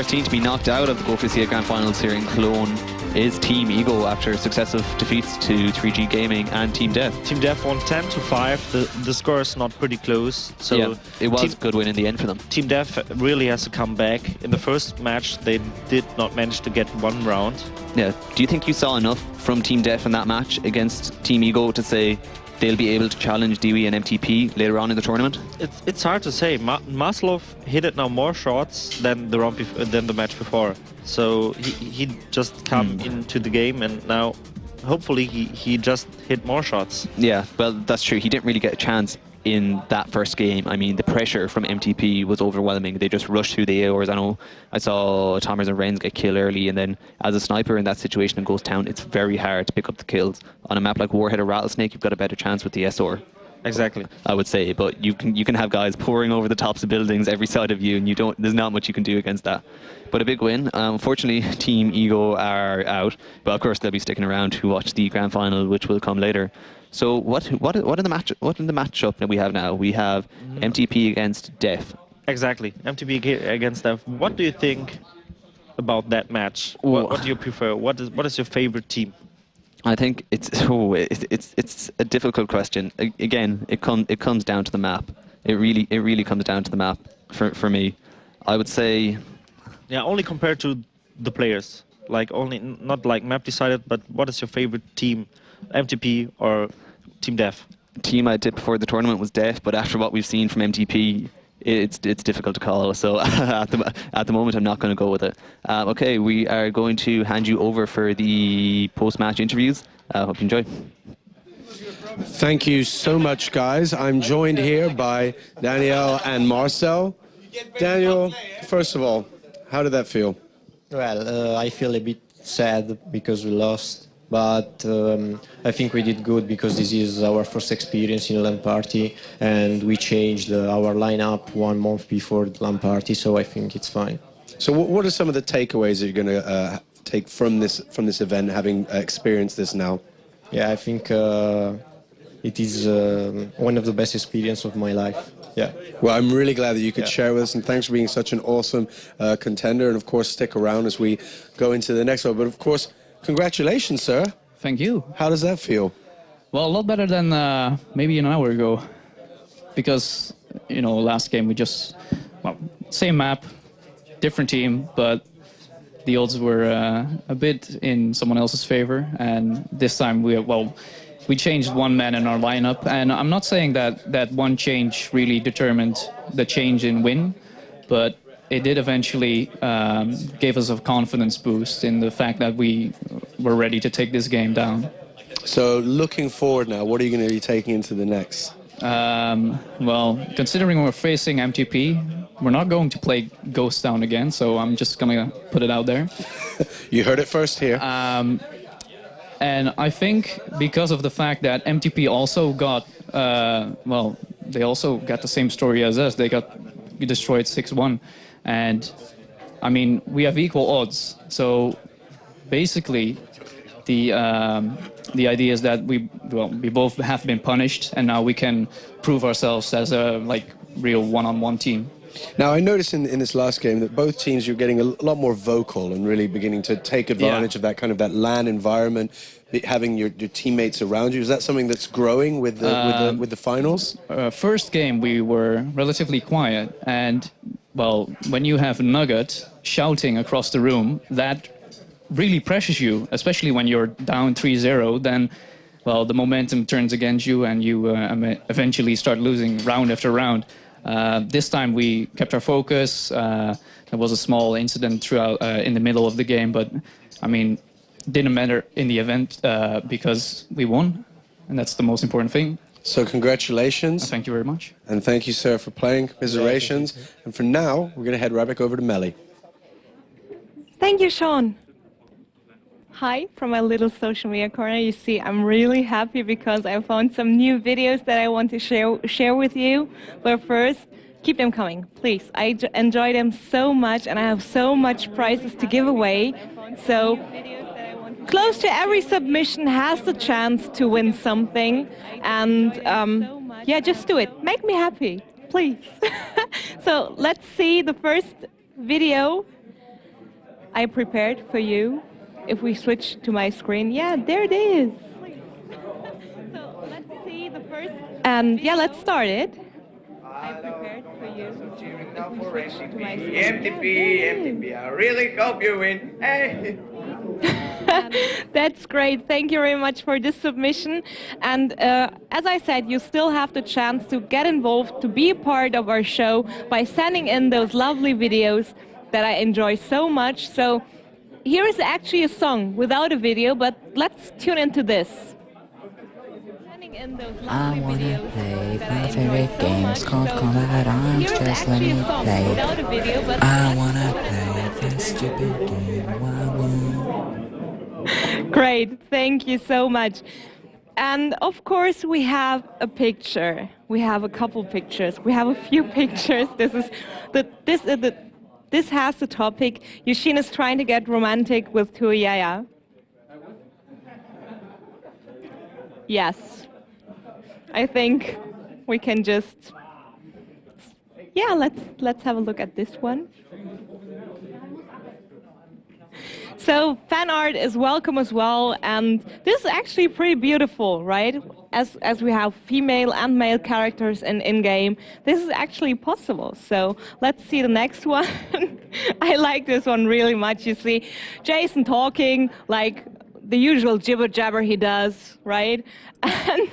team to be knocked out of the Go4Combat Grand Finals here in Cologne is Team Ego after successive defeats to 3G Gaming and Team Dev. Team Dev won 10-5. The score is not pretty close. So yeah, it was a good win in the end for them. Team Dev really has to come back. In the first match, they did not manage to get one round. Yeah. Do you think you saw enough from Team Dev in that match against Team Ego to say they'll be able to challenge Dewey and MTP later on in the tournament? It's hard to say. Maslov hit it now more shots than the match before. So he just come into the game, and now hopefully he just hit more shots. Yeah, well, that's true. He didn't really get a chance in that first game. I mean, the pressure from MTP was overwhelming. They just rushed through the AORs. I saw Thomas and Renz get killed early, and then as a sniper in that situation in Ghost Town, it's very hard to pick up the kills. On a map like Warhead or Rattlesnake, you've got a better chance with the SR. Exactly. I would say, but you can have guys pouring over the tops of buildings every side of you, and there's not much you can do against that. But a big win. Unfortunately, Team Ego are out, but of course they'll be sticking around to watch the grand final, which will come later. So what in the matchup that we have now? We have MTP against Def. Exactly, MTP against Def. What do you think about that match? What do you prefer? What is your favorite team? I think it's a difficult question. Again, it comes down to the map. It really comes down to the map for me. I would say. Yeah, only compared to the players. Like not like map decided, but what is your favorite team? MTP or Team Def? Team I did before the tournament was Def, but after what we've seen from MTP, it's difficult to call. So at the moment, I'm not going to go with it. Okay, we are going to hand you over for the post-match interviews. Hope you enjoy. Thank you so much, guys. I'm joined here by Daniel and Marcel. Daniel, first of all, how did that feel? Well, I feel a bit sad because we lost. But I think we did good because this is our first experience in a LAN party, and we changed our lineup 1 month before the LAN party, so I think it's fine. So what are some of the takeaways that you're going to take from this event, having experienced this now? Yeah, I think it is one of the best experiences of my life. Yeah. Well, I'm really glad that you could share with us, and thanks for being such an awesome contender. And of course, stick around as we go into the next one. But of course, congratulations, sir. Thank you. How does that feel? Well, a lot better than maybe an hour ago, because last game we just same map, different team, but the odds were a bit in someone else's favor, and this time we changed one man in our lineup, and I'm not saying that one change really determined the change in win, but it did eventually give us a confidence boost in the fact that we were ready to take this game down. So looking forward now, what are you going to be taking into the next? Well, considering we're facing MTP, we're not going to play Ghost Town again, so I'm just going to put it out there. You heard it first here. And I think because of the fact that MTP also got, they also got the same story as us. They got destroyed 6-1. And, I mean, we have equal odds. So, basically, the idea is that we both have been punished, and now we can prove ourselves as a real one-on-one team. Now, I noticed in this last game that both teams you're getting a lot more vocal and really beginning to take advantage of that LAN environment, having your teammates around you. Is that something that's growing with the finals? First game we were relatively quiet, and when you have Nugget shouting across the room, that really pressures you, especially when you're down 3-0, then, the momentum turns against you and you eventually start losing round after round. This time we kept our focus. There was a small incident throughout in the middle of the game, but, I mean, didn't matter in the event because we won, and that's the most important thing. So congratulations. Thank you very much. And thank you, sir, for playing. Commiserations. And for now, we're going to head right back over to Melly. Thank you, Sean. Hi, from my little social media corner. You see, I'm really happy because I found some new videos that I want to share with you. But first, keep them coming, please. I enjoy them so much, and I have so much prizes to give away. So, close to every submission has the chance to win something. And yeah, just do it. Make me happy, please. So, let's see the first video I prepared for you. If we switch to my screen, yeah, there it is. So let's see the first. And yeah, let's start it. I prepared for you. If we switch to my screen. MTP, I really hope you win. Hey. That's great. Thank you very much for this submission. And as I said, you still have the chance to get involved, to be a part of our show by sending in those lovely videos that I enjoy so much. So here is actually a song without a video, but let's tune into this. I wanna play my favorite games called Combat Arms, just let me play. I wanna play this stupid game, why won't? Great, thank you so much. And of course we have a picture. We have a couple pictures. We have a few pictures. This has the topic, Yushin is trying to get romantic with Tuyaya. Yes. I think we can just... Yeah, let's have a look at this one. So fan art is welcome as well, and this is actually pretty beautiful, right? As we have female and male characters in-game, this is actually possible. So let's see the next one. I like this one really much. You see Jason talking like the usual jibber-jabber he does, right? And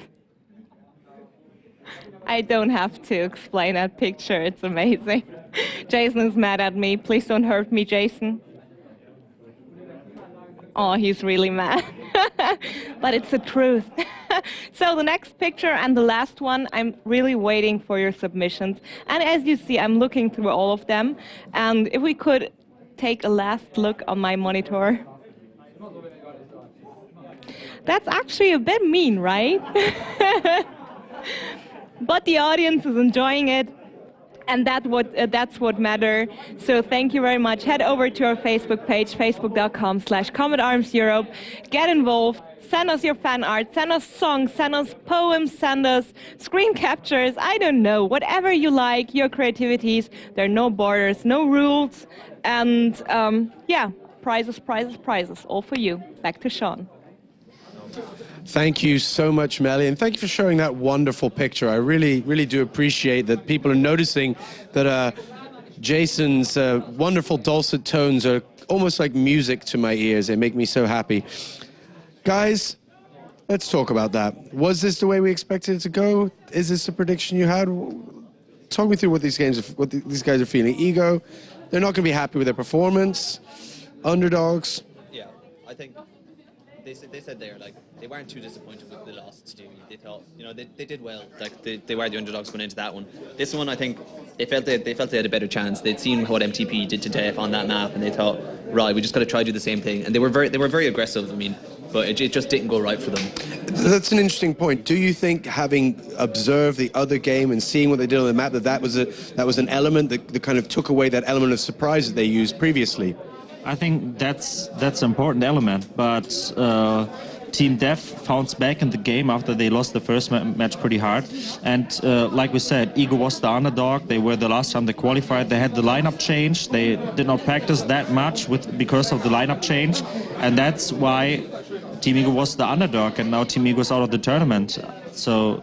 I don't have to explain that picture. It's amazing. Jason is mad at me. Please don't hurt me, Jason. Oh, he's really mad. But it's the truth. So the next picture and the last one, I'm really waiting for your submissions. And as you see, I'm looking through all of them. And if we could take a last look on my monitor. That's actually a bit mean, right? But the audience is enjoying it. And that's what matters. So thank you very much. Head over to our Facebook page, facebook.com/CombatArmsEurope. Get involved. Send us your fan art. Send us songs. Send us poems. Send us screen captures. I don't know. Whatever you like, your creativities. There are no borders, no rules. And yeah, prizes, prizes, prizes. All for you. Back to Sean. Thank you so much, Melly, and thank you for showing that wonderful picture. I really, really do appreciate that people are noticing that Jason's wonderful dulcet tones are almost like music to my ears. They make me so happy. Guys, let's talk about that. Was this the way we expected it to go? Is this the prediction you had? Talk me through what these guys are feeling. Ego, they're not going to be happy with their performance. Underdogs. Yeah, I think they said they weren't too disappointed with the loss to Dewey. They thought, they did well. Like they were the underdogs going into that one. This one, I think they felt they had a better chance. They'd seen what MTP did to Def on that map, and they thought, right, we just got to try to do the same thing. And they were very aggressive. I mean, but it just didn't go right for them. That's an interesting point. Do you think, having observed the other game and seeing what they did on the map, that was an element that kind of took away that element of surprise that they used previously? I think that's an important element, but Team Def bounced back in the game after they lost the first match pretty hard. And like we said, Ego was the underdog. They were the last time they qualified. They had the lineup change. They did not practice that much because of the lineup change, and that's why Team Ego was the underdog. And now Team Ego is out of the tournament. So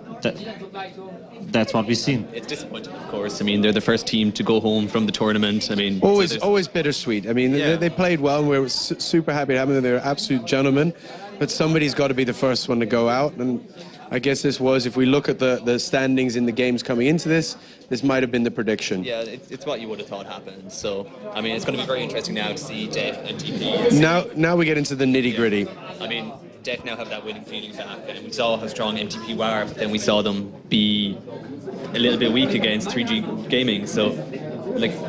that's what we've seen. It's disappointing, of course. I mean, they're the first team to go home from the tournament. I mean, always bittersweet. I mean, they played well, and we were super happy to have them. They're absolute gentlemen. But somebody's got to be the first one to go out, and I guess this was, if we look at the standings in the games coming into this might have been the prediction. Yeah, it's what you would have thought happened. So, I mean, it's going to be very interesting now to see Def and TP. Now we get into the nitty-gritty. Yeah. I mean, Def now have that winning feeling back, and we saw how strong MTP were, but then we saw them be a little bit weak against 3G Gaming. So,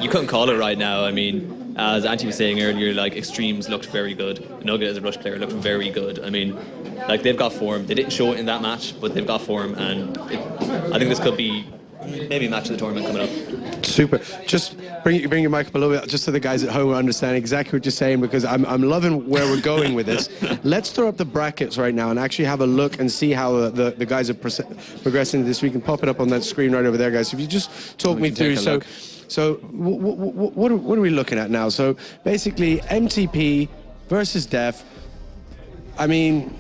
you couldn't call it right now. I mean, as Antti was saying earlier, Extremes looked very good. Nugget as a rush player looked very good. I mean, they've got form. They didn't show it in that match, but they've got form, and I think this could be maybe a match of the tournament coming up. Super. Just bring your mic up a little bit, just so the guys at home understand exactly what you're saying, because I'm loving where we're going with this. Let's throw up the brackets right now and actually have a look and see how the guys are progressing this week, and pop it up on that screen right over there, guys. If you just talk me through. So what are we looking at now? So basically, MTP versus Def. I mean,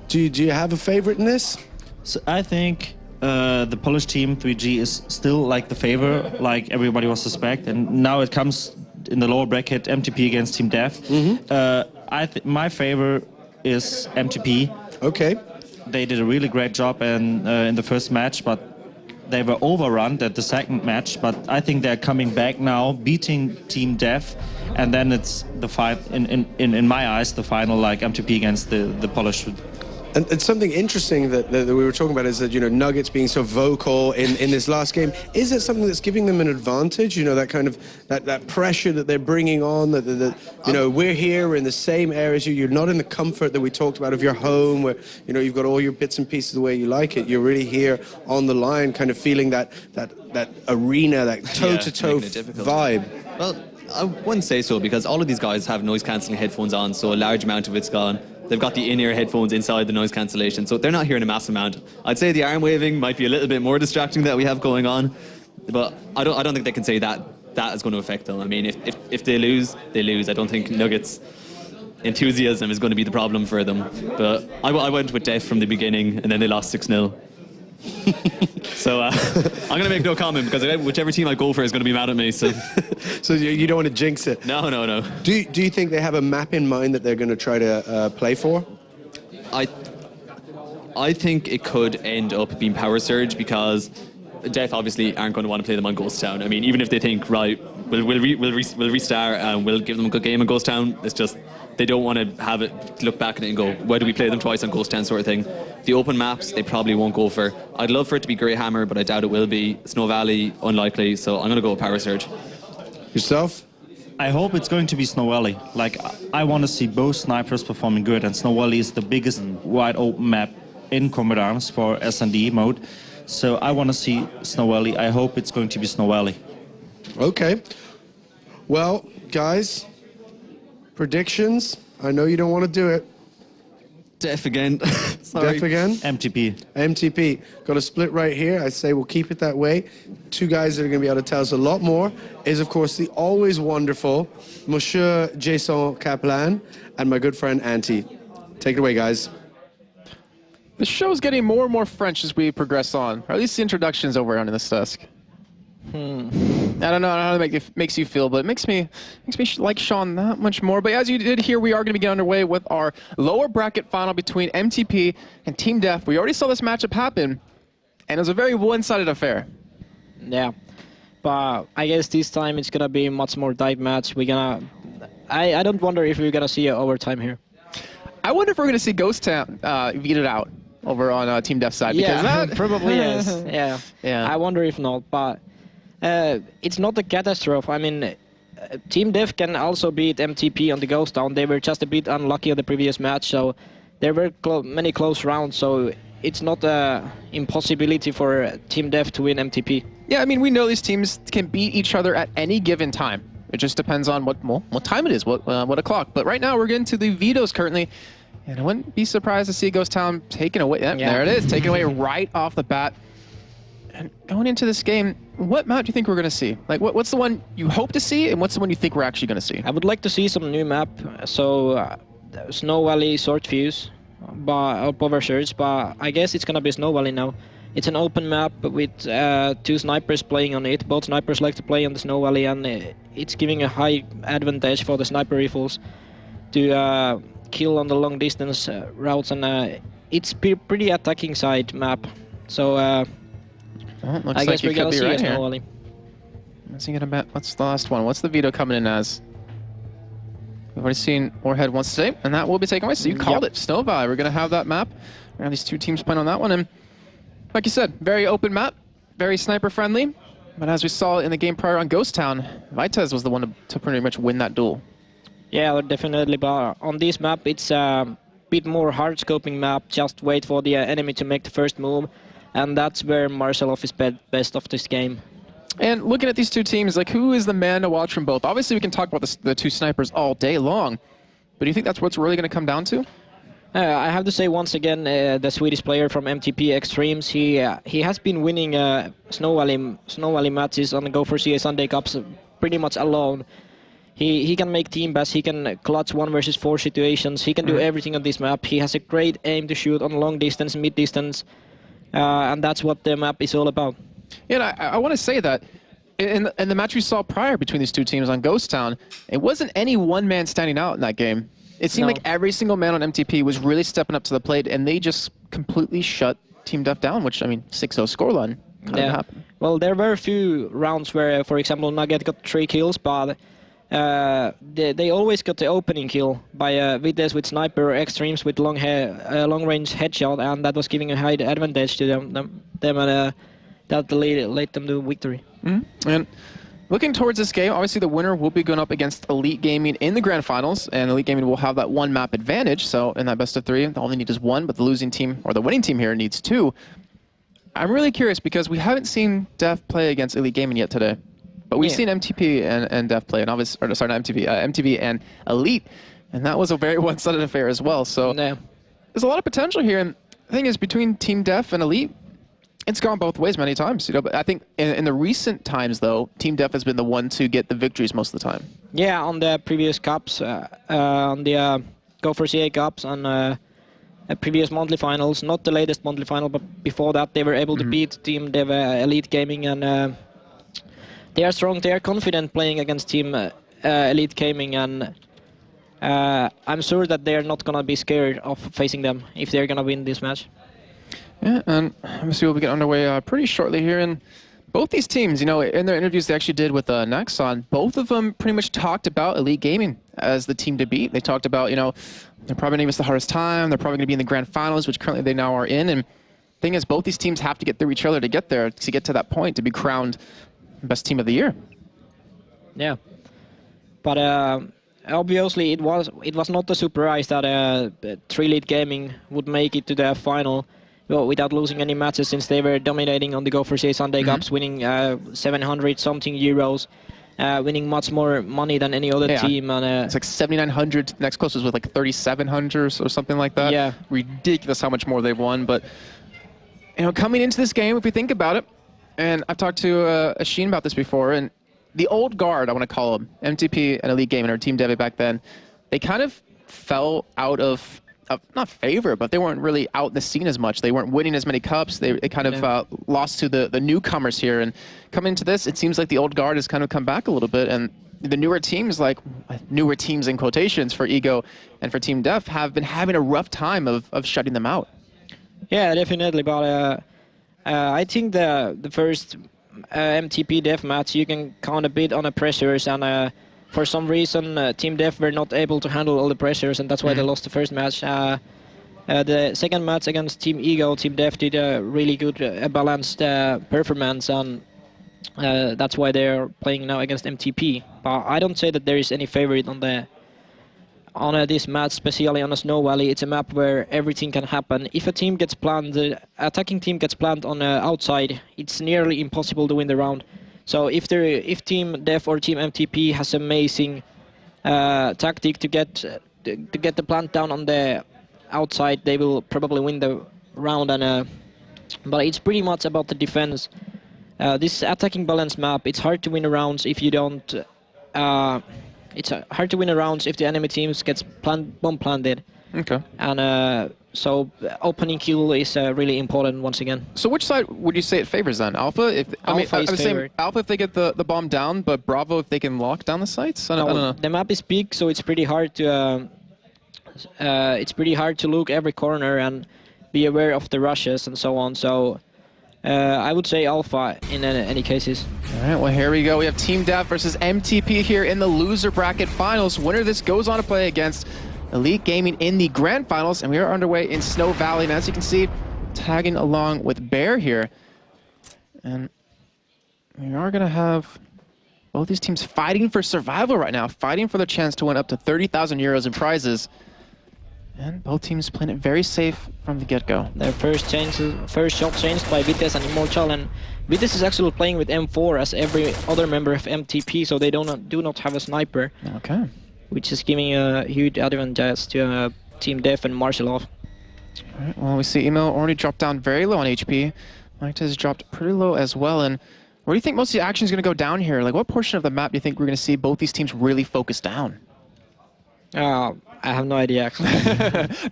do you have a favorite in this? So I think the Polish team 3G is still the favor, like everybody was suspect, and now it comes in the lower bracket, MTP against Team Def. Mm-hmm. My favor is MTP. Okay. They did a really great job in the first match, but they were overrun at the second match. But I think they're coming back now, beating Team Def, and then it's the fight in my eyes, the final, MTP against the Polish. And it's something interesting that we were talking about is that, Nuggets being so vocal in this last game. Is it something that's giving them an advantage? That kind of that pressure that they're bringing on, that we're here, we're in the same areas. You're not in the comfort that we talked about of your home, where, you've got all your bits and pieces the way you like it. You're really here on the line, kind of feeling that arena, that toe-to-toe vibe. Well, I wouldn't say so, because all of these guys have noise-cancelling headphones on, so a large amount of it's gone. They've got the in-ear headphones inside the noise cancellation, so they're not hearing a massive amount. I'd say the arm waving might be a little bit more distracting that we have going on, but I don't think they can say that is going to affect them. I mean, if they lose, they lose. I don't think Nuggets' enthusiasm is going to be the problem for them. But I went with Def from the beginning, and then they lost 6-0. So I'm going to make no comment, because whichever team I go for is going to be mad at me. So, so you don't want to jinx it? No. Do you think they have a map in mind that they're going to try to play for? I think it could end up being Power Surge, because Def obviously aren't going to want to play them on Ghost Town. I mean, even if they think, right, we'll restart and we'll give them a good game on Ghost Town, it's just they don't want to have it look back at it and go, why do we play them twice on Ghost Town, sort of thing. The open maps they probably won't go for. I'd love for it to be Greyhammer, but I doubt it will be. Snow Valley, unlikely, so I'm going to go with Power Surge. Yourself? I hope it's going to be Snow Valley. I want to see both snipers performing good, and Snow Valley is the biggest wide open map in Combat Arms for S&D mode. So I want to see Snow Valley. I hope it's going to be Snow Valley. Okay. Well, guys, predictions. I know you don't want to do it. Def again. Def again? MTP. Got a split right here. I say we'll keep it that way. Two guys that are going to be able to tell us a lot more is, of course, the always wonderful Monsieur Jason Kaplan and my good friend Antti. Take it away, guys. The show's getting more and more French as we progress on, or at least the introductions over on this desk. I don't know how it makes you feel, but it makes me like Sean that much more. But as you did hear, we are going to get underway with our lower bracket final between MTP and Team Def. We already saw this matchup happen, and it was a very one-sided affair. Yeah, but I guess this time it's gonna be a much more tight match. I don't wonder if we're gonna see an overtime here. I wonder if we're gonna see Ghost Town beat it out over on Team Def's side. Because that probably is. Yeah. I wonder if not, but it's not a catastrophe. I mean, Team Def can also beat MTP on the Ghost Town. They were just a bit unlucky on the previous match, so there were many close rounds. So it's not an impossibility for Team Def to win MTP. Yeah, I mean, we know these teams can beat each other at any given time. It just depends on what time it is, what o'clock. But right now, we're getting to the vetoes currently, and I wouldn't be surprised to see Ghost Town taken away. There it is, taken away right off the bat. And going into this game, what map do you think we're going to see? Like, what's the one you hope to see, and what's the one you think we're actually going to see? I would like to see some new map. So, Snow Valley Sword Fuse, or Power Surge, but I guess it's going to be Snow Valley now. It's an open map with 2 snipers playing on it. Both snipers like to play on the Snow Valley, and it's giving a high advantage for the sniper rifles to kill on the long distance routes, and it's pretty attacking side map. So I guess we're gonna see a Snow Valley. What's the last one? What's the veto coming in as? We've already seen Warhead wants to say, and that will be taken away. So you called it, Snow Valley. We're gonna have that map. We're gonna have these 2 teams playing on that one, and like you said, very open map, very sniper friendly. But as we saw in the game prior on Ghost Town, Vitez was the one to pretty much win that duel. Yeah, definitely. But on this map, it's a bit more hard scoping map. Just wait for the enemy to make the first move, and that's where Marcelov is best of this game. And looking at these 2 teams, like, who is the man to watch from both? Obviously, we can talk about the 2 snipers all day long, but do you think that's what's really going to come down to? I have to say once again, the Swedish player from MTP Extremes, he has been winning Snow Valley matches on the Go4CA Sunday Cups pretty much alone. He can make team best, he can clutch 1 versus 4 situations, he can do everything on this map. He has a great aim to shoot on long distance, mid distance, and that's what the map is all about. Yeah, and I want to say that in the match we saw prior between these 2 teams on Ghost Town, it wasn't any one man standing out in that game. It seemed like every single man on MTP was really stepping up to the plate, and they just completely shut Team Def down, which, I mean, 6-0 scoreline kind of happened. Well, there were a few rounds where, for example, Nugget got 3 kills, but they always got the opening kill by Vitez with sniper, Extremes with long range headshot, and that was giving a high advantage to them and that led them to victory. And looking towards this game, obviously the winner will be going up against Elite Gaming in the Grand Finals, and Elite Gaming will have that 1 map advantage. So in that best of 3, all they need is 1, but the losing team, or the winning team here, needs 2. I'm really curious because we haven't seen Def play against Elite Gaming yet today, but we've seen MTP and Def play, and obviously, or sorry, not MTP, MTV and Elite, and that was a very one-sided affair as well. So there's a lot of potential here, and the thing is, between Team Def and Elite, it's gone both ways many times, you know. But I think in the recent times, though, Team Def has been the one to get the victories most of the time. Yeah, on the previous cups, on the Go4CA cups, on previous monthly finals, not the latest monthly final, but before that, they were able to beat Team Dev Elite Gaming, and they are strong. They are confident playing against Team Elite Gaming, and I'm sure that they are not gonna be scared of facing them if they're gonna win this match. Yeah, and obviously we'll get underway pretty shortly here. And both these teams, you know, in their interviews they actually did with Naxxon, both of them pretty much talked about Elite Gaming as the team to beat. They talked about, you know, they're probably going to give us the hardest time. They're probably going to be in the grand finals, which currently they now are in. And the thing is, both these teams have to get through each other to get there, to get to that point, to be crowned best team of the year. Yeah, but obviously it was not a surprise that 3 Elite Gaming would make it to the final. Well, without losing any matches, since they were dominating on the Go4CA Sunday Cups, winning 700 something euros, winning much more money than any other team. And it's like 7,900. Next closest was like 3,700 or something like that. Yeah, ridiculous how much more they've won. But you know, coming into this game, if we think about it, and I've talked to Asheen about this before, and the old guard, I want to call them, MTP and Elite Gaming, or Team Devi back then, they kind of fell out of not favorite, but they weren't really out in the scene as much. They weren't winning as many cups. They kind of lost to the newcomers here. And coming into this, it seems like the old guard has kind of come back a little bit. And the newer teams, like newer teams in quotations for Ego and for Team Def, have been having a rough time of shutting them out. Yeah, definitely. But I think the first MTP Def match, you can count a bit on the pressures, and for some reason Team Def were not able to handle all the pressures, and that's why they lost the first match. The second match against Team Ego, Team Def did a really good balanced performance, and that's why they're playing now against MTP. But I don't say that there is any favorite on this match, especially on a Snow Valley. It's a map where everything can happen. If a team gets planned, the attacking team gets planned on the outside, it's nearly impossible to win the round. So if Team Def or Team MTP has amazing tactic to get the plant down on the outside, they will probably win the round. And but it's pretty much about the defense. This attacking balance map, it's hard to win rounds if you don't. It's hard to win rounds if the enemy teams gets bomb planted. Okay. And so opening kill is really important once again. So which side would you say it favors then? Alpha? Alpha is favored. Alpha if they get the bomb down, but Bravo if they can lock down the sites? I don't know. The map is big, so it's pretty hard to look every corner and be aware of the rushes and so on. So I would say Alpha in any cases. All right, well, here we go. We have Team Def versus MTP here in the loser bracket finals. Winner of this goes on to play against Elite Gaming in the grand finals, and we are underway in Snow Valley. And as you can see, tagging along with Bear here. And we are going to have both these teams fighting for survival right now, fighting for the chance to win up to 30,000 euros in prizes. And both teams playing it very safe from the get-go. Their first shot changed by Vites and Immortal, and Vites is actually playing with M4 as every other member of MTP, so they do not have a sniper. Okay. Which is giving a huge advantage to Team Def and Marcelov. All right, well, we see Emo already dropped down very low on HP. Mike has dropped pretty low as well. And where do you think most of the action is going to go down here? Like, what portion of the map do you think we're going to see both these teams really focus down? I have no idea, actually.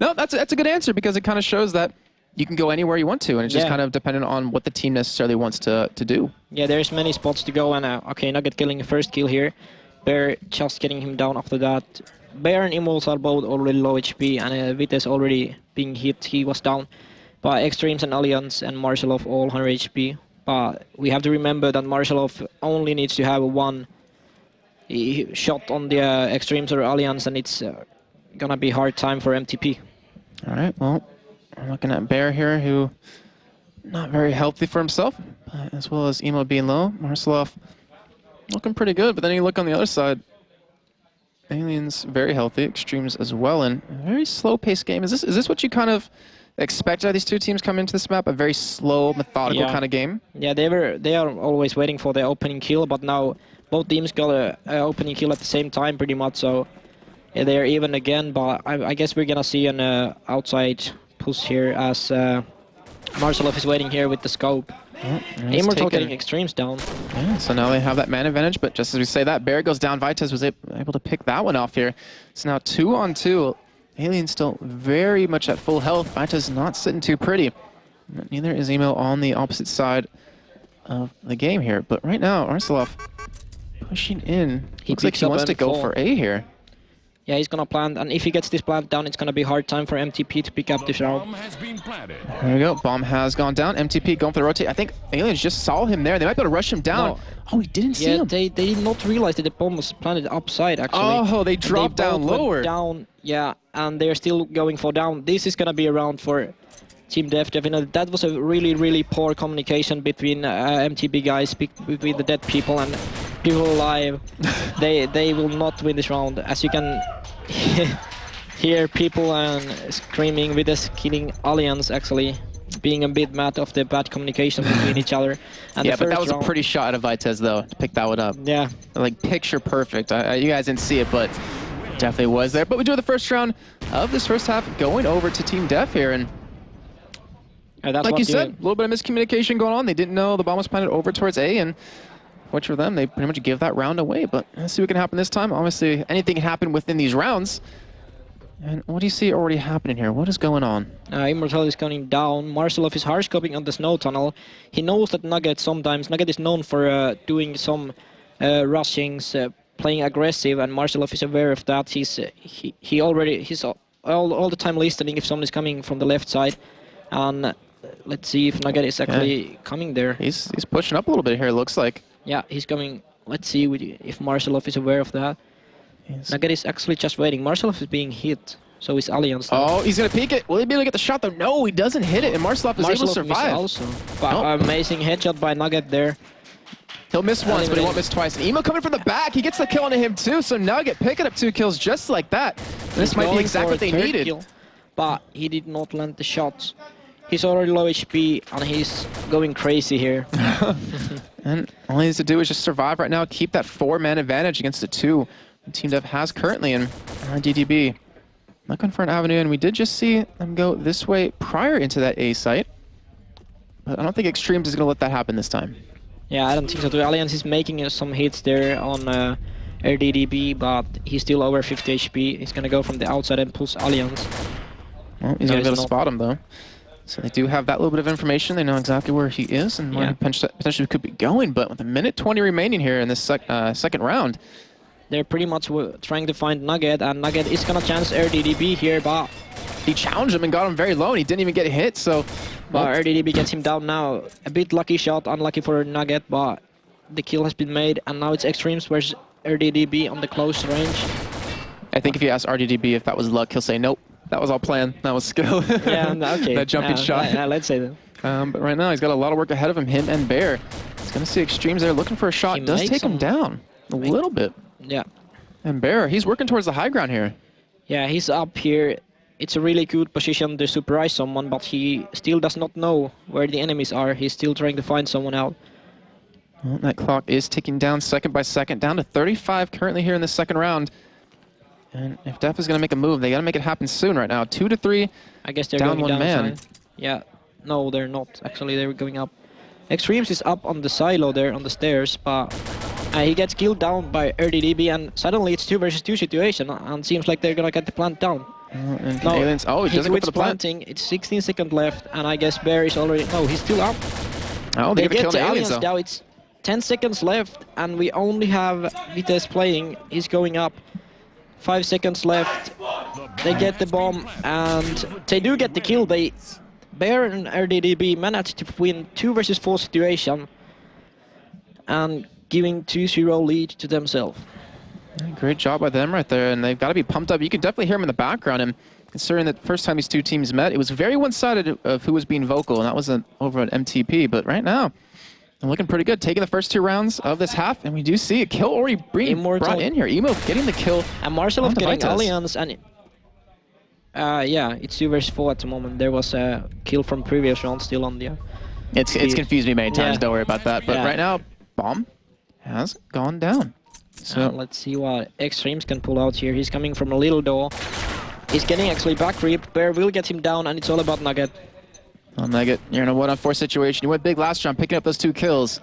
No, that's a good answer, because it kind of shows that you can go anywhere you want to, and it's just kind of dependent on what the team necessarily wants to do. Yeah, there's many spots to go, and okay, Nugget killing the first kill here. Bear just getting him down after that. Bear and Immortal are both already low HP, and Vites already being hit, he was down. But Extremes and Alliance and Marcelov all 100 HP. But we have to remember that Marcelov only needs to have one shot on the Extremes or Alliance, and it's gonna be hard time for MTP. All right, well, I'm looking at Bear here, who not very healthy for himself, as well as Emo being low. Marcelov looking pretty good, but then you look on the other side, Alien's very healthy, Extremes as well, and a very slow-paced game. Is this what you kind of expected these two teams come into this map? A very slow, methodical kind of game? Yeah, they are always waiting for the opening kill, but now both teams got an opening kill at the same time, pretty much. So yeah, they are even again. But I guess we're gonna see an outside push here as Marcelov is waiting here with the scope. Immortal getting Extremes down. Yeah, so now they have that man advantage, but just as we say that, Bear goes down. Vites was able to pick that one off here. It's now 2-on-2. Alien still very much at full health. Vites not sitting too pretty. Neither is Emo on the opposite side of the game here. But right now, Marcelov pushing in. Looks like he wants to go for A here. Yeah, he's gonna plant, and if he gets this plant down, it's gonna be a hard time for MTP to pick up this round. There we go. Bomb has gone down. MTP going for the rotate. I think Aliens just saw him there. They might be able to rush him down. No. Oh, he didn't see him. They did not realize that the bomb was planted upside, actually. Oh, they dropped down lower. Down, yeah, and they're still going for down. This is gonna be a round for Team Def. Definitely, that was a really poor communication between MTP guys, between the dead people and people alive. They will not win this round, as you can hear people screaming with us killing Alliance, actually being a bit mad of the bad communication between each other. And yeah, but that was a pretty shot of Vites, though, to pick that one up. Yeah. Like, picture perfect. You guys didn't see it, but definitely was there. But we do the first round of this first half going over to Team Def here, and like you said, a little bit of miscommunication going on. They didn't know the bomb was planted over towards A, and which for them, they pretty much give that round away. But let's see what can happen this time. Obviously, anything can happen within these rounds. And what do you see already happening here? What is going on? Immortal is going down. Marcelov is hard-scoping on the snow tunnel. He knows that Nugget is known for doing some rushings, playing aggressive, and Marcelov is aware of that. He's all the time listening if someone is coming from the left side. And let's see if Nugget is actually coming there. He's pushing up a little bit here, it looks like. Yeah, he's coming. Let's see if Marcelov is aware of that. Nugget is actually just waiting. Marcelov is being hit, so is Allianz. Oh, he's going to peek it. Will he be able to get the shot, though? No, he doesn't hit it, and Marcelov is able to survive. Also. Amazing headshot by Nugget there. He'll miss once, but he won't miss twice. And Emo coming from the back. He gets the kill onto him, too, so Nugget picking up 2 kills just like that. This might be exactly what they needed. Kill, but he did not land the shots. He's already low HP, and he's going crazy here. And all he needs to do is just survive right now, keep that 4-man advantage against the 2 Team Dev has currently in RDDB. Looking for an avenue, and we did just see them go this way prior into that A site. But I don't think Extremes is going to let that happen this time. Yeah, I don't think so too. Allianz is making some hits there on RDDB, but he's still over 50 HP. He's going to go from the outside and pulls Allianz. Well, he's going to be able to spot him, though. So they do have that little bit of information. They know exactly where he is and where he potentially could be going. But with a minute 20 remaining here in this second round, they're pretty much trying to find Nugget, and Nugget is going to chance RDDB here, but he challenged him and got him very low, and he didn't even get hit, so... But RDDB gets him down now. A bit lucky shot, unlucky for Nugget, but the kill has been made, and now it's Extremes versus RDDB on the close range. I think if you ask RDDB if that was luck, he'll say, nope, that was all planned, that was skill. Yeah, okay. That jumping shot. Let's say that. But right now, he's got a lot of work ahead of him and Bear. He's going to see Extremes there looking for a shot. Does take him down a little bit. Yeah. And Bear, he's working towards the high ground here. Yeah, he's up here. It's a really good position to surprise someone, but he still does not know where the enemies are. He's still trying to find someone out. Well, that clock is ticking down second by second, down to 35 currently here in the second round. And if Def is going to make a move, they got to make it happen soon right now. 2 to 3. I guess they're down going one downside. man. Yeah, no, they're not. Actually, they're going up. Extremes is up on the silo there on the stairs, but he gets killed down by RDDB, and suddenly it's 2 versus 2 situation, and seems like they're gonna get the plant down. And no, Aliens, he doesn't go for the planting. It's 16 seconds left, and I guess Bear is already. No, he's still up. Oh, they get the Aliens now. It's 10 seconds left, and we only have Vitesse playing. He's going up. 5 seconds left. They get the bomb, and they do get the kill. Bear and RDDB managed to win 2 versus 4 situation and giving 2-0 lead to themselves. Great job by them right there, and they've got to be pumped up. You can definitely hear them in the background, and considering that the first time these 2 teams met, it was very one-sided of who was being vocal, and that was over at MTP. But right now, they're looking pretty good, taking the first 2 rounds of this half, and we do see a kill already being brought in here. Emo getting the kill. And Marcelov getting Allianz, and yeah, it's 2 versus 4 at the moment. There was a kill from previous round still on the... It's confused me many times, don't worry about that. But right now, bomb has gone down. So let's see what Extremes can pull out here. He's coming from a little door. He's getting actually back creep. Bear will get him down, and it's all about Nugget. Well, Nugget, you're in a 1-on-4 situation. You went big last round, picking up those 2 kills.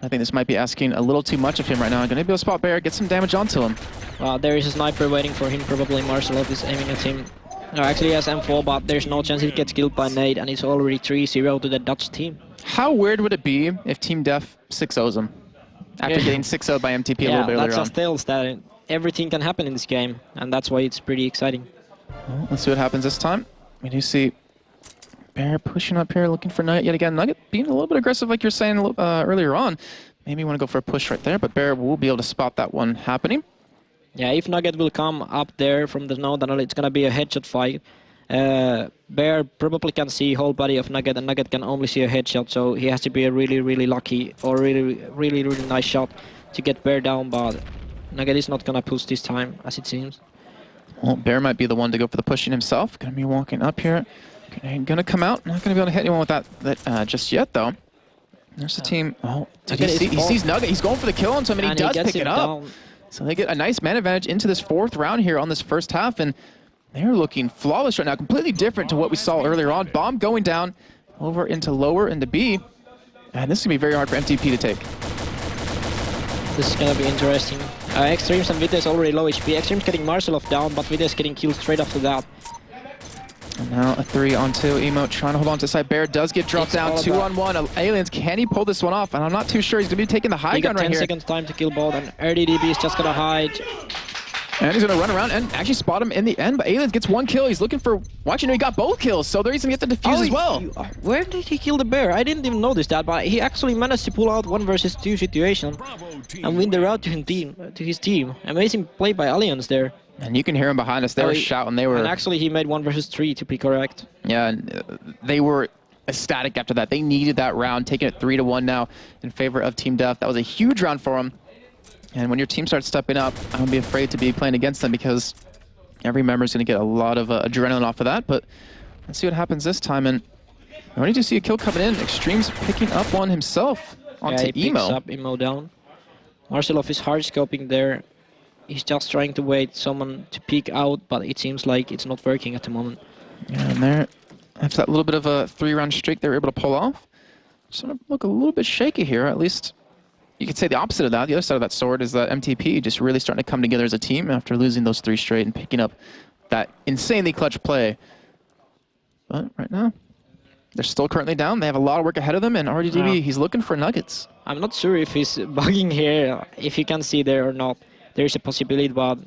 I think this might be asking a little too much of him right now. Going to be able to spot Bear, get some damage onto him. There is a sniper waiting for him. Probably Marcelov is aiming at him. No, actually he has M4, but there's no chance he gets killed by Nade, and it's already 3-0 to the Dutch team. How weird would it be if Team Def 6-0s them after getting 6-0'd by MTP a little bit earlier on? Yeah, that just tells that everything can happen in this game, and that's why it's pretty exciting. Well, let's see what happens this time. We do see Bear pushing up here, looking for Nugget yet again. Nugget being a little bit aggressive, like you were saying earlier on. Maybe you want to go for a push right there, but Bear will be able to spot that one happening. Yeah, if Nugget will come up there from the snow, then it's going to be a headshot fight. Bear probably can see whole body of Nugget, and Nugget can only see a headshot, so he has to be a really, really lucky or really nice shot to get Bear down, but Nugget is not going to push this time, as it seems. Well, Bear might be the one to go for the pushing himself. Going to be walking up here. Going to come out. Not going to be able to hit anyone with that just yet, though. There's the team. Oh, did he see? He sees Nugget. He's going for the kill on him, and he does pick it up. Down. So they get a nice man advantage into this 4th round here on this first half, and they're looking flawless right now. Completely different to what we saw earlier on. Bomb going down over into lower into B, and this is going to be very hard for MTP to take. This is going to be interesting. Extremes and Vitesse already low HP. Extremes getting Marcelov down, but Vitesse getting killed straight after that. And now a 3-on-2. Emo trying to hold on to side. Bear does get dropped down. 2-on-1. Aliens, can he pull this one off? And I'm not too sure. He's going to be taking the high gun right here. He got 10 seconds time to kill bot, and RDDB is just going to hide. And he's going to run around and actually spot him in the end, but Aliens gets 1 kill. He's looking for... Well, actually, no, he got both kills, so he's going to get the defuse as well. Where did he kill the bear? I didn't even notice that, but he actually managed to pull out 1 versus 2 situation and win the route to his team. Amazing play by Alliance there. And you can hear him behind us. They were shouting. They were... And actually, he made 1 versus 3 to be correct. Yeah, and they were ecstatic after that. They needed that round, taking it 3-1 now in favor of Team Def. That was a huge round for them. And when your team starts stepping up, I don't be afraid to be playing against them because every member is going to get a lot of adrenaline off of that. But let's see what happens this time. And I already do see a kill coming in. Extreme's picking up one himself onto he Emo. Picks up Emo down. Marcelov is hard scoping there. He's just trying to wait someone to peek out, but it seems like it's not working at the moment. Yeah, and there, after that little bit of a 3-round streak they were able to pull off, sort of look a little bit shaky here, at least. You could say the opposite of that. The other side of that sword is that MTP just really starting to come together as a team after losing those 3 straight and picking up that insanely clutch play. But right now, they're still currently down. They have a lot of work ahead of them, and RDDB, he's looking for nuggets. I'm not sure if he's bugging here, if you can see there or not. There's a possibility, but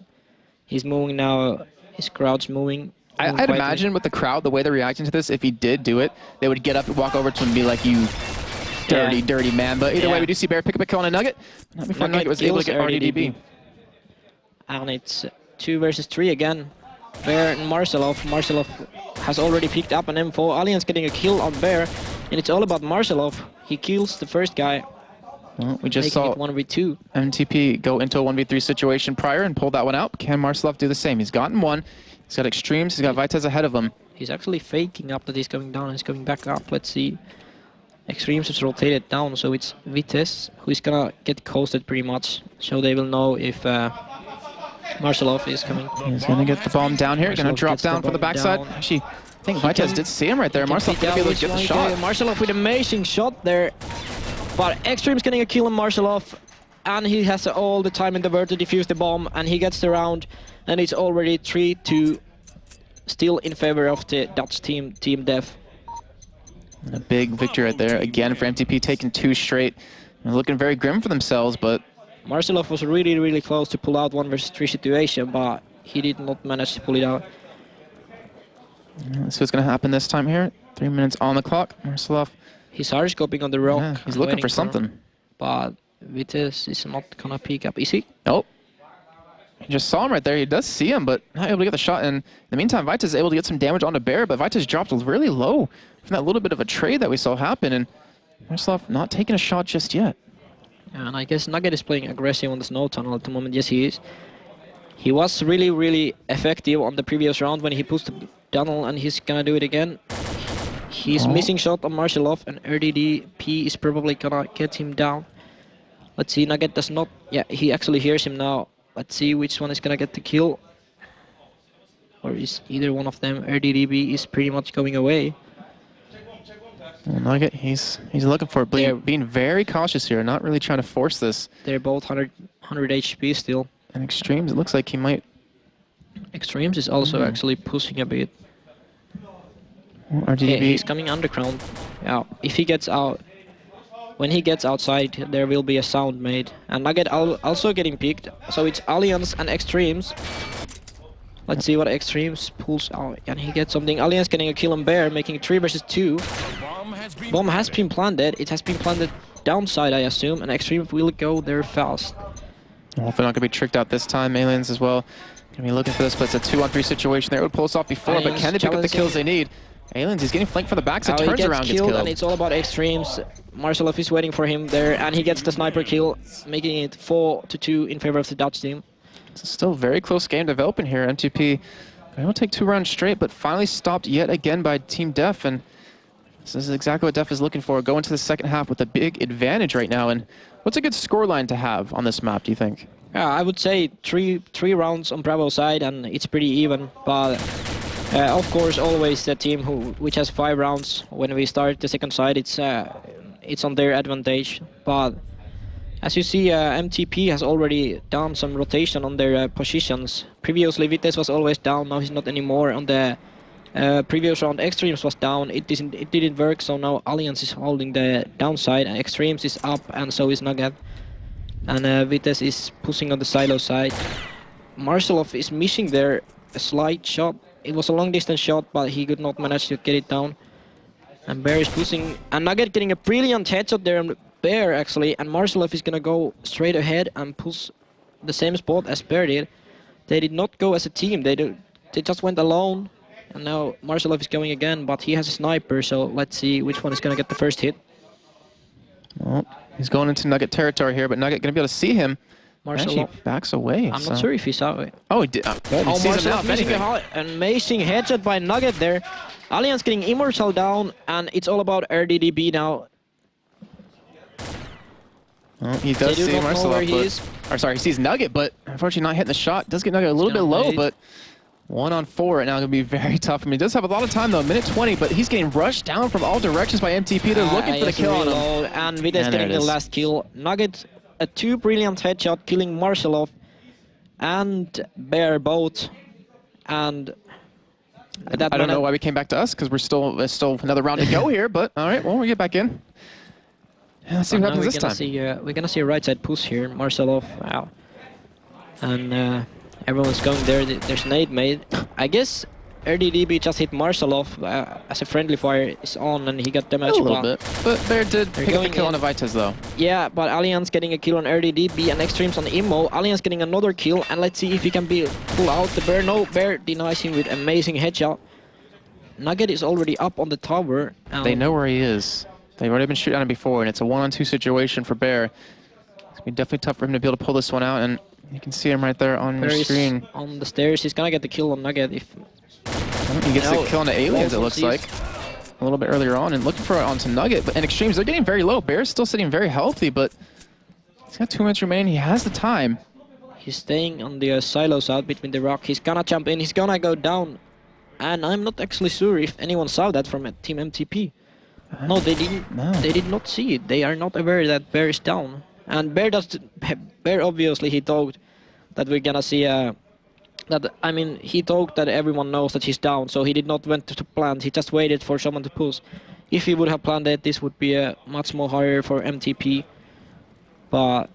he's moving now. His crowd's moving. I'd imagine with the crowd, the way they're reacting to this, if he did do it, they would get up and walk over to him and be like, you dirty man. But either way, we do see Bear pick up a kill on a nugget. Not before Nugget was able to get RDDB. And it's 2 versus 3 again. Bear and Marcelov. Marcelov has already picked up an M4. Alliance getting a kill on Bear. And it's all about Marcelov. He kills the first guy. Well, we just saw 1v2. MTP go into a 1v3 situation prior and pull that one out. Can Marcelov do the same? He's gotten 1. He's got Extremes. He's got Vitesse ahead of him. He's actually faking up that he's coming down and he's coming back up. Let's see. Extremes is rotated down, so it's Vitesse who's gonna get coasted pretty much. So they will know if Marcelov is coming. He's gonna get the bomb down here. Gonna drop down from the backside. Actually, I think Vitesse did see him right there. Marcelov gonna be able to get the shot. Marcelov with an amazing shot there. But Extreme's getting a kill on Marcelov, and he has all the time in the world to defuse the bomb, and he gets the round, and it's already 3-2, still in favor of the Dutch team, Team Def. And a big victory right there, again for MTP, taking 2 straight. And looking very grim for themselves, but... Marcelov was really, really close to pull out 1 versus 3 situation, but he did not manage to pull it out. Let's see what's going to happen this time here. 3 minutes on the clock. Marcelov. He's hard scoping on the rock. Yeah, he's looking for something. But Vitesse is not going to peek up. Is he? Nope. He just saw him right there. He does see him, but not able to get the shot. And in the meantime, Vitesse is able to get some damage onto Bear, but Vitesse dropped really low from that little bit of a trade that we saw happen. And Marcelov not taking a shot just yet. Yeah, and I guess Nugget is playing aggressive on the snow tunnel at the moment. Yes, he is. He was really, really effective on the previous round when he pushed the tunnel, and he's going to do it again. He's missing shot on Marcelov, and RDDP is probably going to get him down. Let's see, Nugget does not... Yeah, he actually hears him now. Let's see which one is going to get the kill. Or is either one of them. RDDB is pretty much going away. Well, Nugget, he's looking for it, being very cautious here, not really trying to force this. They're both 100 HP still. And Extremes, it looks like he might... Extremes is also actually pushing a bit. Well, RDDB... He's coming underground. Yeah, if he gets out... When he gets outside, there will be a sound made. And Nugget also getting picked. So it's Alliance and Extremes. Let's see what Extremes pulls out. And he gets something. Alliance getting a kill on Bear, making 3 versus 2. Bomb has been planted. It has been planted downside, I assume. And Extremes will go there fast. Well, if they're not going to be tricked out this time, Aliens as well. Going to be looking for this, but it's a 2-on-3 situation there. It would pull us off before, Aliens but can they pick up the kills they need? Aliens, he's getting flanked from the backside, turns around, gets killed. And it's all about Extremes. Marcelov is waiting for him there, and he gets the sniper kill, making it 4-2 in favor of the Dutch team. It's still a very close game developing here. MTP, they will take 2 rounds straight, but finally stopped yet again by Team Def, and this is exactly what Def is looking for. Go into the second half with a big advantage right now, and what's a good scoreline to have on this map, do you think? Yeah, I would say three rounds on Bravo side, and it's pretty even, but of course always the team which has 5 rounds when we start the second side, it's on their advantage, but As you see, MTP has already done some rotation on their positions. Previously, Vitesse was always down, now he's not anymore. On the previous round, Extremes was down, it didn't work, so now Alliance is holding the downside, and Extremes is up, and so is Nugget. And Vitesse is pushing on the silo side. Marcelov is missing there a slight shot. It was a long distance shot, but he could not manage to get it down. And Bear is pushing, and Nugget getting a brilliant headshot there on Bear actually, and Marcelov is gonna go straight ahead and push the same spot as Bear did. They did not go as a team, they just went alone, and now Marcelov is going again, but he has a sniper, so let's see which one is gonna get the first hit. Well, he's going into Nugget territory here, but Nugget gonna be able to see him. Marcelov Actually backs away. I'm not sure if he saw it. Oh, he did. Marcelov missing an amazing headshot by Nugget there. Alliance getting Immortal down, and it's all about RDDB now. Well, he does see Marcelov, or sorry, he sees Nugget, but unfortunately not hitting the shot. Does get Nugget a little bit low, but 1-on-4 right now gonna be very tough for him. He does have a lot of time though, minute 20, but he's getting rushed down from all directions by MTP. They're looking for the kill on him. And Vitesse getting the last kill. Nugget, a 2 brilliant headshot, killing Marcelov and Bear both. And I don't know why we came back to us, because there's still another round to go here, but all right, well, we get back in. Yeah, let's see what happens this time. We're gonna see a right side push here, Marcelov out. And everyone's going there, there's nade made. I guess RDDB just hit Marcelov as a friendly fire is on, and he got damaged. A little bit, but Bear did pick up a kill on Avitas though. Yeah, but Alliance getting a kill on RDDB and Extremes on Immo. Alliance getting another kill, and let's see if he can pull out the Bear. No, Bear denies him with amazing headshot. Nugget is already up on the tower. They know where he is. They've already been shooting at him before, and it's a 1-on-2 situation for Bear. It's gonna be definitely tough for him to be able to pull this one out, and you can see him right there on your screen. On the stairs, he's gonna get the kill on Nugget if... He gets the kill on the aliens, it looks like. A little bit earlier on, and looking for it onto Nugget. But in Extremes, they're getting very low. Bear's still sitting very healthy, but he's got 2 minutes remaining. He has the time. He's staying on the silos out between the rock. He's gonna jump in. He's gonna go down. And I'm not actually sure if anyone saw that from Team MTP. No, they didn't. No. They did not see it. They are not aware that Bear is down. And Bear obviously he thought that we're gonna see he thought that everyone knows that he's down, so he did not went to plant. He just waited for someone to push. If he would have planned it, this would be much more higher for MTP. But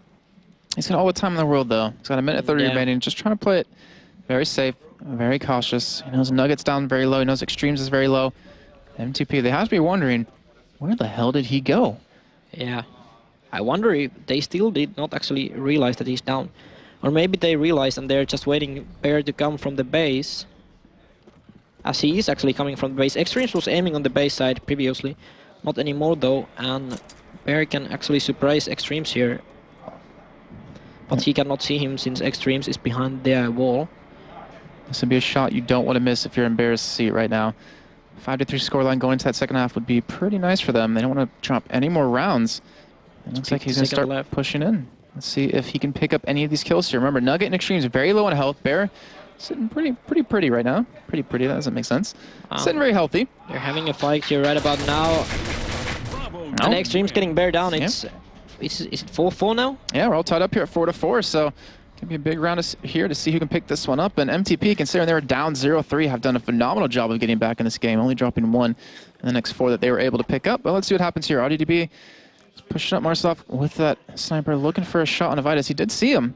he's got all the time in the world though. He's got a minute 30 remaining. Just trying to play it very safe, very cautious. He knows Nugget's down very low. He knows Extremes is very low. MTP, they have to be wondering, where the hell did he go? Yeah. I wonder if they still did not actually realize that he's down. Or maybe they realized and they're just waiting Bear to come from the base. As he is actually coming from the base. Extremes was aiming on the base side previously. Not anymore though. And Bear can actually surprise Extremes here. But he cannot see him since Extremes is behind the wall. This would be a shot you don't want to miss if you're in Bear's seat right now. 5-3 scoreline going into that second half would be pretty nice for them. They don't want to drop any more rounds. It looks like he's going to start pushing in. Let's see if he can pick up any of these kills here. Remember, Nugget and Extremes are very low on health. Bear sitting pretty right now. Pretty, that doesn't make sense. Sitting very healthy. They're having a fight here right about now. And Extremes getting Bear down. Is it 4-4 now? Yeah, we're all tied up here at 4-4, so can be a big round here to see who can pick this one up. And MTP, considering they were down 0-3, have done a phenomenal job of getting back in this game, only dropping 1 in the next 4 that they were able to pick up. But let's see what happens here. RDDB is pushing up Marcelov with that sniper, looking for a shot on Avitas. He did see him.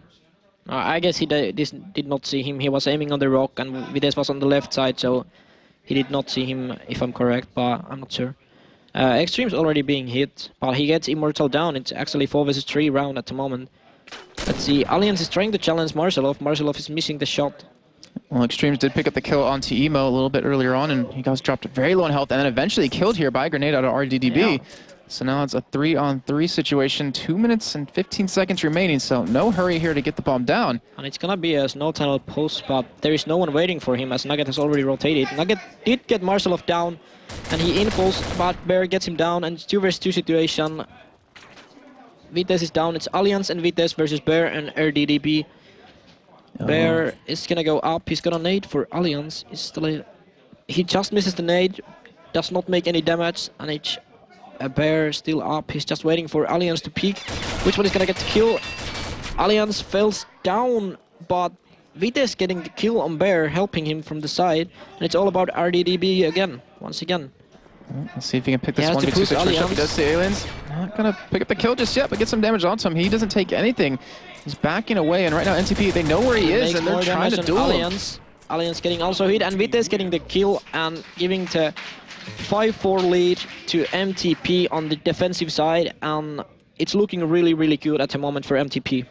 I guess he did not see him. He was aiming on the rock, and Vitesse was on the left side, so he did not see him, if I'm correct, but I'm not sure. Extreme's already being hit, but he gets Immortal down. It's actually 4 versus 3 round at the moment. Let's see, Alliance is trying to challenge Marcelov. Marcelov is missing the shot. Well, Extremes did pick up the kill onto Emo a little bit earlier on, and he got dropped very low in health, and then eventually killed here by a grenade out of RDDB. Yeah. So now it's a 3-on-3 situation, 2 minutes and 15 seconds remaining, so no hurry here to get the bomb down. And it's gonna be a snow tunnel post, but there is no one waiting for him as Nugget has already rotated. Nugget did get Marcelov down, and he infos, but Bear gets him down, and it's 2 versus 2 situation. Vitesse is down. It's Alliance and Vitesse versus Bear and RDDB. Bear is gonna go up. He's gonna nade for Alliance. He just misses the nade, does not make any damage, and A Bear still up. He's just waiting for Allianz to peek. Which one is gonna get the kill? Allianz falls down, but Vites getting the kill on Bear, helping him from the side. And it's all about RDDB again, once again. Let's see if he can pick this He has to 1v2 push situation up. He Allianz. does see Aliens. Not gonna pick up the kill just yet, but get some damage onto him. He doesn't take anything. He's backing away, and right now NTP, they know where he is, Makes and they're more trying to damage on duel him. Allianz. Allianz getting also hit, and Vites getting the kill and giving the 5-4 lead to MTP on the defensive side, and it's looking really, really good at the moment for MTP.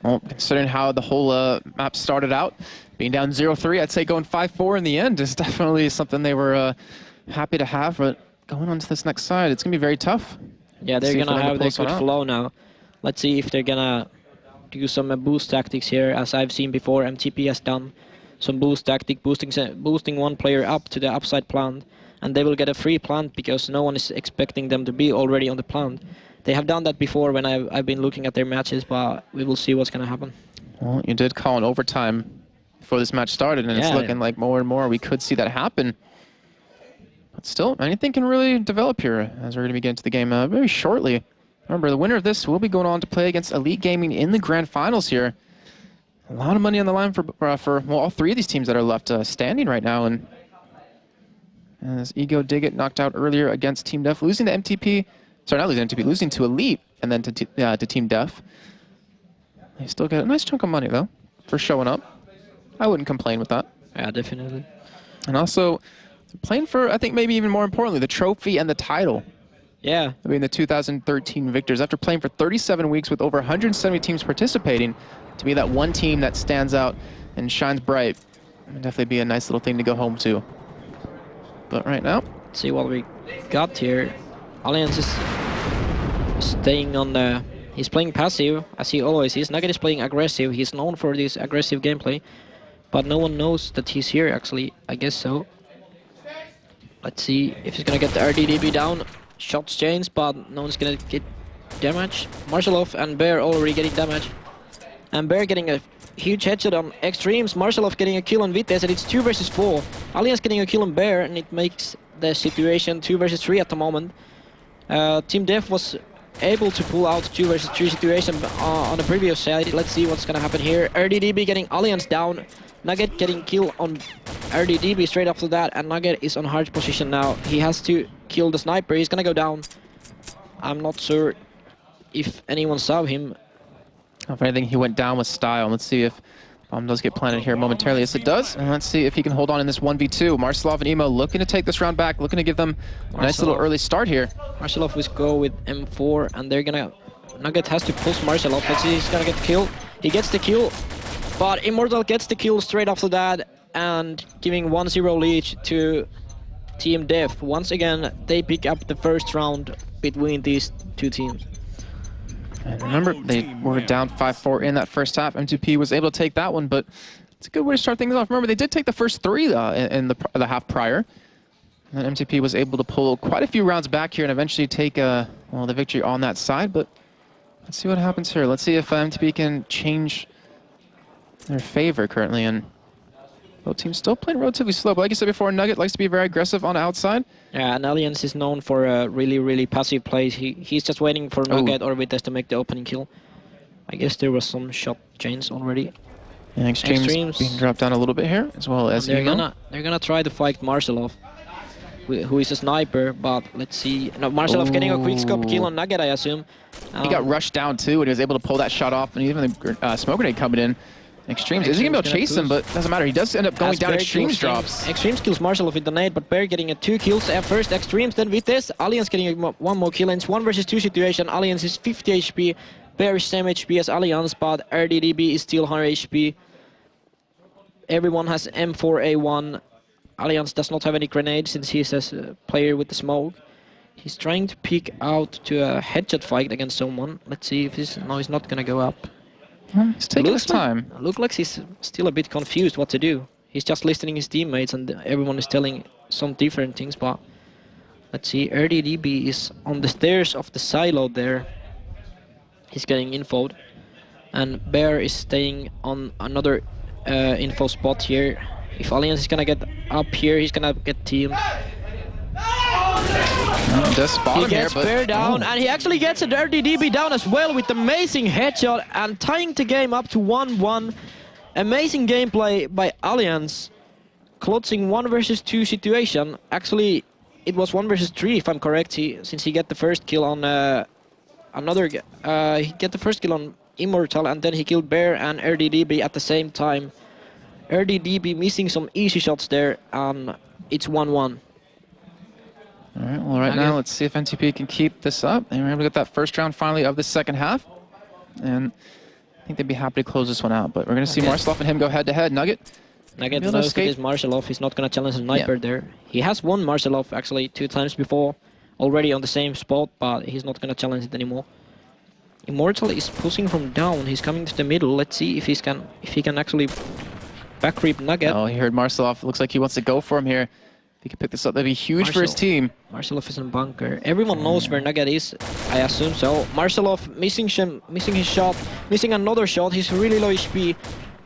Well, considering how the whole map started out, being down 0-3, I'd say going 5-4 in the end is definitely something they were happy to have, but going on to this next side, it's going to be very tough. Yeah, they're gonna have their good flow now. Let's see if they're gonna do some boost tactics here, as I've seen before. MTP has done some boost tactic, boosting one player up to the upside plant, and they will get a free plant because no one is expecting them to be already on the plant. They have done that before when I've been looking at their matches, but we will see what's gonna happen. Well, you did call an overtime before this match started, and it's looking like more and more we could see that happen. But still, anything can really develop here as we're going to be getting to the game very shortly. Remember, the winner of this will be going on to play against Elite Gaming in the grand finals here. A lot of money on the line for well, all three of these teams that are left standing right now. And as Ego did get knocked out earlier against Team Def, losing to MTP, sorry, not losing to MTP, losing to Elite and then to Team Def. They still get a nice chunk of money, though, for showing up. I wouldn't complain with that. Yeah, definitely. And also, playing for, I think maybe even more importantly, the trophy and the title. Yeah. I mean, the 2013 victors, after playing for 37 weeks with over 170 teams participating, to be that one team that stands out and shines bright, would definitely be a nice little thing to go home to. But right now, let's see what we got here. Allianz is staying on the... He's playing passive, as he always is. Nugget is playing aggressive. He's known for this aggressive gameplay, but no one knows that he's here, actually. I guess so. Let's see if he's gonna get the RDDB down. Shots changed, but no one's gonna get damage. Marshallov and Bear already getting damage. And Bear getting a huge headshot on Extremes. Marshallov getting a kill on Vites, and it's 2 versus 4. Allianz getting a kill on Bear, and it makes the situation 2 versus 3 at the moment. Team Def was able to pull out 2 versus 3 situation on the previous side. Let's see what's gonna happen here. RDDB getting Allianz down. Nugget getting kill on RDDB straight after that, and Nugget is on hard position now. He has to kill the sniper. He's gonna go down. I'm not sure if anyone saw him. If anything, he went down with style. Let's see if bomb does get planted here momentarily. Yes, it does. And let's see if he can hold on in this 1v2. Marcelov and Emo looking to take this round back, looking to give them a nice little early start here. Marcelov will go with M4, and they're gonna... Nugget has to push Marcelov. Let's see, he's gonna get the kill. He gets the kill, but Immortal gets the kill straight after that, and giving 1-0 lead to Team Def. Once again, they pick up the first round between these two teams. And remember, they were down 5-4 in that first half. M2P was able to take that one, but it's a good way to start things off. Remember, they did take the first 3 in the half prior. And then M2P was able to pull quite a few rounds back here and eventually take well, the victory on that side. But let's see what happens here. Let's see if M2P can change their favor currently. And both teams still playing relatively slow. But like you said before, Nugget likes to be very aggressive on the outside. Yeah, and Allianz is known for really, really passive plays. He's just waiting for Nugget or Vites to make the opening kill. I guess there was some shot chains already. And Extremes being dropped down a little bit here, as well as they're gonna try to fight Marcelov, who is a sniper. But let's see. No, Marcelov getting a quick scope kill on Nugget, I assume. He got rushed down too, and he was able to pull that shot off. And even the smoke grenade coming in. Extremes isn't gonna be able to chase him, but doesn't matter. He does end up going down. Extremes drops. Extremes kills Marshall with the nade, but Bear getting 2 kills at first. Extremes, then Vites. Allianz getting 1 more kill. And it's 1 versus 2 situation. Allianz is 50 HP. Bear is same HP as Allianz, but RDDB is still 100 HP. Everyone has M4A1. Allianz does not have any grenades since he's a player with the smoke. He's trying to peek out to a headshot fight against someone. Let's see if he's... No, he's not gonna go up. He's taking his time. Looks like he's still a bit confused what to do. He's just listening his teammates, and everyone is telling some different things, but let's see. RDDB is on the stairs of the silo there. He's getting infoed. And Bear is staying on another info spot here. If Allianz is gonna get up here, he's gonna get teamed. Just spot He him here, gets but Bear down, and he actually gets a dirty DB down as well with amazing headshot and tying the game up to 1-1. Amazing gameplay by Alliance, clutching 1 versus 2 situation. Actually, it was 1 versus 3 if I'm correct. Since he got the first kill on he got the first kill on Immortal, and then he killed Bear and RDDB at the same time. RDDB missing some easy shots there, and it's 1-1. All right, well, right now, let's see if NTP can keep this up. And we're able to get that first round finally of the second half. And I think they'd be happy to close this one out. But we're going to see Marcelov and him go head-to-head. Nugget knows that is Marcelov. He's not going to challenge the sniper there. He has won Marcelov actually 2 times before, already on the same spot, but he's not going to challenge it anymore. Immortal is pushing from down. He's coming to the middle. Let's see if he can actually back creep Nugget. Oh, he heard Marcelov. Looks like he wants to go for him here. If he could pick this up, that'd be huge for his team. Marcelov is in bunker. Everyone knows where Nugget is. I assume so. Marcelov missing his shot, missing another shot. He's really low HP.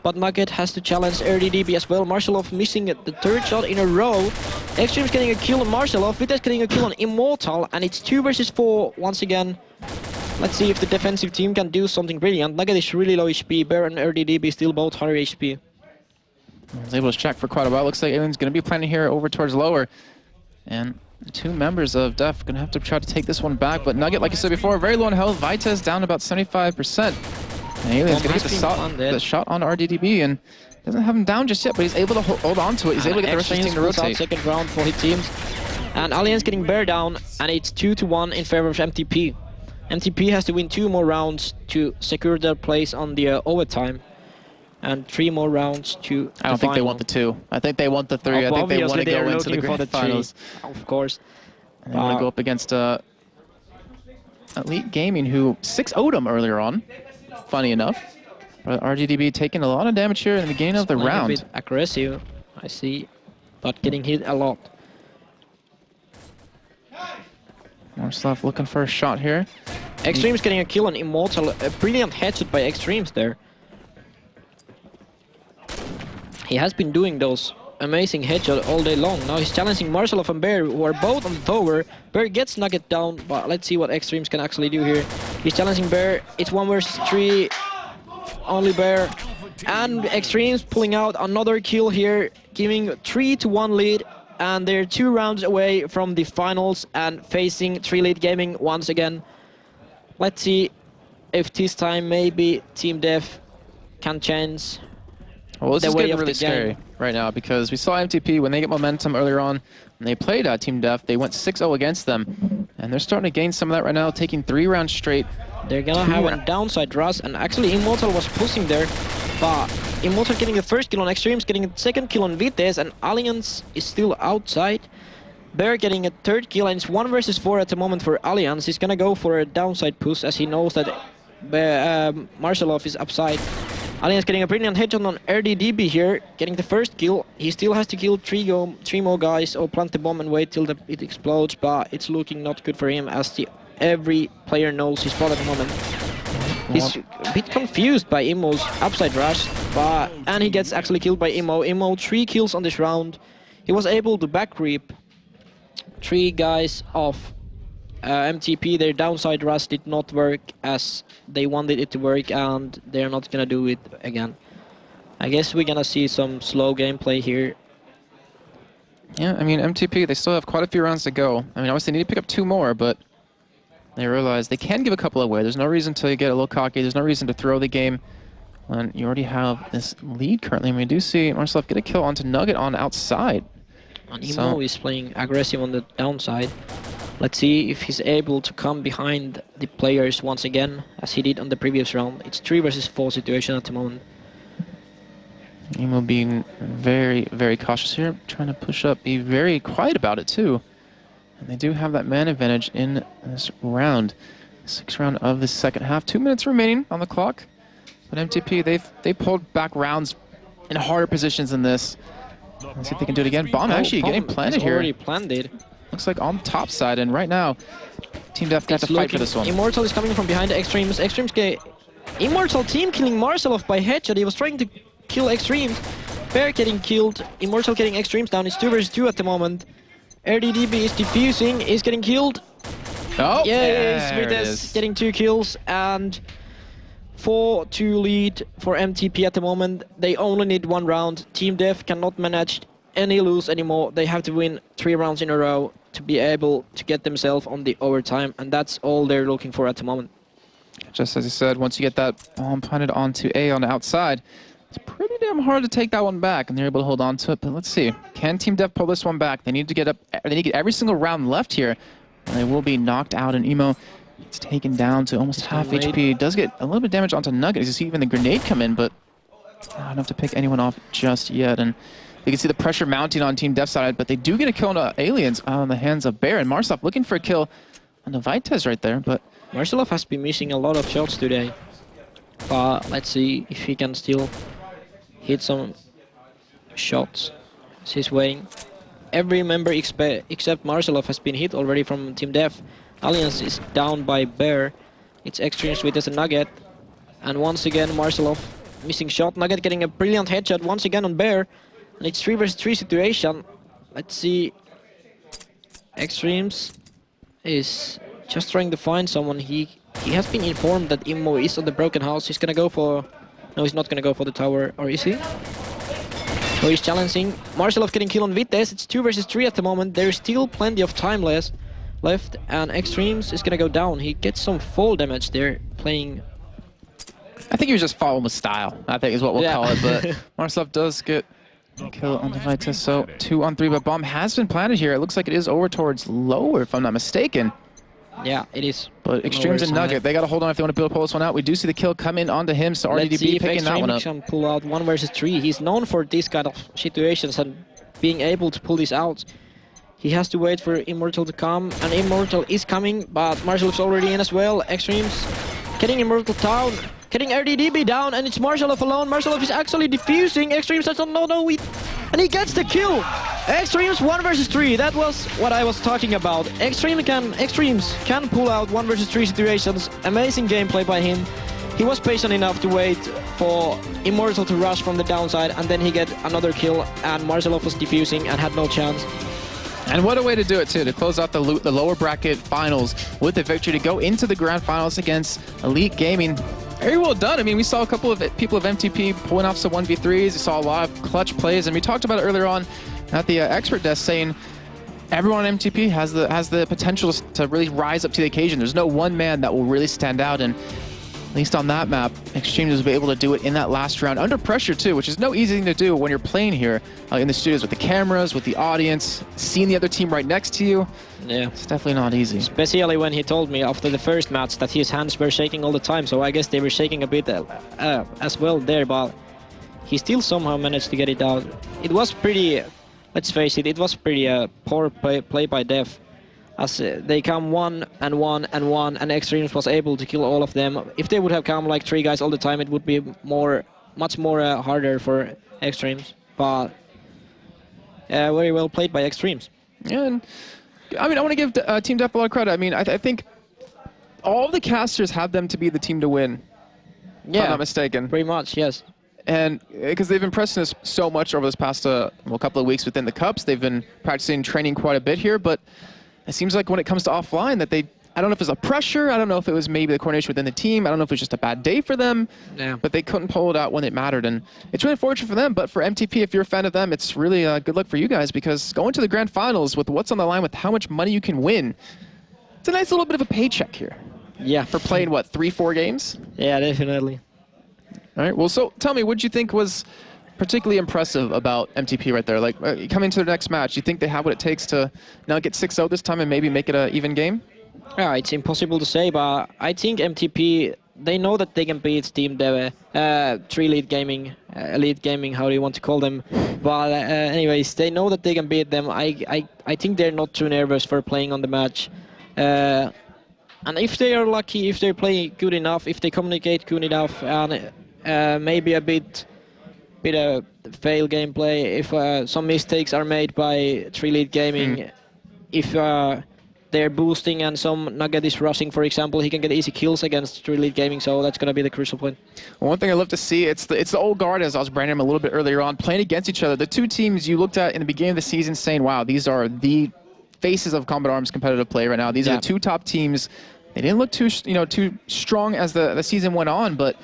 But Nugget has to challenge RDDB as well. Marcelov missing the 3rd shot in a row. Extreme's getting a kill on Marcelov. Vitas getting a kill on Immortal. And it's 2 versus 4 once again. Let's see if the defensive team can do something brilliant. Nugget is really low HP. Bear and RDDB still both higher HP. I was able to check for quite a while. Looks like Alien's going to be planning here over towards lower. And the 2 members of Def going to have to try to take this one back. But Nugget, like I said before, very low in health. Vitas down about 75%. And Alien's going to get the shot on RDDB. And doesn't have him down just yet, but he's able to hold on to it. He's able to get the rest of his team to rotate. Second round for his teams. And Alliance getting Bear down. And it's 2-1 in favor of MTP. MTP has to win 2 more rounds to secure their place on the overtime. And 3 more rounds to I don't think they want the 2. I think they want the 3. I think they want to go into the grand finals. Of course. And they want to go up against Elite Gaming, who 6-0'd them earlier on. Funny enough. But RGDB taking a lot of damage here in the beginning of the round. A bit aggressive, I see, but getting hit a lot. Marcelov looking for a shot here. Extreme's getting a kill on Immortal. A brilliant headshot by Extremes there. He has been doing those amazing headshots all day long. Now he's challenging Marcelov and Bear, who are both on the tower. Bear gets Nugget down, but let's see what Extremes can actually do here. He's challenging Bear. It's 1 versus 3. Only Bear. And Extremes pulling out another kill here, giving 3-1 lead. And they're 2 rounds away from the finals and facing 3-lead Gaming once again. Let's see if this time maybe Team Dev can change. Well, this is getting really scary right now because we saw MTP when they get momentum earlier on. When they played Team Def, they went 6-0 against them. And they're starting to gain some of that right now, taking 3 rounds straight. They're gonna have a downside rush, and actually Immortal was pushing there. But Immortal getting the first kill on Extremes, getting a second kill on Vites, and Alliance is still outside. Bear getting a 3rd kill, and it's 1 versus 4 at the moment for Alliance. He's gonna go for a downside push as he knows that Marcelov is upside. Alliance getting a brilliant headshot on RDDB here, getting the first kill. He still has to kill 3 more guys or plant the bomb and wait till it explodes, but it's looking not good for him as every player knows his spot at the moment. He's a bit confused by Immo's upside rush, and he gets actually killed by Immo. Immo 3 kills on this round. He was able to back creep 3 guys off MTP. Their downside rush did not work as they wanted it to work, and they're not gonna do it again. I guess we're gonna see some slow gameplay here. Yeah, I mean, MTP, they still have quite a few rounds to go. I mean, obviously they need to pick up 2 more, but they realize they can give a couple away. There's no reason to get a little cocky. There's no reason to throw the game when you already have this lead currently. I mean, we do see Marcelov get a kill onto Nugget on outside. And Immo is playing aggressive on the downside. Let's see if he's able to come behind the players once again, as he did on the previous round. It's 3 versus 4 situation at the moment. Immo being very, very cautious here, trying to push up, be very quiet about it too. And they do have that man advantage in this round. 6th round of the second half. 2 minutes remaining on the clock. But MTP, they pulled back rounds in harder positions than this. Let's see if they can do it again. Bomb actually getting planted here. Already planted. Looks like on the top side, and right now, Team Def got to fight for this one. Immortal is coming from behind the Extremes. Immortal team killing Marcelov by headshot. He was trying to kill Extremes. Bear getting killed. Immortal getting Extremes down. It's 2 versus 2 at the moment. RDDB is defusing, is getting killed. Oh, yes, there it Vites is. getting 2 kills and 4-2 lead for MTP at the moment. They only need 1 round. Team Dev cannot manage any lose anymore. They have to win 3 rounds in a row to be able to get themselves on the overtime, and that's all they're looking for at the moment. Just as you said, once you get that bomb punted onto A on the outside, it's pretty damn hard to take that one back, and they're able to hold on to it. But let's see, can Team Dev pull this one back? They need to get up. They need to get every single round left here, and they will be knocked out. And Emo, it's taken down to almost half HP. Does get a little bit of damage onto Nugget. You see even the grenade come in, but not enough to pick anyone off just yet. And you can see the pressure mounting on Team Dev side, but they do get a kill on Aliens on the hands of Bear. And Marcelov looking for a kill on the Vites right there, but Marcelov has been missing a lot of shots today. But let's see if he can still hit some shots. He's waiting. Every member except Marcelov has been hit already from Team Dev. Alliance is down by Bear. It's Extremes with a Nugget. And once again, Marcelov missing shot. Nugget getting a brilliant headshot once again on Bear. And it's 3 versus 3 situation. Let's see. Extremes is just trying to find someone. He has been informed that Immo is on the broken house. He's gonna go for... No, he's not gonna go for the tower. Or is he? So he's challenging. Marcelov getting kill on Vites. It's 2 versus 3 at the moment. There's still plenty of time left. And Extremes is gonna go down. He gets some fall damage there playing... I think he was just following with style, I think is what we'll call it. But Marcelov does get a kill on the Vites. So 2 on 3, but bomb has been planted here. It looks like it is over towards lower, if I'm not mistaken. Yeah, it is. But Extremes and Nugget, they got to hold on if they want to be able to pull this one out. We do see the kill come in onto him, so RDDB picking that one up. Let's see if Extremes can pull out 1 versus 3. He's known for this kind of situations and being able to pull this out. He has to wait for Immortal to come, and Immortal is coming, but Marcelov's already in as well. Extremes getting Immortal down, getting RDDB down, and it's Marcelov alone. Marcelov is actually defusing. Extremes says, no, and he gets the kill. Extremes 1 versus 3. That was what I was talking about. Extremes can pull out 1 versus 3 situations. Amazing gameplay by him. He was patient enough to wait for Immortal to rush from the downside, and then he get another kill, and Marcelov was defusing and had no chance. And what a way to do it, too, to close out the lower bracket finals with a victory, to go into the grand finals against Elite Gaming. Very well done. I mean, we saw a couple of people of MTP pulling off some 1v3s. We saw a lot of clutch plays, and we talked about it earlier on at the expert desk, saying everyone on MTP has the potential to really rise up to the occasion. There's no one man that will really stand out, and at least on that map, Extremes was able to do it in that last round, under pressure too, which is no easy thing to do when you're playing here in the studios with the cameras, with the audience, seeing the other team right next to you. Yeah, it's definitely not easy. Especially when he told me after the first match that his hands were shaking all the time, so I guess they were shaking a bit as well there, but he still somehow managed to get it out. It was pretty, let's face it was pretty poor play by Dev. As they come 1 and 1 and 1, and Extremes was able to kill all of them. If they would have come like 3 guys all the time, it would be much more harder for Extremes. But very well played by Extremes. Yeah, and I mean, I want to give Team Dev a lot of credit. I mean, I think all the casters have them to be the team to win. Yeah, if I'm not mistaken. Pretty much, yes. And because they've impressed us so much over this past couple of weeks within the Cups, they've been practicing, training quite a bit here, but it seems like when it comes to offline that I don't know if it was a pressure, I don't know if it was maybe the coordination within the team, I don't know if it was just a bad day for them, but they couldn't pull it out when it mattered, and it's really unfortunate for them, but for MTP, if you're a fan of them, it's really good luck for you guys, because going to the grand finals with what's on the line, with how much money you can win, it's a nice little bit of a paycheck here. Yeah. For playing, what, 3-4 games? Yeah, definitely. All right, well, so tell me, what do you think was particularly impressive about MTP right there? Like, coming to the next match, do you think they have what it takes to now get 6-0 this time and maybe make it an even game? Yeah, it's impossible to say, but I think MTP, they know that they can beat Team Dev, 3 Elite Gaming, how do you want to call them. But anyways, they know that they can beat them. I think they're not too nervous for playing on the match. And if they are lucky, if they play good enough, if they communicate good enough, and maybe a bit of fail gameplay, if some mistakes are made by 3 Elite Gaming, if they're boosting and some Nugget is rushing, for example, he can get easy kills against 3 Elite Gaming, so that's going to be the crucial point. Well, one thing I love to see, it's the old guard, as I was branding them a little bit earlier on, playing against each other. The two teams you looked at in the beginning of the season saying, wow, these are the faces of Combat Arms competitive play right now. These are the two top teams. They didn't look too strong as the season went on, but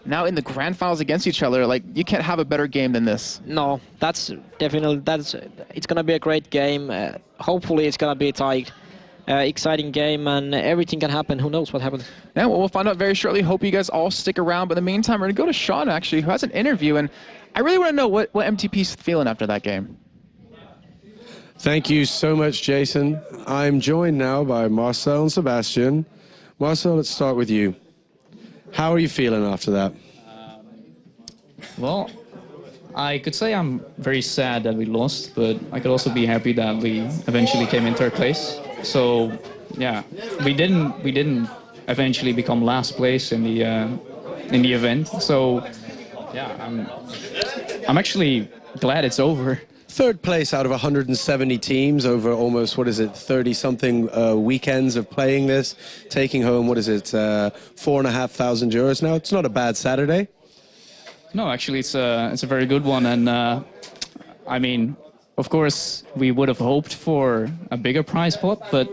now in the grand finals against each other, like, you can't have a better game than this. No, that's definitely, it's gonna be a great game. Hopefully it's gonna be tight. Exciting game, and everything can happen. Who knows what happens? Yeah, well, we'll find out very shortly. Hope you guys all stick around. But in the meantime, we're going to go to Sean, actually, who has an interview. And I really want to know what MTP's feeling after that game. Thank you so much, Jason. I'm joined now by Marcel and Sebastian. Marcel, let's start with you. How are you feeling after that? Well, I could say I'm very sad that we lost, but I could also be happy that we eventually came in third place. So, yeah, we didn't eventually become last place in the event. So, yeah, I'm actually glad it's over. Third place out of 170 teams over almost, 30-something weekends of playing this, taking home, €4,500 now. It's not a bad Saturday. No, actually, it's a very good one, and I mean, of course, we would have hoped for a bigger prize pot, but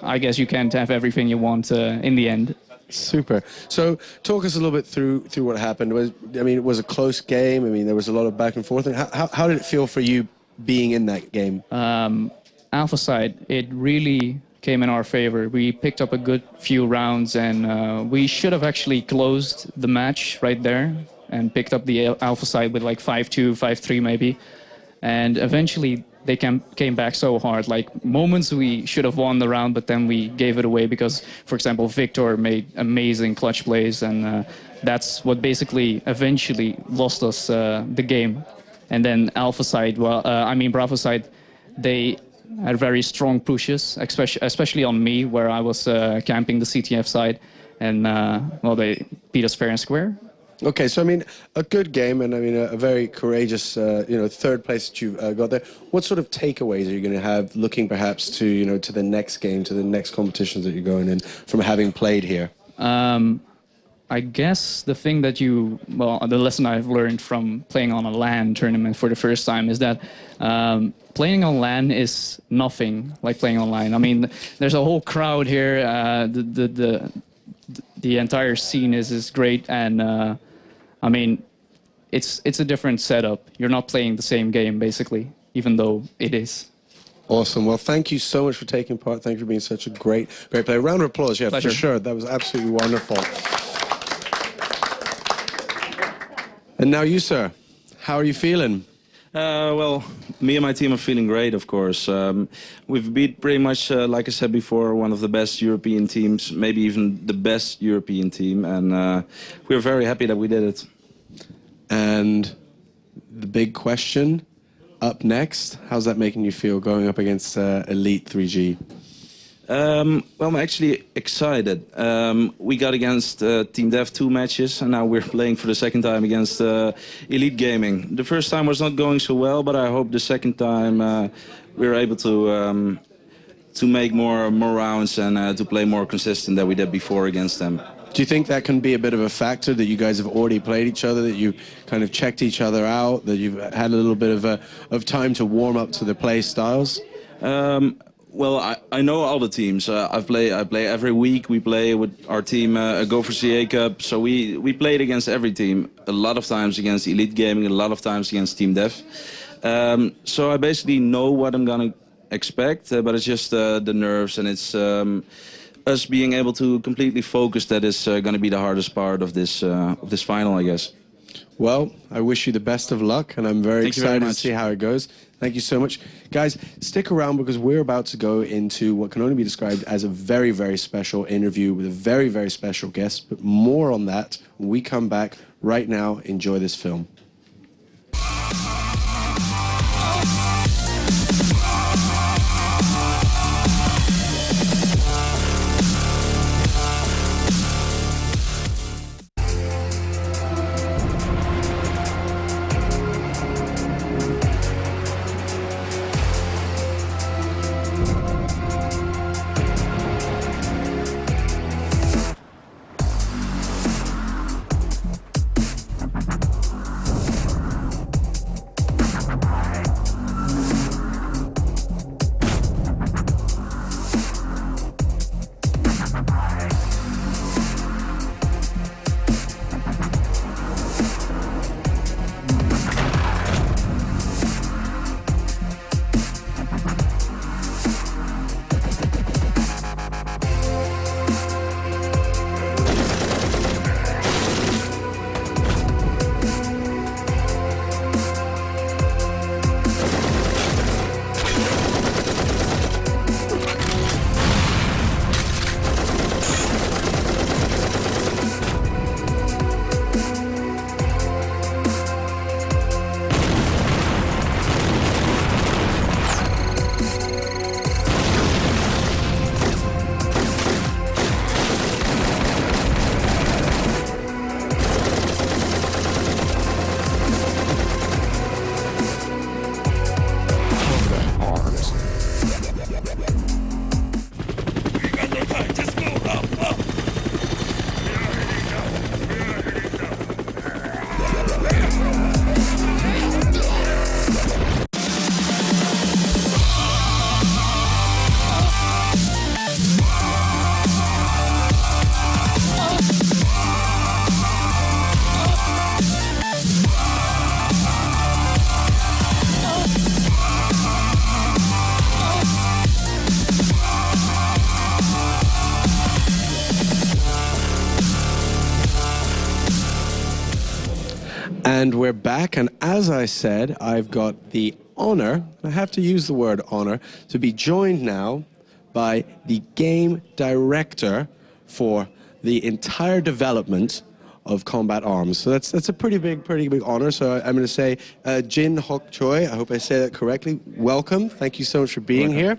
I guess you can't have everything you want in the end. Super. So, talk us a little bit through what happened. It was a close game. I mean, there was a lot of back and forth. And how did it feel for you being in that game? Alpha side, it really came in our favor. We picked up a good few rounds, and we should have actually closed the match right there and picked up the Alpha side with like 5-2, 5-3 maybe. And eventually they came back so hard. Like, moments we should have won the round, but then we gave it away because, for example, Victor made amazing clutch plays, and that's what basically eventually lost us the game. And then Alpha side, Bravo side, they had very strong pushes, especially on me, where I was camping the CTF side, and they beat us fair and square. Okay, so a good game, and a very courageous, third place that you got there. What sort of takeaways are you going to have, looking perhaps to the next game, to the next competitions that you're going in from having played here? I guess the thing that the lesson I've learned from playing on a LAN tournament for the first time is that playing on LAN is nothing like playing online. I mean, there's a whole crowd here. The entire scene is great, and it's a different setup. You're not playing the same game, basically, even though it is. Awesome. Well, thank you so much for taking part. Thank you for being such a great player. Round of applause, yeah, Pleasure. for sure. That was absolutely wonderful. And now you, sir. How are you feeling? Well, me and my team are feeling great, of course. We've beat pretty much, like I said before, one of the best European teams, maybe even the best European team, and we're very happy that we did it. And the big question up next, how's that making you feel going up against Elite 3G? Well, I'm actually excited. We got against Team Dev 2 matches, and now we're playing for the second time against Elite Gaming. The first time was not going so well, but I hope the second time we're able to make more rounds and to play more consistent than we did before against them. Do you think that can be a bit of a factor, that you guys have already played each other, that you kind of checked each other out, that you've had a little bit of time to warm up to the play styles? Well, I know all the teams. I play every week. We play with our team Go4Combat, so we played against every team. A lot of times against Elite Gaming, a lot of times against Team Dev. So I basically know what I'm gonna expect, but it's just the nerves, and it's us being able to completely focus that is gonna be the hardest part of this final, I guess. Well, I wish you the best of luck, and I'm very excited to see how it goes. Thank you so much. Guys, stick around, because we're about to go into what can only be described as a very, very special interview with a very, very special guest. But more on that when we come back. Right now, enjoy this film. And we're back, and as I said, I've got the honor, I have to use the word honor, to be joined now by the game director for the entire development of Combat Arms. So that's a pretty big honor. So I'm going to say Jin Hok Choi, I hope I say that correctly. Welcome. Thank you so much for being here.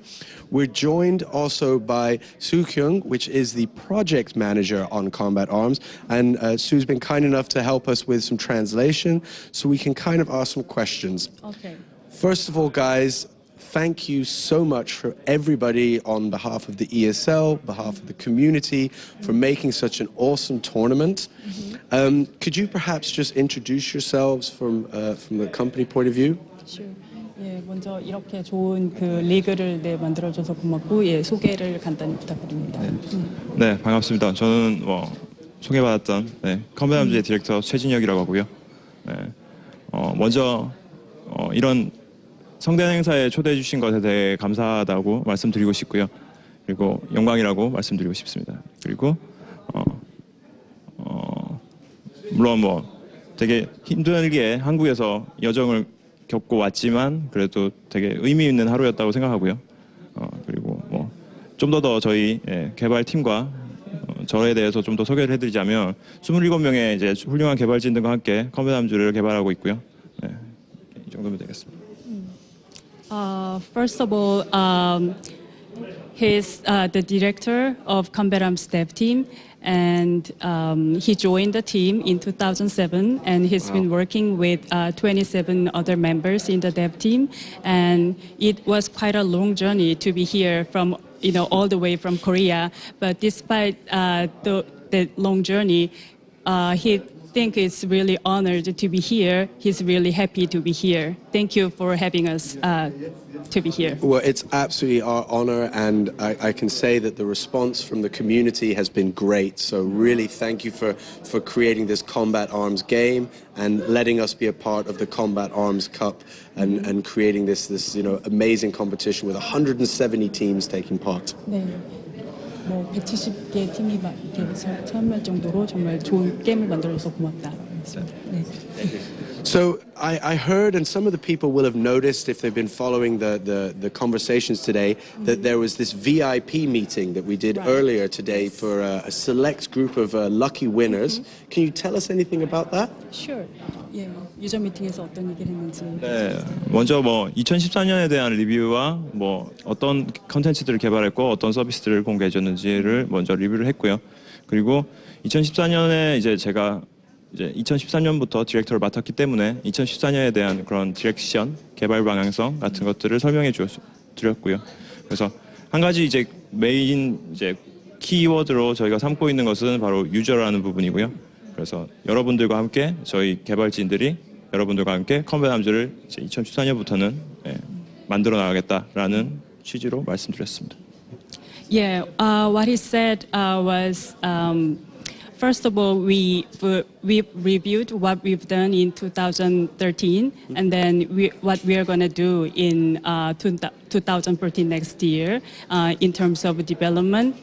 We're joined also by Soo Kyung, which is the project manager on Combat Arms. And Sue's been kind enough to help us with some translation so we can kind of ask some questions. Okay. First of all, guys, thank you so much for everybody on behalf of the ESL, behalf of the community, for making such an awesome tournament. Could you perhaps just introduce yourselves from the company point of view? Sure. 예, 먼저 이렇게 좋은 그 리그를 만들어줘서 고맙고 소개를 간단히 부탁드립니다. 네, 반갑습니다. 저는 소개받았던 컴뱃 암즈의 디렉터 최진혁이라고 하고요. 먼저 이런 성대한 행사에 초대해 주신 것에 대해 감사하다고 말씀드리고 싶고요. 그리고 영광이라고 말씀드리고 싶습니다. 그리고 물론 되게 힘들게 한국에서 여정을 겪고 왔지만 그래도 되게 의미 있는 하루였다고 생각하고요. 그리고 좀 더 저희 개발팀과 저에 대해서 좀 더 소개를 해드리자면 27명의 이제 훌륭한 개발진들과 함께 컴뱃 암즈를 개발하고 있고요. 이 정도면 되겠습니다. First of all, he's the director of Combat Arms dev team, and he joined the team in 2007, and he's been working with 27 other members in the dev team, and it was quite a long journey to be here from all the way from Korea. But despite the long journey, he think it's really honored to be here. He's really happy to be here. Thank you for having us to be here. Well, it's absolutely our honor, and I can say that the response from the community has been great. So really thank you for creating this Combat Arms game and letting us be a part of the Combat Arms Cup and creating this amazing competition with 170 teams taking part. 네. 170개 팀이 참여할 정도로 정말 좋은 게임을 만들어줘서 고맙다. 네. So I heard, and some of the people will have noticed if they've been following the conversations today, that there was this VIP meeting that we did earlier today for a select group of lucky winners. Can you tell us anything about that? Sure. 예, 유저 미팅에서 어떤 얘기를 했는지. 네, 먼저 2014년에 대한 리뷰와 어떤 컨텐츠들을 개발했고 어떤 서비스들을 공개해줬는지를 먼저 리뷰를 했고요. 그리고 2014년에 이제 제가 2013년부터 디렉터를 맡았기 때문에 2014년에 대한 그런 디렉션, 개발 방향성 같은 것들을 설명해 드렸고요. 그래서 한 가지 이제 메인 키워드로 저희가 삼고 있는 것은 바로 유저라는 부분이고요. 그래서 여러분들과 함께 저희 개발진들이 여러분들과 함께 컴뱃 암즈를 2014년부터는 만들어 나가겠다라는 취지로 말씀드렸습니다. Yeah, what he said was. First of all, we reviewed what we've done in 2013, and then what we are going to do in 2014 next year in terms of development,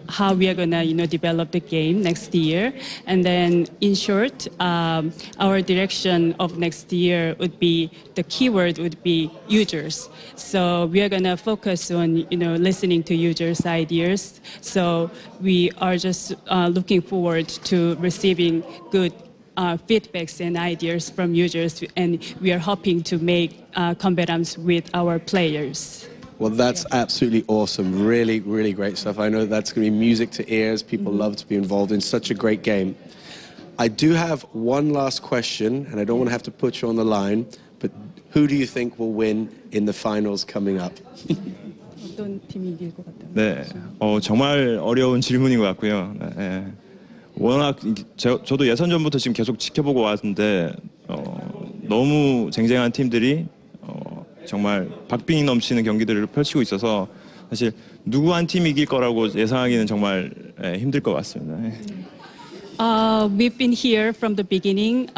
how we are going to develop the game next year. And then in short, our direction of next year would be, the keyword would be users. So we are going to focus on listening to users' ideas. So we are just looking forward to receiving good feedbacks and ideas from users, and we are hoping to make Combat Arms with our players. Well, that's absolutely awesome. Really, really great stuff. I know that's going to be music to ears. People love to be involved in such a great game. I do have one last question, and I don't want to have to put you on the line, but who do you think will win in the finals coming up? 어떤 팀이 이길 것 같아요? 네, 정말 어려운 질문인 것 같고요. 네, 워낙 저도 예선전부터 지금 계속 지켜보고 왔는데 너무 쟁쟁한 팀들이 정말 박빙이 넘치는 경기들을 펼치고 있어서 사실 누구 한 팀이 이길 거라고 예상하기는 정말 힘들 것 같습니다. We've been here from the beginning.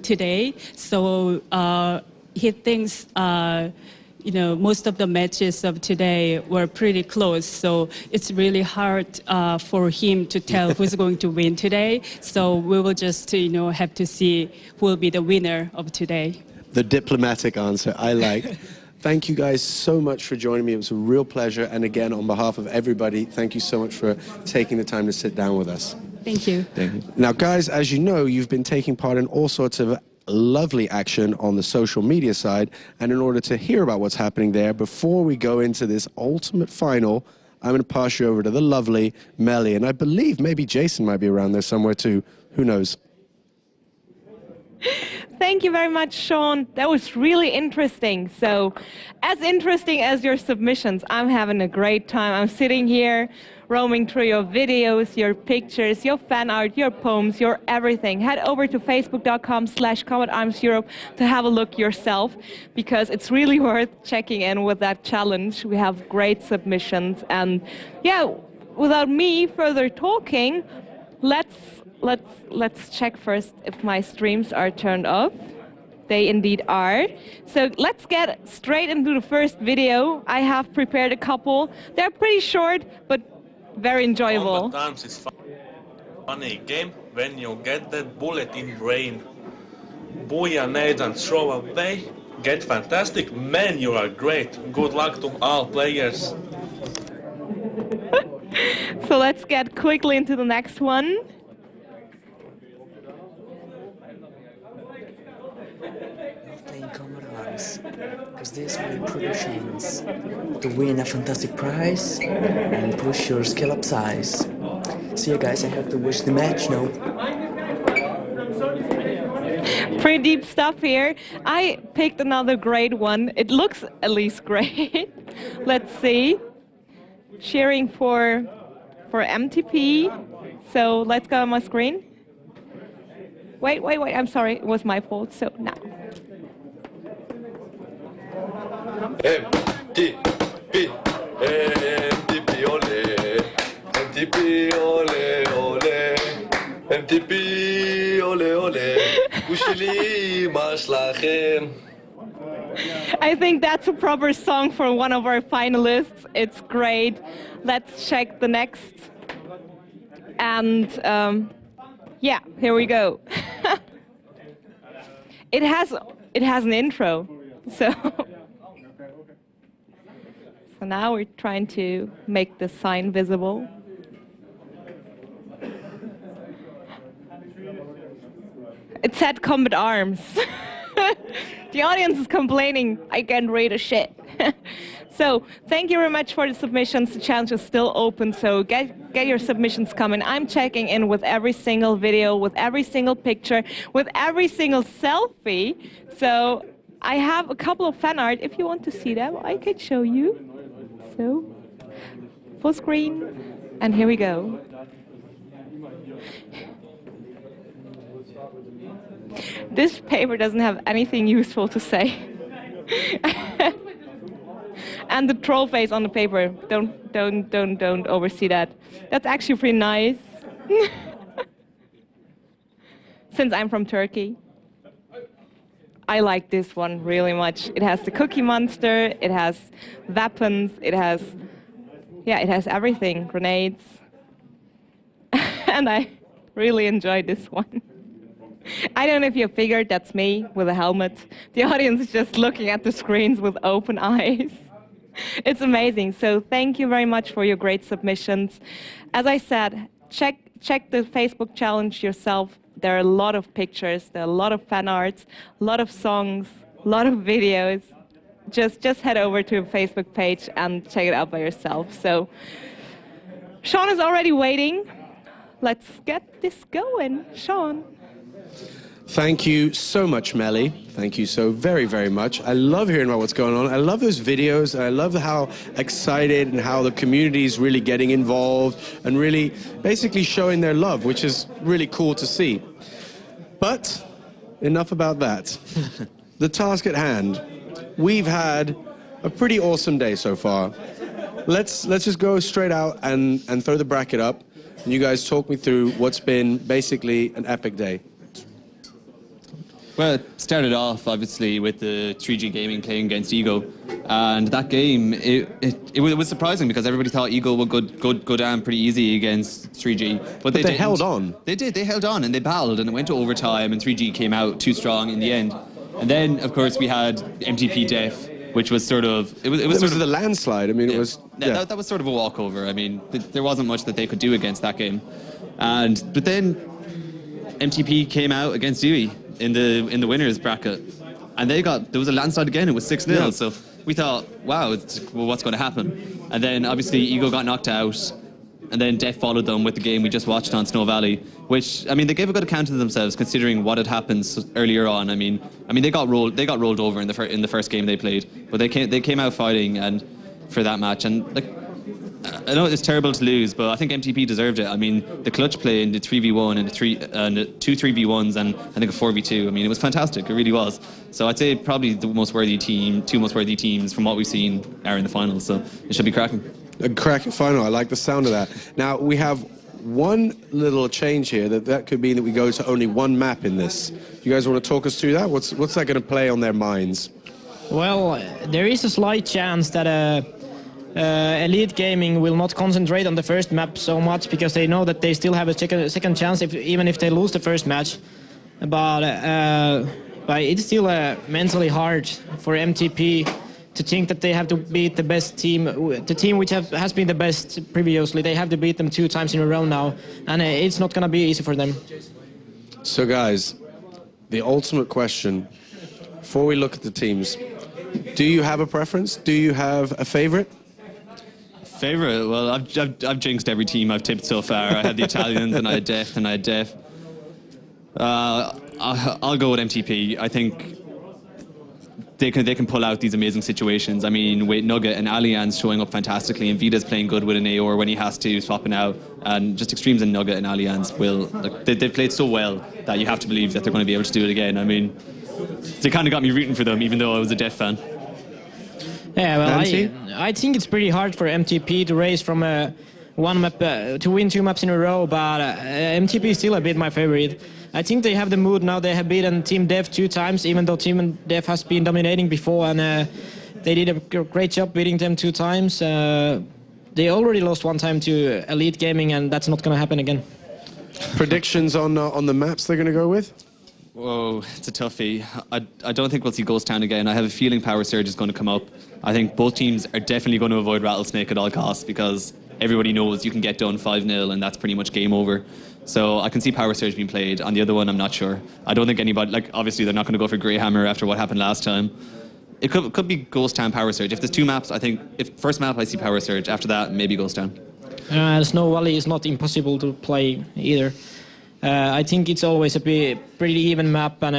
Today. So he thinks most of the matches of today were pretty close. So it's really hard for him to tell who's going to win today. So we will just, have to see who will be the winner of today. The diplomatic answer, I like. Thank you guys so much for joining me. It was a real pleasure. And again, on behalf of everybody, thank you so much for taking the time to sit down with us. Thank you. Now, guys, as you know, you've been taking part in all sorts of lovely action on the social media side. And in order to hear about what's happening there, before we go into this ultimate final, I'm going to pass you over to the lovely Melly. And I believe maybe Jason might be around there somewhere too. Who knows? Thank you very much, Sean. That was really interesting. So, as interesting as your submissions, I'm having a great time. I'm sitting here, roaming through your videos, your pictures, your fan art, your poems, your everything. Head over to facebook.com/CombatArmsEurope to have a look yourself, because it's really worth checking in with that challenge. We have great submissions. And yeah, without me further talking, let's check first if my streams are turned off. They indeed are. So let's get straight into the first video. I have prepared a couple. They're pretty short, but very enjoyable. Combat Arms is funny game when you get that bullet in brain. Booyah, nades and throw away. Get fantastic. Man, you are great. Good luck to all players. So let's get quickly into the next one. Playing Combat Arms, because this will improve your chance to win a fantastic prize and push your skill up size. See you guys, I have to watch the match now. Pretty deep stuff here. I picked another great one. It looks at least great. Let's see. Cheering for MTP. So let's go on my screen. Wait, I'm sorry, it was my fault. So now. MTP, MTP, ole, MTP, ole, ole, MTP, ole, ole, kushili maslachem. I think that's a proper song for one of our finalists. It's great. Let's check the next. And yeah, here we go. It has an intro. So now we're trying to make the sign visible. It said Combat Arms. The audience is complaining, I can't read a shit. So thank you very much for the submissions. The challenge is still open, so get your submissions coming. I'm checking in with every single video, with every single picture, with every single selfie. So I have a couple of fan art. If you want to see them, I can show you. So, full screen, and here we go. This paper doesn't have anything useful to say. And the troll face on the paper, don't oversee that. That's actually pretty nice. Since I'm from Turkey. I like this one really much. It has the Cookie Monster, it has weapons, it has everything, grenades. And I really enjoyed this one. I don't know if you figured that's me with a helmet. The audience is just looking at the screens with open eyes. It's amazing. So thank you very much for your great submissions. As I said, check the Facebook challenge yourself. There are a lot of pictures, there are a lot of fan arts, a lot of songs, a lot of videos. Just head over to a Facebook page and check it out by yourself. So Sean is already waiting. Let's get this going. Sean. Thank you so much, Melly. Thank you so very, very much. I love hearing about what's going on. I love those videos. I love how excited and how the community is really getting involved and really basically showing their love, which is really cool to see. But enough about that. The task at hand. We've had a pretty awesome day so far. Let's just go straight out and throw the bracket up. And you guys talk me through what's been basically an epic day. Well, it started off, obviously, with the 3G Gaming playing against Ego. And that game, it was surprising because everybody thought Eagle would go down pretty easy against 3G. But they didn't. held on. They did. They held on and they battled and it went to overtime and 3G came out too strong in the end. And then, of course, we had MTP Def, which was sort of... It was sort of the landslide. I mean, it was... Yeah. That was sort of a walkover. I mean, there wasn't much that they could do against that game. But then MTP came out against Dewey in the winners bracket. And there was a landslide again. It was 6-0. Yeah. So we thought, wow, what's going to happen? And then obviously Eagle got knocked out. And then Def followed them with the game we just watched on Snow Valley, which, I mean, they gave a good account of themselves considering what had happened earlier on. I mean, they got rolled over in the first game they played, but they came out fighting and for that match. And like, I know it's terrible to lose, but I think MTP deserved it. I mean, the clutch play in the 3v1 and the two 3v1s and I think a 4v2. I mean, it was fantastic. It really was. So I'd say probably the two most worthy teams from what we've seen are in the finals. So it should be cracking. A cracking final. I like the sound of that. Now, we have one little change here. That could mean that we go to only one map in this. You guys want to talk us through that? What's that going to play on their minds? Well, there is a slight chance that Elite Gaming will not concentrate on the first map so much because they know that they still have a second chance even if they lose the first match. But it's still mentally hard for MTP to think that they have to beat the best team, the team which has been the best previously. They have to beat them 2 times in a row now, and it's not going to be easy for them. So guys, the ultimate question, before we look at the teams, do you have a preference? Do you have a favorite? Favorite? Well, I've jinxed every team I've tipped so far. I had the Italians and I had Def and I had Def. I'll go with MTP. I think they can pull out these amazing situations. I mean, with Nugget and Allianz showing up fantastically, and Vita's playing good with an AOR when he has to, swapping out, and just Extremes and Nugget and Allianz they've played so well that you have to believe that they're going to be able to do it again. I mean, they kind of got me rooting for them, even though I was a Def fan. Yeah, well, I think it's pretty hard for MTP to race from one map to win 2 maps in a row, but MTP is still a bit my favorite. I think they have the mood now. They have beaten Team Dev 2 times, even though Team Dev has been dominating before, and they did a great job beating them 2 times. They already lost 1 time to Elite Gaming, and that's not going to happen again. Predictions on the maps they're going to go with? Whoa, it's a toughie. I don't think we'll see Ghost Town again. I have a feeling Power Surge is going to come up. I think both teams are definitely going to avoid Rattlesnake at all costs because everybody knows you can get done 5-0 and that's pretty much game over. So I can see Power Surge being played. On the other one, I'm not sure. I don't think anybody, like, obviously they're not going to go for Greyhammer after what happened last time. It could be Ghost Town, Power Surge. If there's 2 maps, I think, if first map I see Power Surge, after that, maybe Ghost Town. Snow Valley is not impossible to play either. I think it's always a pretty even map, and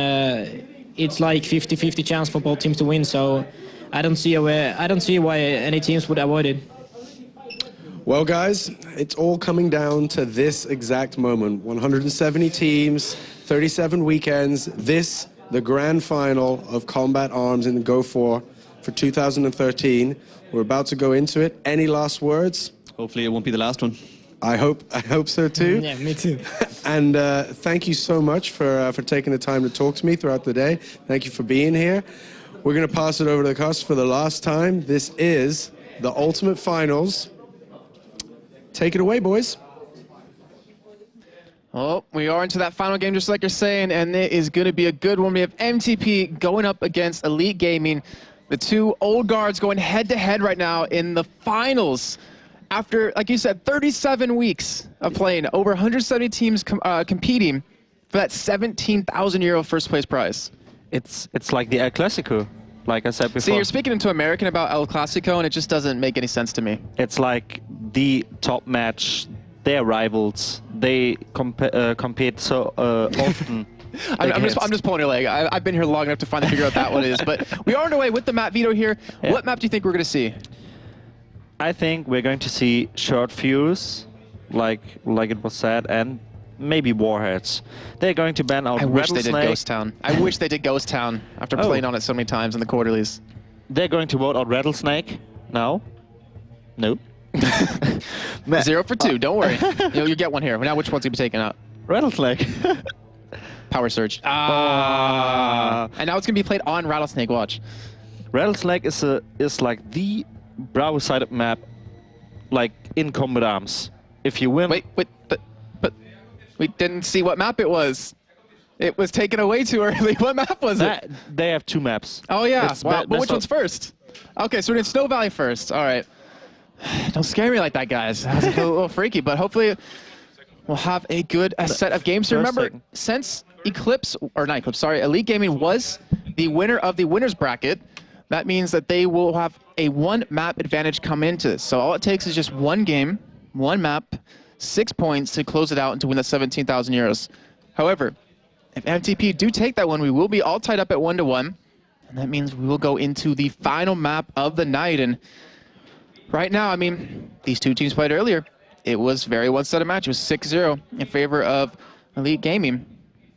it's like 50-50 chance for both teams to win. So I don't see why any teams would avoid it. Well, guys, it's all coming down to this exact moment. 170 teams, 37 weekends. This, the grand final of Combat Arms in the Go4 for 2013. We're about to go into it. Any last words? Hopefully it won't be the last one. I hope so too. Yeah, me too. And thank you so much for taking the time to talk to me throughout the day. Thank you for being here. We're going to pass it over to the cast for the last time. This is the Ultimate Finals. Take it away, boys. Oh, we are into that final game, just like you're saying, and it is going to be a good one. We have MTP going up against Elite Gaming. The 2 old guards going head-to-head right now in the finals. After, like you said, 37 weeks of playing, over 170 teams competing for that €17,000 first place prize. It's like the El Clasico, like I said before. See, you're speaking into American about El Clasico, and it just doesn't make any sense to me. It's like the top match. They're rivals. They compete so often. I'm just pulling your leg. I've been here long enough to finally figure out that one is. But we are underway with the map veto here. Yeah. What map do you think we're going to see? I think we're going to see short fuse, like it was said, and maybe warheads. They're going to ban out Rattlesnake. I wish they did Ghost Town. I wish they did Ghost Town after playing on it so many times in the quarterlies. They're going to vote out Rattlesnake now. Nope. 0 for 2. Don't worry. You get one here. Now, which one's going to be taken out? Rattlesnake. Power Surge. And now it's going to be played on Rattlesnake. Watch. Rattlesnake is like the browser-sided map, like in Combat Arms. If you win... Wait, but we didn't see what map it was. It was taken away too early. What map was it? They have 2 maps. Oh yeah, It's wow. But which one's first? Okay, so we're in Snow Valley first. All right. Don't scare me like that, guys. That was a little freaky, but hopefully we'll have a good set of games. So remember, since Elite Gaming was the winner of the winner's bracket, that means that they will have a 1 map advantage come into this. So all it takes is just 1 game, 1 map, 6 points to close it out and to win that 17,000 euros. However, if MTP do take that one, we will be all tied up at 1-1. And that means we will go into the final map of the night. And right now, I mean, these 2 teams played earlier. It was very one-sided match. It was 6-0 in favor of Elite Gaming.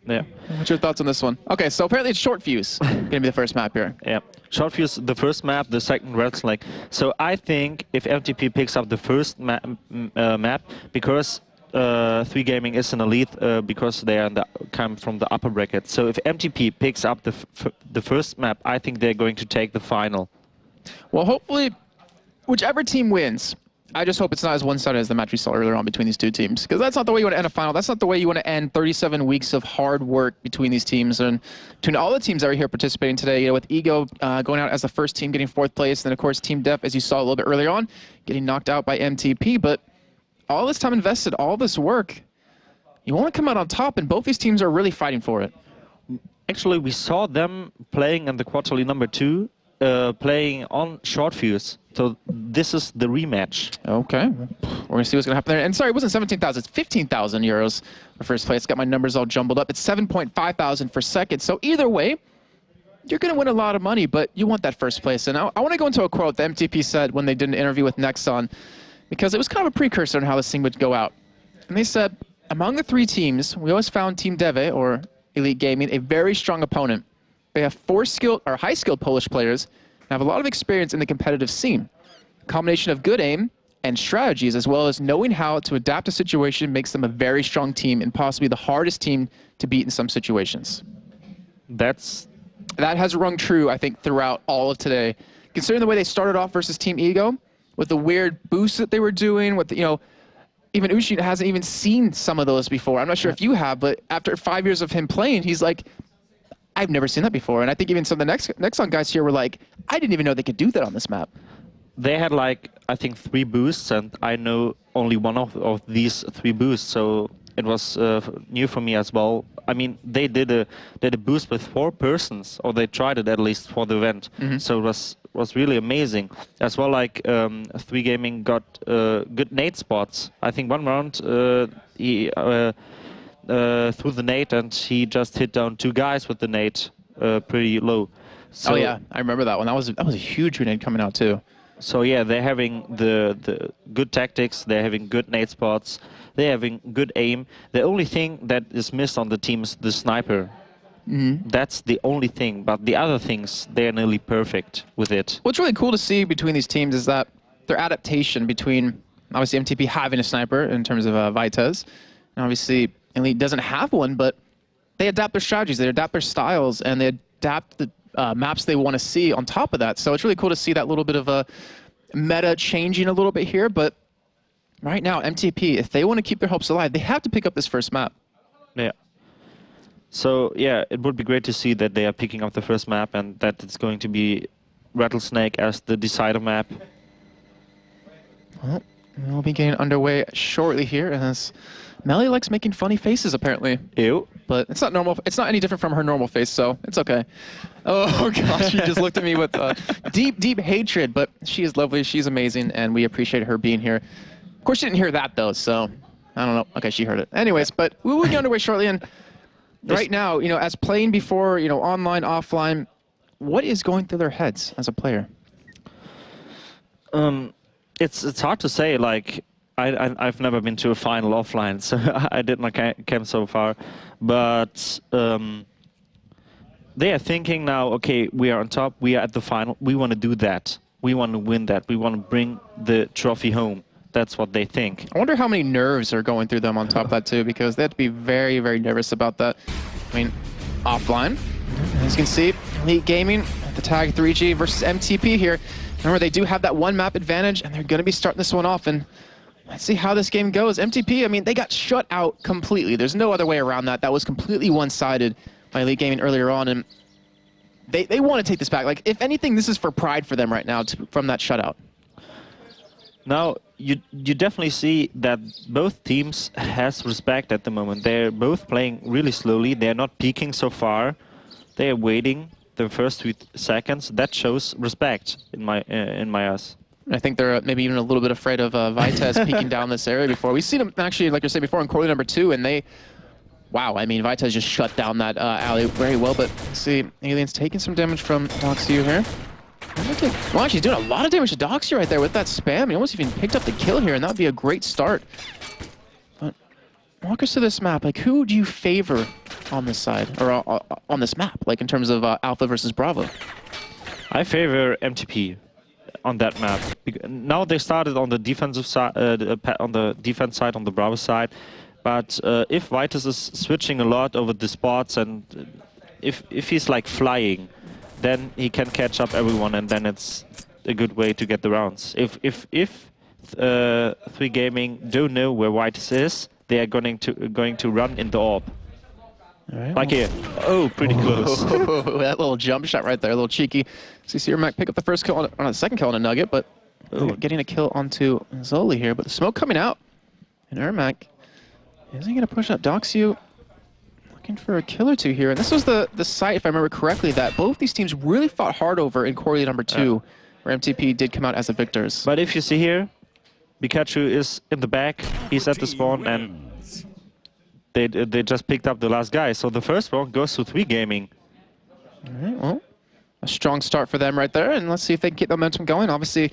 Yeah. What's your thoughts on this one? Okay, so apparently it's Short Fuse going to be the first map here. Yeah. Short Fuse, the first map, the second Rattlesnake. So I think if MTP picks up the first map, because 3 Gaming is an elite, because they are come from the upper bracket. So if MTP picks up the first map, I think they're going to take the final. Well, hopefully, whichever team wins, I just hope it's not as one-sided as the match we saw earlier on between these 2 teams. Because that's not the way you want to end a final. That's not the way you want to end 37 weeks of hard work between these teams. And between all the teams that are here participating today, you know, with Ego going out as the first team, getting 4th place. And then, of course, Team Def, as you saw a little bit earlier on, getting knocked out by MTP. But all this time invested, all this work, you want to come out on top. And both these teams are really fighting for it. Actually, we saw them playing in the quarterly number 2, playing on Short Fuse. So this is the rematch. Okay. We're going to see what's going to happen there. And sorry, it wasn't 17,000, it's 15,000 euros for first place. Got my numbers all jumbled up. It's 7.5 thousand for second. So either way, you're going to win a lot of money, but you want that first place. And I want to go into a quote that MTP said when they did an interview with Nexon, because it was kind of a precursor on how this thing would go out. And they said, among the 3 teams, we always found Team Deve, or Elite Gaming, a very strong opponent. They have 4 skilled or high-skilled Polish players and have a lot of experience in the competitive scene. A combination of good aim and strategies, as well as knowing how to adapt a situation, makes them a very strong team and possibly the hardest team to beat in some situations. That has rung true, I think, throughout all of today. Considering the way they started off versus Team Ego, with the weird boosts that they were doing, with the, you know, even Ushin hasn't even seen some of those before. I'm not sure if you have, but after 5 years of him playing, he's like, I've never seen that before. And I think even some of the Nexon guys here were like, I didn't even know they could do that on this map. They had like, I think 3 boosts, and I know only one of these 3 boosts, so it was new for me as well. I mean, they did a boost with 4 persons, or they tried it at least for the event. So it was really amazing. As well, like 3 Gaming got good nade spots. I think one round he threw the nade and he just hit down 2 guys with the nade pretty low. So, oh yeah, I remember that one. That was a huge grenade coming out too. So yeah, they're having the good tactics, they're having good nade spots, they're having good aim. The only thing that is missed on the team is the sniper. That's the only thing, but the other things, they're nearly perfect with it. What's really cool to see between these teams is that their adaptation between, obviously, MTP having a sniper in terms of Vitez, and obviously Elite doesn't have one, but they adapt their strategies, they adapt their styles, and they adapt the maps they want to see on top of that. So it's really cool to see that little bit of a meta changing a little bit here, but right now, MTP, if they want to keep their hopes alive, they have to pick up this first map. Yeah. So yeah, it would be great to see that they are picking up the first map and that it's going to be Rattlesnake as the decider map. Well, we'll be getting underway shortly here, as Melly likes making funny faces, apparently. Ew. But it's not normal. It's not any different from her normal face, so it's okay. Oh, gosh, she just looked at me with deep, deep hatred, but she is lovely. She's amazing, and we appreciate her being here. Of course, she didn't hear that, though, so I don't know. Okay, she heard it. Anyways, but we will get underway shortly, and right now, you know, as playing before, you know, online, offline, what is going through their heads as a player? It's hard to say. Like, I've never been to a final offline, so I did not come so far. But they are thinking now, okay, we are on top, we are at the final, we want to do that. We want to win that. We want to bring the trophy home. That's what they think. I wonder how many nerves are going through them on top of that, too, because they have to be very, very nervous about that. I mean, offline, As you can see, Elite Gaming at the tag 3G versus MTP here. Remember, they do have that one map advantage, and they're going to be starting this one off. And let's see how this game goes. MTP, I mean, they got shut out completely. There's no other way around that. That was completely one-sided by Elite Gaming earlier on, and they want to take this back. Like, if anything, this is for pride for them right now from that shutout. Now, you definitely see that both teams has respect at the moment. They're both playing really slowly. They're not peaking so far. They're waiting the first 2 seconds. That shows respect in my eyes. I think they're maybe even a little bit afraid of Vitez peeking down this area before. We've seen them actually, like you said before, in quarter number 2, and they, wow, I mean, Vitez just shut down that alley very well. But see, Aliens taking some damage from Doxiu here. Well, actually, he's doing a lot of damage to Doxiu right there with that spam. He almost even picked up the kill here, and that would be a great start. But walk us to this map. Like, who do you favor on this side, or on this map, like in terms of Alpha versus Bravo? I favor MTP on that map. Now they started on the defensive side, on the defense side, on the Bravo side. But if Vitez is switching a lot over the spots, and if he's like flying, then he can catch up everyone, and then it's a good way to get the rounds. If 3 Gaming don't know where Vitez is, they are going to run in the orb. All right, like here. Oh, pretty close. That little jump shot right there, a little cheeky. So you see Ermac pick up the first kill on a second kill on a Nugget, but getting a kill onto Zoli here. But the smoke coming out, and Ermac isn't going to push up Doxiu. Looking for a kill or two here. And this was the site, if I remember correctly, that both these teams really fought hard over in quarter number 2, where MTP did come out as the victors. But if you see here, Pikachu is in the back. He's at the spawn, and they just picked up the last guy. So the first one goes to 3 Gaming. All right, well, a strong start for them right there. And let's see if they can keep the momentum going. Obviously,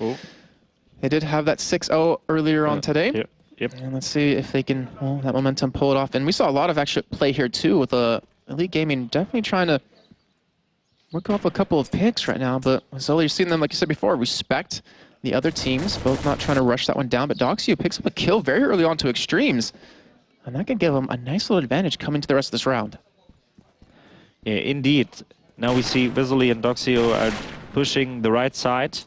they did have that 6-0 earlier on today. Yep. And let's see if they can, well, that momentum pull it off. And we saw a lot of extra play here too, with Elite Gaming definitely trying to work off a couple of picks right now. But Zoli, you're seeing them, like you said before, respect the other teams, both not trying to rush that one down. But Doxiu picks up a kill very early on to Extremes. And that can give them a nice little advantage coming to the rest of this round. Yeah, indeed. Now we see Vizoli and Doxiu are pushing the right side.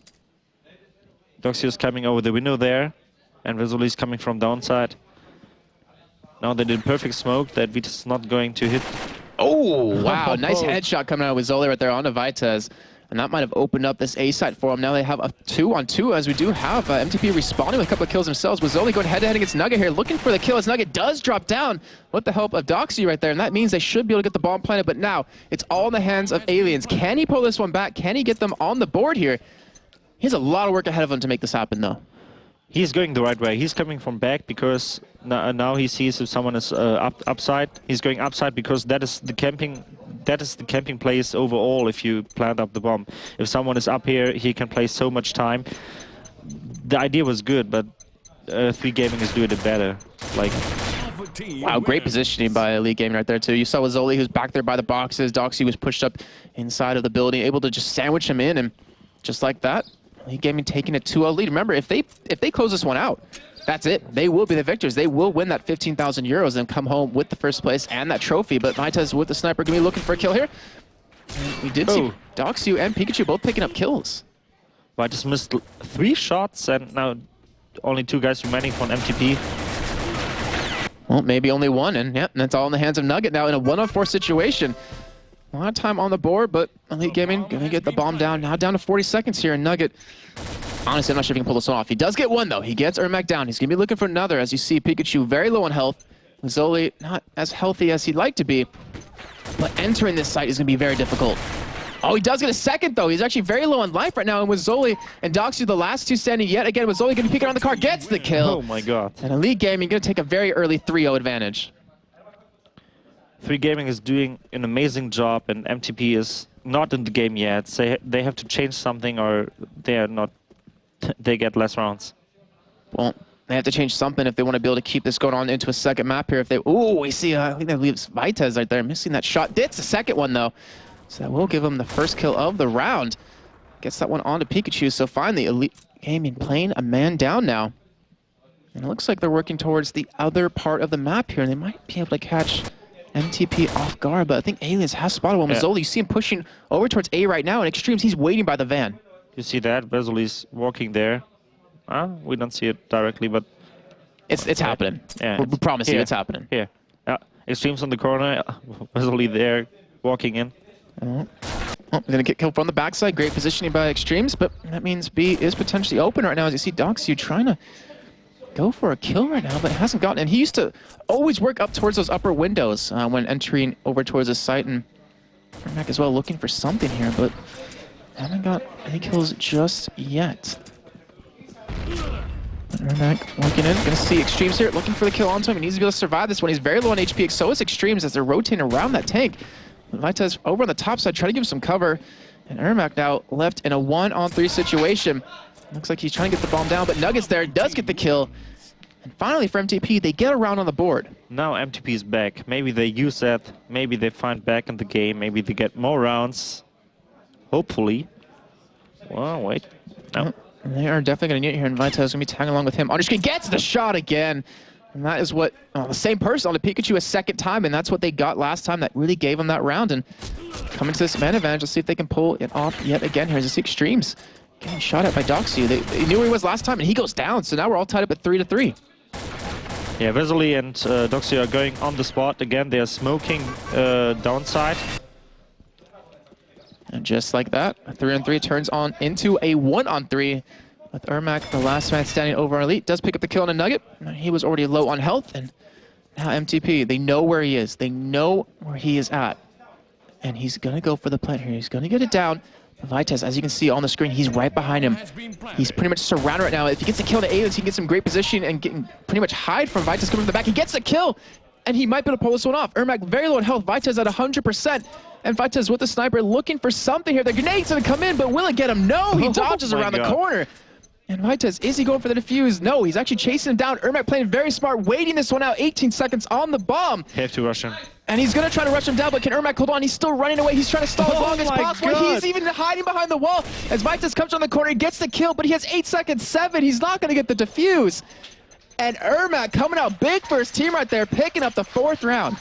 Doxiu is coming over the window there, and Vizoli is coming from downside. Now they did perfect smoke that Vitez is not going to hit. Oh, wow. Nice headshot coming out with Zoli right there onto Vitez. And that might have opened up this A site for him. Now they have a 2-on-2, as we do have MTP responding with a couple of kills themselves. With Zoli going head-to-head against Nugget here, looking for the kill as Nugget does drop down with the help of Doxiu right there. And that means they should be able to get the bomb planted. But now it's all in the hands of Aliens. Can he pull this one back? Can he get them on the board here? He has a lot of work ahead of him to make this happen, though. He's going the right way. He's coming from back because now he sees if someone is upside. He's going upside because that is the camping place overall if you plant up the bomb. If someone is up here, he can play so much time. The idea was good, but 3 Gaming is doing it better. Like, wow, great positioning by Elite Gaming right there too. You saw with Zoli, who's back there by the boxes. Doxy was pushed up inside of the building, able to just sandwich him in, and just like that, Elite Gaming taking a 2-0 lead. Remember, if they close this one out, that's it. They will be the victors. They will win that 15,000 euros and come home with the first place and that trophy. But Vitez with the sniper going to be looking for a kill here. And we did see Doxiu and Pikachu both picking up kills. Vitez missed 3 shots, and now only 2 guys remaining from MTP. Well, maybe only 1, and yeah, that's all in the hands of Nugget now in a 1-on-4 situation. A lot of time on the board, but Elite Gaming going to get the bomb down. Now down to 40 seconds here, and Nugget, honestly, I'm not sure if he can pull this one off. He does get 1, though. He gets Ermac down. He's going to be looking for another, as you see Pikachu very low on health. Zoli not as healthy as he'd like to be, but entering this site is going to be very difficult. Oh, he does get a second, though. He's actually very low on life right now, and with Zoli and Doxiu, the last 2 standing yet again, with Zoli going to be peeking on the car, gets the kill. Oh, my God. And Elite Gaming going to take a very early 3-0 advantage. 3 Gaming is doing an amazing job, and MTP is not in the game yet. So they have to change something, or they are not. They get less rounds. Well, they have to change something if they want to be able to keep this going on into a second map here. If they, we see, I think that leaves Vitez right there, missing that shot. It's the second one though, so that will give him the first kill of the round. Gets that one onto Pikachu. So finally, Elite Gaming playing a man down now, and it looks like they're working towards the other part of the map here, and they might be able to catch MTP off guard, but I think Aliens has spotted one. Mazzoli, you see him pushing over towards A right now, and Extremes, he's waiting by the van. You see that? Mazzoli's walking there. We don't see it directly, but... It's happening. Yeah, we promise you it's happening. Here. Extremes on the corner, Mazzoli there, walking in. Oh, we're going to get killed from the backside. Great positioning by Extremes, but that means B is potentially open right now. As you see Doxu trying to go for a kill right now, but hasn't gotten. And he used to always work up towards those upper windows when entering over towards the site. And Ermac as well looking for something here, but haven't got any kills just yet. Ermac working in. Going to see Extremes here looking for the kill onto him. He needs to be able to survive this one. He's very low on HP. So is Extremes as they're rotating around that tank. Vitez over on the top side trying to give him some cover. And Ermac now left in a 1-on-3 situation. Looks like he's trying to get the bomb down, but Nuggets there does get the kill. And finally for MTP, they get around on the board. Now MTP is back. Maybe they use that. Maybe they find back in the game. Maybe they get more rounds. Hopefully. Well, wait. No. They are definitely going to need it here, and Vitez is going to be tagging along with him. Underscreen gets the shot again. And that is what, the same person on the Pikachu a second time, and that's what they got last time that really gave them that round. And coming to this man advantage, let's see if they can pull it off yet again here. As you see Extremes getting shot at by Doxu. They knew where he was last time, and he goes down. So now we're all tied up at 3-3. Yeah, Vesely and Doxu are going on the spot again. They are smoking downside. And just like that, a 3-on-3 turns on into a 1-on-3. With Ermac, the last man standing over on Elite, does pick up the kill on a Nugget. He was already low on health, and now MTP, they know where he is. They know where he is at. And he's going to go for the plant here. He's going to get it down. Vitez, as you can see on the screen, he's right behind him. He's pretty much surrounded right now. If he gets a kill to Aliens, he can get some great position and pretty much hide from Vitez coming from the back. He gets the kill, and he might be able to pull this one off. Ermac very low on health. Vitez at 100%. And Vitez with the sniper looking for something here. The grenade's going to come in, but will it get him? No, he dodges around the corner. And Vitez, is he going for the defuse? No, he's actually chasing him down. Ermac playing very smart, waiting this one out. 18 seconds on the bomb. Have to rush him. And he's going to try to rush him down, but can Ermac hold on? He's still running away. He's trying to stall as long as possible. God. He's even hiding behind the wall. As Vitez comes on the corner, he gets the kill, but he has 8 seconds, 7. He's not going to get the defuse. And Ermac coming out big for his team right there, picking up the 4th round.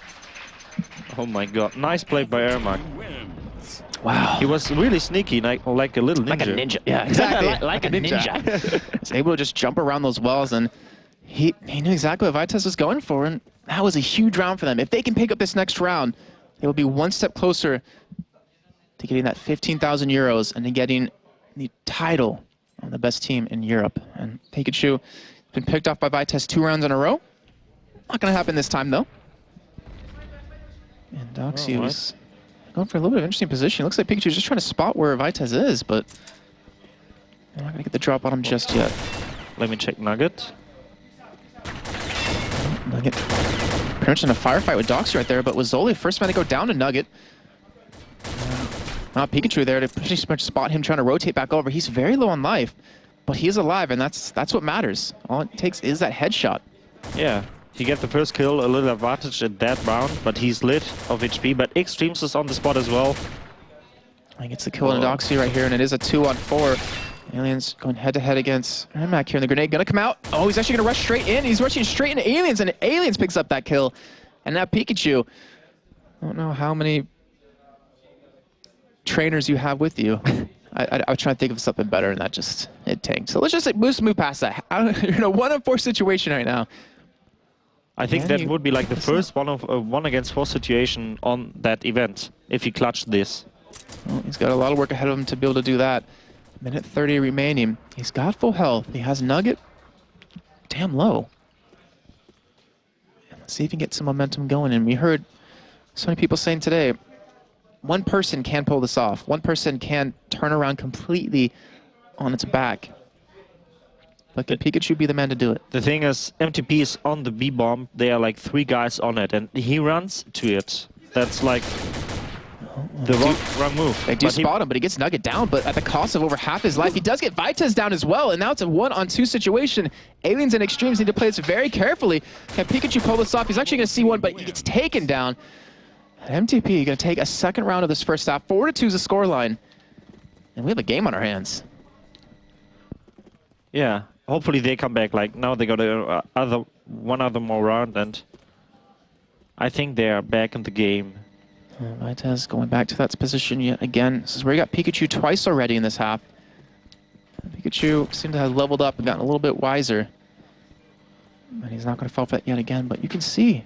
Oh my god, nice play by Ermac. Wow. He was really sneaky, like a little ninja. Like a ninja, yeah, exactly. like a ninja. He's able to just jump around those walls, and he knew exactly what Vitez was going for, and that was a huge round for them. If they can pick up this next round, they will be one step closer to getting that 15,000 euros and to getting the title of the best team in Europe. And Pikachu has been picked off by Vitez 2 rounds in a row. Not going to happen this time, though. And Doxu is going for a little bit of interesting position. Looks like Pikachu's just trying to spot where Vitez is, but they're not going to get the drop on him just yet. Let me check Nugget. Nugget pretty much in a firefight with Doxu right there, but was Zoli first man to go down to Nugget. Pikachu there to pretty much spot him trying to rotate back over. He's very low on life, but he is alive, and that's what matters. All it takes is that headshot. Yeah. He gets the first kill, a little advantage at that round, but he's lit of HP. But Extremes is on the spot as well. He gets the kill on Doxu right here, and it is a 2-on-4. Aliens going head-to-head against Ermac here, and the grenade gonna come out. Oh, he's actually gonna rush straight in. He's rushing straight into Aliens, and Aliens picks up that kill. And now Pikachu. I don't know how many trainers you have with you. I was trying to think of something better, and that just, it tanked. So let's just move past that. You're in a 1-on-4 situation right now. I think that would be like the first 1 against 4 situation on that event, if he clutched this. Well, he's got a lot of work ahead of him to be able to do that. Minute 30 remaining. He's got full health. He has Nugget damn low. Let's see if he can get some momentum going. And we heard so many people saying today, one person can pull this off. One person can turn around completely on its back. But can Pikachu be the man to do it? The thing is, MTP is on the B-bomb. There are like 3 guys on it, and he runs to it. That's like the wrong move. They do spot him, but he gets Nugget down, but at the cost of over half his life. He does get Vitez down as well, and now it's a 1-on-2 situation. Aliens and Extremes need to play this very carefully. Can Pikachu pull this off? He's actually going to see one, but he gets taken down. MTP going to take a 2nd round of this first half. 4-2 is the scoreline. And we have a game on our hands. Yeah. Hopefully they come back. Like now they got one other more round, and I think they are back in the game. Vitez going back to that position yet again. This is where he got Pikachu twice already in this half. Pikachu seemed to have leveled up and gotten a little bit wiser. And he's not going to fall for that yet again, but you can see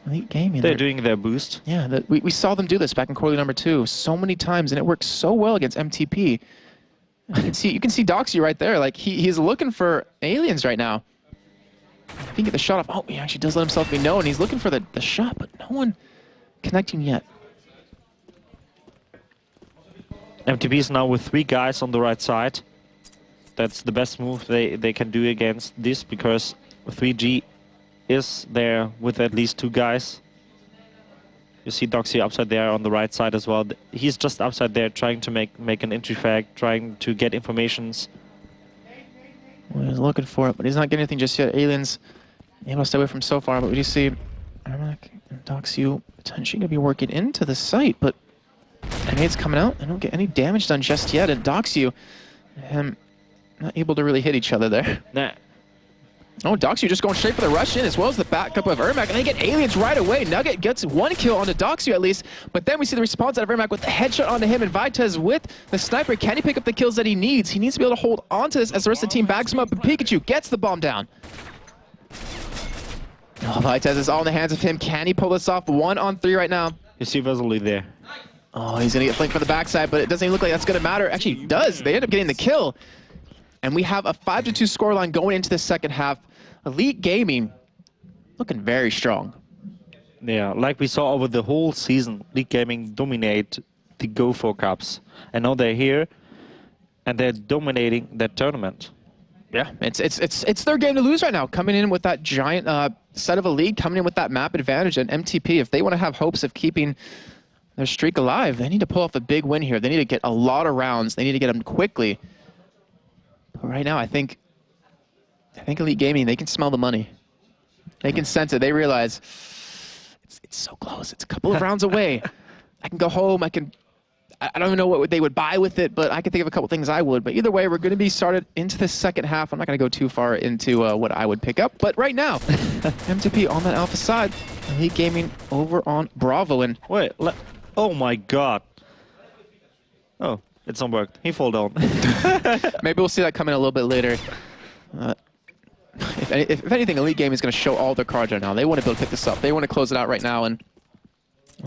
Elite Gaming. They're doing their boost. Yeah, we saw them do this back in quarterly number 2 so many times, and it worked so well against MTP. You can see Doxy right there. Like, he's looking for aliens right now. If he can get the shot off. Oh, he actually does let himself be known. He's looking for the shot, but no one connecting yet. MTP is now with 3 guys on the right side. That's the best move they can do against this, because 3G is there with at least 2 guys. You see Doxy upside there on the right side as well. He's just upside there trying to make an entry frag, trying to get informations. Well, he's looking for it, but he's not getting anything just yet. Aliens able to stay away from so far, but we do see Ermac and Doxy potentially going to be working into the site, but grenades coming out. They don't get any damage done just yet, and Doxy him not able to really hit each other there. Nah. Oh, Doxy just going straight for the rush in, as well as the backup of Ermac, and they get aliens right away. Nugget gets 1 kill onto Doxy at least, but then we see the response out of Ermac with the headshot onto him, and Vitez with the sniper. Can he pick up the kills that he needs? He needs to be able to hold on to this as the rest of the team backs him up, but Pikachu gets the bomb down. Oh, Vitez is all in the hands of him. Can he pull this off? 1 on 3 right now. You see Vesely there. Oh, he's going to get flanked from the backside, but it doesn't even look like that's going to matter. Actually, it does. They end up getting the kill. And we have a 5-2 scoreline going into the second half. Elite Gaming looking very strong. Yeah, like we saw over the whole season, Elite Gaming dominate the Go4 Cups. And now they're here, and they're dominating that tournament. Yeah, it's their game to lose right now. Coming in with that giant set of a lead, coming in with that map advantage, and MTP, if they want to have hopes of keeping their streak alive, they need to pull off a big win here. They need to get a lot of rounds. They need to get them quickly. But right now, I think Elite Gaming, they can smell the money. They can sense it. They realize it's so close. It's a couple of rounds away. I can go home. I don't even know what they would buy with it, but I can think of a couple things I would. But either way, we're going to be started into the second half. I'm not going to go too far into what I would pick up. But right now, MTP on that alpha side, Elite Gaming over on Bravo. And wait, oh my God. Oh, it's not worked. He fall down. Maybe we'll see that coming a little bit later. If anything, Elite Gaming is going to show all their cards right now. They want to be able to pick this up. They want to close it out right now. And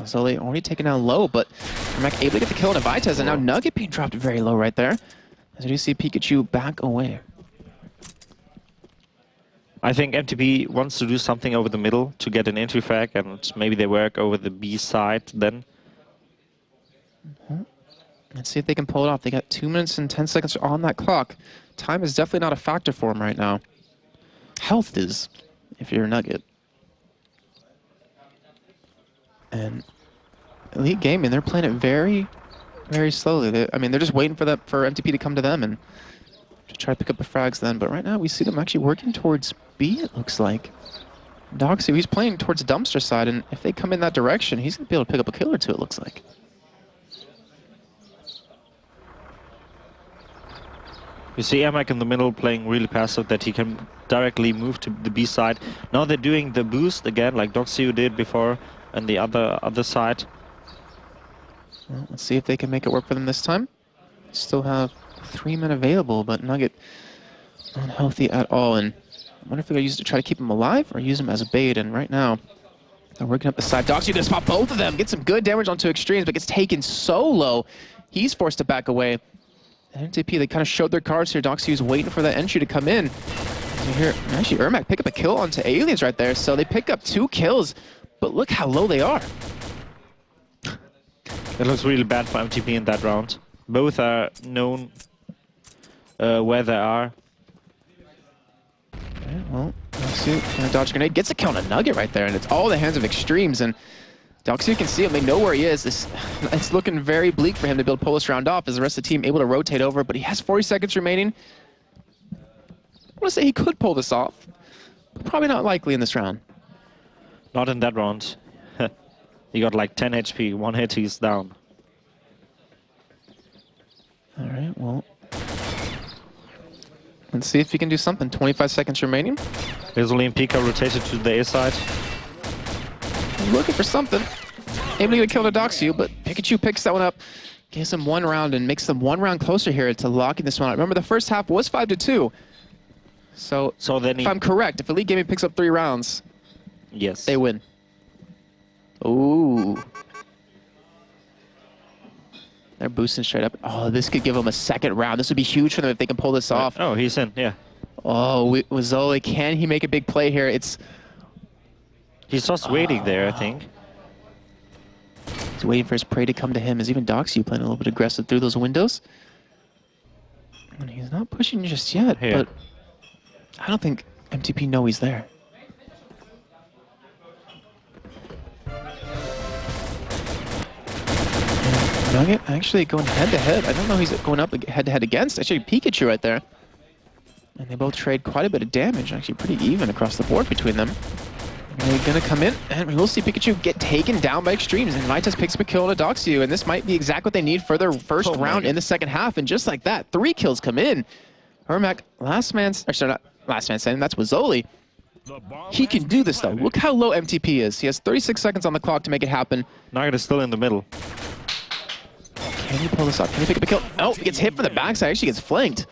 so they already taken down low, but Ermac able to get the kill on a Vitez, and now Nugget being dropped very low right there. As we do see Pikachu back away. I think MTP wants to do something over the middle to get an entry frag, and maybe they work over the B side then. Let's see if they can pull it off. They got 2 minutes and 10 seconds on that clock. Time is definitely not a factor for them right now. Health is, if you're a Nugget. And Elite Gaming, they're playing it very, very slowly. They're just waiting for MTP to come to them and to try to pick up the frags then. But right now, we see them actually working towards B, it looks like. Doxy, he's playing towards the dumpster side, and if they come in that direction, he's going to be able to pick up a kill or two, it looks like. You see Ermac in the middle playing really passive, that he can directly move to the B side. Now they're doing the boost again, like Doxy did before, and the other side. Well, let's see if they can make it work for them this time. Still have 3 men available, but Nugget unhealthy at all. And I wonder if they're going to use it to try to keep him alive or use him as a bait. And right now, they're working up the side. Doxy going to spot both of them, get some good damage onto Extremes, but gets taken so low, he's forced to back away. MTP, they kind of showed their cards here. Doxy was waiting for that entry to come in. You hear, actually, Ermac pick up a kill onto Aliens right there. So they pick up 2 kills, but look how low they are. It looks really bad for MTP in that round. Both are known where they are. Okay, well, Doxy gonna dodge a grenade, gets a kill on a Nugget right there, and it's all the hands of Extremes. And Doxy can see him, they know where he is. It's looking very bleak for him to be able to pull this round off as the rest of the team able to rotate over, but he has 40 seconds remaining. I want to say he could pull this off, but probably not likely in this round. Not in that round. He got like 10 HP, 1 hit, he's down. All right, well, let's see if he can do something. 25 seconds remaining. Vesely and Pika rotated to the A side. looking for something. Able to get a kill to Doxu, but Pikachu picks that one up, gives them 1 round and makes them 1 round closer here to locking this one out. Remember, the first half was 5-2. So then if I'm correct, if Elite Gaming picks up 3 rounds, yes, they win. Ooh. They're boosting straight up. Oh, this could give them a 2nd round. This would be huge for them if they can pull this off. Oh, he's in, yeah. Oh, Wazzoli, can he make a big play here? He's just waiting there, I think. He's waiting for his prey to come to him. Is even Doxu playing a little bit aggressive through those windows? And he's not pushing just yet, but I don't think MTP know he's there. And Nugget actually going head-to-head. I don't know who he's going up head-to-head against. Actually, Pikachu right there. And they both trade quite a bit of damage, actually pretty even across the board between them. They're going to come in, and we will see Pikachu get taken down by Extremes, and Vitas picks up a kill on Doxu, and this might be exactly what they need for their first round in the 2nd half, and just like that, 3 kills come in. Ermac, last man standing, that's Wazzoli. He can do this, though. Look how low MTP is. He has 36 seconds on the clock to make it happen. Nugget is still in the middle. Can he pull this off? Can he pick up a kill? Oh, he gets hit from the backside, actually gets flanked.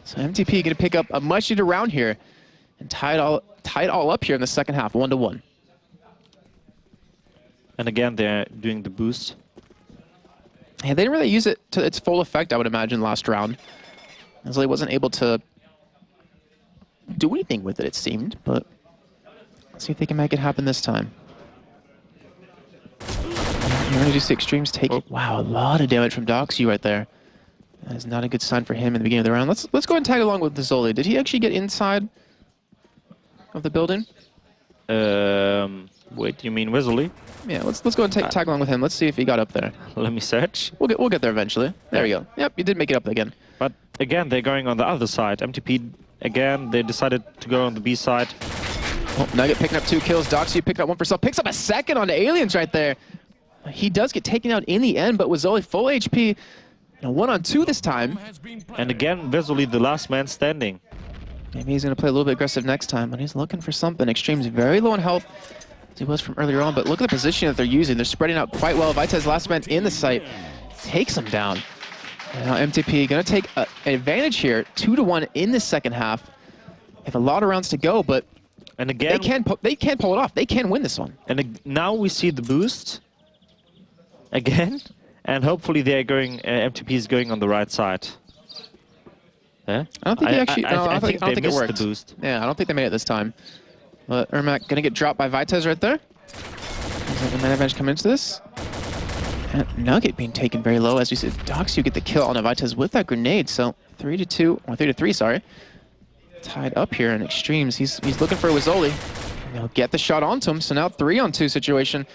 So MTP going to pick up a much-needed round here, and tie it all up here in the 2nd half, 1-1. And again, they're doing the boost. Yeah, they didn't really use it to its full effect, I would imagine, last round. Wazzoli wasn't able to do anything with it, it seemed, but let's see if they can make it happen this time. You already just see Extremes take it. Wow, a lot of damage from Doxu right there. That is not a good sign for him in the beginning of the round. Let's go ahead and tag along with Wazzoli. Did he actually get inside of the building? Wait, you mean Wazzoli? Yeah, let's go and tag along with him. Let's see if he got up there. Let me search. We'll get there eventually. There we go. Yep, you did make it up again. But again, they're going on the other side. MTP, again, they decided to go on the B side. Oh, Nugget picking up 2 kills. Doxu picking up 1 for himself. Picks up a 2nd on the Aliens right there. He does get taken out in the end, but Wazzoli full HP. And a 1-on-2 this time. And again, Wazzoli, the last man standing. Maybe he's going to play a little bit aggressive next time, but he's looking for something. Extreme's very low on health, as he was from earlier on, but look at the position that they're using. They're spreading out quite well. Vitas, last man in the site, takes him down. And now MTP going to take an advantage here, 2-1 in the 2nd half. They have a lot of rounds to go, but and again, they can pull it off. They can win this one. And now we see the boost again, and hopefully they're going. MTP is going on the right side. Yeah? I don't think he actually. I don't think it worked. The boost. Yeah, I don't think they made it this time. But Ermac gonna get dropped by Vitas right there. There's a man advantage coming into this. And Nugget being taken very low as we see Doxu get the kill on a Vitas with that grenade. So 3-2 or 3-3, sorry. Tied up here in Extremes. He's looking for Wazzoli. He'll get the shot onto him. So now 3-on-2 situation.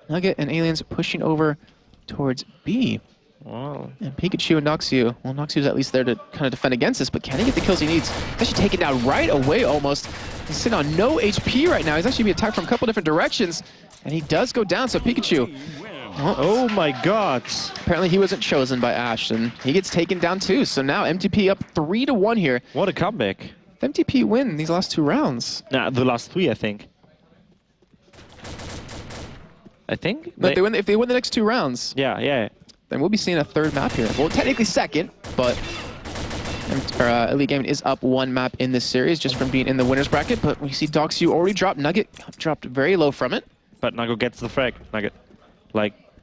Nugget and Aliens pushing over towards B. Wow. And Pikachu and Noxu. Well, Noxu's at least there to kind of defend against this, but can he get the kills he needs? He's actually taken down right away almost. He's sitting on no HP right now. He's actually being attacked from a couple different directions. And he does go down, so Pikachu. Oh my god. Apparently he wasn't chosen by Ash, and he gets taken down too. So now MTP up 3-1 here. What a comeback. MTP win these last 2 rounds. Nah, the last 3, I think. But if they win the next 2 rounds. Yeah. Then we'll be seeing a 3rd map here. Well, technically 2nd, but Elite Gaming is up 1 map in this series just from being in the winner's bracket. But we see Doxu already dropped. Nugget dropped very low from it. But Nugget gets the frag.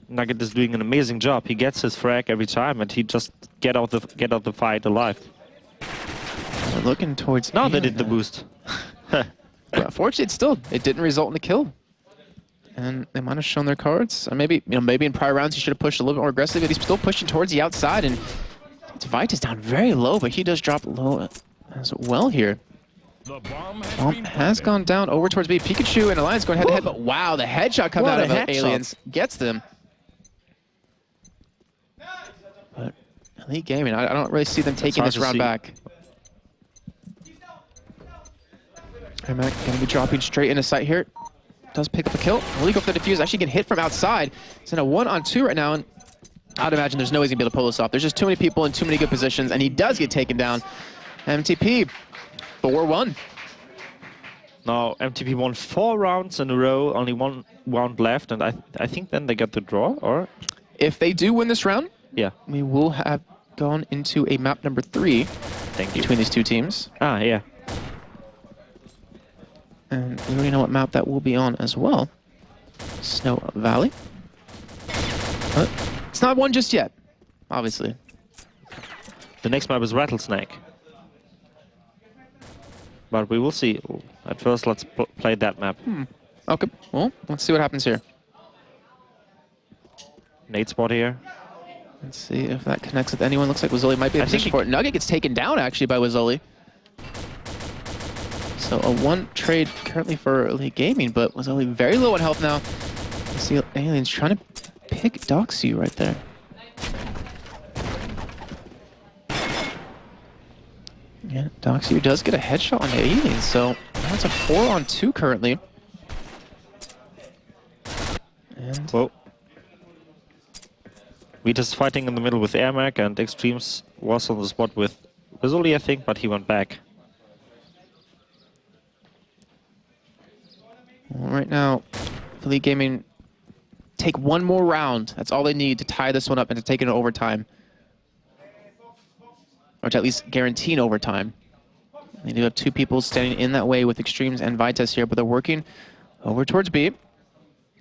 Nugget is doing an amazing job. He gets his frag every time, and he just get out the fight alive. We're looking towards. Now they did the boost. But unfortunately, it didn't result in the kill. And they might have shown their cards. Or maybe in prior rounds he should have pushed a little bit more aggressive, but he's still pushing towards the outside. And it's Vitas down very low, but he does drop low as well here. The bomb has gone down over towards B. Pikachu and Alliance going head-to-head, but wow, the headshot coming out of Aliens gets them. But Elite Gaming, I don't really see them taking this round back. Ermac going to be dropping straight into sight here. Does pick up a kill. Will he go for the defuse? Actually get hit from outside. He's in a 1-on-2 right now, and I'd imagine there's no way he's going to be able to pull this off. There's just too many people in too many good positions, and he does get taken down. MTP, 4-1. Now MTP won 4 rounds in a row, only 1 round left, and I think then they get the draw, or? If they do win this round, yeah, we will have gone into a map number 3 between these two teams. Ah, yeah. And we already know what map that will be on as well. Snow Valley. But it's not one just yet, obviously. The next map is Rattlesnake. But we will see. At first, let's play that map. Okay, well, let's see what happens here. Nade spot here. Let's see if that connects with anyone. Looks like Wazzoli might be in position for it. Nugget gets taken down, actually, by Wazzoli. So a 1 trade currently for Elite Gaming, but Wazzoli very low on health now. You see Aliens trying to pick Doxu right there. Yeah, Doxu does get a headshot on the Aliens, so that's a 4-on-2 currently. And whoa. We just fighting in the middle with Airmac, and Extremes was on the spot with Wazzoli, I think, but he went back. Well, right now, Elite Gaming take 1 more round. That's all they need to tie this one up and to take it in overtime. Or to at least guarantee an overtime. They do have 2 people standing in that way with Extremes and Vitas here, but they're working over towards B.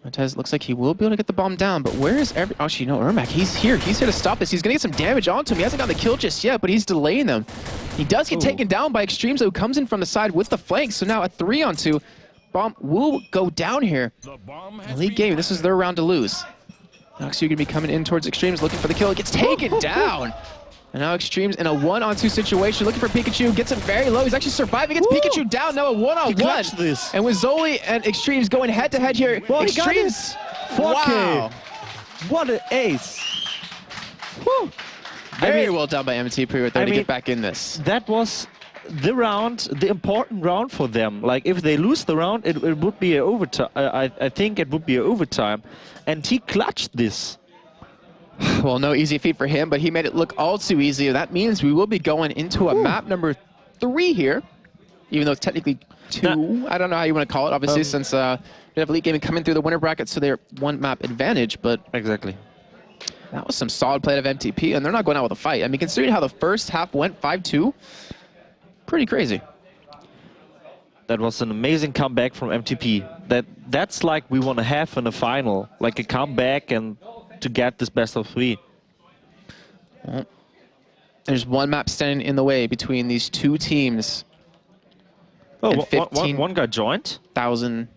Vitas looks like he will be able to get the bomb down, but where is every... Actually, no, Ermac, he's here. He's here to stop this. He's going to get some damage onto him. He hasn't gotten the kill just yet, but he's delaying them. He does get taken down by Extremes, who comes in from the side with the flank. So now a 3-on-2. Bomb will go down here. Elite Gaming, this is their round to lose. Doxu going to be coming in towards Extremes, looking for the kill. It gets taken down. And now Extremes in a 1-on-2 situation, looking for Pikachu, gets him very low. He's actually surviving, gets Pikachu down, now a 1-on-1. This. And with Wazzoli and Extremes going head-to-head here, Well, Extremes, 4K. wow. What an ace. Woo. Very well done by MTP right there to get back in this. That was the round, the important round for them. Like, if they lose the round, it would be an overtime. I think it would be an overtime. And he clutched this. Well, no easy feat for him, but he made it look all too easy. That means we will be going into a map number 3 here, even though it's technically 2. I don't know how you want to call it, obviously, since we have Elite Gaming coming through the winner bracket, so they're 1 map advantage, but... Exactly. That was some solid play of MTP, and they're not going out with a fight. I mean, considering how the first half went 5-2, pretty crazy. That was an amazing comeback from MTP. That's like we want to have in a final, like a comeback and to get this best of 3. Well, there's 1 map standing in the way between these 2 teams. Oh, one guy joined? 1,000.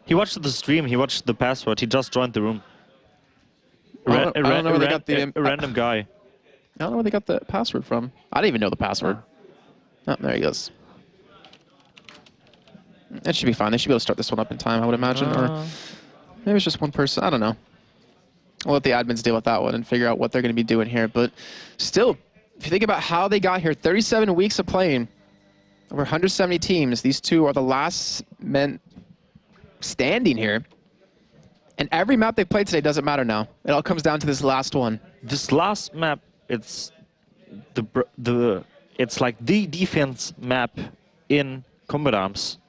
He watched the stream, he watched the password, he just joined the room. I don't know where they got the... A random guy. I don't know where they got the password from. I didn't even know the password. Oh, there he goes. That should be fine. They should be able to start this one up in time, I would imagine. Or maybe it's just 1 person. I don't know. We'll let the admins deal with that one and figure out what they're going to be doing here. But still, if you think about how they got here, 37 weeks of playing, over 170 teams. These 2 are the last men standing here. And every map they played today doesn't matter now. It all comes down to this last one. This last map, it's it's like the defense map in Combat Arms.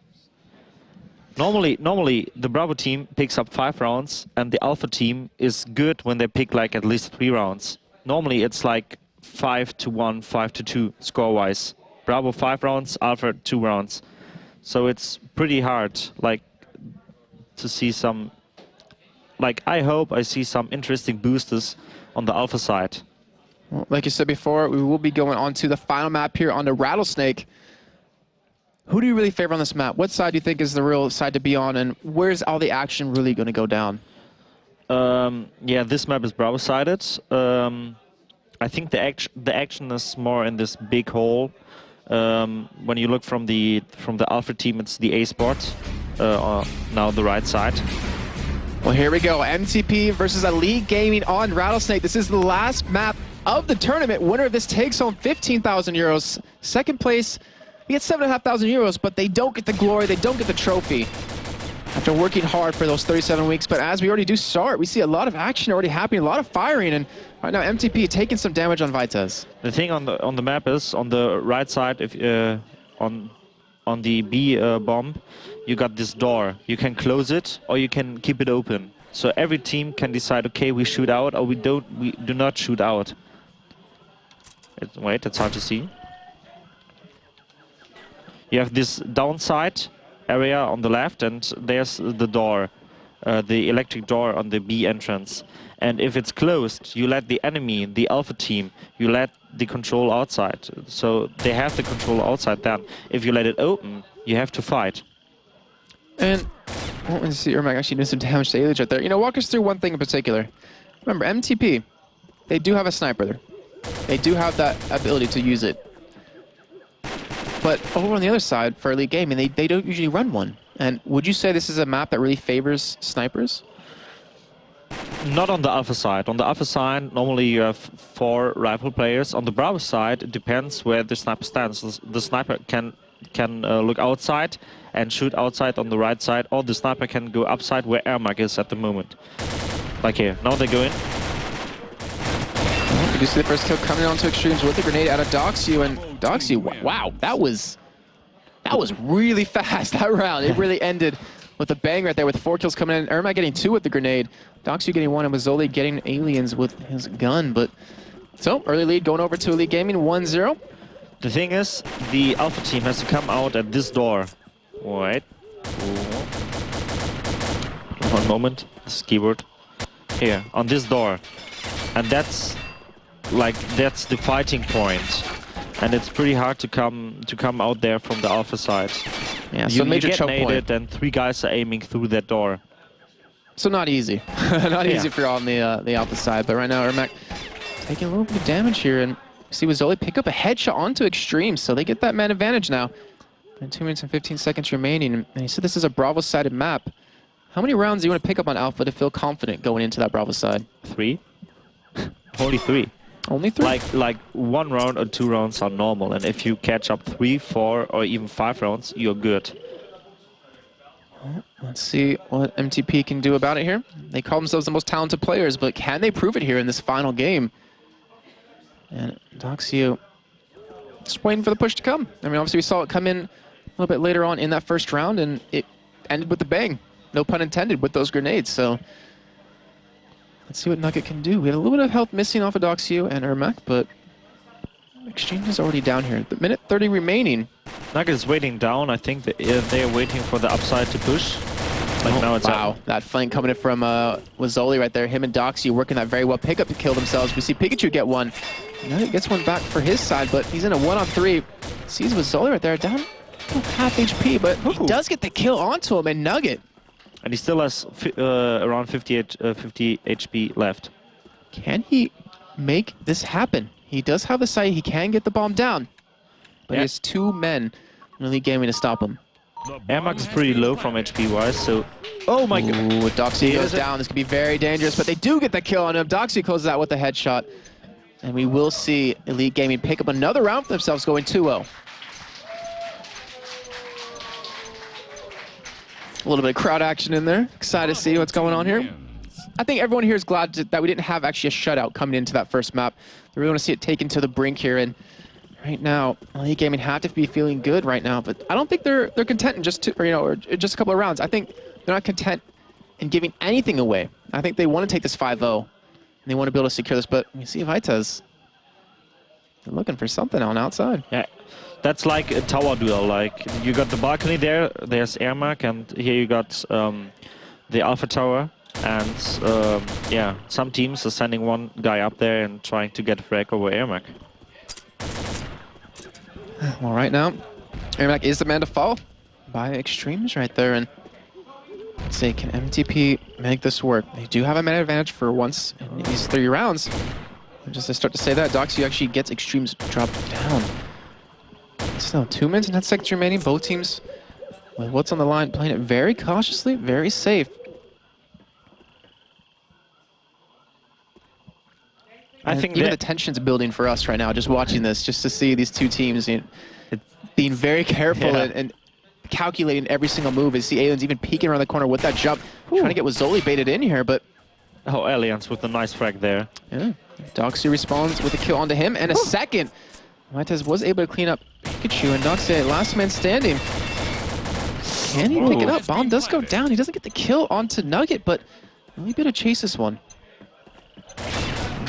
Normally the Bravo team picks up 5 rounds, and the Alpha team is good when they pick like at least 3 rounds. Normally it's like 5-1, 5-2 score-wise. Bravo 5 rounds, Alpha 2 rounds. So it's pretty hard, like, to see some. Like, I hope I see some interesting boosters on the Alpha side. Well, like you said before, we will be going on to the final map here on the Rattlesnake. Who do you really favor on this map? What side do you think is the real side to be on, and where's all the action really going to go down? Yeah, this map is Bravo-sided. I think the action is more in this big hole. When you look from the Alpha team, it's the A spot, now the right side. Well, here we go. MTP versus Elite Gaming on Rattlesnake. This is the last map of the tournament. Winner of this takes home 15,000 euros. Second place, we get 7,500 euros, but they don't get the glory, they don't get the trophy after working hard for those 37 weeks. But as we already do start, we see a lot of action already happening, a lot of firing, and right now MTP taking some damage on Vitas. The thing on the map is on the right side, if on on the B bomb, you got this door. You can close it or you can keep it open. So every team can decide, okay, we shoot out or we do not shoot out. Wait, it's hard to see. You have this downside area on the left, and there's the door, the electric door on the B entrance. And if it's closed, you let the enemy, the alpha team, you let the control outside. So they have the control outside then. If you let it open, you have to fight. And well, let's see, Ermac actually did some damage to Aliens right there. You know, walk us through one thing in particular. Remember, MTP, they do have a sniper there. They do have that ability to use it. But over on the other side, for Elite Gaming, they don't usually run one. And would you say this is a map that really favors snipers? Not on the alpha side. On the alpha side, normally you have 4 rifle players. On the Bravo side, it depends where the sniper stands. The sniper can look outside and shoot outside on the right side, or the sniper can go upside where Ermac is at the moment. Like here. Now they go in. You do see the first kill coming onto Extremes with the grenade out of Doxu, and Doxu, wow, that was really fast, that round. It really ended with a bang right there with 4 kills coming in. Ermac getting 2 with the grenade, Doxu getting 1, and Mazzoli getting Aliens with his gun. But so, early lead going over to Elite Gaming, 1-0. The thing is, the alpha team has to come out at this door. Wait. One moment, this keyboard. Here, on this door. And that's the fighting point, and it's pretty hard to come out there from the alpha side. Yeah, so major choke point. And 3 guys are aiming through that door. So not easy, not easy for you on the alpha side. But right now, Ermac taking a little bit of damage here, and see Mazzoli pick up a headshot onto Extreme, so they get that man advantage now. And 2 minutes and 15 seconds remaining, and he said this is a Bravo-sided map. How many rounds do you want to pick up on alpha to feel confident going into that Bravo side? 3. Only 3. Only 3? Like 1 round or 2 rounds are normal, and if you catch up 3, 4, or even 5 rounds, you're good. Let's see what MTP can do about it here. They call themselves the most talented players, but can they prove it here in this final game? And Doxu just waiting for the push to come. I mean, obviously we saw it come in a little bit later on in that first round, and it ended with a bang. No pun intended with those grenades, so let's see what Nugget can do. We had a little bit of health missing off of Doxu and Ermac, but Exchange is already down here. The minute 30 remaining. Nugget is waiting down. I think they're waiting for the upside to push. Like now it's wow, that flank coming in from Mazzoli right there. Him and Doxu working that very well. Pick up to kill themselves. We see Pikachu get one. Nugget gets one back for his side, but he's in a 1-on-3. Sees Mazzoli right there, down half HP, but he does get the kill onto him, and Nugget. And he still has around 50 HP left. Can he make this happen? He does have the sight. He can get the bomb down. But he has 2 men in Elite Gaming to stop him. Ermac is pretty low from HP-wise, so... Oh my god! Ooh, Doxu goes down. This could be very dangerous, but they do get the kill on him. Doxu closes out with a headshot. And we will see Elite Gaming pick up another round for themselves, going 2-0. A little bit of crowd action in there. Excited to see what's going on here. I think everyone here is glad that we didn't have actually a shutout coming into that first map. We really want to see it taken to the brink here. And right now, Elite Gaming have to be feeling good right now. But I don't think they're content in just or just a couple of rounds. I think they're not content in giving anything away. I think they want to take this 5-0. And they want to be able to secure this. But you see Vitez, they're looking for something on outside. Yeah. That's like a tower duel. Like you got the balcony there, there's Ermac, and here you got the Alpha Tower. And yeah, some teams are sending one guy up there and trying to get frag over Ermac. Well, right now, Ermac is the man to fall by Extremes right there. And let's see, can MTP make this work? They do have a man advantage for once in these 3 rounds. And just to start to say that, Doxu actually gets Extremes dropped down. Still 2 minutes and 10 seconds remaining. Both teams with what's on the line, playing it very cautiously, very safe. I think even the tension's building for us right now, just watching this, just to see these 2 teams being very careful and calculating every single move. And see Aliens even peeking around the corner with that jump, trying to get Mazzoli baited in here, but... Oh, Aliens with a nice frag there. Yeah. Doxu responds with a kill onto him, and a second. Vitez was able to clean up Pikachu, and Doxy, last man standing. Can he pick it up? Bomb does go down. He doesn't get the kill onto Nugget, but really bit of chase this one.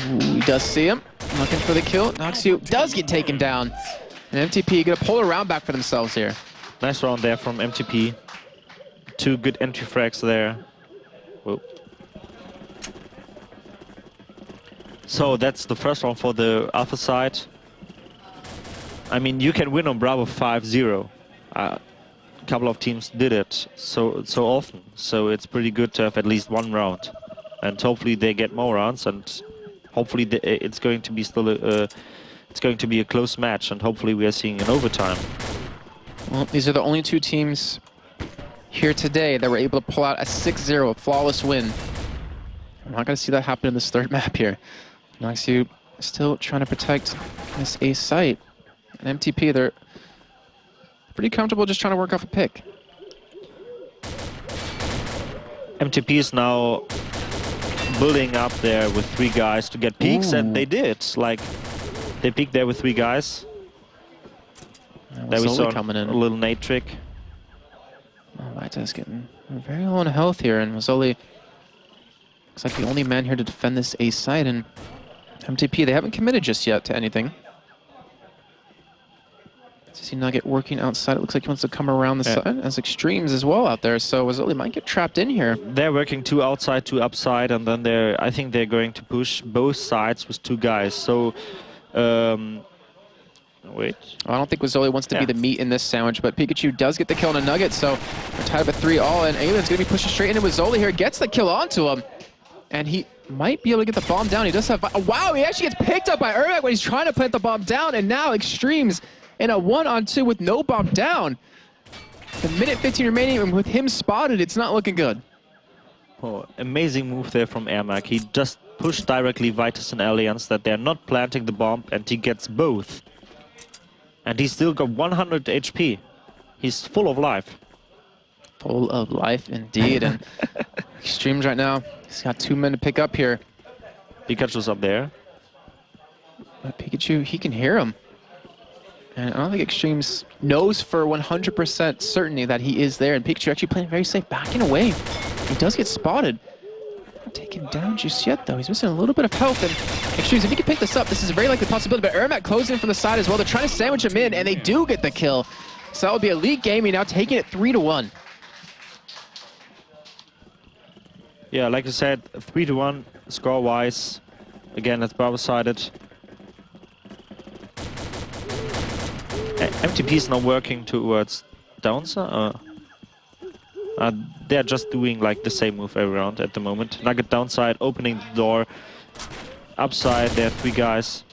Ooh, he does see him. Looking for the kill. Noxu does get taken down. And MTP gonna pull a round back for themselves here. Nice round there from MTP. 2 good entry frags there. Whoa. So that's the first round for the Alpha side. I mean, you can win on Bravo 5-0. A couple of teams did it so often. So it's pretty good to have at least 1 round. And hopefully they get more rounds, and hopefully it's going to be still it's going to be a close match, and hopefully we are seeing an overtime. Well, these are the only 2 teams here today that were able to pull out a 6-0, a flawless win. I'm not going to see that happen in this 3rd map here. Noxu still trying to protect this ace site. And MTP, they're pretty comfortable just trying to work off a pick. MTP is now building up there with 3 guys to get peaks, and they did. Like, they peeked there with 3 guys. There we saw coming in. A little nade trick. Oh, Vitez getting very low on health here, and Mazzoli looks like the only man here to defend this ace side. And MTP, they haven't committed just yet to anything. See Nugget working outside. It looks like he wants to come around the side, as Extremes as well out there. So Mazzoli might get trapped in here. They're working 2 outside, 2 upside, and then I think they're going to push both sides with 2 guys. So, wait. I don't think Mazzoli wants to be the meat in this sandwich, but Pikachu does get the kill on a Nugget, so we're tied up at 3-all, and Alien's going to be pushing straight into Mazzoli here. Gets the kill onto him, and he might be able to get the bomb down. He does have... Wow, he actually gets picked up by Ermac when he's trying to plant the bomb down, and now Extremes in a 1-on-2 with no bomb down. The minute 15 remaining, and with him spotted, it's not looking good. Oh, amazing move there from Ermac. He just pushed directly Vitus and Alliance that they're not planting the bomb, and he gets both. And he's still got 100 HP. He's full of life. Full of life, indeed. And Extremes right now, he's got 2 men to pick up here. Pikachu's up there. But Pikachu, he can hear him. And I don't think Extremes knows for 100% certainty that he is there. And Pikachu actually playing very safe, backing away. He does get spotted. Not taken down just yet, though. He's missing a little bit of health. And Extremes, if he can pick this up, this is a very likely possibility. But Ermac closing in from the side as well. They're trying to sandwich him in, and they do get the kill. So that would be Elite Gaming now taking it 3-1. Yeah, like you said, 3-1 score-wise. Again, that's Bravo-sided. MTP is now working towards downside. They're just doing like the same move every round at the moment. Nugget downside, opening the door. Upside, there are 3 guys.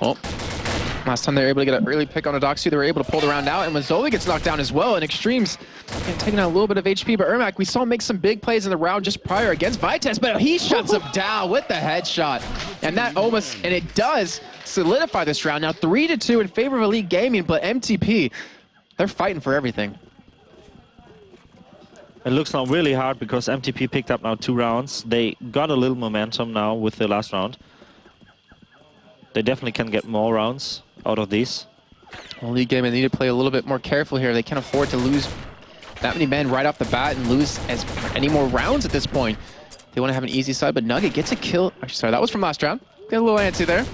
Oh, last time they were able to get an early pick on a Doxy, they were able to pull the round out, and Mazzoli gets knocked down as well. And Extremes taking out a little bit of HP, but Ermac, we saw him make some big plays in the round just prior against Vites, but he shuts him down with the headshot. And that almost, and it does solidify this round. Now 3-2 in favor of Elite Gaming, but MTP, they're fighting for everything. It looks now really hard because MTP picked up now 2 rounds. They got a little momentum now with the last round. They definitely can get more rounds out of these. Well, Elite Gaming, they need to play a little bit more careful here. They can't afford to lose that many men right off the bat and lose as any more rounds at this point. They want to have an easy side, but Nugget gets a kill. Actually, sorry, that was from last round. Get a little antsy there.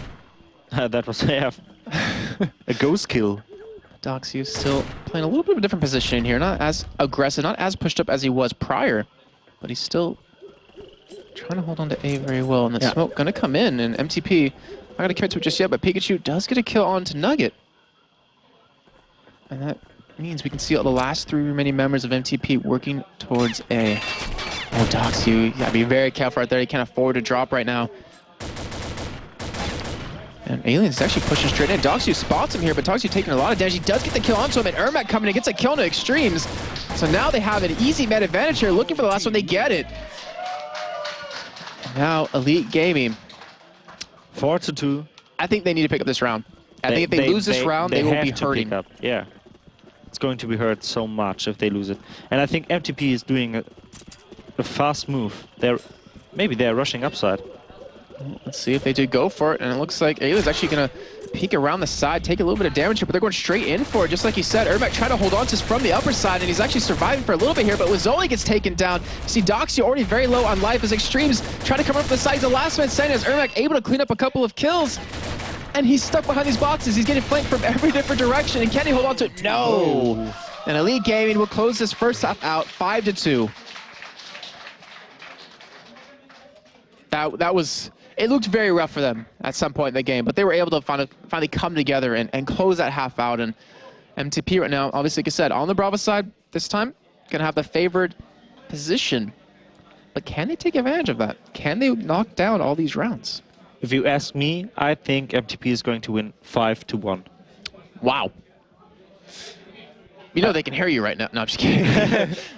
That was a ghost kill. Doxy is still playing a little bit of a different position here. Not as aggressive, not as pushed up as he was prior, but he's still trying to hold on to A very well. And the smoke going to come in, and MTP, not going to commit to it just yet, but Pikachu does get a kill onto Nugget. And that means we can see all the last 3 remaining members of MTP working towards A. Oh, Doxy, you got to be very careful right there. You can't afford to drop right now. And Alien's actually pushing straight in. Doxy spots him here, but Doxy taking a lot of damage. He does get the kill onto him, and Ermac coming and gets a kill into Extremes. So now they have an easy man advantage here. Looking for the last one, they get it. And now Elite Gaming. 4-2. I think they need to pick up this round. I think if they lose this round, they will be hurting. Pick up. Yeah, it's going to be hurt so much if they lose it. And I think MTP is doing a fast move. Maybe they're rushing upside. Let's see if they do go for it, and it looks like Alien's actually going to peek around the side, take a little bit of damage here, but they're going straight in for it, just like you said. Ermac tried to hold on to this from the upper side, and he's actually surviving for a little bit here, but Wazzoli gets taken down. You see Doxy already very low on life as Extremes try to come up from the side. He's the last man standing as Ermac able to clean up a couple of kills, and he's stuck behind these boxes. He's getting flanked from every different direction, and can he hold on to it? No! And Elite Gaming will close this first half out 5-2. That was... It looked very rough for them at some point in the game, but they were able to finally come together and close that half out. And MTP right now, obviously, like I said, on the Bravo side this time, going to have the favored position. But can they take advantage of that? Can they knock down all these rounds? If you ask me, I think MTP is going to win 5-1. Wow. You know they can hear you right now. No, I'm just kidding.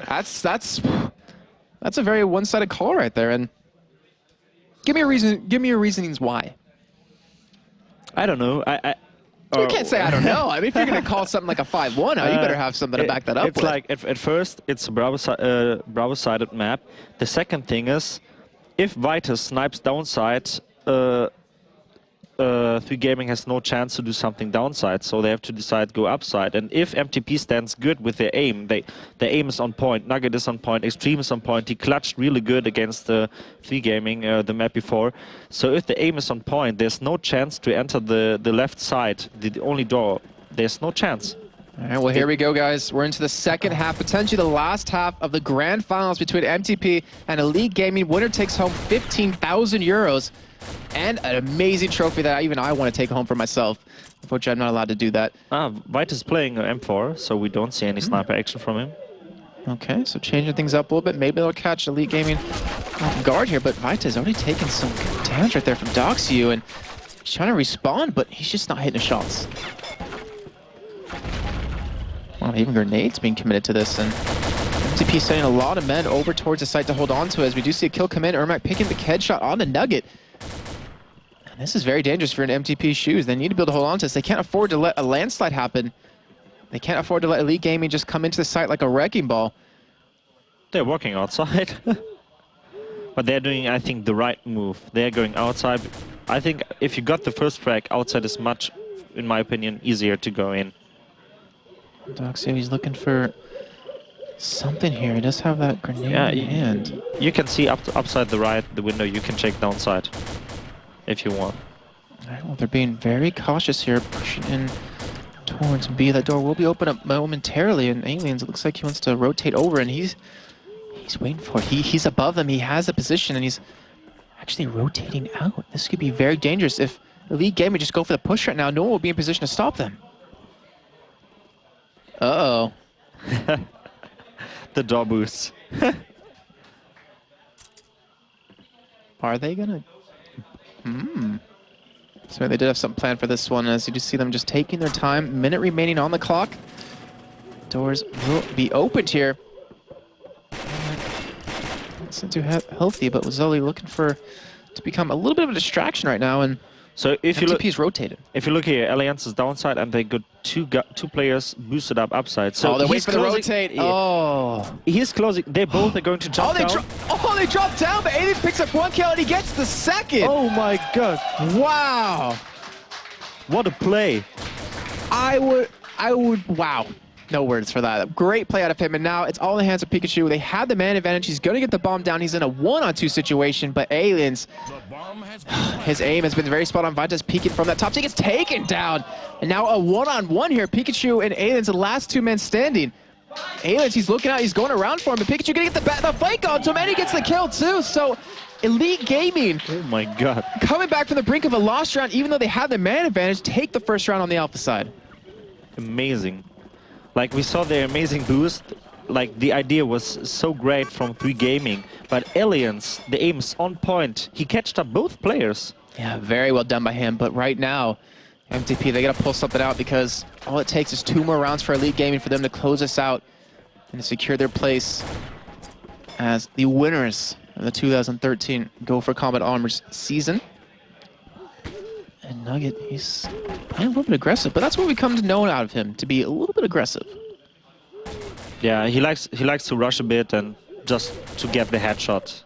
That's a very one-sided call right there. And give me a reason. Give me your reasonings why. I don't know. You can't say I don't know. I mean, if you're going to call something like a 5-1, you better have something to back that up it's with. Like at first, it's a Bravo-sided map. The second thing is, if Vitus snipes downside, 3Gaming has no chance to do something downside, so they have to decide go upside. And if MTP stands good with their aim, their aim is on point, Nugget is on point, Extreme is on point. He clutched really good against 3Gaming the map before. So if the aim is on point, there's no chance to enter the left side, the only door. There's no chance. All right, well, here we go, guys. We're into the second half, potentially the last half of the grand finals between MTP and Elite Gaming. Winner takes home 15,000 euros. And an amazing trophy that even I want to take home for myself. Unfortunately, I'm not allowed to do that. Vite is playing M4, so we don't see any sniper action from him. Okay, so changing things up a little bit. Maybe they'll catch Elite Gaming off guard here, but Vite has already taken some good damage right there from Doxyu, and he's trying to respawn, but he's just not hitting the shots. Well, even grenades being committed to this, and MTP sending a lot of men over towards the site to hold on to as we do see a kill come in. Ermac picking the headshot on the Nugget. This is very dangerous for an MTP shoes. They need to be able to hold on to this. They can't afford to let a landslide happen. They can't afford to let Elite Gaming just come into the site like a wrecking ball. They're walking outside. But they're doing, I think, the right move. They're going outside. I think if you got the first frag, outside is much, in my opinion, easier to go in. Doxio, he's looking for something here. He does have that grenade in hand. You can see upside the right, the window. You can check downside if you want. All right, well, they're being very cautious here, pushing in towards B. That door will be open up momentarily, and Aliens, it looks like he wants to rotate over, and he's waiting for it. He's above them. He has a position, and he's actually rotating out. This could be very dangerous. If Elite Gaming just go for the push right now, no one will be in position to stop them. Uh-oh. The door boost. Are they gonna... So they did have something planned for this one, as you just see them just taking their time. Minute remaining on the clock. Doors will be opened here. It's not too healthy, but Wazzoli looking to become a little bit of a distraction right now, and so if MTP's rotated. If you look here, Alliance is downside, and they got two players boosted up upside. So they're waiting for the rotate. Oh, he's closing. They both are going to jump down. They dropped down, but Alien picks up one kill and he gets the second. Oh my god! Wow, what a play! I would. Wow. No words for that. Great play out of him, and now it's all in the hands of Pikachu. They have the man advantage. He's going to get the bomb down. He's in a 1-on-2 situation, but Aliens, his aim has been very spot on. Vitas peeking from that top. He gets taken down, and now a 1-on-1 here. Pikachu and Aliens, the last two men standing. Aliens, he's looking out. He's going around for him, but Pikachu going to get the flank onto him, and he gets the kill too. So Elite Gaming, oh my god, coming back from the brink of a lost round, even though they had the man advantage, take the first round on the Alpha side. Amazing. Like, we saw their amazing boost. Like, the idea was so great from 3Gaming. But Aliens, the aim is on point. He catched up both players. Yeah, very well done by him. But right now, MTP, they got to pull something out, because all it takes is 2 more rounds for Elite Gaming for them to close us out and to secure their place as the winners of the 2013 Go4Combat Armors season. And Nugget, he's playing a little bit aggressive, but that's what we come to know out of him, to be a little bit aggressive. Yeah, he likes to rush a bit and just to get the headshot.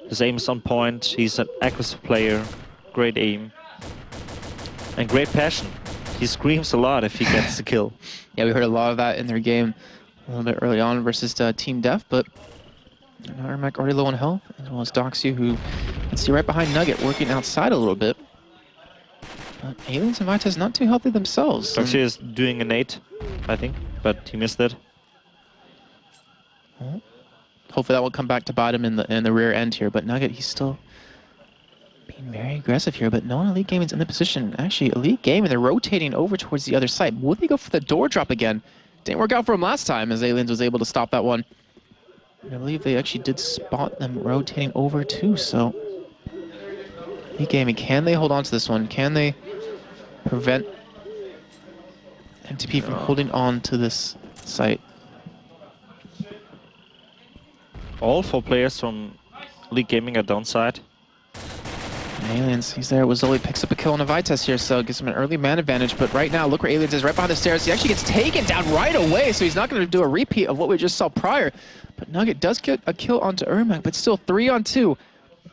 His aim is on point. He's an aggressive player. Great aim. And great passion. He screams a lot if he gets the kill. Yeah, we heard a lot of that in their game a little bit early on versus Team Def, but Ermac already low on health, as well as Doxu, who you can see right behind Nugget, working outside a little bit. But Aliens and Vitas not too healthy themselves. Doxu is doing an 8, I think, but he missed it. Well, hopefully that will come back to bite him in the rear end here, but Nugget, he's still being very aggressive here, but no one Elite Gaming's in the position. Actually, Elite Gaming, they're rotating over towards the other side. Will they go for the door drop again? Didn't work out for him last time, as Aliens was able to stop that one. And I believe they actually did spot them rotating over too, so Elite Gaming, can they hold on to this one? Can they prevent MTP from holding on to this site? All 4 players from Elite Gaming are downside. Aliens, he's there. Wazoli picks up a kill on a Vitas here, so it gives him an early man advantage. But right now, look where Aliens is, right behind the stairs. He actually gets taken down right away, so he's not going to do a repeat of what we just saw prior. But Nugget does get a kill onto Ermac, but still 3-on-2.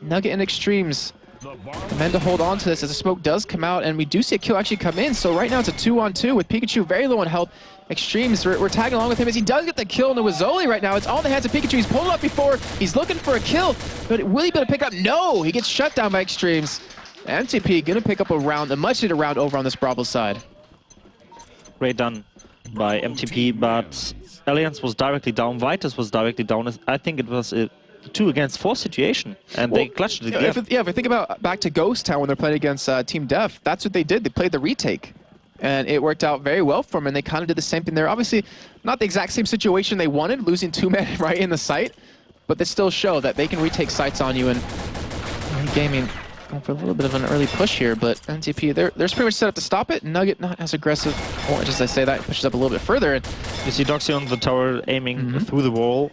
Nugget and Extremes. The men to hold on to this as the smoke does come out, and we do see a kill actually come in. So right now it's a 2-on-2 with Pikachu very low on health. Extremes, we're tagging along with him as he does get the kill into Wazoli right now. It's all in the hands of Pikachu. He's pulled it up before. He's looking for a kill, but will he be able to pick it up? No! He gets shut down by Extremes. MTP gonna pick up a round, a much needed round over on this Bravo side. Great done by MTP, but Alliance was directly down. Vitas was directly down. I think it was a 2-against-4 situation, and they clutched it again. If we think about back to Ghost Town when they're playing against Team Def, that's what they did. They played the retake. And it worked out very well for them, and they kind of did the same thing there. Obviously, not the exact same situation they wanted, losing 2 men right in the site, but they still show that they can retake sites on you. And Gaming going for a little bit of an early push here, but NTP, they're pretty much set up to stop it. Nugget not as aggressive. Or just as I say that, pushes up a little bit further. And you see Doxy on the tower aiming through the wall.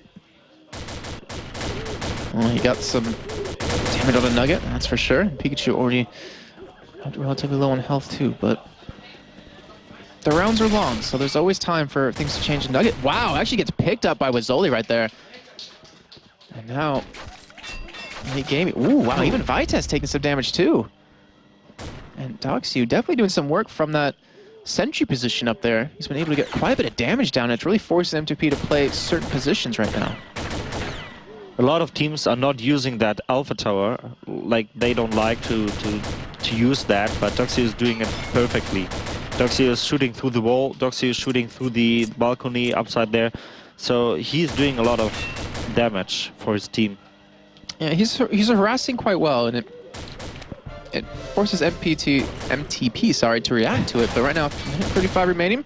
Well, he got some damage on the Nugget, that's for sure. And Pikachu already relatively low on health too, but the rounds are long, so there's always time for things to change. Nugget, wow, actually gets picked up by Wazoli right there. And now, Elite Gaming, ooh, wow, even Vitas taking some damage too. And Doxu definitely doing some work from that sentry position up there. He's been able to get quite a bit of damage down. It's really forcing MTP to play certain positions right now. A lot of teams are not using that alpha tower, like they don't like to use that, but Doxy is doing it perfectly. Doxy is shooting through the wall, Doxy is shooting through the balcony upside there, so he's doing a lot of damage for his team. Yeah, he's harassing quite well, and it forces MTP to react to it, but right now, 35 remaining.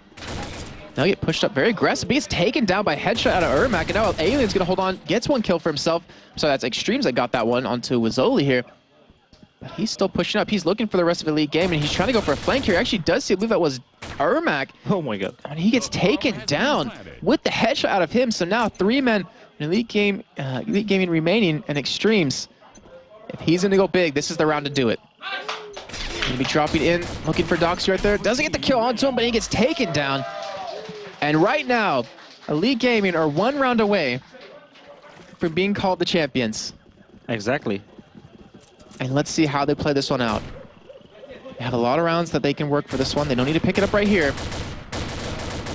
Now get pushed up very aggressive. He gets taken down by headshot out of Ermac, and now Alien's gonna hold on, gets 1 kill for himself. So that's Extremes that got that one onto Wazoli here. But he's still pushing up. He's looking for the rest of Elite Game, and he's trying to go for a flank here. He actually does see, I believe that was Ermac. Oh my god. And he gets taken down with the headshot out of him. So now 3 men, Elite Gaming remaining, and Extremes. If he's gonna go big, this is the round to do it. Gonna be dropping in, looking for Doxy right there. Doesn't get the kill onto him, but he gets taken down. And right now, Elite Gaming are 1 round away from being called the champions. Exactly. And let's see how they play this one out. They have a lot of rounds that they can work for this one. They don't need to pick it up right here.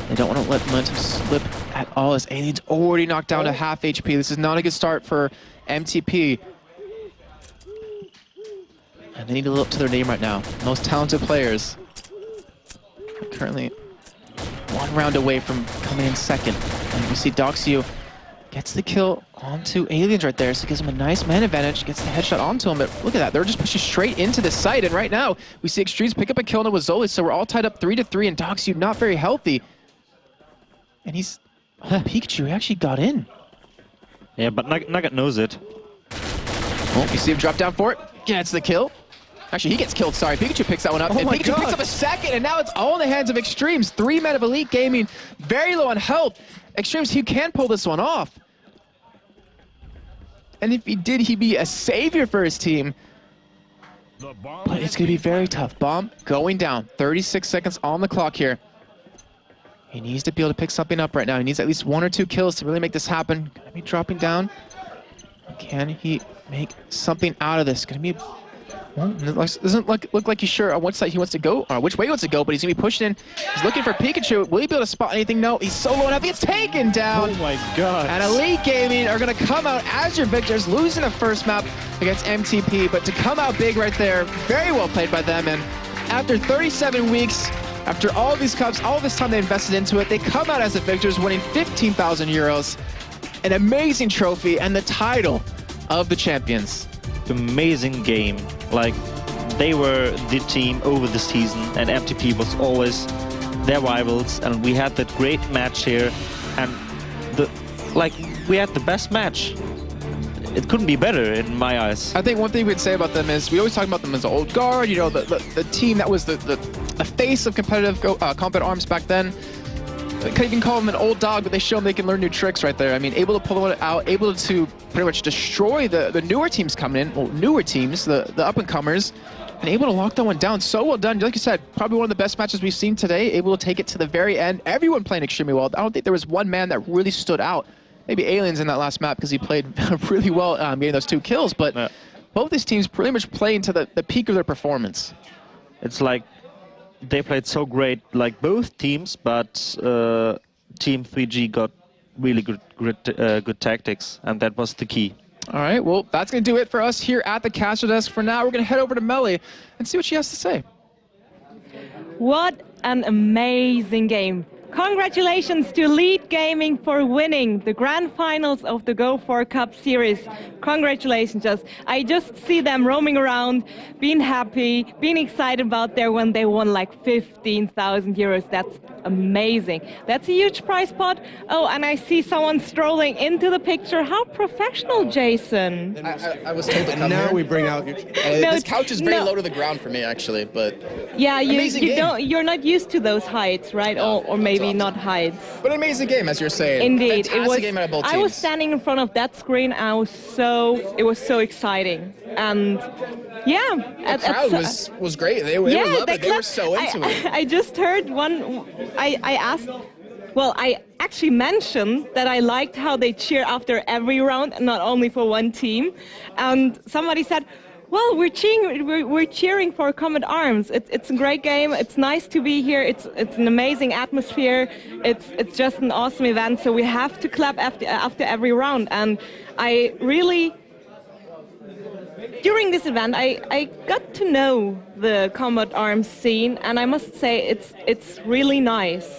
They don't want to let momentum slip at all, as Alien's already knocked down to half HP. This is not a good start for MTP. And they need to live up to their name right now. Most talented players. Currently 1 round away from coming in second. And we see Doxu gets the kill onto Aliens right there, so it gives him a nice man advantage, gets the headshot onto him, but look at that, they're just pushing straight into the site, and right now, we see Extremes pick up a kill into Wazoli, so we're all tied up 3-3, and Doxu not very healthy. And he's, Pikachu, he actually got in. Yeah, but Nugget knows it. Oh, you see him drop down for it, gets the kill. Actually, he gets killed, sorry. Pikachu picks that one up, and Pikachu picks up a second, and now it's all in the hands of Extremes. 3 men of Elite Gaming, very low on health. Extremes, he can pull this one off. And if he did, he'd be a savior for his team. But it's going to be very tough. Bomb going down. 36 seconds on the clock here. He needs to be able to pick something up right now. He needs at least 1 or 2 kills to really make this happen. Going to be dropping down. Can he make something out of this? Gonna be... Doesn't look like he's sure on what side he wants to go, or which way he wants to go, but he's gonna be pushing in. He's looking for Pikachu. Will he be able to spot anything? No, he's so low enough. He gets taken down. Oh my god. And Elite Gaming are gonna come out as your victors, losing the first map against MTP, but to come out big right there, very well played by them. And after 37 weeks, after all these cups, all this time they invested into it, they come out as the victors, winning 15,000 euros, an amazing trophy, and the title of the champions. Amazing game. Like, they were the team over the season, and MTP was always their rivals, and we had that great match here, and we had the best match. It couldn't be better in my eyes. I think one thing we'd say about them is we always talk about them as the old guard, you know, the team that was the face of competitive Combat Arms back then. I can't even call them an old dog, but they show them they can learn new tricks right there. I mean, able to pull it out, able to pretty much destroy the newer teams coming in, well, newer teams, the up-and-comers, and able to lock that one down. So well done. Like you said, probably one of the best matches we've seen today, able to take it to the very end. Everyone playing extremely well. I don't think there was one man that really stood out. Maybe Aliens in that last map because he played really well getting those 2 kills, but both these teams pretty much playing to the peak of their performance. It's like they played so great, like both teams, but Team 3G got really good tactics, and that was the key. All right, well, that's going to do it for us here at the caster desk. For now, we're going to head over to Melly and see what she has to say. What an amazing game. Congratulations to Elite Gaming for winning the grand finals of the Go4 Cup series. Congratulations. I just see them roaming around, being happy, being excited about there when they won like 15,000 euros. That's amazing. That's a huge prize pot. Oh, and I see someone strolling into the picture. How professional, Jason. I was told to come now here. we bring out... This couch is very low to the ground for me, actually, but... Yeah, you're not used to those heights, right? Or maybe not heights. But an amazing game, as you're saying. Indeed. Fantastic game out of both teams. I was standing in front of that screen. It was so exciting. And yeah. The crowd was great. They loved it. They were so into it. I just heard one, I asked, well, I actually mentioned that I liked how they cheer after every round, not only for one team. And somebody said, well, we're cheering for Combat Arms. It's a great game. It's nice to be here. It's an amazing atmosphere. It's just an awesome event. So we have to clap after every round. And I really, during this event, I got to know the Combat Arms scene, and I must say it's really nice.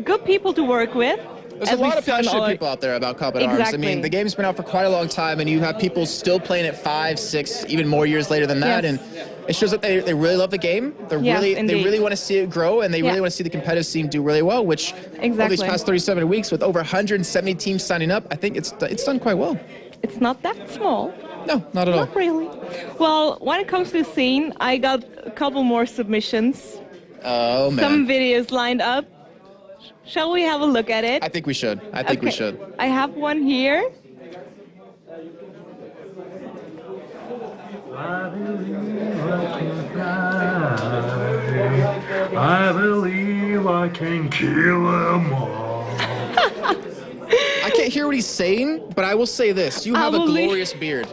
Good people to work with. There's a lot of passionate people out there about Combat Arms. I mean, the game's been out for quite a long time, and you have people still playing it 5, 6, even more years later than that. Yes. And it shows that they really love the game. They really want to see it grow, and they really want to see the competitive scene do really well. Which over these past 37 weeks, with over 170 teams signing up, I think it's done quite well. It's not that small. No, not at all. Not really. Well, when it comes to the scene, I got a couple more submissions. Oh man. Some videos lined up. Shall we have a look at it? I think we should. I think we should. I have one here. I believe I can kill them all. I can't hear what he's saying, but I will say this. You have a glorious beard.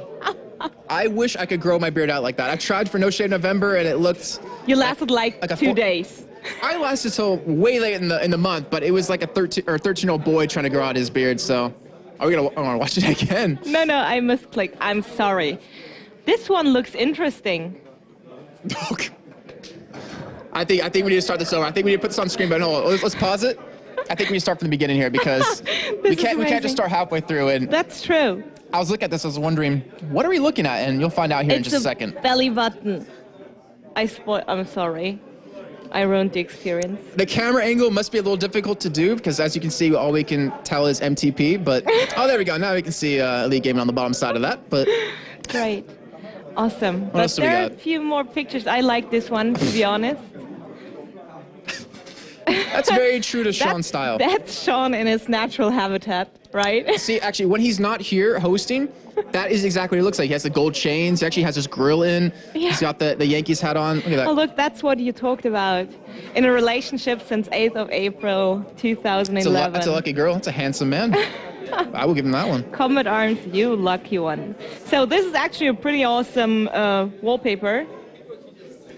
I wish I could grow my beard out like that. I tried for No Shave November, and it looked... You lasted like 2 days. I lasted till way late in the month, but it was like a 13-year-old boy trying to grow out his beard. So, are we gonna watch it again? No, I must click. I'm sorry. This one looks interesting. I think we need to start this over. I think we need to put this on screen. But no, let's pause it. I think we need to start from the beginning here because we can't just start halfway through. And that's true. I was looking at this. I was wondering, what are we looking at? And you'll find out here in just a second. Belly button. I'm sorry. I ruined the experience. The camera angle must be a little difficult to do because, as you can see, all we can tell is MTP. But oh, there we go. Now we can see Elite Gaming on the bottom side of that. But great, awesome. What else do we there are got? a few more pictures. I like this one, to be honest. That's very true to Sean's style. That's Sean in his natural habitat, right? See, actually, when he's not here hosting, that is exactly what it looks like. He has the gold chains. He actually has his grill in. Yeah. He's got the Yankees hat on. Look at that. Oh, look, that's what you talked about. In a relationship since 8th of April, 2011. That's a lucky girl. That's a handsome man. I will give him that one. Combat Arms, you lucky one. So this is actually a pretty awesome wallpaper.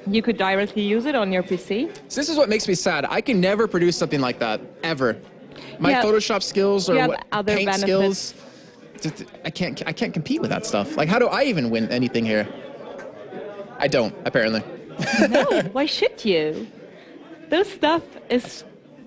You could directly use it on your PC. So this is what makes me sad. I can never produce something like that, ever. My Photoshop skills or paint skills, I can't compete with that stuff. Like, how do I even win anything here? I don't, apparently. No, why should you? Those stuff is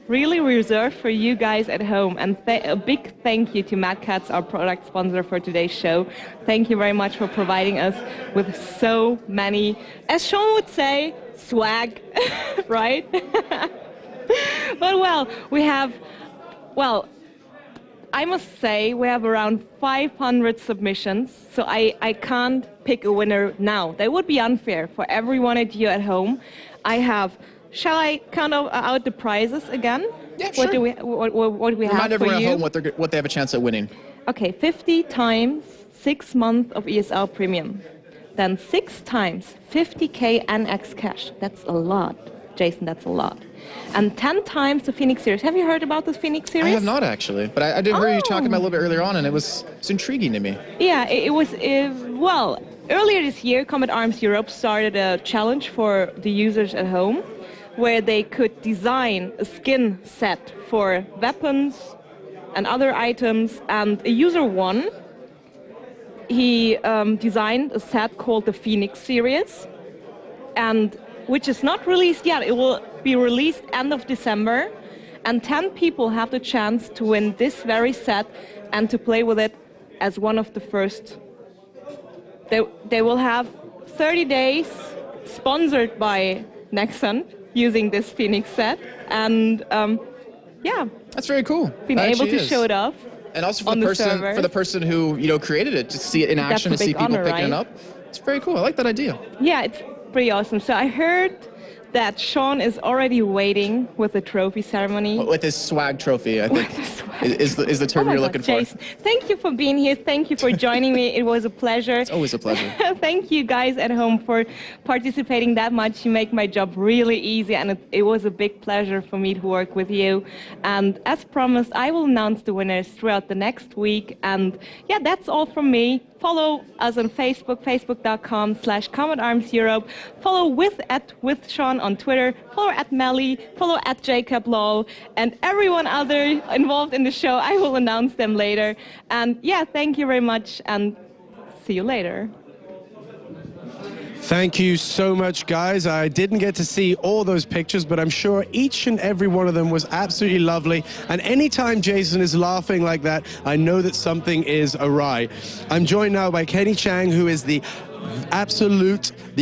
really reserved for you guys at home. And a big thank you to Mad Catz, our product sponsor for today's show. Thank you very much for providing us with so many, as Sean would say, swag, right? But well, we have, I must say we have around 500 submissions, so I can't pick a winner now. That would be unfair for everyone at you at home. Shall I count out the prizes again? Yeah, sure. What do we have Remind everyone for you? at home what they have a chance at winning. Okay, 50 times 6 months of ESL Premium. Then 6 times 50K NX cash. That's a lot. Jason, that's a lot. And 10 times the Phoenix Series. Have you heard about this Phoenix Series? I have not, actually. But I did hear you talking about it a little bit earlier on, and it's intriguing to me. Yeah, it was, earlier this year, Combat Arms Europe started a challenge for the users at home, where they could design a skin set for weapons and other items, and a user won. He designed a set called the Phoenix Series, and which is not released yet. It will be released end of December, and 10 people have the chance to win this very set and to play with it as one of the first. They will have 30 days sponsored by Nexon using this Phoenix set, and yeah. That's very cool. Being able to show it off. And also for the person who created it, to see it in action, to see people picking it up. It's very cool. I like that idea. Yeah, it's pretty awesome. So I heard that Sean is already waiting with the trophy ceremony. With his swag trophy, I think, is the term you're looking for. Jason, thank you for being here. Thank you for joining me. It was a pleasure. It's always a pleasure. Thank you guys at home for participating that much. You make my job really easy, and it was a big pleasure for me to work with you. And as promised, I will announce the winners throughout the next week. And yeah, that's all from me. Follow us on Facebook, facebook.com/CombatArmsEurope. Follow with Sean on Twitter. Follow @Melly. Follow @JacobLol. And everyone other involved in the show, I will announce them later. And yeah, thank you very much, and see you later. Thank you so much, guys. I didn't get to see all those pictures, but I'm sure each and every one of them was absolutely lovely. And anytime Jason is laughing like that, I know that something is awry. I'm joined now by Kenny Chang, who is the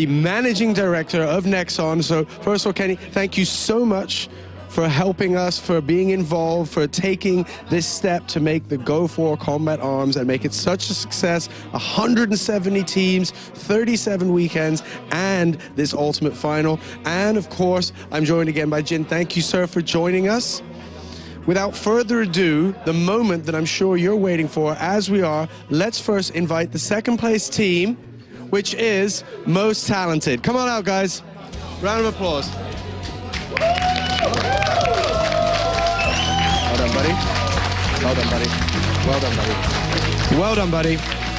managing director of Nexon. So first of all, Kenny, thank you so much for helping us, for being involved, for taking this step to make the Go4Combat Arms and make it such a success. 170 teams, 37 weekends, and this ultimate final. And of course, I'm joined again by Jin. Thank you, sir, for joining us. Without further ado, the moment that I'm sure you're waiting for, as we are, let's first invite the second place team, which is Most Talented. Come on out, guys. Round of applause. Well done, buddy. Well done, buddy. Well done, buddy. Well done, buddy.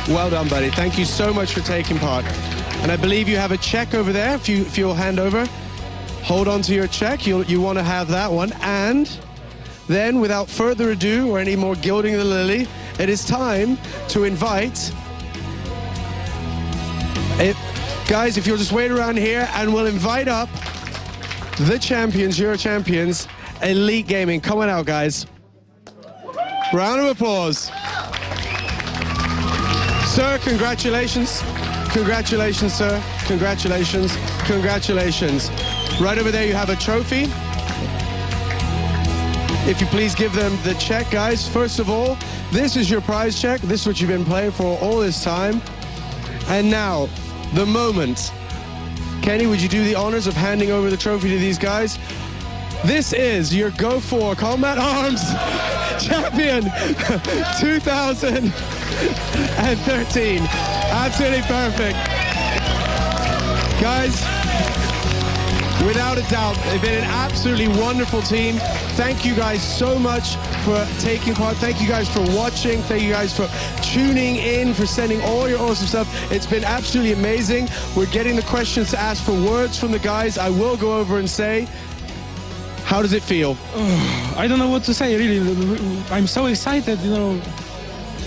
Well done, buddy. Thank you so much for taking part. And I believe you have a check over there. If you'll hand over, hold on to your check. You want to have that one. And then, without further ado or any more gilding of the lily, it is time to invite. Guys, if you'll just wait around here, and we'll invite up the champions, your champions, Elite Gaming. Come on out, guys. Round of applause. Sir, congratulations. Congratulations, sir. Congratulations. Congratulations. Right over there, you have a trophy. If you please give them the check, guys. First of all, this is your prize check. This is what you've been playing for all this time. And now, the moment. Kenny, would you do the honors of handing over the trophy to these guys? This is your Go4Combat Arms champion 2013. Absolutely perfect. Guys, Without a doubt, they've been an absolutely wonderful team. Thank you guys so much for taking part. Thank you guys for watching. Thank you guys for tuning in, for sending all your awesome stuff. It's been absolutely amazing. We're getting the questions to ask for words from the guys. I will go over and say, how does it feel? I don't know what to say, really. I'm so excited, you know.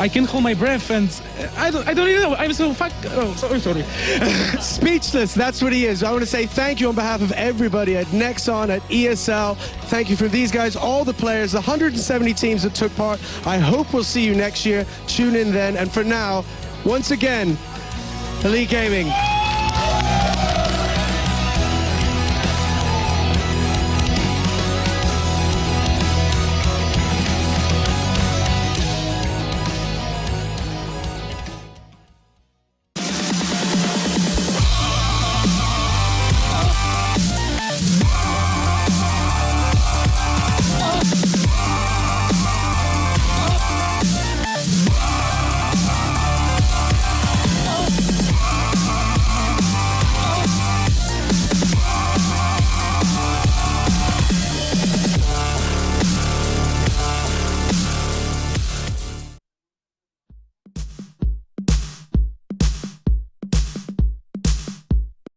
I can't hold my breath, and I don't really know. I'm so sorry. Speechless, that's what he is. I want to say thank you on behalf of everybody at Nexon, at ESL. Thank you for these guys, all the players, the 170 teams that took part. I hope we'll see you next year. Tune in then. And for now, once again, Elite Gaming.